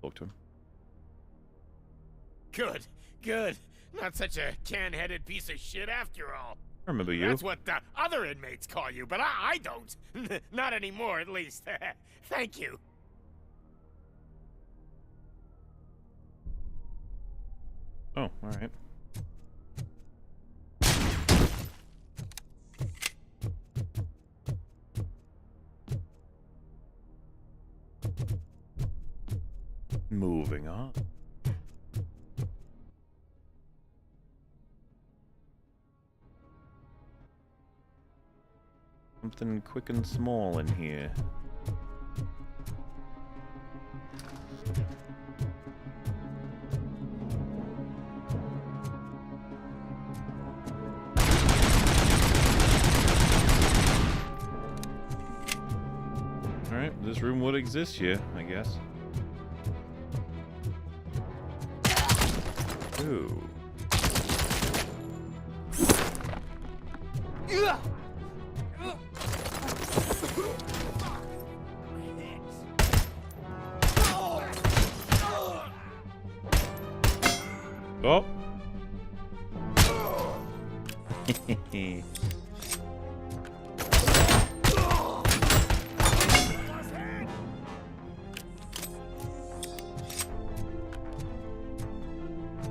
A: Talk to him.
Q: Good, good. Not such a can-headed piece of shit after all.
A: I remember you.
Q: That's what the other inmates call you, but I don't. Not anymore, at least. Thank you.
A: Oh, alright. Moving on. Something quick and small in here. Alright, this room would exist here, I guess. Ooh. Oh.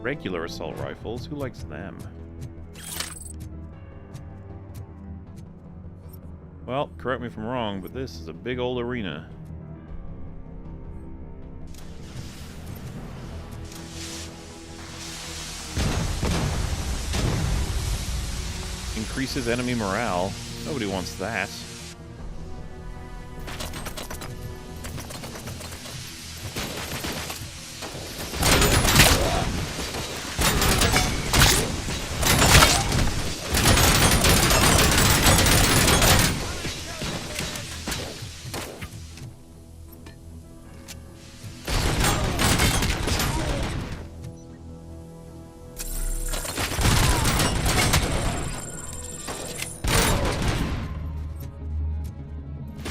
A: Regular assault rifles, who likes them? Well, correct me if I'm wrong, but this is a big old arena. Increases enemy morale. Nobody wants that.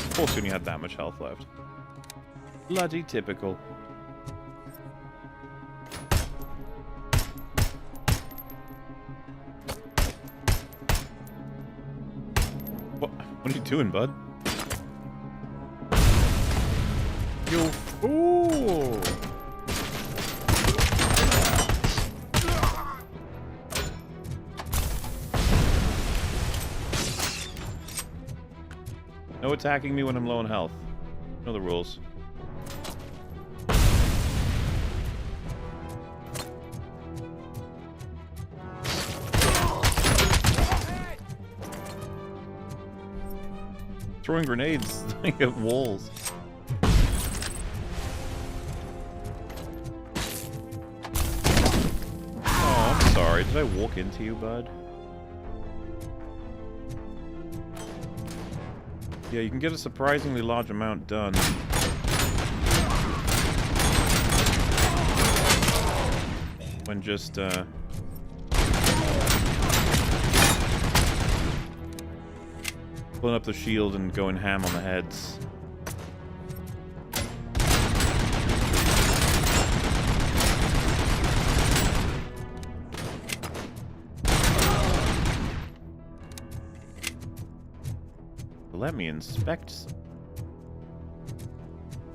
A: Of course, when you had that much health left. Bloody typical. What are you doing, bud? You fool! No attacking me when I'm low on health. Know the rules. Throwing grenades at walls. Oh, I'm sorry. Did I walk into you, bud? Yeah, you can get a surprisingly large amount done. When just, pulling up the shield and going ham on the heads. Let me inspect some.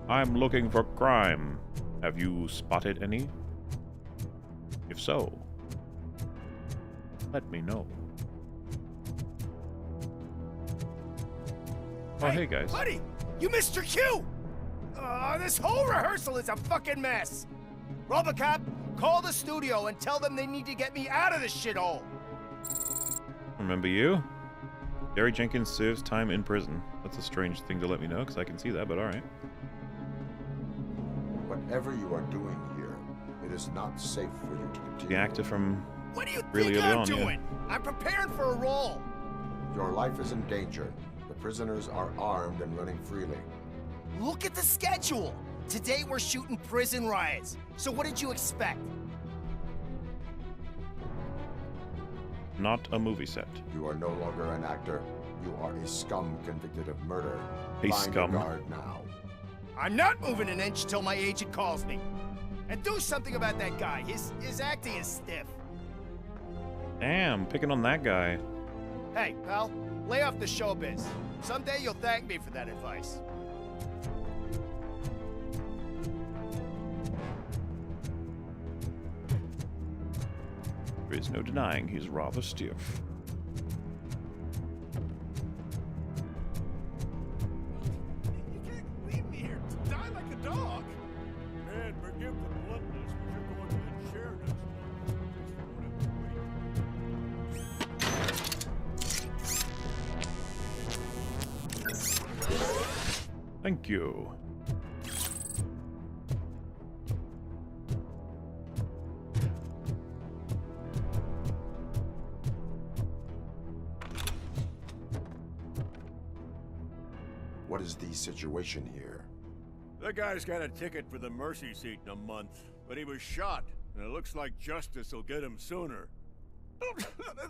A: I'm looking for crime. Have you spotted any? If so, let me know. Oh, hey guys.
J: Buddy, you missed your cue! This whole rehearsal is a fucking mess! RoboCop, call the studio and tell them they need to get me out of this shithole!
A: Remember you? Gary Jenkins serves time in prison. That's a strange thing to let me know, because I can see that, but alright.
C: Whatever you are doing here, it is not safe for you to continue.
A: The actor from
J: what do you
A: really
J: think
A: early
J: I'm
A: on,
J: doing?
A: yeah.
J: I'm preparing for a role!
C: Your life is in danger. The prisoners are armed and running freely.
E: Look at the schedule! Today we're shooting prison riots. So what did you expect?
A: Not a movie set.
C: You are no longer an actor. You are a scum convicted of murder.
A: A
C: Find
A: scum.
C: your guard now.
E: I'm not moving an inch till my agent calls me. And do something about that guy. His acting is stiff.
A: Damn, picking on that guy.
E: Hey, pal, lay off the showbiz. Someday you'll thank me for that advice.
A: There is no denying he's rather stiff.
Q: You can't leave me here to die like a dog. Man, forgive the bluntness, but you're going to share this.
A: Thank you.
C: What is the situation here?
Q: That guy's got a ticket for the mercy seat in a month, but he was shot, And it looks like justice will get him sooner.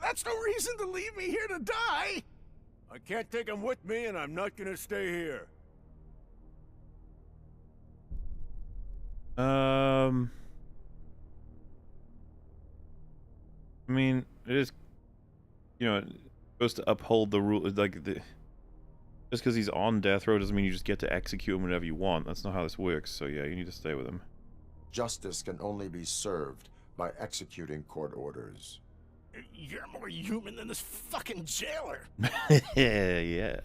Q: That's no reason to leave me here to die! I can't take him with me, and I'm not gonna stay here.
A: I mean, it is, you know, supposed to uphold the rule. Like, just because he's on death row doesn't mean you just get to execute him whenever you want. That's not how this works. So yeah, you need to stay with him.
C: Justice can only be served by executing court orders.
Q: You're more human than this fucking jailer.
A: Yeah.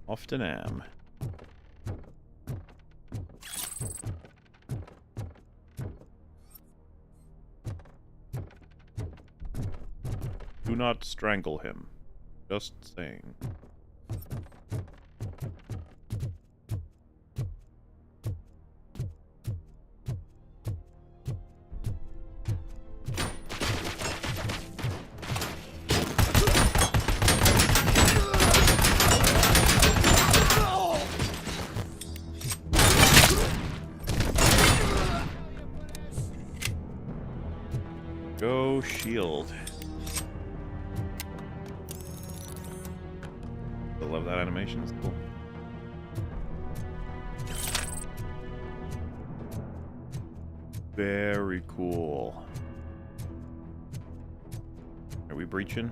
A: Often am. Do not strangle him. Just saying. Go shield. I love that animation, it's cool. Very cool. Are we breaching?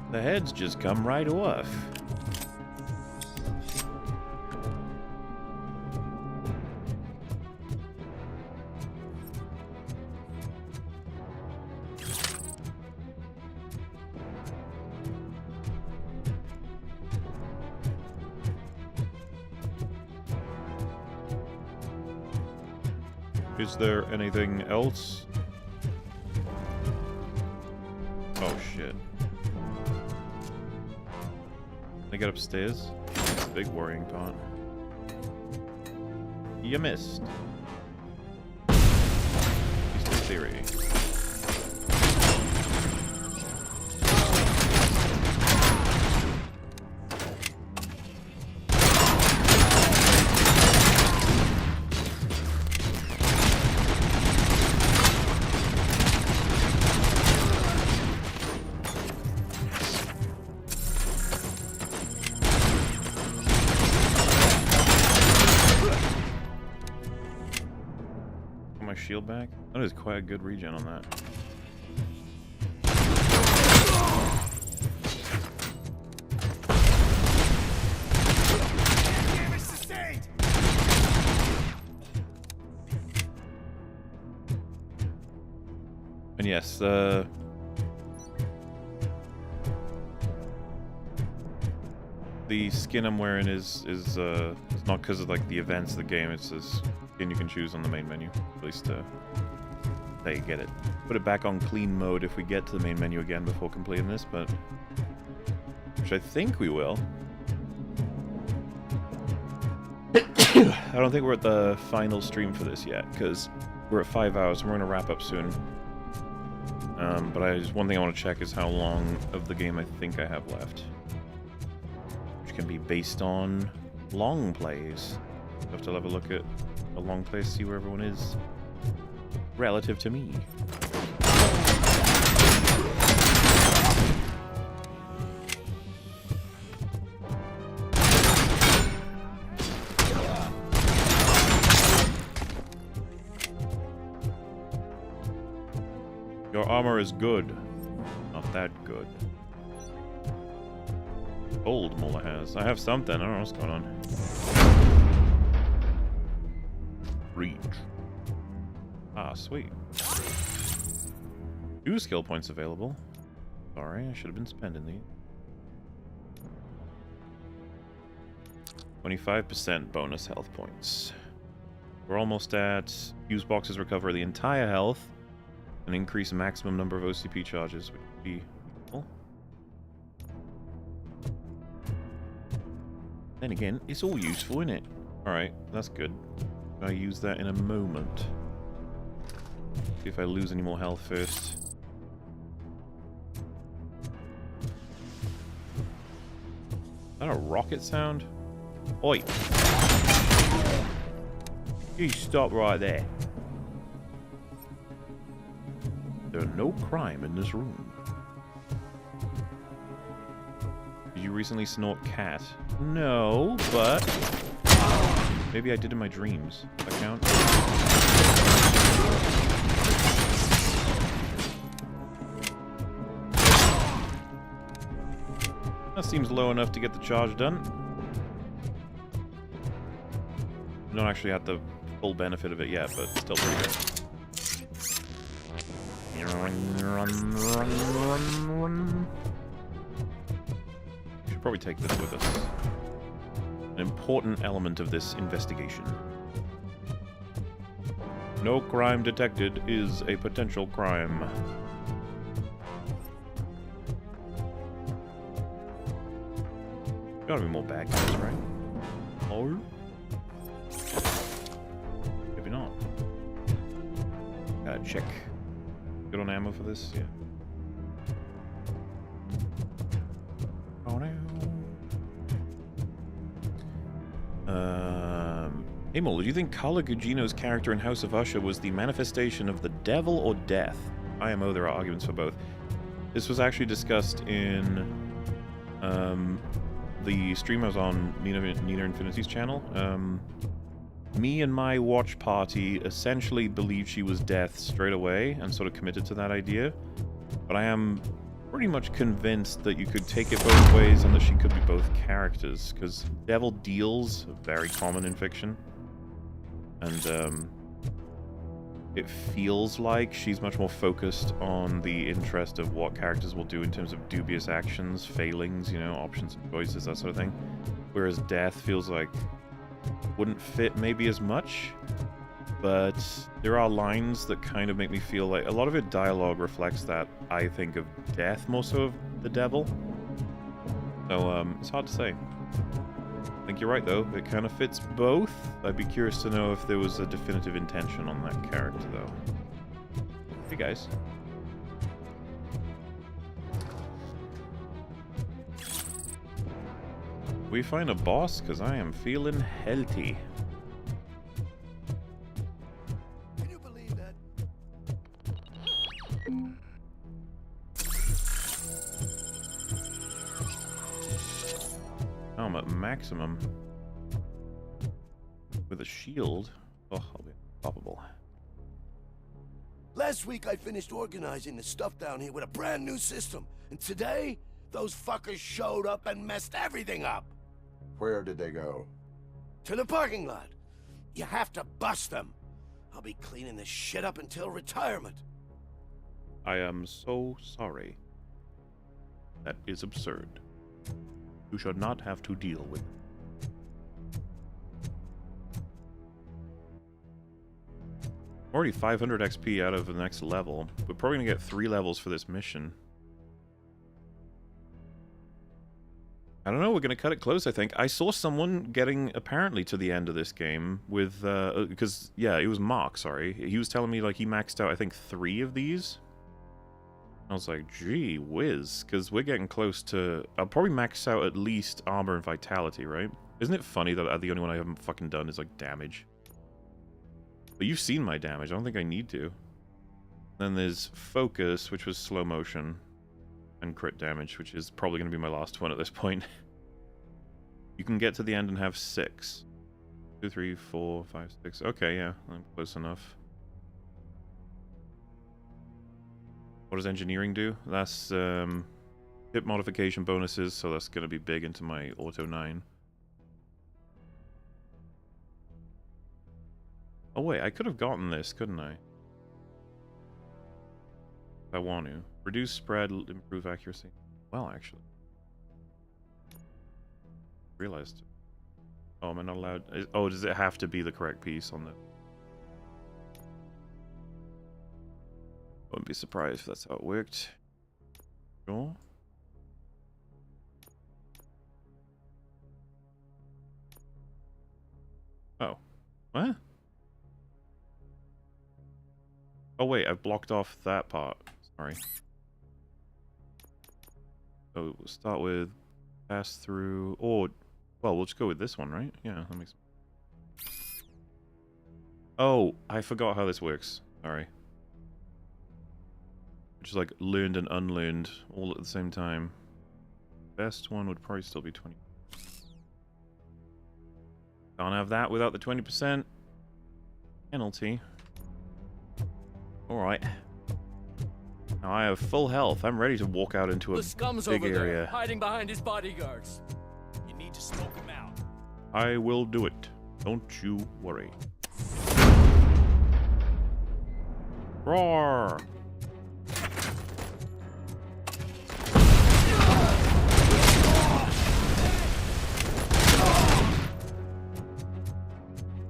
A: The heads just come right off. Is there anything else? Oh shit. Can I get upstairs? That's a big worrying thought. You missed. At least in theory. My shield back? That is quite a good regen on that. And yes, the skin I'm wearing is it's not because of like the events of the game. It's this skin you can choose on the main menu. At least there you get it. Put it back on clean mode if we get to the main menu again before completing this, but which I think we will. I don't think we're at the final stream for this yet because we're at 5 hours and we're gonna wrap up soon. But one thing I want to check is how long of the game I think I have left. Can be based on long plays. I have to have a look at a long play, see where everyone is relative to me. Your armor is good, not that good. Old MauLer has. I have something. I don't know what's going on. Reach. Ah, sweet. 2 skill points available. Sorry, I should have been spending these. 25% bonus health points. We're almost at fuse boxes recover the entire health and increase the maximum number of OCP charges, which would be useful. Then again, it's all useful, isn't it? Alright, that's good. I'll use that in a moment. See if I lose any more health first. Is that a rocket sound? Oi! You stop right there. There's no crime in this room. Did you recently snort cat? No, but maybe I did in my dreams. Does that count? That seems low enough to get the charge done. Not actually at the full benefit of it yet, but still pretty good. Run. Should probably take this with us. An important element of this investigation. No crime detected is a potential crime. Gotta be more bad guys, right? Or maybe not. Gotta check. Good on ammo for this, yeah. Oh no. Hey Mole, do you think Carla Gugino's character in House of Usher was the manifestation of the devil or death? IMO, there are arguments for both. This was actually discussed in the stream I was on Nina Infinity's channel. Me and my watch party essentially believed she was death straight away and sort of committed to that idea. But I am pretty much convinced that you could take it both ways and that she could be both characters, because devil deals are very common in fiction. And it feels like she's much more focused on the interest of what characters will do in terms of dubious actions, failings, you know, options and choices, that sort of thing. Whereas death feels like wouldn't fit maybe as much, but there are lines that kind of make me feel like a lot of it dialogue reflects that I think of death more so of the devil. So it's hard to say. I think you're right though, it kind of fits both. I'd be curious to know if there was a definitive intention on that character though. Hey guys. We find a boss because I am feeling healthy.
V: Can you believe that?
A: Oh, I'm at maximum. With a shield. Oh, I'll be unstoppable.
V: Last week I finished organizing the stuff down here with a brand new system. And today, those fuckers showed up and messed everything up.
C: Where did they go?
V: To the parking lot. You have to bust them. I'll be cleaning this shit up until retirement.
A: I am so sorry. That is absurd. You should not have to deal with it. Already 500 XP out of the next level. We're probably gonna get 3 levels for this mission. I don't know, we're gonna cut it close, I think. I saw someone getting, apparently, to the end of this game with, because, yeah, it was Mark, sorry. He was telling me, like, he maxed out, I think, 3 of these. I was like, gee whiz, because we're getting close to... I'll probably max out at least armor and vitality, right? Isn't it funny that the only one I haven't fucking done is, like, damage? But you've seen my damage, I don't think I need to. Then there's focus, which was slow motion. And crit damage, which is probably going to be my last one at this point. You can get to the end and have 6. 2, 3, 4, 5, 6. Okay, yeah, I'm close enough. What does engineering do? That's hit modification bonuses, so that's going to be big into my auto 9. Oh wait, I could have gotten this, couldn't I? If I want to. Reduce spread, improve accuracy. Well, actually. Realized. Oh, am I not allowed? Oh, does it have to be the correct piece on the... Wouldn't be surprised if that's how it worked. Sure. Oh. What? Oh wait, I've blocked off that part. Sorry. So we'll start with pass through, or well, we'll just go with this one, right? Yeah, that makes sense. Oh, I forgot how this works. Sorry. Just like learned and unlearned all at the same time. Best one would probably still be 20. Can't have that without the 20% penalty. Alright. Now I have full health. I'm ready to walk out into a
Q: The scum's
A: big
Q: over there,
A: area.
Q: hiding behind his bodyguards. You need to smoke him out.
A: I will do it. Don't you worry. Roar!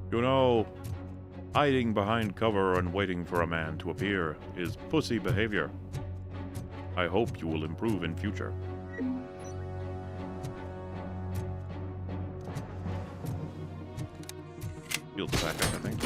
A: You know, hiding behind cover and waiting for a man to appear is pussy behavior. I hope you will improve in future. Shields back up, I think.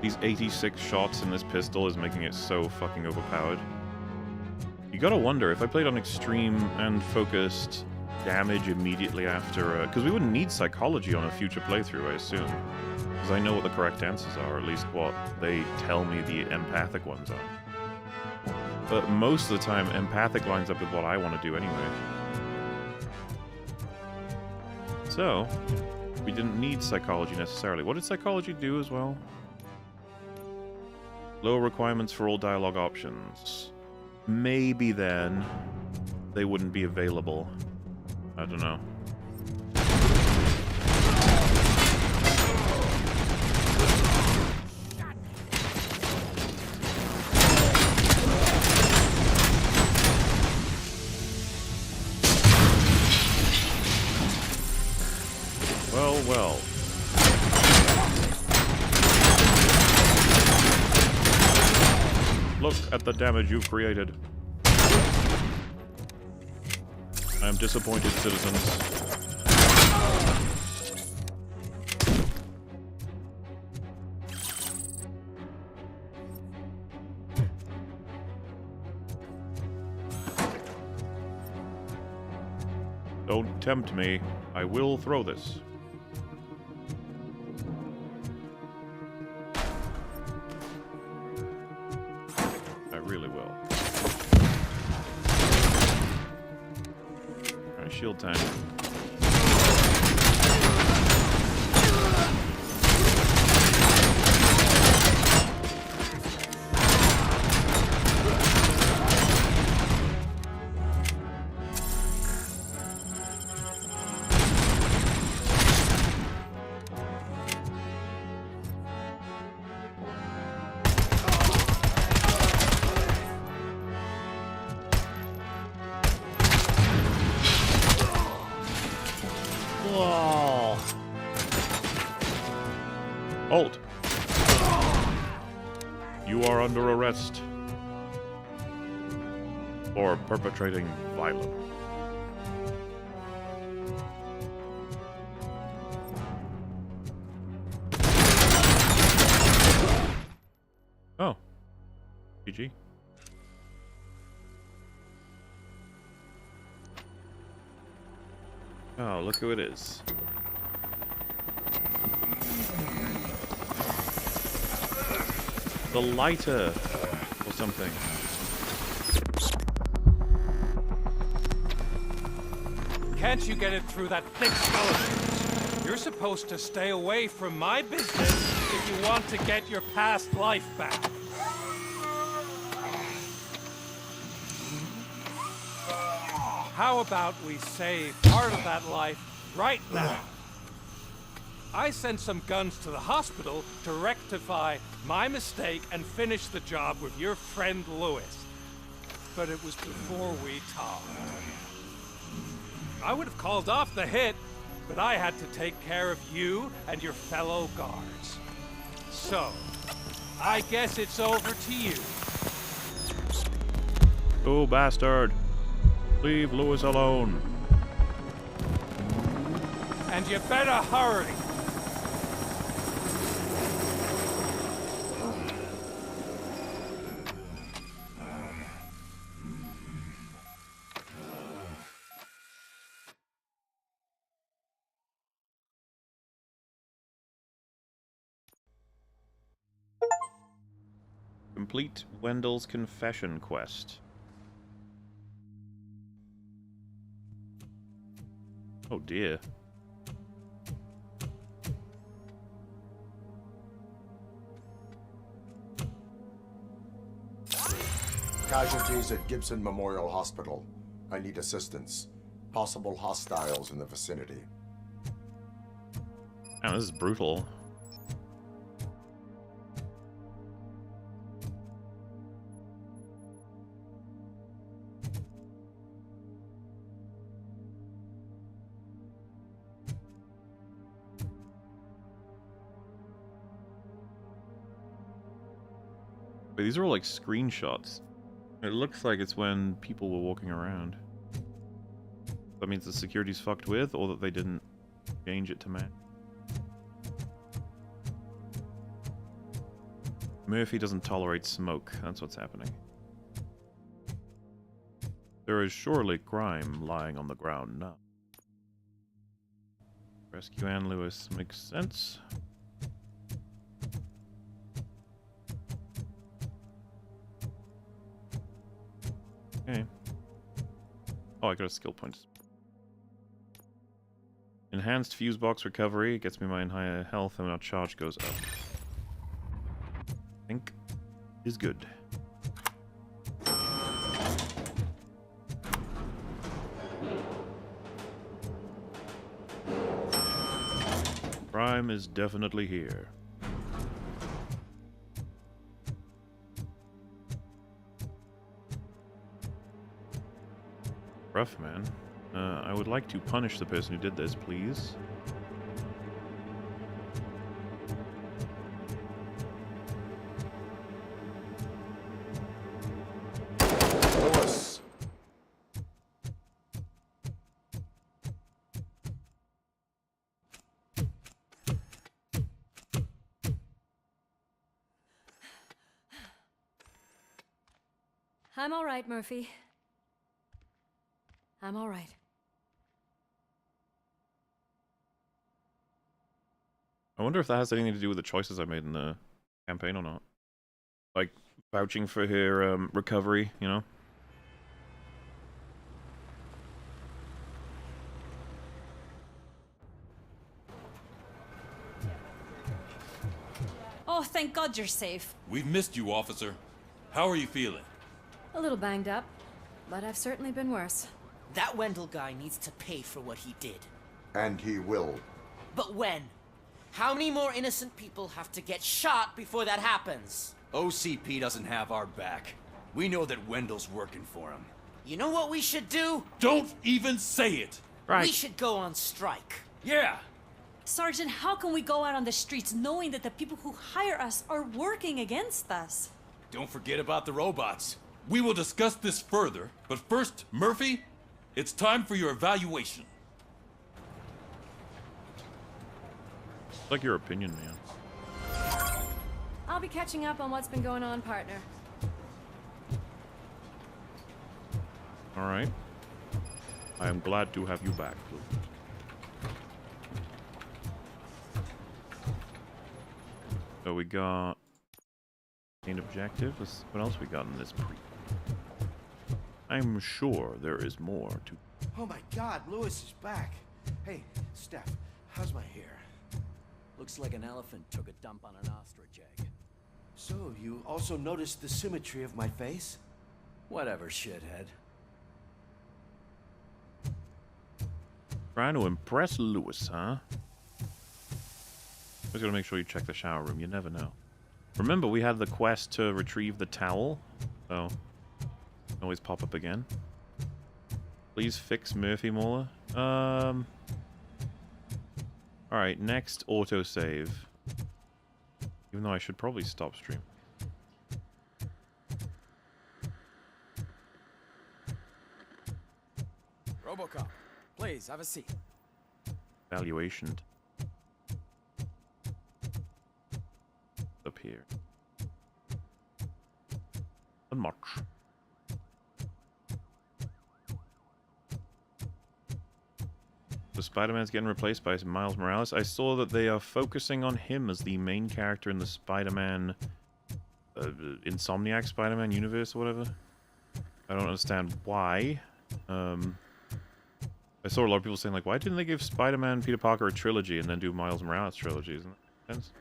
A: These 86 shots in this pistol is making it so fucking overpowered. You gotta wonder, if I played on extreme and focused damage immediately after... because we wouldn't need psychology on a future playthrough, I assume. Because I know what the correct answers are, or at least what they tell me the empathic ones are. But most of the time, empathic lines up with what I want to do anyway. So, we didn't need psychology necessarily. What did psychology do as well? Lower requirements for all dialogue options. Maybe then they wouldn't be available. I don't know. Well, well. Look at the damage you've created. I am disappointed, citizens. Don't tempt me. I will throw this. Shield time. Halt! You are under arrest for perpetrating violence. Oh. GG. Oh, look who it is. The lighter or something.
M: Can't you get it through that thick skeleton? You're supposed to stay away from my business if you want to get your past life back. How about we save part of that life right now? I sent some guns to the hospital to rectify my mistake and finish the job with your friend Lewis. But it was before we talked. I would have called off the hit, but I had to take care of you and your fellow guards. So, I guess it's over to you.
A: Oh, bastard. Leave Lewis alone.
M: And you better hurry.
A: Complete Wendell's confession quest. Oh dear.
C: Casualties at Gibson Memorial Hospital. I need assistance. Possible hostiles in the vicinity.
A: Oh, this is brutal. Wait, these are all like screenshots. It looks like it's when people were walking around. That means the security's fucked with, or that they didn't change it to match. Murphy doesn't tolerate smoke. That's what's happening. There is surely crime lying on the ground now. Rescue Ann Lewis makes sense. Okay. Oh, I got a skill point. Enhanced fuse box recovery gets me my higher health and our charge goes up. I think is good. Crime is definitely here. Rough, man. I would like to punish the person who did this, please.
C: Lewis.
H: I'm all right, Murphy. I'm all right.
A: I wonder if that has anything to do with the choices I made in the campaign or not. Like, vouching for her recovery, you know?
H: Oh, thank God you're safe.
Y: We've missed you, officer. How are you feeling?
H: A little banged up, but I've certainly been worse.
I: That Wendell guy needs to pay for what he did.
C: And he will.
I: But when? How many more innocent people have to get shot before that happens?
L: OCP doesn't have our back. We know that Wendell's working for him.
I: You know what we should do?
Y: Don't even say it!
I: Right. We should go on strike.
L: Yeah!
H: Sergeant, how can we go out on the streets knowing that the people who hire us are working against us?
L: Don't forget about the robots.
Y: We will discuss this further, but first, Murphy, it's time for your evaluation.
A: Like your opinion, man.
H: I'll be catching up on what's been going on, partner.
A: Alright. I am glad to have you back, Blue. So we got main objective. What else we got in this pre? I'm sure there is more to.
S: Oh my God, Lewis is back. Hey, Steph, how's my hair?
N: Looks like an elephant took a dump on an ostrich egg.
S: So, you also noticed the symmetry of my face?
N: Whatever, shithead.
A: Trying to impress Lewis, huh? Always gotta make sure you check the shower room. You never know. Remember, we had the quest to retrieve the towel. So, always pop up again. Please fix Murphy MauLer. Alright, next autosave. Even though I should probably stop stream.
N: RoboCop, please, have a seat.
A: Valuation. Up here. Not much. So Spider-Man's getting replaced by Miles Morales. I saw that they are focusing on him as the main character in the Spider-Man... Insomniac Spider-Man universe or whatever. I don't understand why. I saw a lot of people saying, like, why didn't they give Spider-Man Peter Parker a trilogy and then do Miles Morales trilogy? Doesn't that make sense?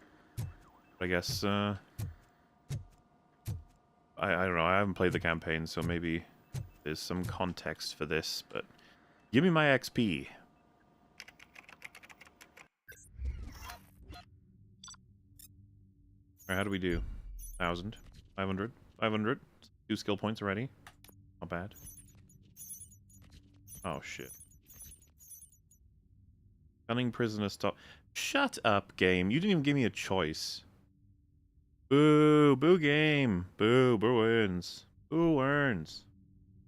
A: But I guess, I don't know. I haven't played the campaign, so maybe there's some context for this, but give me my XP. Alright, how do we do? 1,000, 500, 500. 2 skill points already. Not bad. Oh, shit. Cunning prisoner stop. Shut up, game. You didn't even give me a choice. Boo. Boo game. Boo. Boo earns. Boo earns.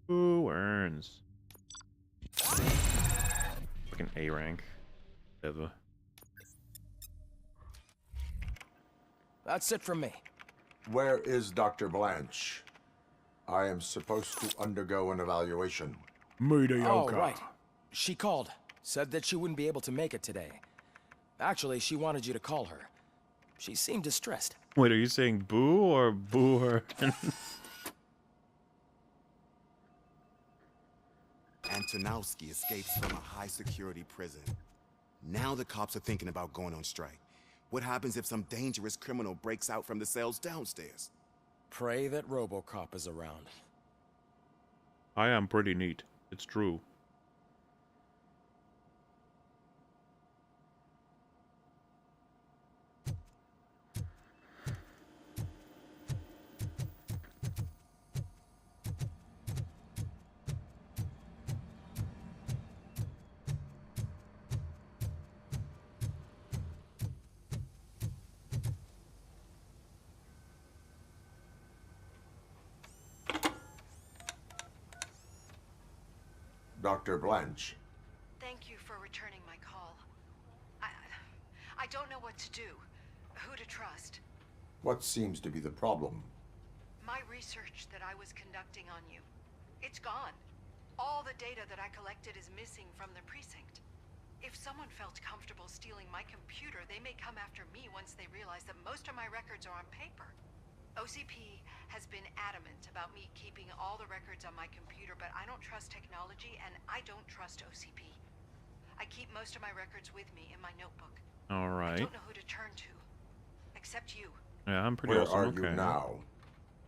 A: Boo earns. Fucking A rank. Ever.
N: That's it from me.
C: Where is Dr. Blanche? I am supposed to undergo an evaluation.
N: Oh, right. She called. Said that she wouldn't be able to make it today. Actually, she wanted you to call her. She seemed distressed.
A: Wait, are you saying boo or boo her?
D: Antonowski escapes from a high-security prison. Now the cops are thinking about going on strike. What happens if some dangerous criminal breaks out from the cells downstairs?
N: Pray that RoboCop is around.
A: I am pretty neat. It's true.
C: Dr. Blanche.
G: Thank you for returning my call. I don't know what to do. Who to trust.
C: What seems to be the problem?
G: My research that I was conducting on you. It's gone. All the data that I collected is missing from the precinct. If someone felt comfortable stealing my computer, they may come after me once they realize that most of my records are on paper. OCP has been adamant about me keeping all the records on my computer, but I don't trust technology, and I don't trust OCP. I keep most of my records with me in my notebook.
A: All right.
G: I don't know who to turn to, except you.
A: Yeah, I'm pretty
C: Where
A: awesome.
C: are you now?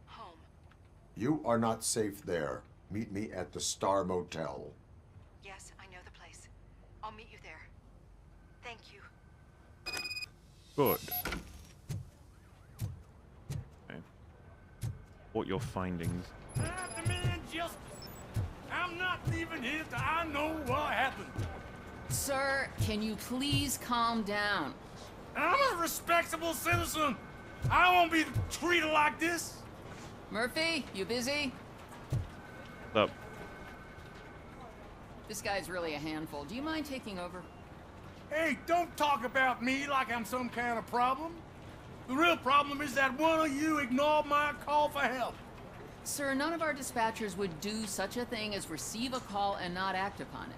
G: Home.
C: You are not safe there. Meet me at the Star Motel.
G: Yes, I know the place. I'll meet you there. Thank you.
A: Good. Okay. What your findings?
Q: I demand justice. I'm not leaving here till I know what happened.
U: Sir, can you please calm down?
Q: I'm a respectable citizen. I won't be treated like this.
U: Murphy, you busy?
A: Up.
U: This guy's really a handful. Do you mind taking over?
Q: Hey, don't talk about me like I'm some kind of problem. The real problem is that one of you ignored my call for help.
U: Sir, none of our dispatchers would do such a thing as receive a call and not act upon it.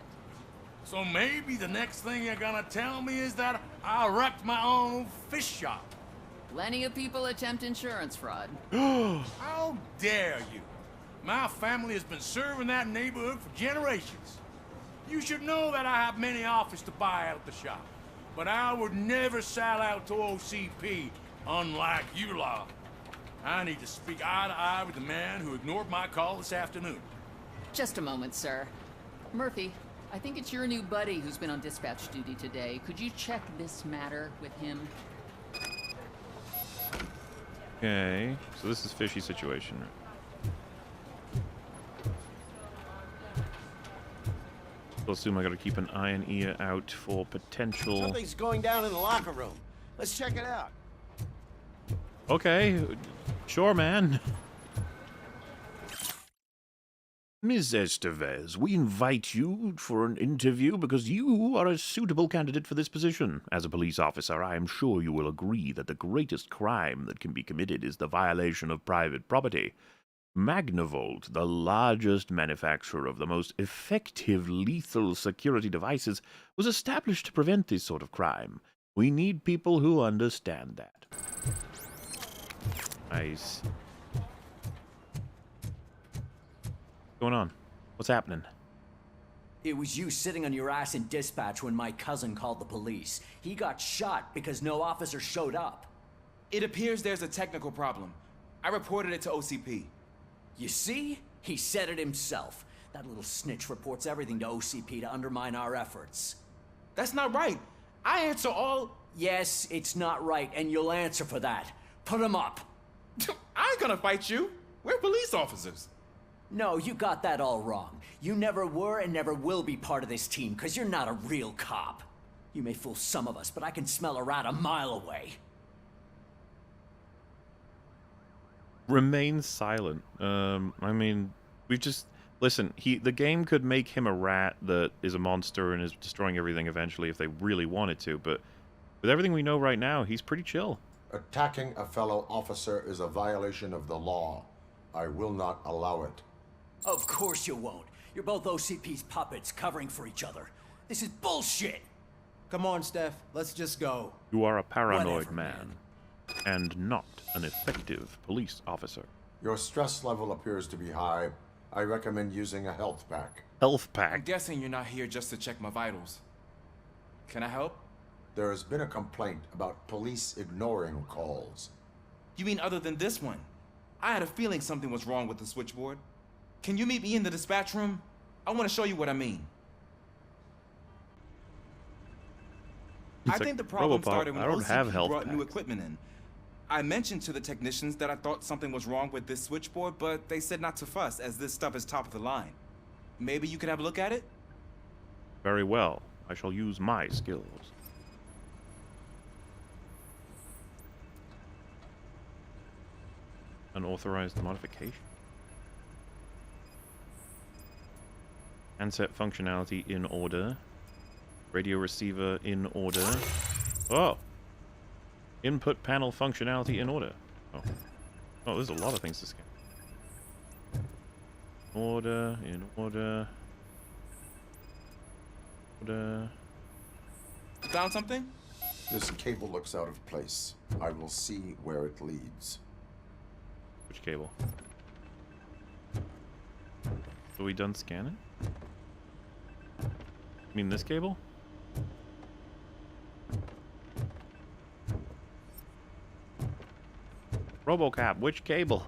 Q: So maybe the next thing you're gonna tell me is that I wrecked my own fish shop.
U: Plenty of people attempt insurance fraud.
Q: How dare you? My family has been serving that neighborhood for generations. You should know that I have many offers to buy out the shop. But I would never sell out to OCP, unlike you lot. I need to speak eye to eye with the man who ignored my call this afternoon.
U: Just a moment, sir. Murphy, I think it's your new buddy who's been on dispatch duty today. Could you check this matter with him?
A: Okay, so this is fishy situation. I'll assume I gotta keep an eye and ear out for potential...
E: Something's going down in the locker room. Let's check it out.
A: Okay, sure, man. Ms. Estevez, we invite you for an interview because you are a suitable candidate for this position. As a police officer, I am sure you will agree that the greatest crime that can be committed is the violation of private property. Magnavolt, the largest manufacturer of the most effective lethal security devices, was established to prevent this sort of crime. We need people who understand that. Nice. What's going on? What's happening?
K: It was you sitting on your ass in dispatch when my cousin called the police. He got shot because no officer showed up.
P: It appears there's a technical problem. I reported it to OCP.
K: You see? He said it himself. That little snitch reports everything to OCP to undermine our efforts.
P: That's not right. I answer all...
K: Yes, it's not right, and you'll answer for that. Put him up.
P: I ain't gonna fight you. We're police officers.
K: No, you got that all wrong. You never were and never will be part of this team, because you're not a real cop. You may fool some of us, but I can smell a rat a mile away.
A: Remain silent. I mean, we've just... Listen, the game could make him a rat that is a monster and is destroying everything eventually if they really wanted to, but with everything we know right now, he's pretty chill.
C: Attacking a fellow officer is a violation of the law. I will not allow it.
K: Of course you won't. You're both OCP's puppets covering for each other. This is bullshit!
E: Come on, Steph. Let's just go.
A: You are a paranoid
K: Whatever,
A: man, and not an effective police officer.
C: Your stress level appears to be high. I recommend using a health pack.
A: Health pack?
P: I'm guessing you're not here just to check my vitals. Can I help?
C: There has been a complaint about police ignoring calls.
P: You mean other than this one? I had a feeling something was wrong with the switchboard. Can you meet me in the dispatch room? I want to show you what I mean. I think the problem started when OCP brought new equipment in. I mentioned to the technicians that I thought something was wrong with this switchboard, but they said not to fuss, as this stuff is top of the line. Maybe you could have a look at it?
A: Very well. I shall use my skills. Unauthorized modification. Handset functionality in order. Radio receiver in order. Oh! Input panel functionality in order. Oh. Oh, there's a lot of things to scan. Order, in order. Order.
P: Found something?
C: This cable looks out of place. I will see where it leads.
A: Which cable? Are we done scanning? You mean this cable? RoboCop, which cable?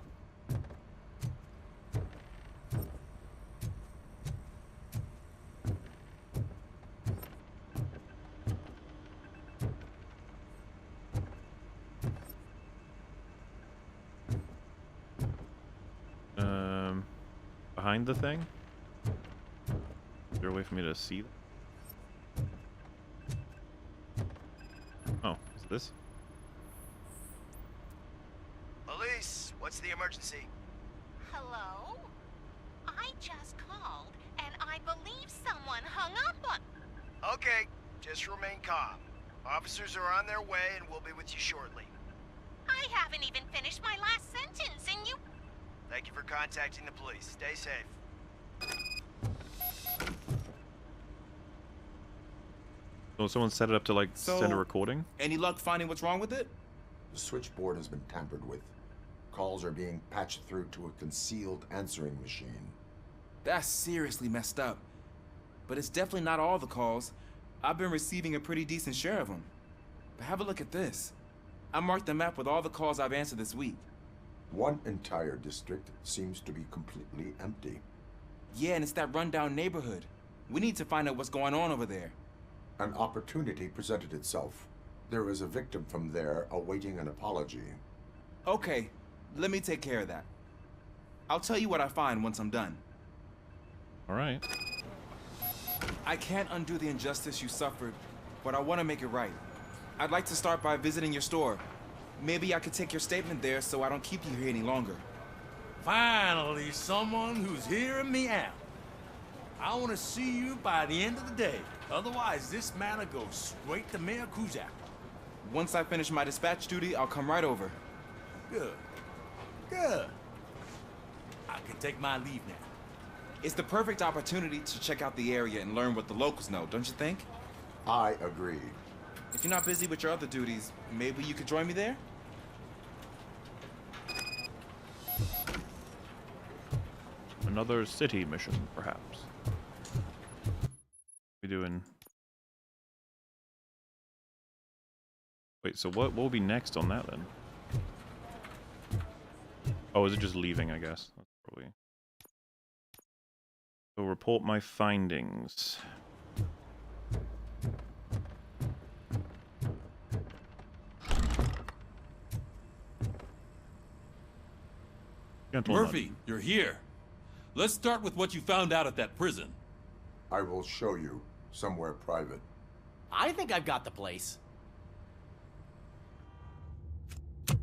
A: Behind the thing? Is there a way for me to see them? Oh, is this?
R: Police, what's the emergency?
B: Hello? I just called, and I believe someone hung up on...
R: Okay, just remain calm. Officers are on their way and we'll be with you shortly.
B: I haven't even finished my last sentence, and you...
R: Thank you for contacting the police. Stay safe.
A: So someone set it up to, like, send a recording?
P: Any luck finding what's wrong with it?
C: The switchboard has been tampered with. Calls are being patched through to a concealed answering machine.
P: That's seriously messed up. But it's definitely not all the calls. I've been receiving a pretty decent share of them. But have a look at this. I marked the map with all the calls I've answered this week.
C: One entire district seems to be completely empty.
P: Yeah, and it's that rundown neighborhood. We need to find out what's going on over there.
C: An opportunity presented itself. There is a victim from there awaiting an apology.
P: Okay, let me take care of that. I'll tell you what I find once I'm done.
A: All right.
P: I can't undo the injustice you suffered, but I want to make it right. I'd like to start by visiting your store. Maybe I could take your statement there so I don't keep you here any longer.
Q: Finally, someone who's hearing me out. I want to see you by the end of the day. Otherwise, this matter goes straight to Mayor Kuzak.
P: Once I finish my dispatch duty, I'll come right over.
Q: Good. Good. I can take my leave now.
P: It's the perfect opportunity to check out the area and learn what the locals know, don't you think?
C: I agree.
P: If you're not busy with your other duties, maybe you could join me there?
A: Another city mission, perhaps. We doing? Wait, so what will be next on that then? Oh, is it just leaving, I guess? That's probably... So report my findings. Gentlemen.
Y: Murphy, you're here. Let's start with what you found out at that prison.
C: I will show you somewhere private.
I: I think I've got the place.
F: The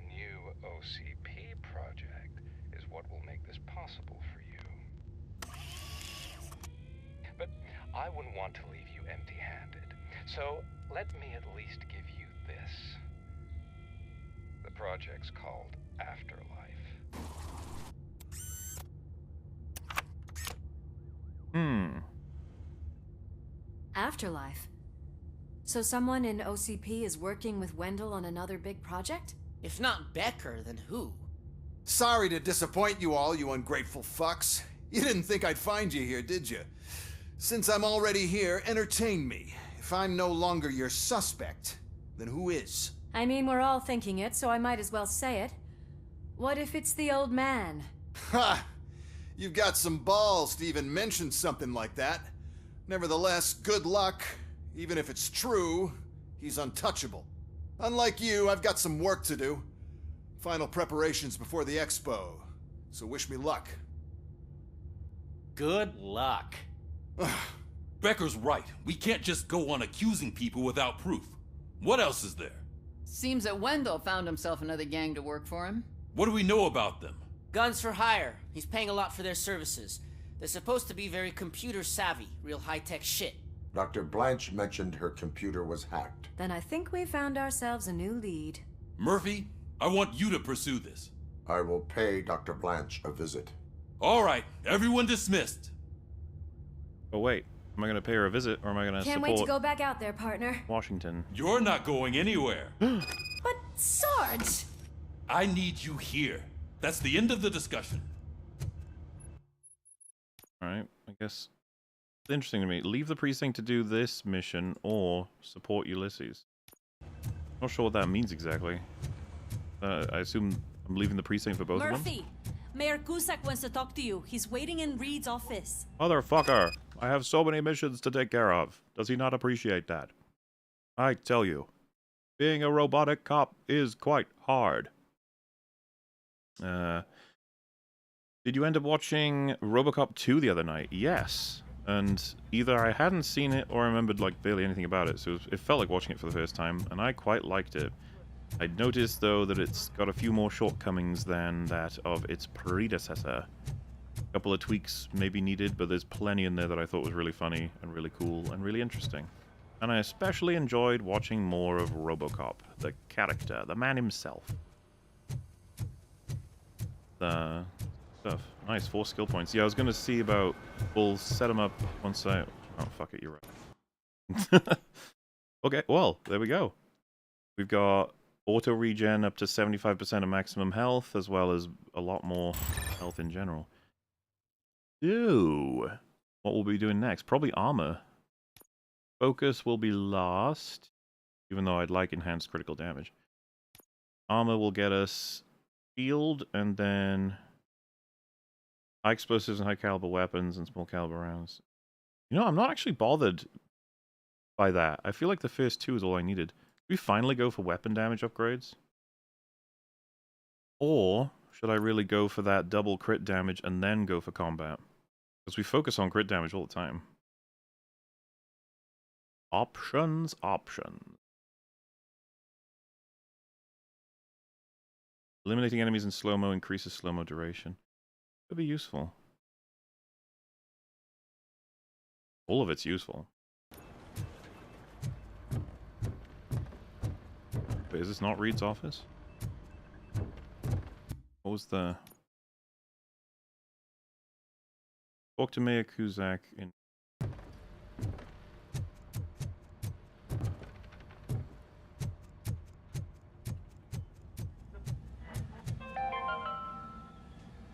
F: new OCP project is what will make this possible for you. But I wouldn't want to leave you empty-handed. So let me at least give you this. The project's called Afterlife.
H: Afterlife? So someone in OCP is working with Wendell on another big project?
I: If not Becker, then who?
S: Sorry to disappoint you all, you ungrateful fucks. You didn't think I'd find you here, did you? Since I'm already here, entertain me. If I'm no longer your suspect, then who is?
H: I mean, we're all thinking it, so I might as well say it. What if it's the old man?
S: Ha! You've got some balls to even mention something like that. Nevertheless, good luck. Even if it's true, he's untouchable. Unlike you, I've got some work to do. Final preparations before the expo. So wish me luck.
I: Good luck.
Y: Becker's right. We can't just go on accusing people without proof. What else is there?
U: Seems that Wendell found himself another gang to work for him.
Y: What do we know about them?
I: Guns for hire. He's paying a lot for their services. They're supposed to be very computer savvy, real high-tech shit.
C: Dr. Blanche mentioned her computer was hacked.
H: Then I think we found ourselves a new lead.
Y: Murphy, I want you to pursue this.
C: I will pay Dr. Blanche a visit.
Y: All right, everyone dismissed.
A: Oh wait, am I going to pay her a visit, or am I going to
H: Can't
A: support
H: wait to go back out there, partner.
A: Washington?
Y: You're not going anywhere.
H: But, Sarge!
Y: I need you here. That's the end of the discussion.
A: Alright, I guess it's interesting to me. Leave the precinct to do this mission, or support Ulysses. Not sure what that means exactly. I assume I'm leaving the precinct for both of them?
H: Murphy! Mayor Cusack wants to talk to you. He's waiting in Reed's office.
A: Motherfucker! I have so many missions to take care of. Does he not appreciate that? I tell you, being a robotic cop is quite hard. Did you end up watching RoboCop 2 the other night? Yes. And either I hadn't seen it or I remembered like barely anything about it, so it felt like watching it for the first time, and I quite liked it. I'd noticed though that it's got a few more shortcomings than that of its predecessor. A couple of tweaks may be needed, but there's plenty in there that I thought was really funny and really cool and really interesting. And I especially enjoyed watching more of RoboCop, the character, the man himself. Stuff. Nice, 4 skill points. Yeah, I was gonna see about... We'll set them up once I... Oh, fuck it, you're right. Okay, well, there we go. We've got auto regen up to 75% of maximum health, as well as a lot more health in general. Ew. What will we be doing next? Probably armor. Focus will be last, even though I'd like enhanced critical damage. Armor will get us shield, and then high explosives and high caliber weapons and small caliber rounds. You know, I'm not actually bothered by that. I feel like the first two is all I needed. Should we finally go for weapon damage upgrades? Or should I really go for that double crit damage and then go for combat? Because we focus on crit damage all the time. Options, options. Eliminating enemies in slow-mo increases slow-mo duration. Could be useful. All of it's useful. Wait, is this not Reed's office? What was the... Talk to Mayor Kuzak in...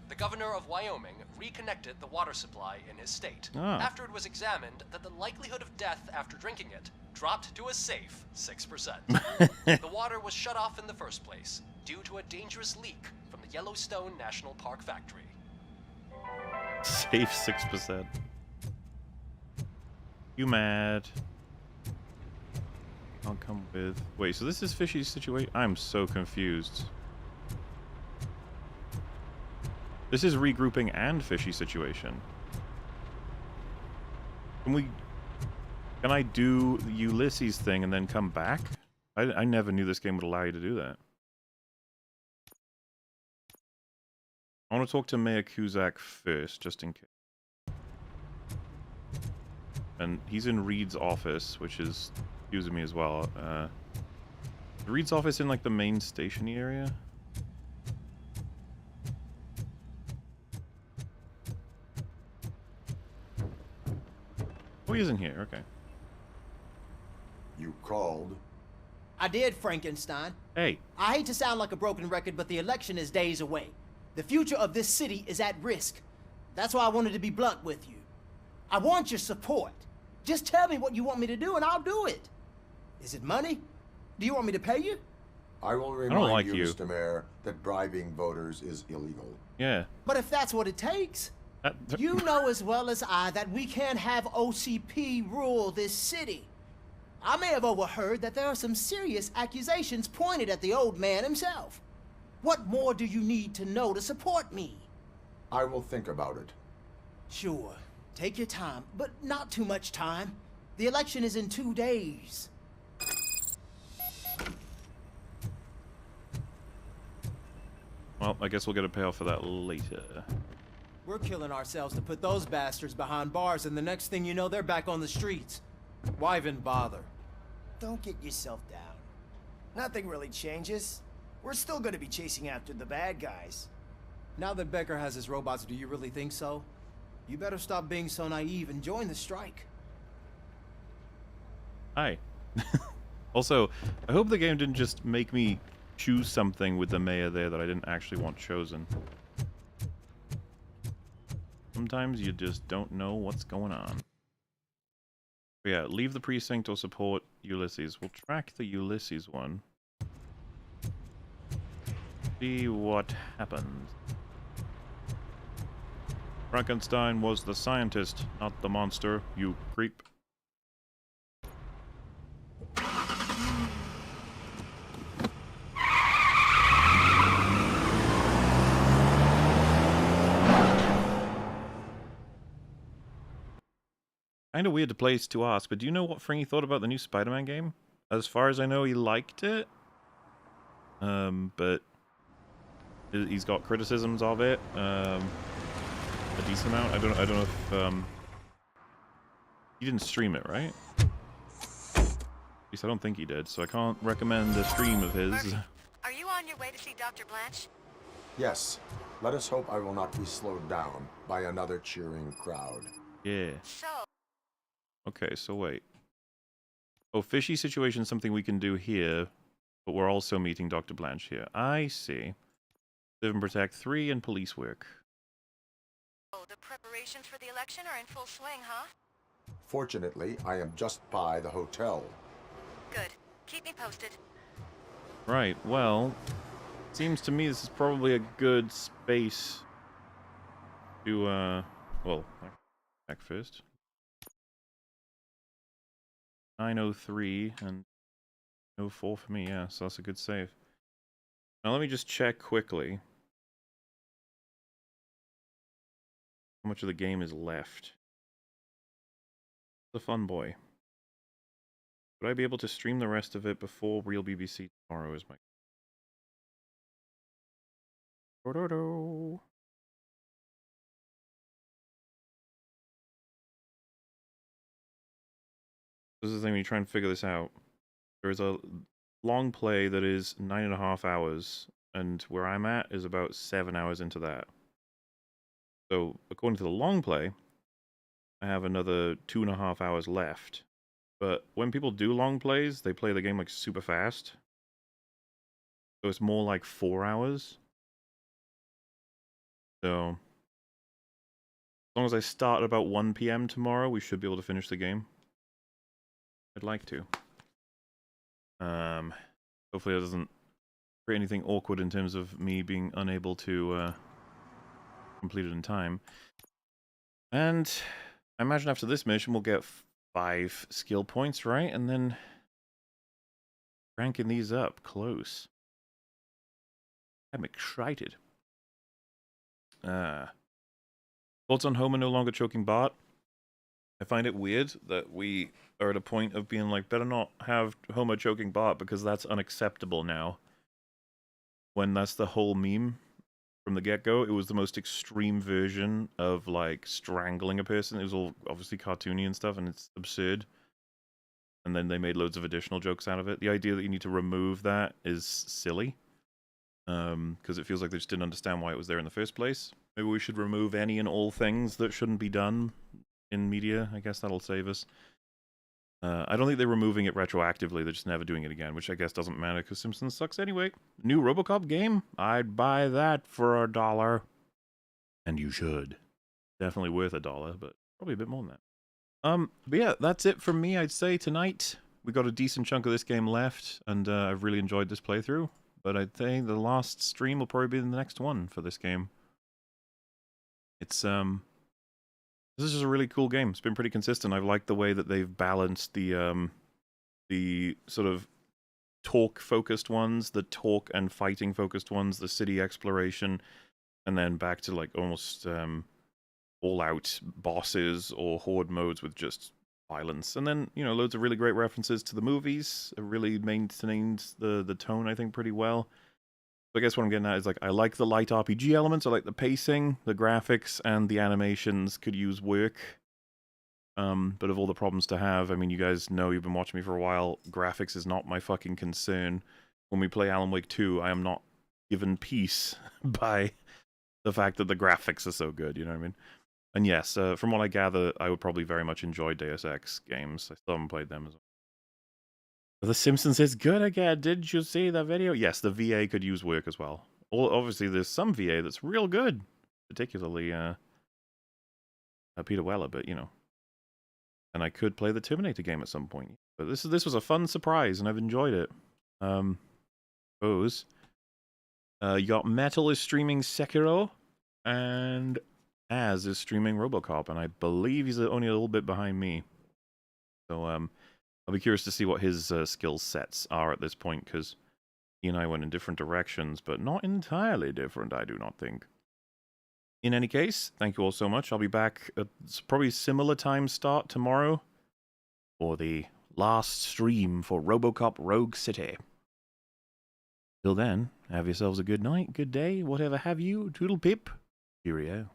J: The governor of Wyoming reconnected the water supply in his state after it was examined that the likelihood of death after drinking it dropped to a safe 6%. The water was shut off in the first place due to a dangerous leak from the Yellowstone National Park factory.
A: Safe 6%. You mad? I'll come with... Wait, so this is Fishy's situation? I'm so confused. This is regrouping and Fishy situation. Can I do the Ulysses thing and then come back? I never knew this game would allow you to do that. I want to talk to Mayor Kuzak first, just in case. And he's in Reed's office, which is confusing me as well. Reed's office in like the main station area? Oh, he isn't here. Okay.
C: You called?
E: I did, Frankenstein.
A: Hey.
E: I hate to sound like a broken record, but the election is days away. The future of this city is at risk. That's why I wanted to be blunt with you. I want your support. Just tell me what you want me to do and I'll do it. Is it money? Do you want me to pay you?
C: I will remind you, Mr. Mayor, that bribing voters is illegal.
A: Yeah.
E: But if that's what it takes, you know as well as I that we can't have OCP rule this city. I may have overheard that there are some serious accusations pointed at the old man himself. What more do you need to know to support me?
C: I will think about it.
E: Sure. Take your time, but not too much time. The election is in 2 days.
A: Well, I guess we'll get a payoff for that later.
E: We're killing ourselves to put those bastards behind bars, and the next thing you know, they're back on the streets. Why even bother?
O: Don't get yourself down. Nothing really changes. We're still gonna be chasing after the bad guys.
E: Now that Becker has his robots, do you really think so? You better stop being so naive and join the strike.
A: Hi. Also, I hope the game didn't just make me choose something with the mayor there that I didn't actually want chosen. Sometimes you just don't know what's going on. But yeah, leave the precinct or support Ulysses. We'll track the Ulysses one. See what happens. Frankenstein was the scientist, not the monster, you creep. Kinda weird place to ask, but do you know what Fringy thought about the new Spider-Man game? As far as I know, he liked it. But he's got criticisms of it. A decent amount. I don't know if he didn't stream it, right? At least I don't think he did, so I can't recommend a stream of his.
T: Murphy, are you on your way to see Dr. Blanche?
C: Yes. Let us hope I will not be slowed down by another cheering crowd.
A: Yeah.
T: So.
A: Okay, so wait. Oh, Fishy situation is something we can do here, but we're also meeting Dr. Blanche here. I see. Live and Protect 3 and police work.
T: Oh, the preparations for the election are in full swing, huh?
C: Fortunately, I am just by the hotel.
T: Good. Keep me posted.
A: Right, well, seems to me this is probably a good space to, well, back first. 903 and 04 for me, yeah, so that's a good save. Now let me just check quickly how much of the game is left. The fun boy. Would I be able to stream the rest of it before Real BBC tomorrow is my... Do-do-do. This is the thing when you try and figure this out. There is a long play that is 9.5 hours, and where I'm at is about 7 hours into that. So, according to the long play, I have another 2.5 hours left. But when people do long plays, they play the game like super fast. So it's more like 4 hours. So, as long as I start at about 1 PM tomorrow, we should be able to finish the game. I'd like to. Hopefully that doesn't create anything awkward in terms of me being unable to complete it in time. And I imagine after this mission we'll get 5 skill points, right? And then ranking these up close. I'm excited. Thoughts on Homer no longer choking Bart? I find it weird that we are at a point of being like, better not have Homer choking Bart because that's unacceptable now. When that's the whole meme from the get-go. It was the most extreme version of, like, strangling a person. It was all obviously cartoony and stuff, and it's absurd. And then they made loads of additional jokes out of it. The idea that you need to remove that is silly. Because it feels like they just didn't understand why it was there in the first place. Maybe we should remove any and all things that shouldn't be done in media. I guess that'll save us. I don't think they're removing it retroactively. They're just never doing it again, which I guess doesn't matter because Simpsons sucks anyway. New RoboCop game? I'd buy that for $1. And you should. Definitely worth $1, but probably a bit more than that. But yeah, that's it from me, I'd say, tonight. We got a decent chunk of this game left, and I've really enjoyed this playthrough. But I'd say the last stream will probably be the next one for this game. It's, this is just a really cool game. It's been pretty consistent. I've liked the way that they've balanced the sort of talk-focused ones, the talk and fighting-focused ones, the city exploration, and then back to, like, almost all-out bosses or horde modes with just violence. And then, you know, loads of really great references to the movies. It really maintained the tone, I think, pretty well. So I guess what I'm getting at is, like, I like the light RPG elements, I like the pacing, the graphics, and the animations could use work. But of all the problems to have, I mean, you guys know, you've been watching me for a while, graphics is not my fucking concern. When we play Alan Wake 2, I am not given peace by the fact that the graphics are so good, you know what I mean? And yes, from what I gather, I would probably very much enjoy Deus Ex games. I still haven't played them as well. The Simpsons is good again. Did you see the video? Yes, the VA could use work as well. Obviously, there's some VA that's real good, particularly Peter Weller, but you know. And I could play the Terminator game at some point. But this was a fun surprise, and I've enjoyed it. You got Metal is streaming Sekiro, and Az is streaming RoboCop, and I believe he's only a little bit behind me. So I'll be curious to see what his skill sets are at this point, because he and I went in different directions, but not entirely different, I do not think. In any case, thank you all so much. I'll be back at probably similar time start tomorrow for the last stream for RoboCop Rogue City. Till then, have yourselves a good night, good day, whatever have you. Toodle pip. Cheerio.